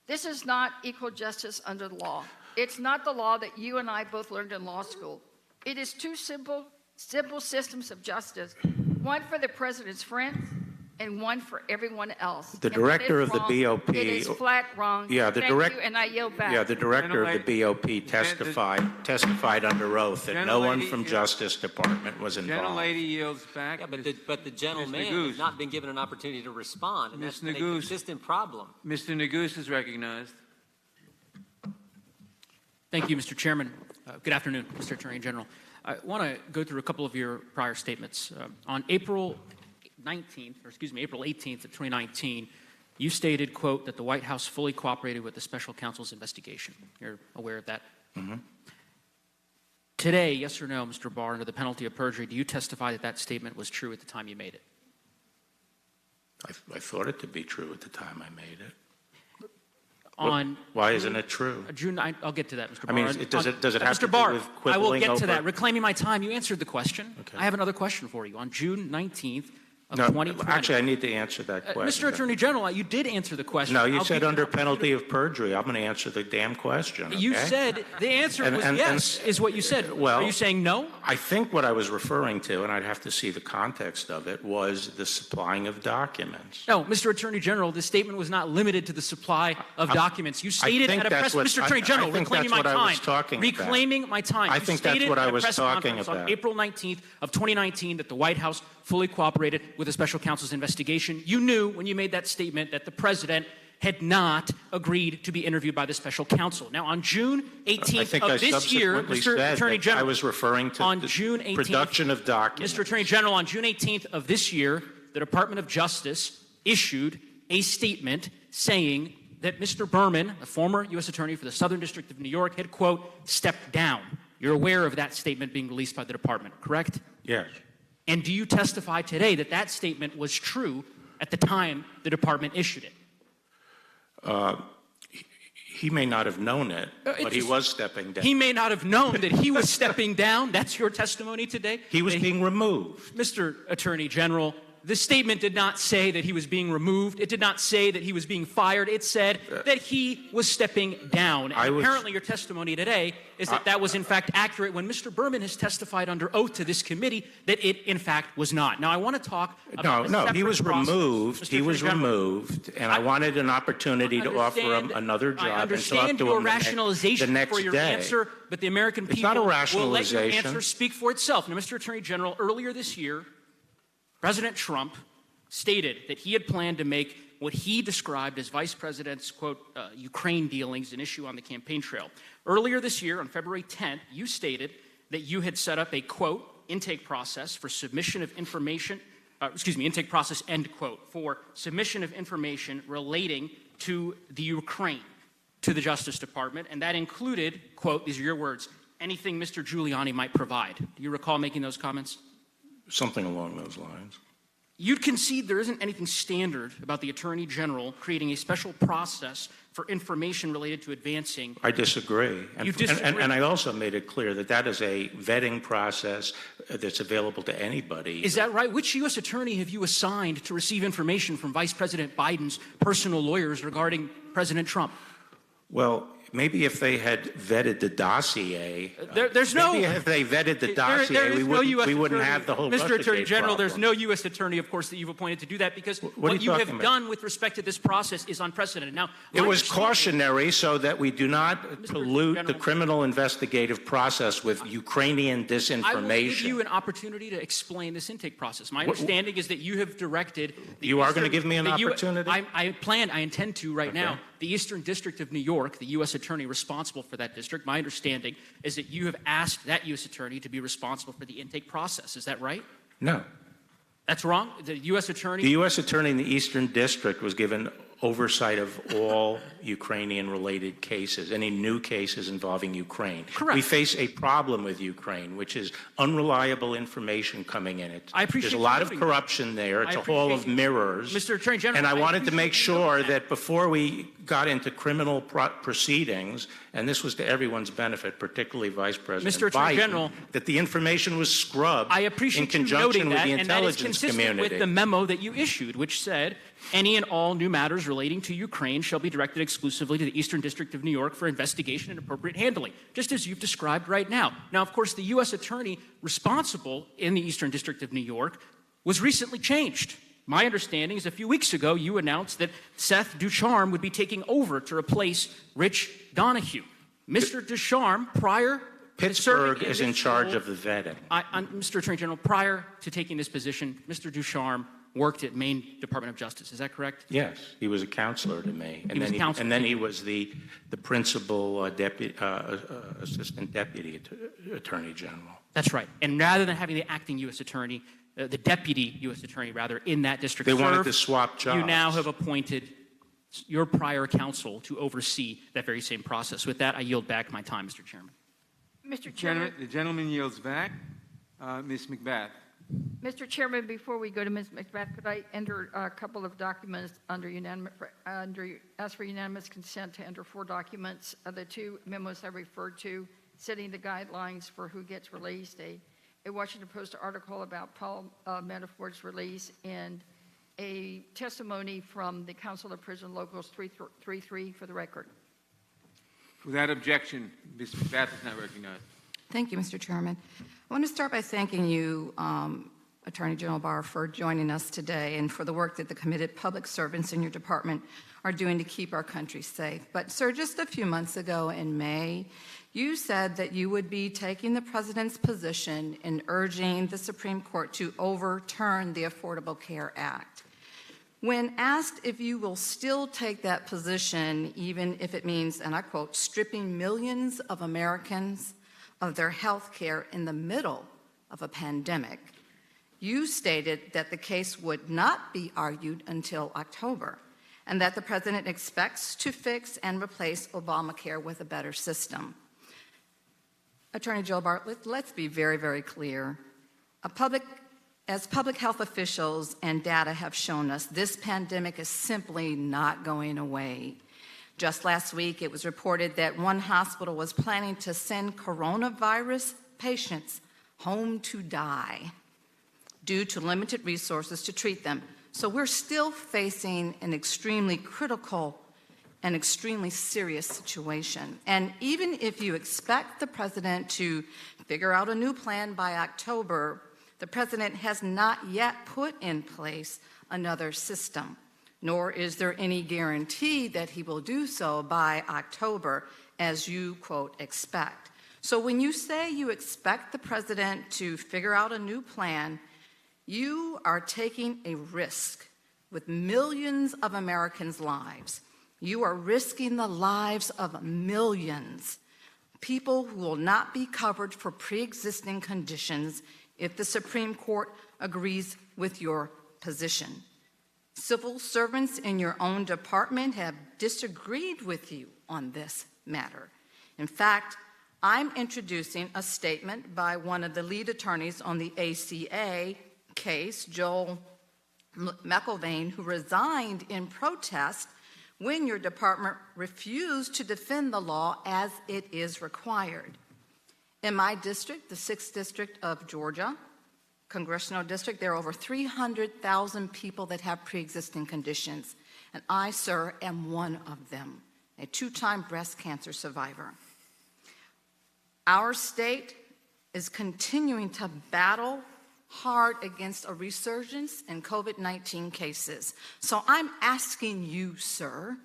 This is not equal justice under the law. It's not the law that you and I both learned in law school. It is 2 simple systems of justice, one for the president's friends and one for everyone else. The director of the BOP. It is flat wrong. Yeah, the Thank you, and I yield back. Yeah, the director of the BOP testified under oath that no one from Justice Department was involved. Gentlelady yields back. Yeah, but the gentleman Neguse. has not been given an opportunity to respond, and Ms. that's been a Neguse. consistent problem. Mr. Neguse is recognized. Thank you, Mr. Chairman. Good afternoon, Mr. Attorney General. I want to go through a couple of your prior statements. On April 18th of 2019, you stated, quote, that the White House fully cooperated with the special counsel's investigation. You're aware of that? Mm-hmm. Today, yes or no, Mr. Barr, under the penalty of perjury, do you testify that that statement was true at the time you made it? I thought it to be true at the time I made it. Why isn't it true? I'll get to that, Mr. I Barr. mean, does it have Mr. to do Barr, with I quibbling will get over? to that. Reclaiming my time, you answered the question. Okay. I have another question for you. On June 19th of No, 2020. actually, I need to answer that question. Mr. Attorney General, you did answer the question. No, you I'll said give under an opportunity. penalty of perjury. I'm going to answer the damn question. You okay? said the answer was yes, is what you said. Well, are you saying no? I think what I was referring to, and I'd have to see the context of it, was the supplying of documents. No, Mr. Attorney General, this statement was not limited to the supply of documents. You stated at a press Mr. Attorney General, reclaiming my time. Reclaiming my time. I think that's what I was talking On about. April 19th of 2019 that the White House fully cooperated with the special counsel's investigation. You knew when you made that statement that the president had not agreed to be interviewed by the special counsel. Now, on June 18th of this year, Mr. Attorney General, I was referring to on the June 18th, production of documents. Mr. Attorney General, on June 18th of this year, the Department of Justice issued a statement saying that Mr. Berman, the former U.S. Attorney for the Southern District of New York, had, quote, stepped down. You're aware of that statement being released by the department, correct? Yes. And do you testify today that that statement was true at the time the department issued it? He may not have known it, but he was stepping down. He may not have known that he was stepping down. That's your testimony today? He was being removed. Mr. Attorney General, the statement did not say that he was being removed. It did not say that he was being fired. It said that he was stepping down. And apparently your testimony today is that that was in fact accurate when Mr. Berman has testified under oath to this committee that it in fact was not. Now I want to talk about No, he was removed. He was removed, and I wanted an opportunity to offer him another job. I understand your rationalization the for your day. answer, but the American It's people not a will let your rationalization. answer speak for itself. Now, Mr. Attorney General, earlier this year, President Trump stated that he had planned to make what he described as Vice President's, quote, Ukraine dealings an issue on the campaign trail. Earlier this year, on February 10th, you stated that you had set up a, quote, intake process for submission of information, intake process, end quote, for submission of information relating to the Ukraine to the Justice Department, and that included, quote, these are your words, anything Mr. Giuliani might provide. Do you recall making those comments? Something along those lines. You'd concede there isn't anything standard about the Attorney General creating a special process for information related to advancing. I disagree. You disagree. And I also made it clear that that is a vetting process that's available to anybody. Is that right? Which U.S. attorney have you assigned to receive information from Vice President Biden's personal lawyers regarding President Trump? Well, maybe if they had vetted the dossier, there's no. Maybe if they vetted the dossier, we wouldn't have the whole Mr. Attorney General, problem. there's no U.S. attorney, of course, that you've appointed to do that because what you have talking about? done with respect to this process is unprecedented. Now, It was cautionary so that we do not pollute the criminal investigative process with Ukrainian disinformation. I will give you an opportunity to explain this intake process. My understanding is that you have directed. You are going to give me an opportunity? I intend to right now. The Eastern District of New York, the U.S. attorney responsible for that district, my understanding is that you have asked that U.S. attorney to be responsible for the intake process. Is that right? No. That's wrong? The U.S. attorney? The U.S. attorney in the Eastern District was given oversight of all Ukrainian-related cases, any new cases involving Ukraine. Correct. We face a problem with Ukraine, which is unreliable information coming in it. I appreciate There's a lot of corruption there. It's a hall of mirrors. Mr. Attorney General, and I wanted to make sure that before we got into criminal proceedings, and this was to everyone's benefit, particularly Vice President Mr. Attorney Biden, General, that the information was scrubbed I appreciate in you noting conjunction with that, the and that is intelligence consistent community. with the memo that you issued, which said, any and all new matters relating to Ukraine shall be directed exclusively to the Eastern District of New York for investigation and appropriate handling, just as you've described right now. Now, of course, the U.S. attorney responsible in the Eastern District of New York was recently changed. My understanding is a few weeks ago, you announced that Seth Ducharme would be taking over to replace Rich Donahue. Mr. Ducharme, prior Pittsburgh is in charge of the vetting. Mr. Attorney General, prior to taking this position, Mr. Ducharme worked at Maine Department of Justice. Is that correct? Yes, he was a counselor to me, and then he was the principal assistant deputy attorney general. That's right. And rather than having the acting U.S. attorney, the deputy U.S. attorney, rather, in that district, they wanted to swap jobs. You now have appointed your prior counsel to oversee that very same process. With that, I yield back my time, Mr. Chairman. Mr. Chairman. The gentleman yields back. Ms. McBath. Mr. Chairman, before we go to Ms. McBath, could I enter a couple of documents ask for unanimous consent to enter 4 documents, the 2 memos I referred to, setting the guidelines for who gets released, a a Washington Post article about Paul Manafort's release and a testimony from the Council of Prison Locals 333 for the record. Without objection, Ms. McBath is now recognized. Thank you, Mr. Chairman. I want to start by thanking you, Attorney General Barr, for joining us today and for the work that the committed public servants in your department are doing to keep our country safe. But, sir, just a few months ago in May, you said that you would be taking the President's position in urging the Supreme Court to overturn the Affordable Care Act. When asked if you will still take that position, even if it means, and I quote, stripping millions of Americans of their health care in the middle of a pandemic, you stated that the case would not be argued until October and that the President expects to fix and replace Obamacare with a better system. Attorney General Barr, let's be very, very clear. As public health officials and data have shown us, this pandemic is simply not going away. Just last week, it was reported that one hospital was planning to send coronavirus patients home to die due to limited resources to treat them. So we're still facing an extremely critical and extremely serious situation. And even if you expect the President to figure out a new plan by October, the President has not yet put in place another system, nor is there any guarantee that he will do so by October, as you, quote, expect. So when you say you expect the President to figure out a new plan, you are taking a risk with millions of Americans' lives. You are risking the lives of millions, people who will not be covered for pre-existing conditions if the Supreme Court agrees with your position. Civil servants in your own department have disagreed with you on this matter. In fact, I'm introducing a statement by one of the lead attorneys on the ACA case, Joel McElvain, who resigned in protest when your department refused to defend the law as it is required. In my district, the 6th District of Georgia, Congressional District, there are over 300,000 people that have pre-existing conditions, and I, sir, am one of them, a 2-time breast cancer survivor. Our state is continuing to battle hard against a resurgence in COVID-19 cases. So I'm asking you, sir,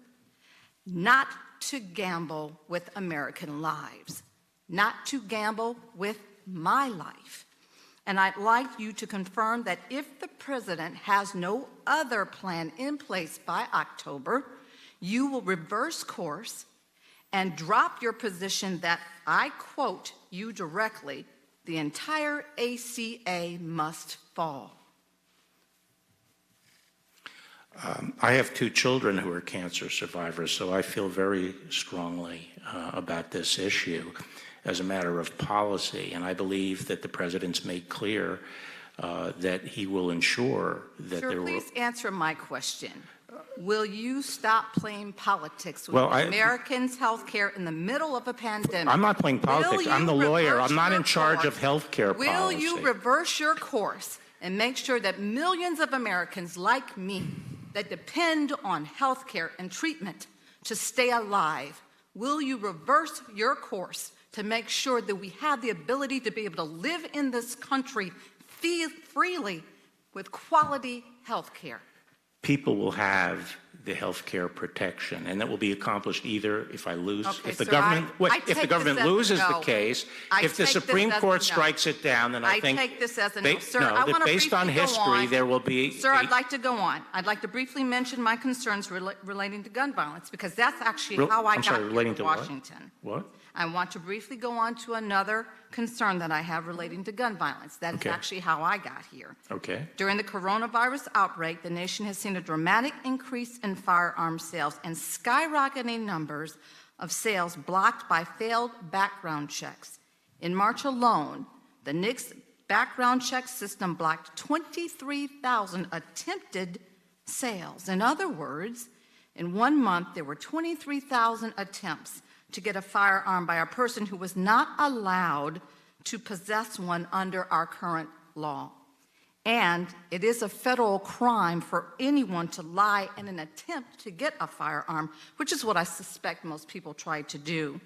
not to gamble with American lives, not to gamble with my life. And I'd like you to confirm that if the President has no other plan in place by October, you will reverse course and drop your position that, I quote you directly, the entire ACA must fall. I have 2 children who are cancer survivors, so I feel very strongly about this issue as a matter of policy, and I believe that the President's made clear that he will ensure that Sir, there will... please answer my question. Will you stop playing politics with Americans' health care in the middle of a pandemic? I'm not playing politics. I'm the lawyer. I'm not in charge of health care policy. Will you reverse your course and make sure that millions of Americans like me that depend on health care and treatment to stay alive, will you reverse your course to make sure that we have the ability to be able to live in this country freely with quality health care? People will have the health care protection, and that will be accomplished either if I lose, Okay, if the sir, government, if the government loses no. the case, I if the take Supreme this as Court a no. strikes it down, then I think take this as a no. Sir, I that want to based on briefly go history, on. there will be. Sir, I'd like to go on. I'd like to briefly mention my concerns relating to gun violence, because that's actually how I got relating to to what? Washington. What? I want to briefly go on to another concern that I have relating to gun violence. That is actually how I got here. Okay. During the coronavirus outbreak, the nation has seen a dramatic increase in firearm sales and skyrocketing numbers of sales blocked by failed background checks. In March alone, the NICS background check system blocked 23,000 attempted sales. In other words, in 1 month, there were 23,000 attempts to get a firearm by a person who was not allowed to possess one under our current law. And it is a federal crime for anyone to lie in an attempt to get a firearm, which is what I suspect most people try to do.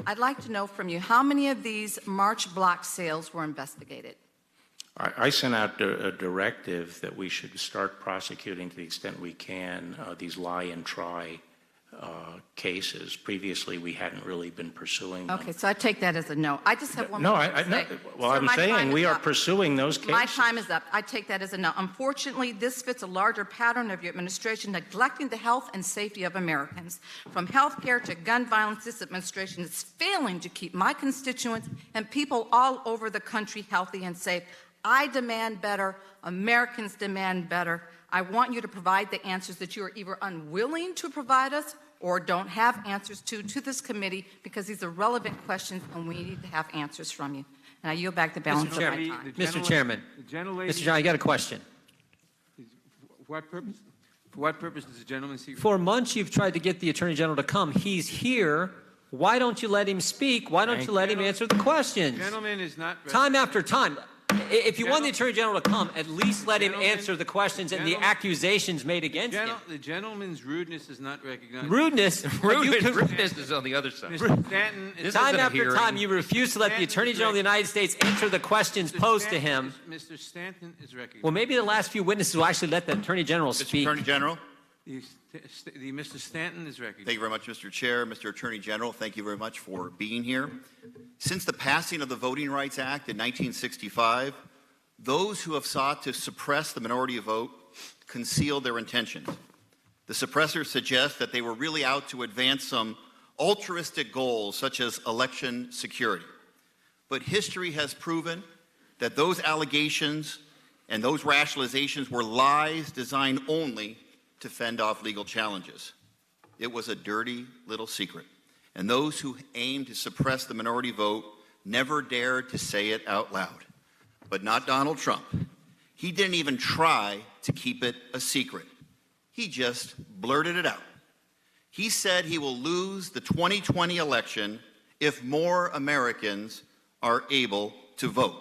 I'd like to know from you, how many of these March block sales were investigated? I sent out a directive that we should start prosecuting to the extent we can these lie and try cases. Previously, we hadn't really been pursuing them. Okay, so I take that as a no. I just have one more thing to say. Well, Sir, I'm my time saying is we are up. pursuing those cases. My time is up. I take that as a no. Unfortunately, this fits a larger pattern of your administration neglecting the health and safety of Americans. From health care to gun violence, this administration is failing to keep my constituents and people all over the country healthy and safe. I demand better. Americans demand better. I want you to provide the answers that you are either unwilling to provide us or don't have answers to this committee, because these are relevant questions and we need to have answers from you. And I yield back the balance of my time. Mr. Chairman, Mr. John, you got a question. For what purpose? For what purpose does the gentleman seek? For months, you've tried to get the Attorney General to come. He's here. Why don't you let him speak? Why don't you let him answer the questions? The gentleman is not. Time after time. If you want the Attorney General to come, at least let him answer the questions and the accusations made against him. The gentleman's rudeness is not recognized. Rudeness? Rudeness is on the other side. Mr. Stanton is Time after time, you refuse to let the Attorney General of the United States answer the questions posed to him. Mr. Stanton is recognized. Well, maybe the last few witnesses will actually let the Attorney General speak. Attorney General. Mr. Stanton is recognized. Thank you very much, Mr. Chair. Mr. Attorney General, thank you very much for being here. Since the passing of the Voting Rights Act in 1965, those who have sought to suppress the minority vote concealed their intentions. The suppressors suggest that they were really out to advance some altruistic goals such as election security. But history has proven that those allegations and those rationalizations were lies designed only to fend off legal challenges. It was a dirty little secret, and those who aimed to suppress the minority vote never dared to say it out loud. But not Donald Trump. He didn't even try to keep it a secret. He just blurted it out. He said he will lose the 2020 election if more Americans are able to vote.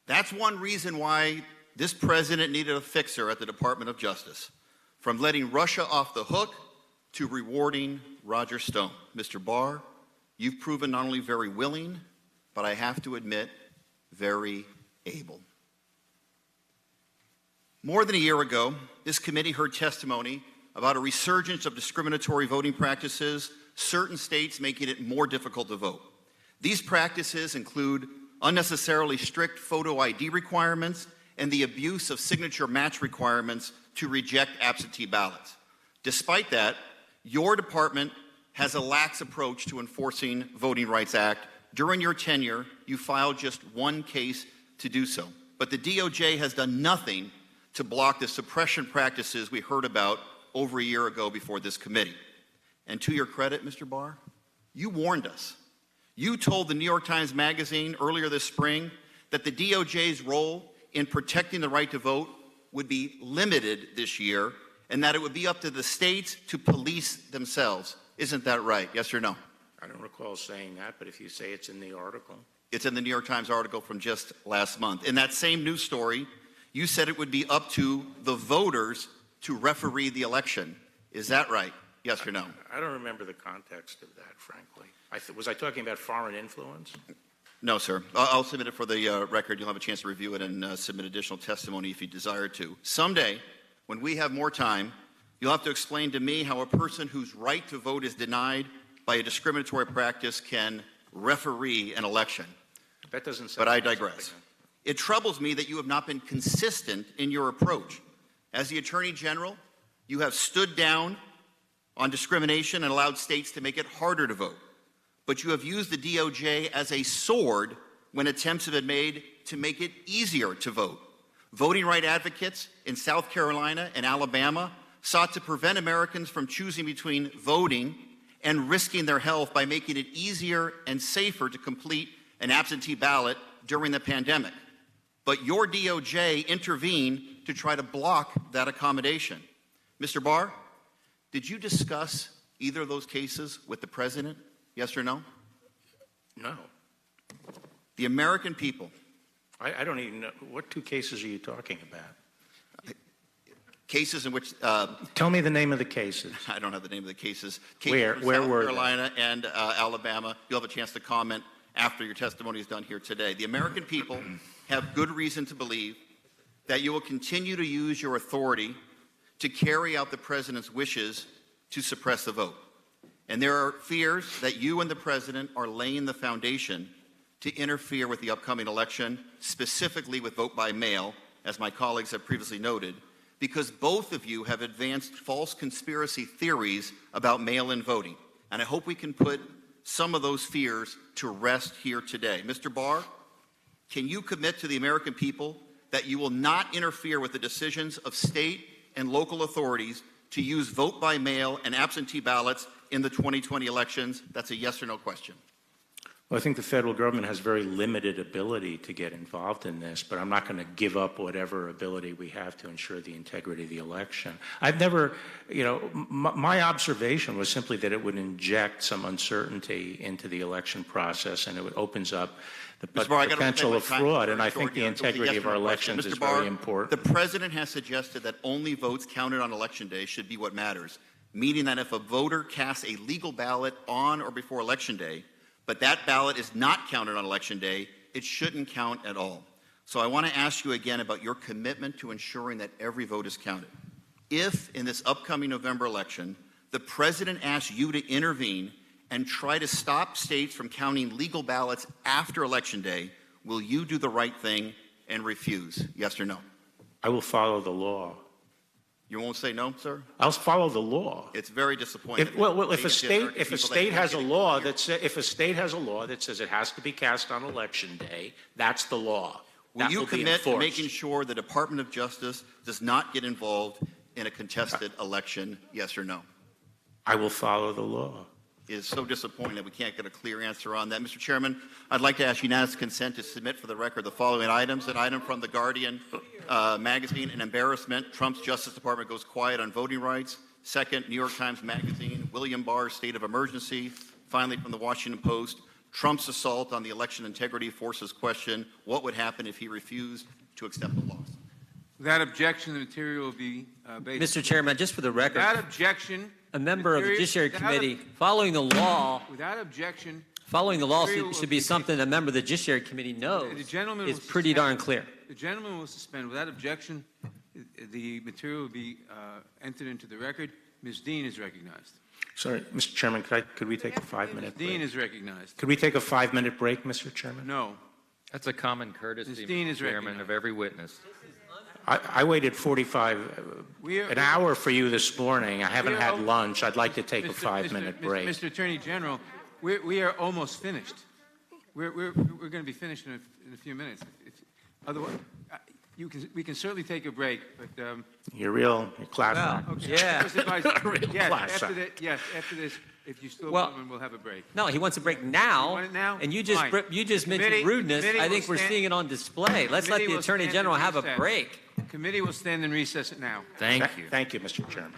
That's one reason why this president needed a fixer at the Department of Justice, from letting Russia off the hook to rewarding Roger Stone. Mr. Barr, you've proven not only very willing, but I have to admit, very able. More than a year ago, this committee heard testimony about a resurgence of discriminatory voting practices, certain states making it more difficult to vote. These practices include unnecessarily strict photo ID requirements and the abuse of signature match requirements to reject absentee ballots. Despite that, your department has a lax approach to enforcing Voting Rights Act. During your tenure, you filed just one case to do so. But the DOJ has done nothing to block the suppression practices we heard about over a year ago before this committee. And to your credit, Mr. Barr, you warned us. You told the New York Times Magazine earlier this spring that the DOJ's role in protecting the right to vote would be limited this year and that it would be up to the states to police themselves. Isn't that right? Yes or no? I don't recall saying that, but if you say it's in the article. It's in the New York Times article from just last month. In that same news story, you said it would be up to the voters to referee the election. Is that right? Yes or no? I don't remember the context of that, frankly. Was I talking about foreign influence? No, sir. I'll submit it for the record. You'll have a chance to review it and submit additional testimony if you desire to. Someday, when we have more time, you'll have to explain to me how a person whose right to vote is denied by a discriminatory practice can referee an election. That doesn't sound. But I digress. It troubles me that you have not been consistent in your approach. As the Attorney General, you have stood down on discrimination and allowed states to make it harder to vote. But you have used the DOJ as a sword when attempts have been made to make it easier to vote. Voting right advocates in South Carolina and Alabama sought to prevent Americans from choosing between voting and risking their health by making it easier and safer to complete an absentee ballot during the pandemic. But your DOJ intervened to try to block that accommodation. Mr. Barr, did you discuss either of those cases with the president? Yes or no? No. The American people. I don't even know. What two cases are you talking about? Cases in which... Tell me the name of the cases. I don't have the name of the cases. Where from were South they? Carolina and Alabama. You'll have a chance to comment after your testimony is done here today. The American people have good reason to believe that you will continue to use your authority to carry out the president's wishes to suppress the vote. And there are fears that you and the president are laying the foundation to interfere with the upcoming election, specifically with vote by mail, as my colleagues have previously noted, because both of you have advanced false conspiracy theories about mail-in voting. And I hope we can put some of those fears to rest here today. Mr. Barr, can you commit to the American people that you will not interfere with the decisions of state and local authorities to use vote by mail and absentee ballots in the 2020 elections? That's a yes or no question. Well, I think the federal government has very limited ability to get involved in this, but I'm not going to give up whatever ability we have to ensure the integrity of the election. I've never, my observation was simply that it would inject some uncertainty into the election process, and it opens up the potential of fraud, and I think the integrity of our elections is very important. The president has suggested that only votes counted on election day should be what matters, meaning that if a voter casts a legal ballot on or before election day, but that ballot is not counted on election day, it shouldn't count at all. So I want to ask you again about your commitment to ensuring that every vote is counted. If, in this upcoming November election, the president asks you to intervene and try to stop states from counting legal ballots after election day, will you do the right thing and refuse? Yes or no? I will follow the law. You won't say no, sir? I'll follow the law. It's very disappointing. If a state has a law that says it has to be cast on election day, that's the law. Will you commit to making sure the Department of Justice does not get involved in a contested election? Yes or no? I will follow the law. It is so disappointing that we can't get a clear answer on that. Mr. Chairman, I'd like to ask unanimous consent to submit for the record the following items. An item from The Guardian magazine, an embarrassment. Trump's Justice Department goes quiet on voting rights. Second, New York Times magazine, William Barr's state of emergency. Finally, from the Washington Post, Trump's assault on the election integrity forces question, what would happen if he refused to accept the loss? Without objection, the material will be based... Mr. Chairman, just for the record... Without objection... A member of the Judiciary Committee, following the law... Without objection... Following the law should be something a member of the Judiciary Committee knows. It's pretty darn clear. The gentleman will suspend. Without objection, the material will be entered into the record. Ms. Dean is recognized. Sorry, Mr. Chairman, could we take a 5-minute break? Dean is recognized. Could we take a 5-minute break, Mr. Chairman? No. That's a common courtesy, Ms. Dean is Mr. Chairman, recognized. of every witness. I waited an hour for you this morning. I haven't had lunch. I'd like to take a 5-minute break. Mr. Attorney General, we are almost finished. We're going to be finished in a few minutes. Otherwise, we can certainly take a break, but You're class act. Okay. Yeah. After this, if you still want, we'll have a break. No, he wants a break now. You want it now? And you just mentioned Committee rudeness. I think we're stand- seeing it on display. Let's let the Attorney General have a break. Committee will stand and recess it now. Thank you. Thank you, Mr. Chairman.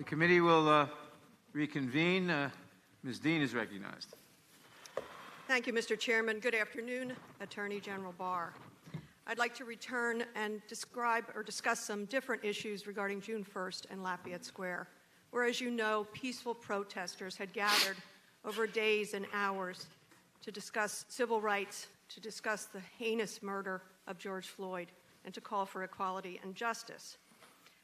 committee will reconvene. Ms. Dean is recognized. Thank you, Mr. Chairman. Good afternoon, Attorney General Barr. I'd like to return and discuss some different issues regarding June 1st and Lafayette Square, where, as you know, peaceful protesters had gathered over days and hours to discuss civil rights, to discuss the heinous murder of George Floyd, and to call for equality and justice.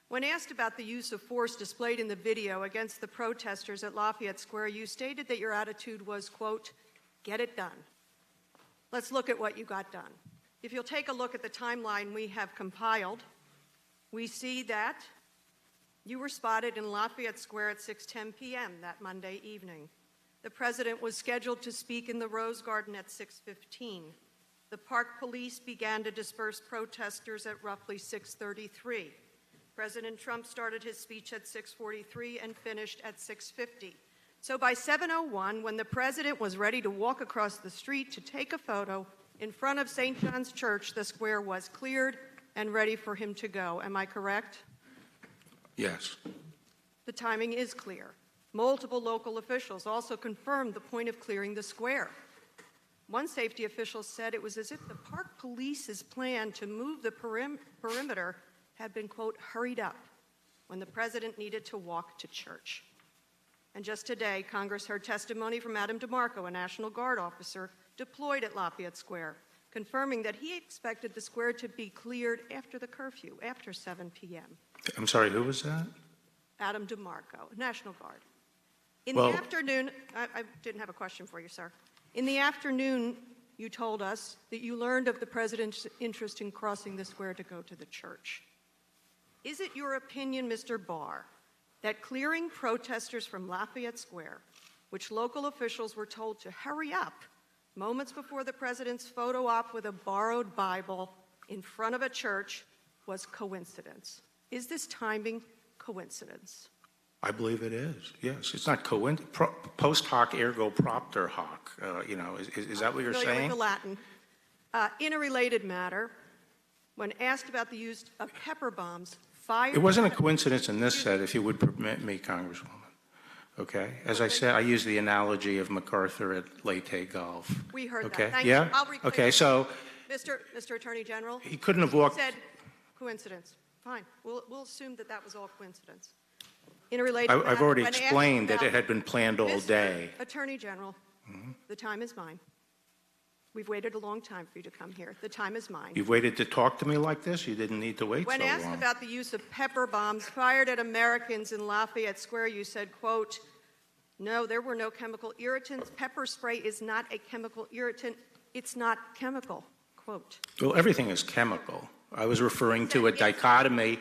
When asked about the use of force displayed in the video against the protesters at Lafayette Square, you stated that your attitude was, quote, get it done. Let's look at what you got done. If you'll take a look at the timeline we have compiled, we see that you were spotted in Lafayette Square at 6:10 p.m. that Monday evening. The president was scheduled to speak in the Rose Garden at 6:15. The park police began to disperse protesters at roughly 6:33. President Trump started his speech at 6:43 and finished at 6:50. So by 7:01, when the president was ready to walk across the street to take a photo in front of St. John's Church, the square was cleared and ready for him to go. Am I correct? Yes. The timing is clear. Multiple local officials also confirmed the point of clearing the square. One safety official said it was as if the park police's plan to move the perimeter had been, quote, hurried up when the president needed to walk to church. And just today, Congress heard testimony from Adam DeMarco, a National Guard officer deployed at Lafayette Square, confirming that he expected the square to be cleared after the curfew, after 7 p.m. I'm sorry, who was that? Adam DeMarco, National Guard. In the afternoon, I didn't have a question for you, sir. In the afternoon, you told us that you learned of the president's interest in crossing the square to go to the church. Is it your opinion, Mr. Barr, that clearing protesters from Lafayette Square, which local officials were told to hurry up moments before the president's photo op with a borrowed Bible in front of a church, was coincidence? Is this timing coincidence? I believe it is, yes. It's not post hoc ergo propter hoc. Is that what you're saying? With the Latin. In a related matter, when asked about the use of pepper bombs fired... It wasn't a coincidence in this set, if you would permit me, Congresswoman. Okay? As I said, I used the analogy of MacArthur at Leyte Golf. We heard okay? that. Thank yeah? you. I'll reclaim okay, it. so... Mr. Attorney General, he couldn't have walked... He said coincidence. Fine. We'll assume that that was all coincidence. In a related matter, I've already when asked explained that about- it had been planned all day. Attorney General, the time is mine. We've waited a long time for you to come here. The time is mine. You've waited to talk to me like this? You didn't need to wait When so asked long. about the use of pepper bombs fired at Americans in Lafayette Square, you said, quote, no, there were no chemical irritants. Pepper spray is not a chemical irritant. It's not chemical, quote. Well, everything is chemical. I was referring to a dichotomy,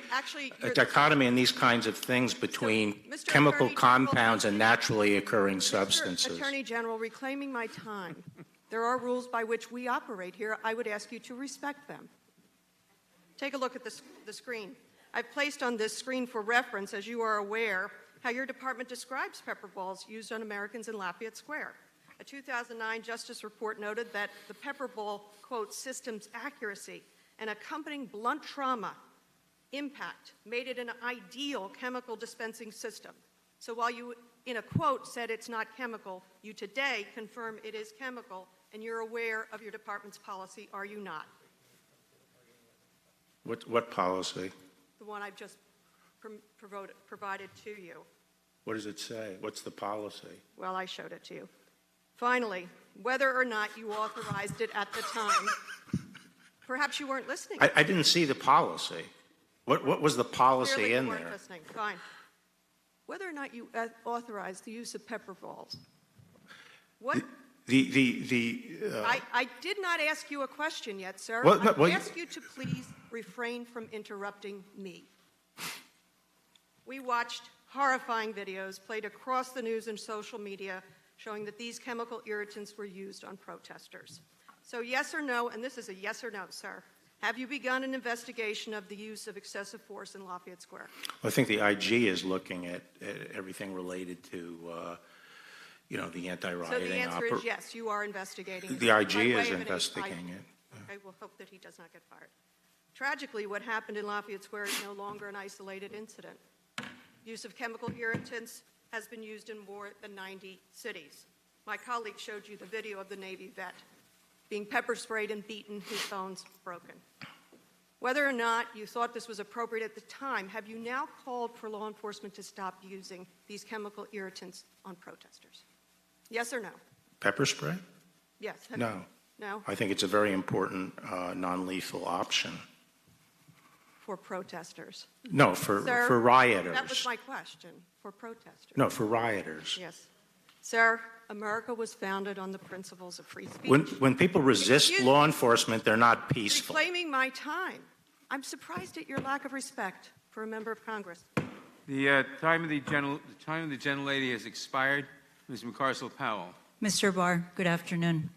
in these kinds of things between chemical compounds and naturally occurring substances. Attorney General, reclaiming my time, there are rules by which we operate here. I would ask you to respect them. Take a look at the screen. I've placed on this screen for reference, as you are aware, how your department describes pepper balls used on Americans in Lafayette Square. A 2009 Justice report noted that the pepper ball, quote, system's accuracy and accompanying blunt trauma impact made it an ideal chemical dispensing system. So while you, in a quote, said it's not chemical, you today confirm it is chemical, and you're aware of your department's policy, are you not? What policy? The one I've just provided to you. What does it say? What's the policy? Well, I showed it to you. Finally, whether or not you authorized it at the time, perhaps you weren't listening. I didn't see the policy. What was the policy Clearly in you weren't there? listening. Fine. Whether or not you authorized the use of pepper balls. What? I did not ask you a question yet, sir. I ask you to please refrain from interrupting me. We watched horrifying videos played across the news and social media showing that these chemical irritants were used on protesters. So yes or no, and this is a yes or no, sir, have you begun an investigation of the use of excessive force in Lafayette Square? Well, I think the IG is looking at everything related to, the anti-rioting. So the answer is yes, you are investigating it. The IG is investigating it. Okay, we'll hope that he does not get fired. Tragically, what happened in Lafayette Square is no longer an isolated incident. Use of chemical irritants has been used in more than 90 cities. My colleague showed you the video of the Navy vet being pepper sprayed and beaten, his bones broken. Whether or not you thought this was appropriate at the time, have you now called for law enforcement to stop using these chemical irritants on protesters? Yes or no? Pepper spray? Yes. No. No? I think it's a very important non-lethal option. For protesters? No, Sir, for rioters. That was my question. For protesters? No, for rioters. Yes. Sir, America was founded on the principles of free speech. When people resist Excuse law me. enforcement, they're not peaceful. Reclaiming my time. I'm surprised at your lack of respect for a member of Congress. The time of the gentlelady has expired. Ms. McCarsell-Powell. Mr. Barr, good afternoon.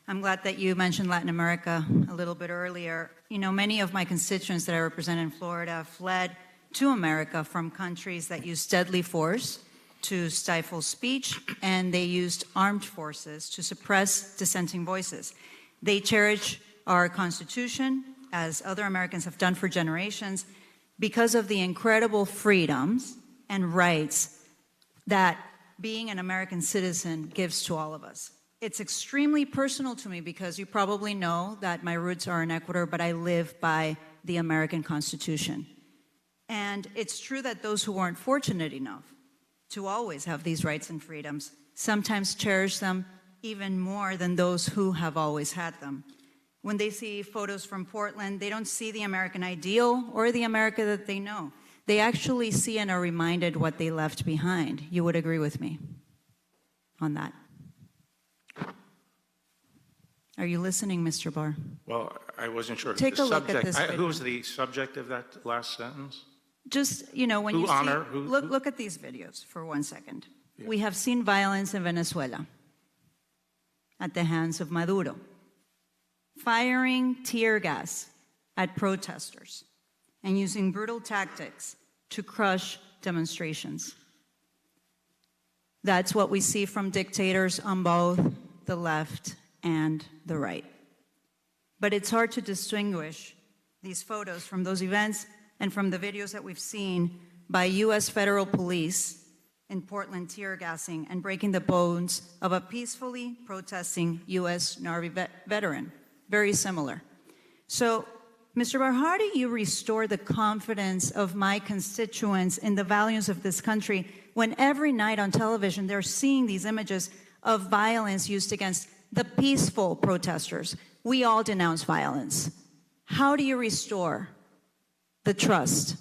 I'm glad that you mentioned Latin America a little bit earlier. You know, many of my constituents that I represent in Florida fled to America from countries that use deadly force to stifle speech, and they used armed forces to suppress dissenting voices. They cherish our Constitution, as other Americans have done for generations, because of the incredible freedoms and rights that being an American citizen gives to all of us. It's extremely personal to me because you probably know that my roots are in Ecuador, but I live by the American Constitution. And it's true that those who weren't fortunate enough to always have these rights and freedoms sometimes cherish them even more than those who have always had them. When they see photos from Portland, they don't see the American ideal or the America that they know. They actually see and are reminded what they left behind. You would agree with me on that? Are you listening, Mr. Barr? Well, I wasn't sure. Take a look at this Who video. was the subject of that last sentence? Just, you know, when Who you honor- see, who- look at these videos for 1 second. We have seen violence in Venezuela at the hands of Maduro, firing tear gas at protesters and using brutal tactics to crush demonstrations. That's what we see from dictators on both the left and the right. But it's hard to distinguish these photos from those events and from the videos that we've seen by U.S. federal police in Portland tear gassing and breaking the bones of a peacefully protesting U.S. Navy veteran. Very similar. So, Mr. Barr, how do you restore the confidence of my constituents in the values of this country when every night on television they're seeing these images of violence used against the peaceful protesters? We all denounce violence. How do you restore the trust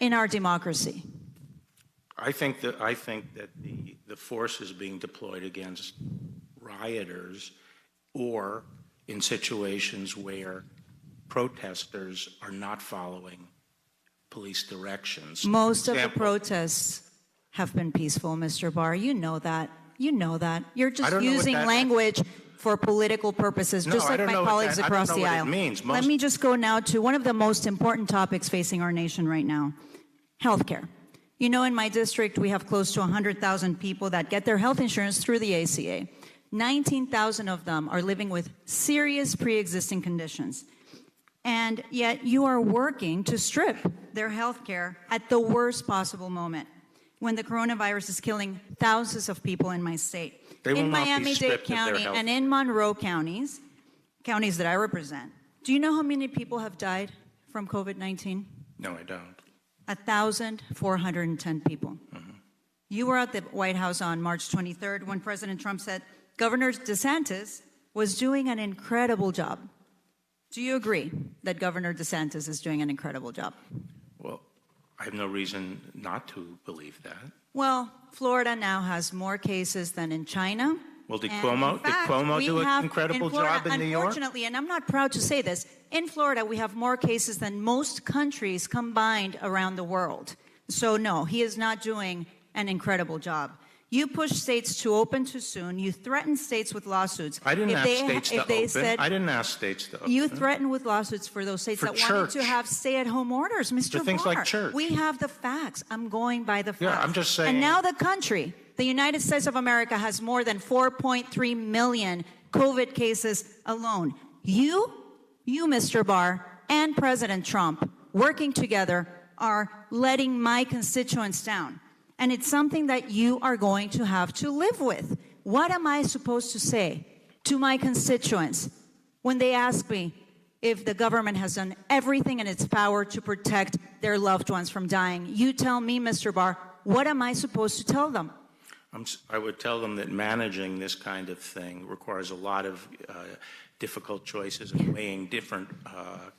in our democracy? I think that the force is being deployed against rioters or in situations where protesters are not following police directions. Most of the protests have been peaceful, Mr. Barr. You know that. You know that. You're I just don't know what using that- language for political purposes, No, just I like don't my know what colleagues that- I don't across know the what it aisle. means. Let me just go now to one of the most important topics facing our nation right now, healthcare. You know, in my district, we have close to 100,000 people that get their health insurance through the ACA. 19,000 of them are living with serious pre-existing conditions. And yet you are working to strip their health care at the worst possible moment when the coronavirus is killing thousands of people in my state. They will In not be Miami-Dade stripped of their County health and in Monroe counties that I represent, do you know how many people have died from COVID-19? No, I don't. 1,410 people. You were at the White House on March 23rd when President Trump said Governor DeSantis was doing an incredible job. Do you agree that Governor DeSantis is doing an incredible job? Well, I have no reason not to believe that. Well, Florida now has more cases than in China. Well, did And Cuomo, in fact, we do an have incredible in Florida, job in New York? Unfortunately, and I'm not proud to say this, in Florida we have more cases than most countries combined around the world. So no, he is not doing an incredible job. You push states to open too soon. You threaten states with lawsuits. I didn't If ask they- states if to they open. said- I didn't ask states to open. You threaten with lawsuits for those states For that wanted to church. have stay-at-home orders, Mr. For things Barr. like church. We have the facts. I'm going by the facts. Yeah, I'm just saying- And now the country, the United States of America, has more than 4.3 million COVID cases alone. You, Mr. Barr, and President Trump, working together, are letting my constituents down. And it's something that you are going to have to live with. What am I supposed to say to my constituents when they ask me if the government has done everything in its power to protect their loved ones from dying? You tell me, Mr. Barr, what am I supposed to tell them? I would tell them that managing this kind of thing requires a lot of difficult choices and weighing different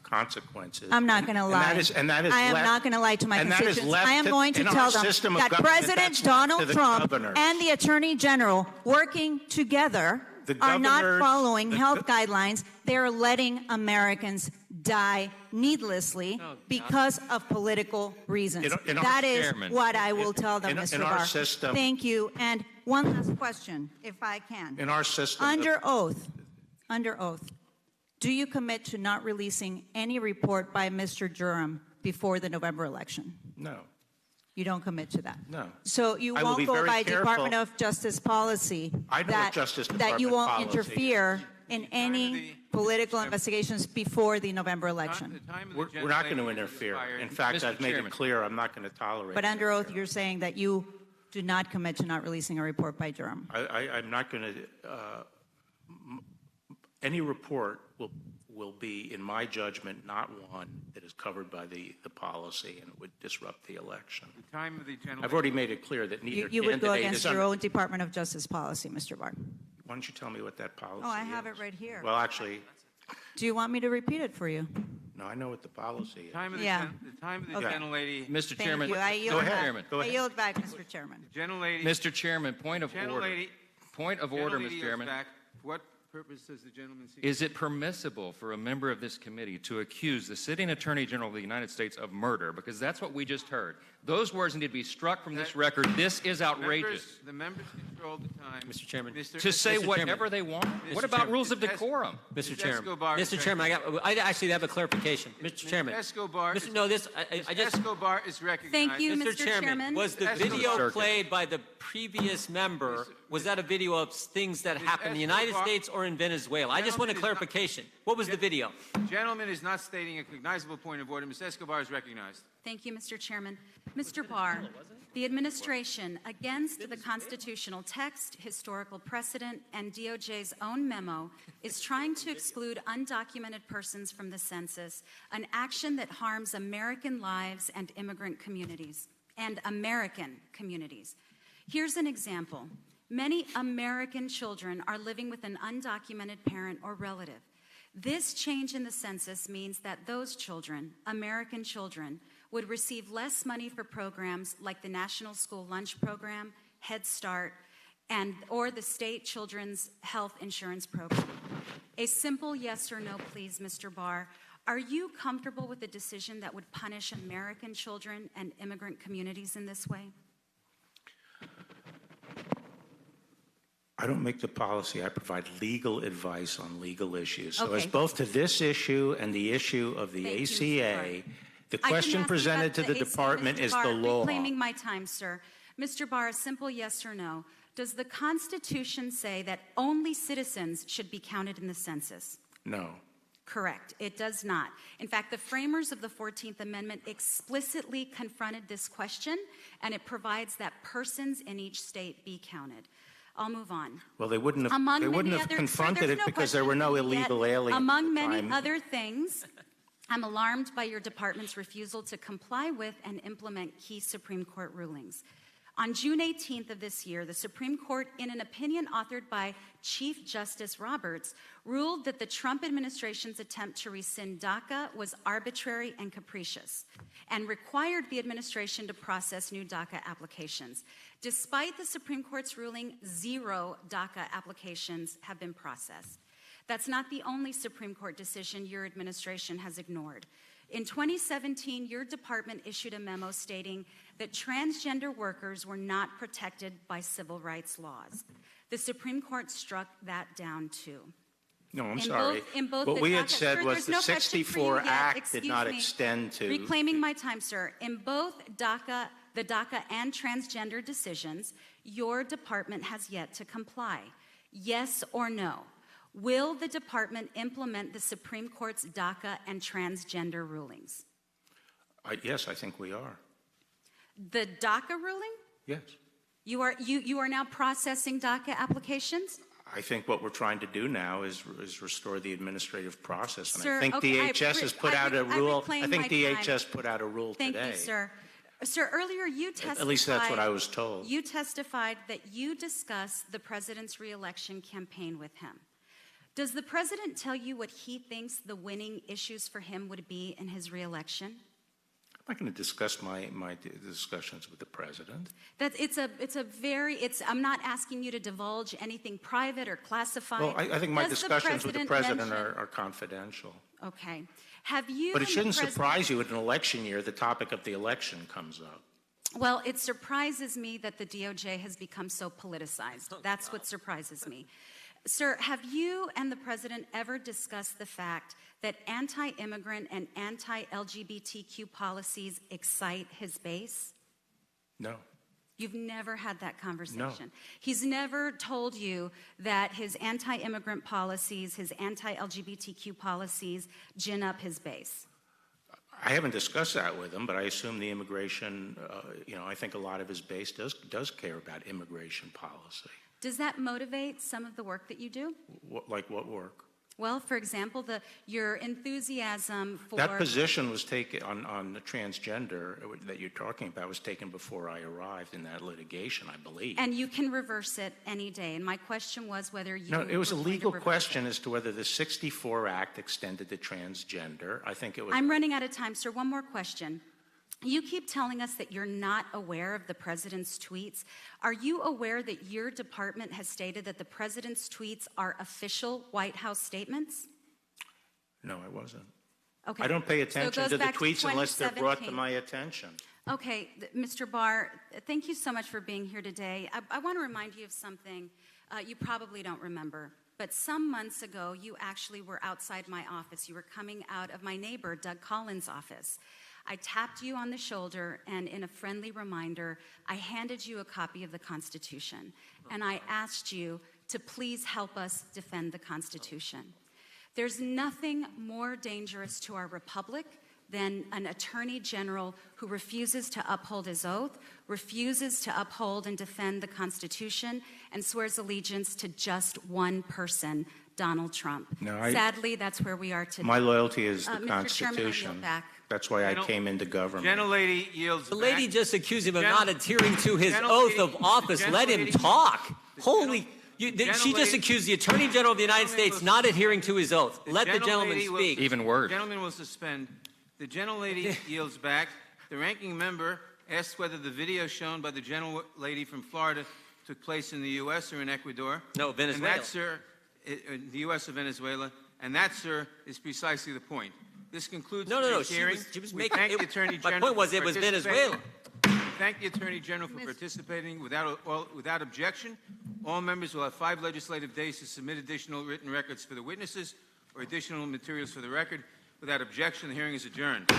consequences. I'm not going to lie. I am not going to lie to my constituents. I am going to tell them that President Donald Trump and the Attorney General working together are not following health guidelines. They're letting Americans die needlessly because of political reasons. That is what I will tell them, Mr. Barr. Thank you. And one last question, if I can. In our system, under oath, do you commit to not releasing any report by Mr. Durham before the November election? No. You don't commit to that? No. So you won't go by Department of Justice policy that you won't interfere in any political investigations before the November election? We're not going to interfere. In fact, I've made it clear I'm not going to tolerate But under oath, you're saying that you do not commit to not releasing a report by Durham? I'm not going to. Any report will be, in my judgment, not one that is covered by the policy and would disrupt the election. The time of the general. I've already made it clear that neither You would go candidate against is your own Department of Justice policy, Mr. Barr. Why don't you tell me what that policy is? Oh, I have it right here. Well, actually. Do you want me to repeat it for you? No, I know what the policy is. The time of the gentlelady. Mr. Chairman. Thank you. I yield Go back. ahead. I yield back, Mr. Chairman. Gentlelady. Mr. Chairman, point of order. Point of order, Mr. Chairman. Back. What purpose does the gentleman seek? Is it permissible for a member of this committee to accuse the sitting Attorney General of the United States of murder? Because that's what we just heard. Those words need to be struck from this record. This is outrageous. The members control the time. Mr. Chairman. To say whatever they want? What about rules of decorum? Mr. Chairman. Mr. Chairman, I actually have a clarification. Mr. Chairman. Escobar. Escobar is recognized. Thank you, Mr. Mr. Chairman. Was the video played by the previous member, was that a video of things that happened in the United States or in Venezuela? I just want a clarification. What was the video? The gentleman is not stating a cognizable point of order. Ms. Escobar is recognized. Thank you, Mr. Chairman. Mr. Barr, the administration, against the constitutional text, historical precedent, and DOJ's own memo, is trying to exclude undocumented persons from the census, an action that harms American lives and immigrant communities, and American communities. Here's an example. Many American children are living with an undocumented parent or relative. This change in the census means that those children, American children, would receive less money for programs like the National School Lunch Program, Head Start, or the State Children's Health Insurance Program. A simple yes or no, please, Mr. Barr. Are you comfortable with a decision that would punish American children and immigrant communities in this way? I don't make the policy. I provide legal advice on legal issues. So Okay. as both to this issue and the issue of the Thank you, Mr. ACA, Barr. the I question didn't ask presented about to the ACA, department Mr. is Barr, the law. Reclaiming my time, sir. Mr. Barr, a simple yes or no. Does the Constitution say that only citizens should be counted in the census? No. Correct. It does not. In fact, the framers of the 14th Amendment explicitly confronted this question, and it provides that persons in each state be counted. I'll move on. Well, they wouldn't have, Among they wouldn't many have other- confronted there's it no because there were no question yet. illegal aliens. Among at the many time. other things, I'm alarmed by your department's refusal to comply with and implement key Supreme Court rulings. On June 18th of this year, the Supreme Court, in an opinion authored by Chief Justice Roberts, ruled that the Trump administration's attempt to rescind DACA was arbitrary and capricious and required the administration to process new DACA applications. Despite the Supreme Court's ruling, 0 DACA applications have been processed. That's not the only Supreme Court decision your administration has ignored. In 2017, your department issued a memo stating that transgender workers were not protected by civil rights laws. The Supreme Court struck that down too. No, I'm In sorry. both- in both what the we had DACA said sir, was there's the no question for you 64 yet. Act did Excuse not me. extend to. Reclaiming my time, sir. In both the DACA and transgender decisions, your department has yet to comply. Yes or no? Will the department implement the Supreme Court's DACA and transgender rulings? Yes, I think we are. The DACA ruling? Yes. You are now processing DACA applications? I think what we're trying to do now is restore the administrative process. And Sir, I think okay, DHS has put out a rule. I think DHS put out a rule today. Thank you, sir. Sir, earlier you testified. At least that's what I was told. You testified that you discussed the president's reelection campaign with him. Does the president tell you what he thinks the winning issues for him would be in his reelection? I'm not going to discuss my discussions with the president. I'm not asking you to divulge anything private or classified. Well, I think my discussions with the president are confidential. Okay. Have you? But it shouldn't surprise you in an election year, the topic of the election comes up. Well, it surprises me that the DOJ has become so politicized. That's what surprises me. Sir, have you and the president ever discussed the fact that anti-immigrant and anti-LGBTQ policies excite his base? No. You've never had that conversation. No. He's never told you that his anti-immigrant policies, his anti-LGBTQ policies gin up his base. I haven't discussed that with him, but I assume the immigration, I think a lot of his base does care about immigration policy. Does that motivate some of the work that you do? Like what work? Well, for example, your enthusiasm for... That position was taken on the transgender that you're talking about was taken before I arrived in that litigation, I believe. And you can reverse it any day. And my question was whether you... No, it was a legal question as to whether the 64 Act extended to transgender. I think it was... I'm running out of time, sir. One more question. You keep telling us that you're not aware of the president's tweets. Are you aware that your department has stated that the president's tweets are official White House statements? No, I wasn't. Okay. I don't pay attention to the tweets unless they're brought to 2017. my attention. Okay, Mr. Barr, thank you so much for being here today. I want to remind you of something you probably don't remember. But some months ago, you actually were outside my office. You were coming out of my neighbor, Doug Collins' office. I tapped you on the shoulder, and in a friendly reminder, I handed you a copy of the Constitution, and I asked you to please help us defend the Constitution. There's nothing more dangerous to our republic than an attorney general who refuses to uphold his oath, refuses to uphold and defend the Constitution, and swears allegiance to just one person, Donald Trump. Sadly, that's where we are today. My loyalty is the Mr. Constitution. Chairman, I yield back. That's why I came into government. Gentlelady yields The back. lady just accused him of not adhering to his oath of office. Let him talk. Holy... she just accused the Attorney General of the United States not adhering to his oath. Let the gentleman speak. Even worse. The gentleman will suspend. The gentlelady yields back. The ranking member asks whether the video shown by the gentlelady from Florida took place in the U.S. or in Ecuador. No, Venezuela. And that, sir, in the U.S. or Venezuela. And that, sir, is precisely the point. This concludes today's hearing. She was We making thank the Attorney General. My point was for it was participating. Venezuela. We thank the Attorney General for participating without objection. All members will have 5 legislative days to submit additional written records for the witnesses or additional materials for the record. Without objection, the hearing is adjourned.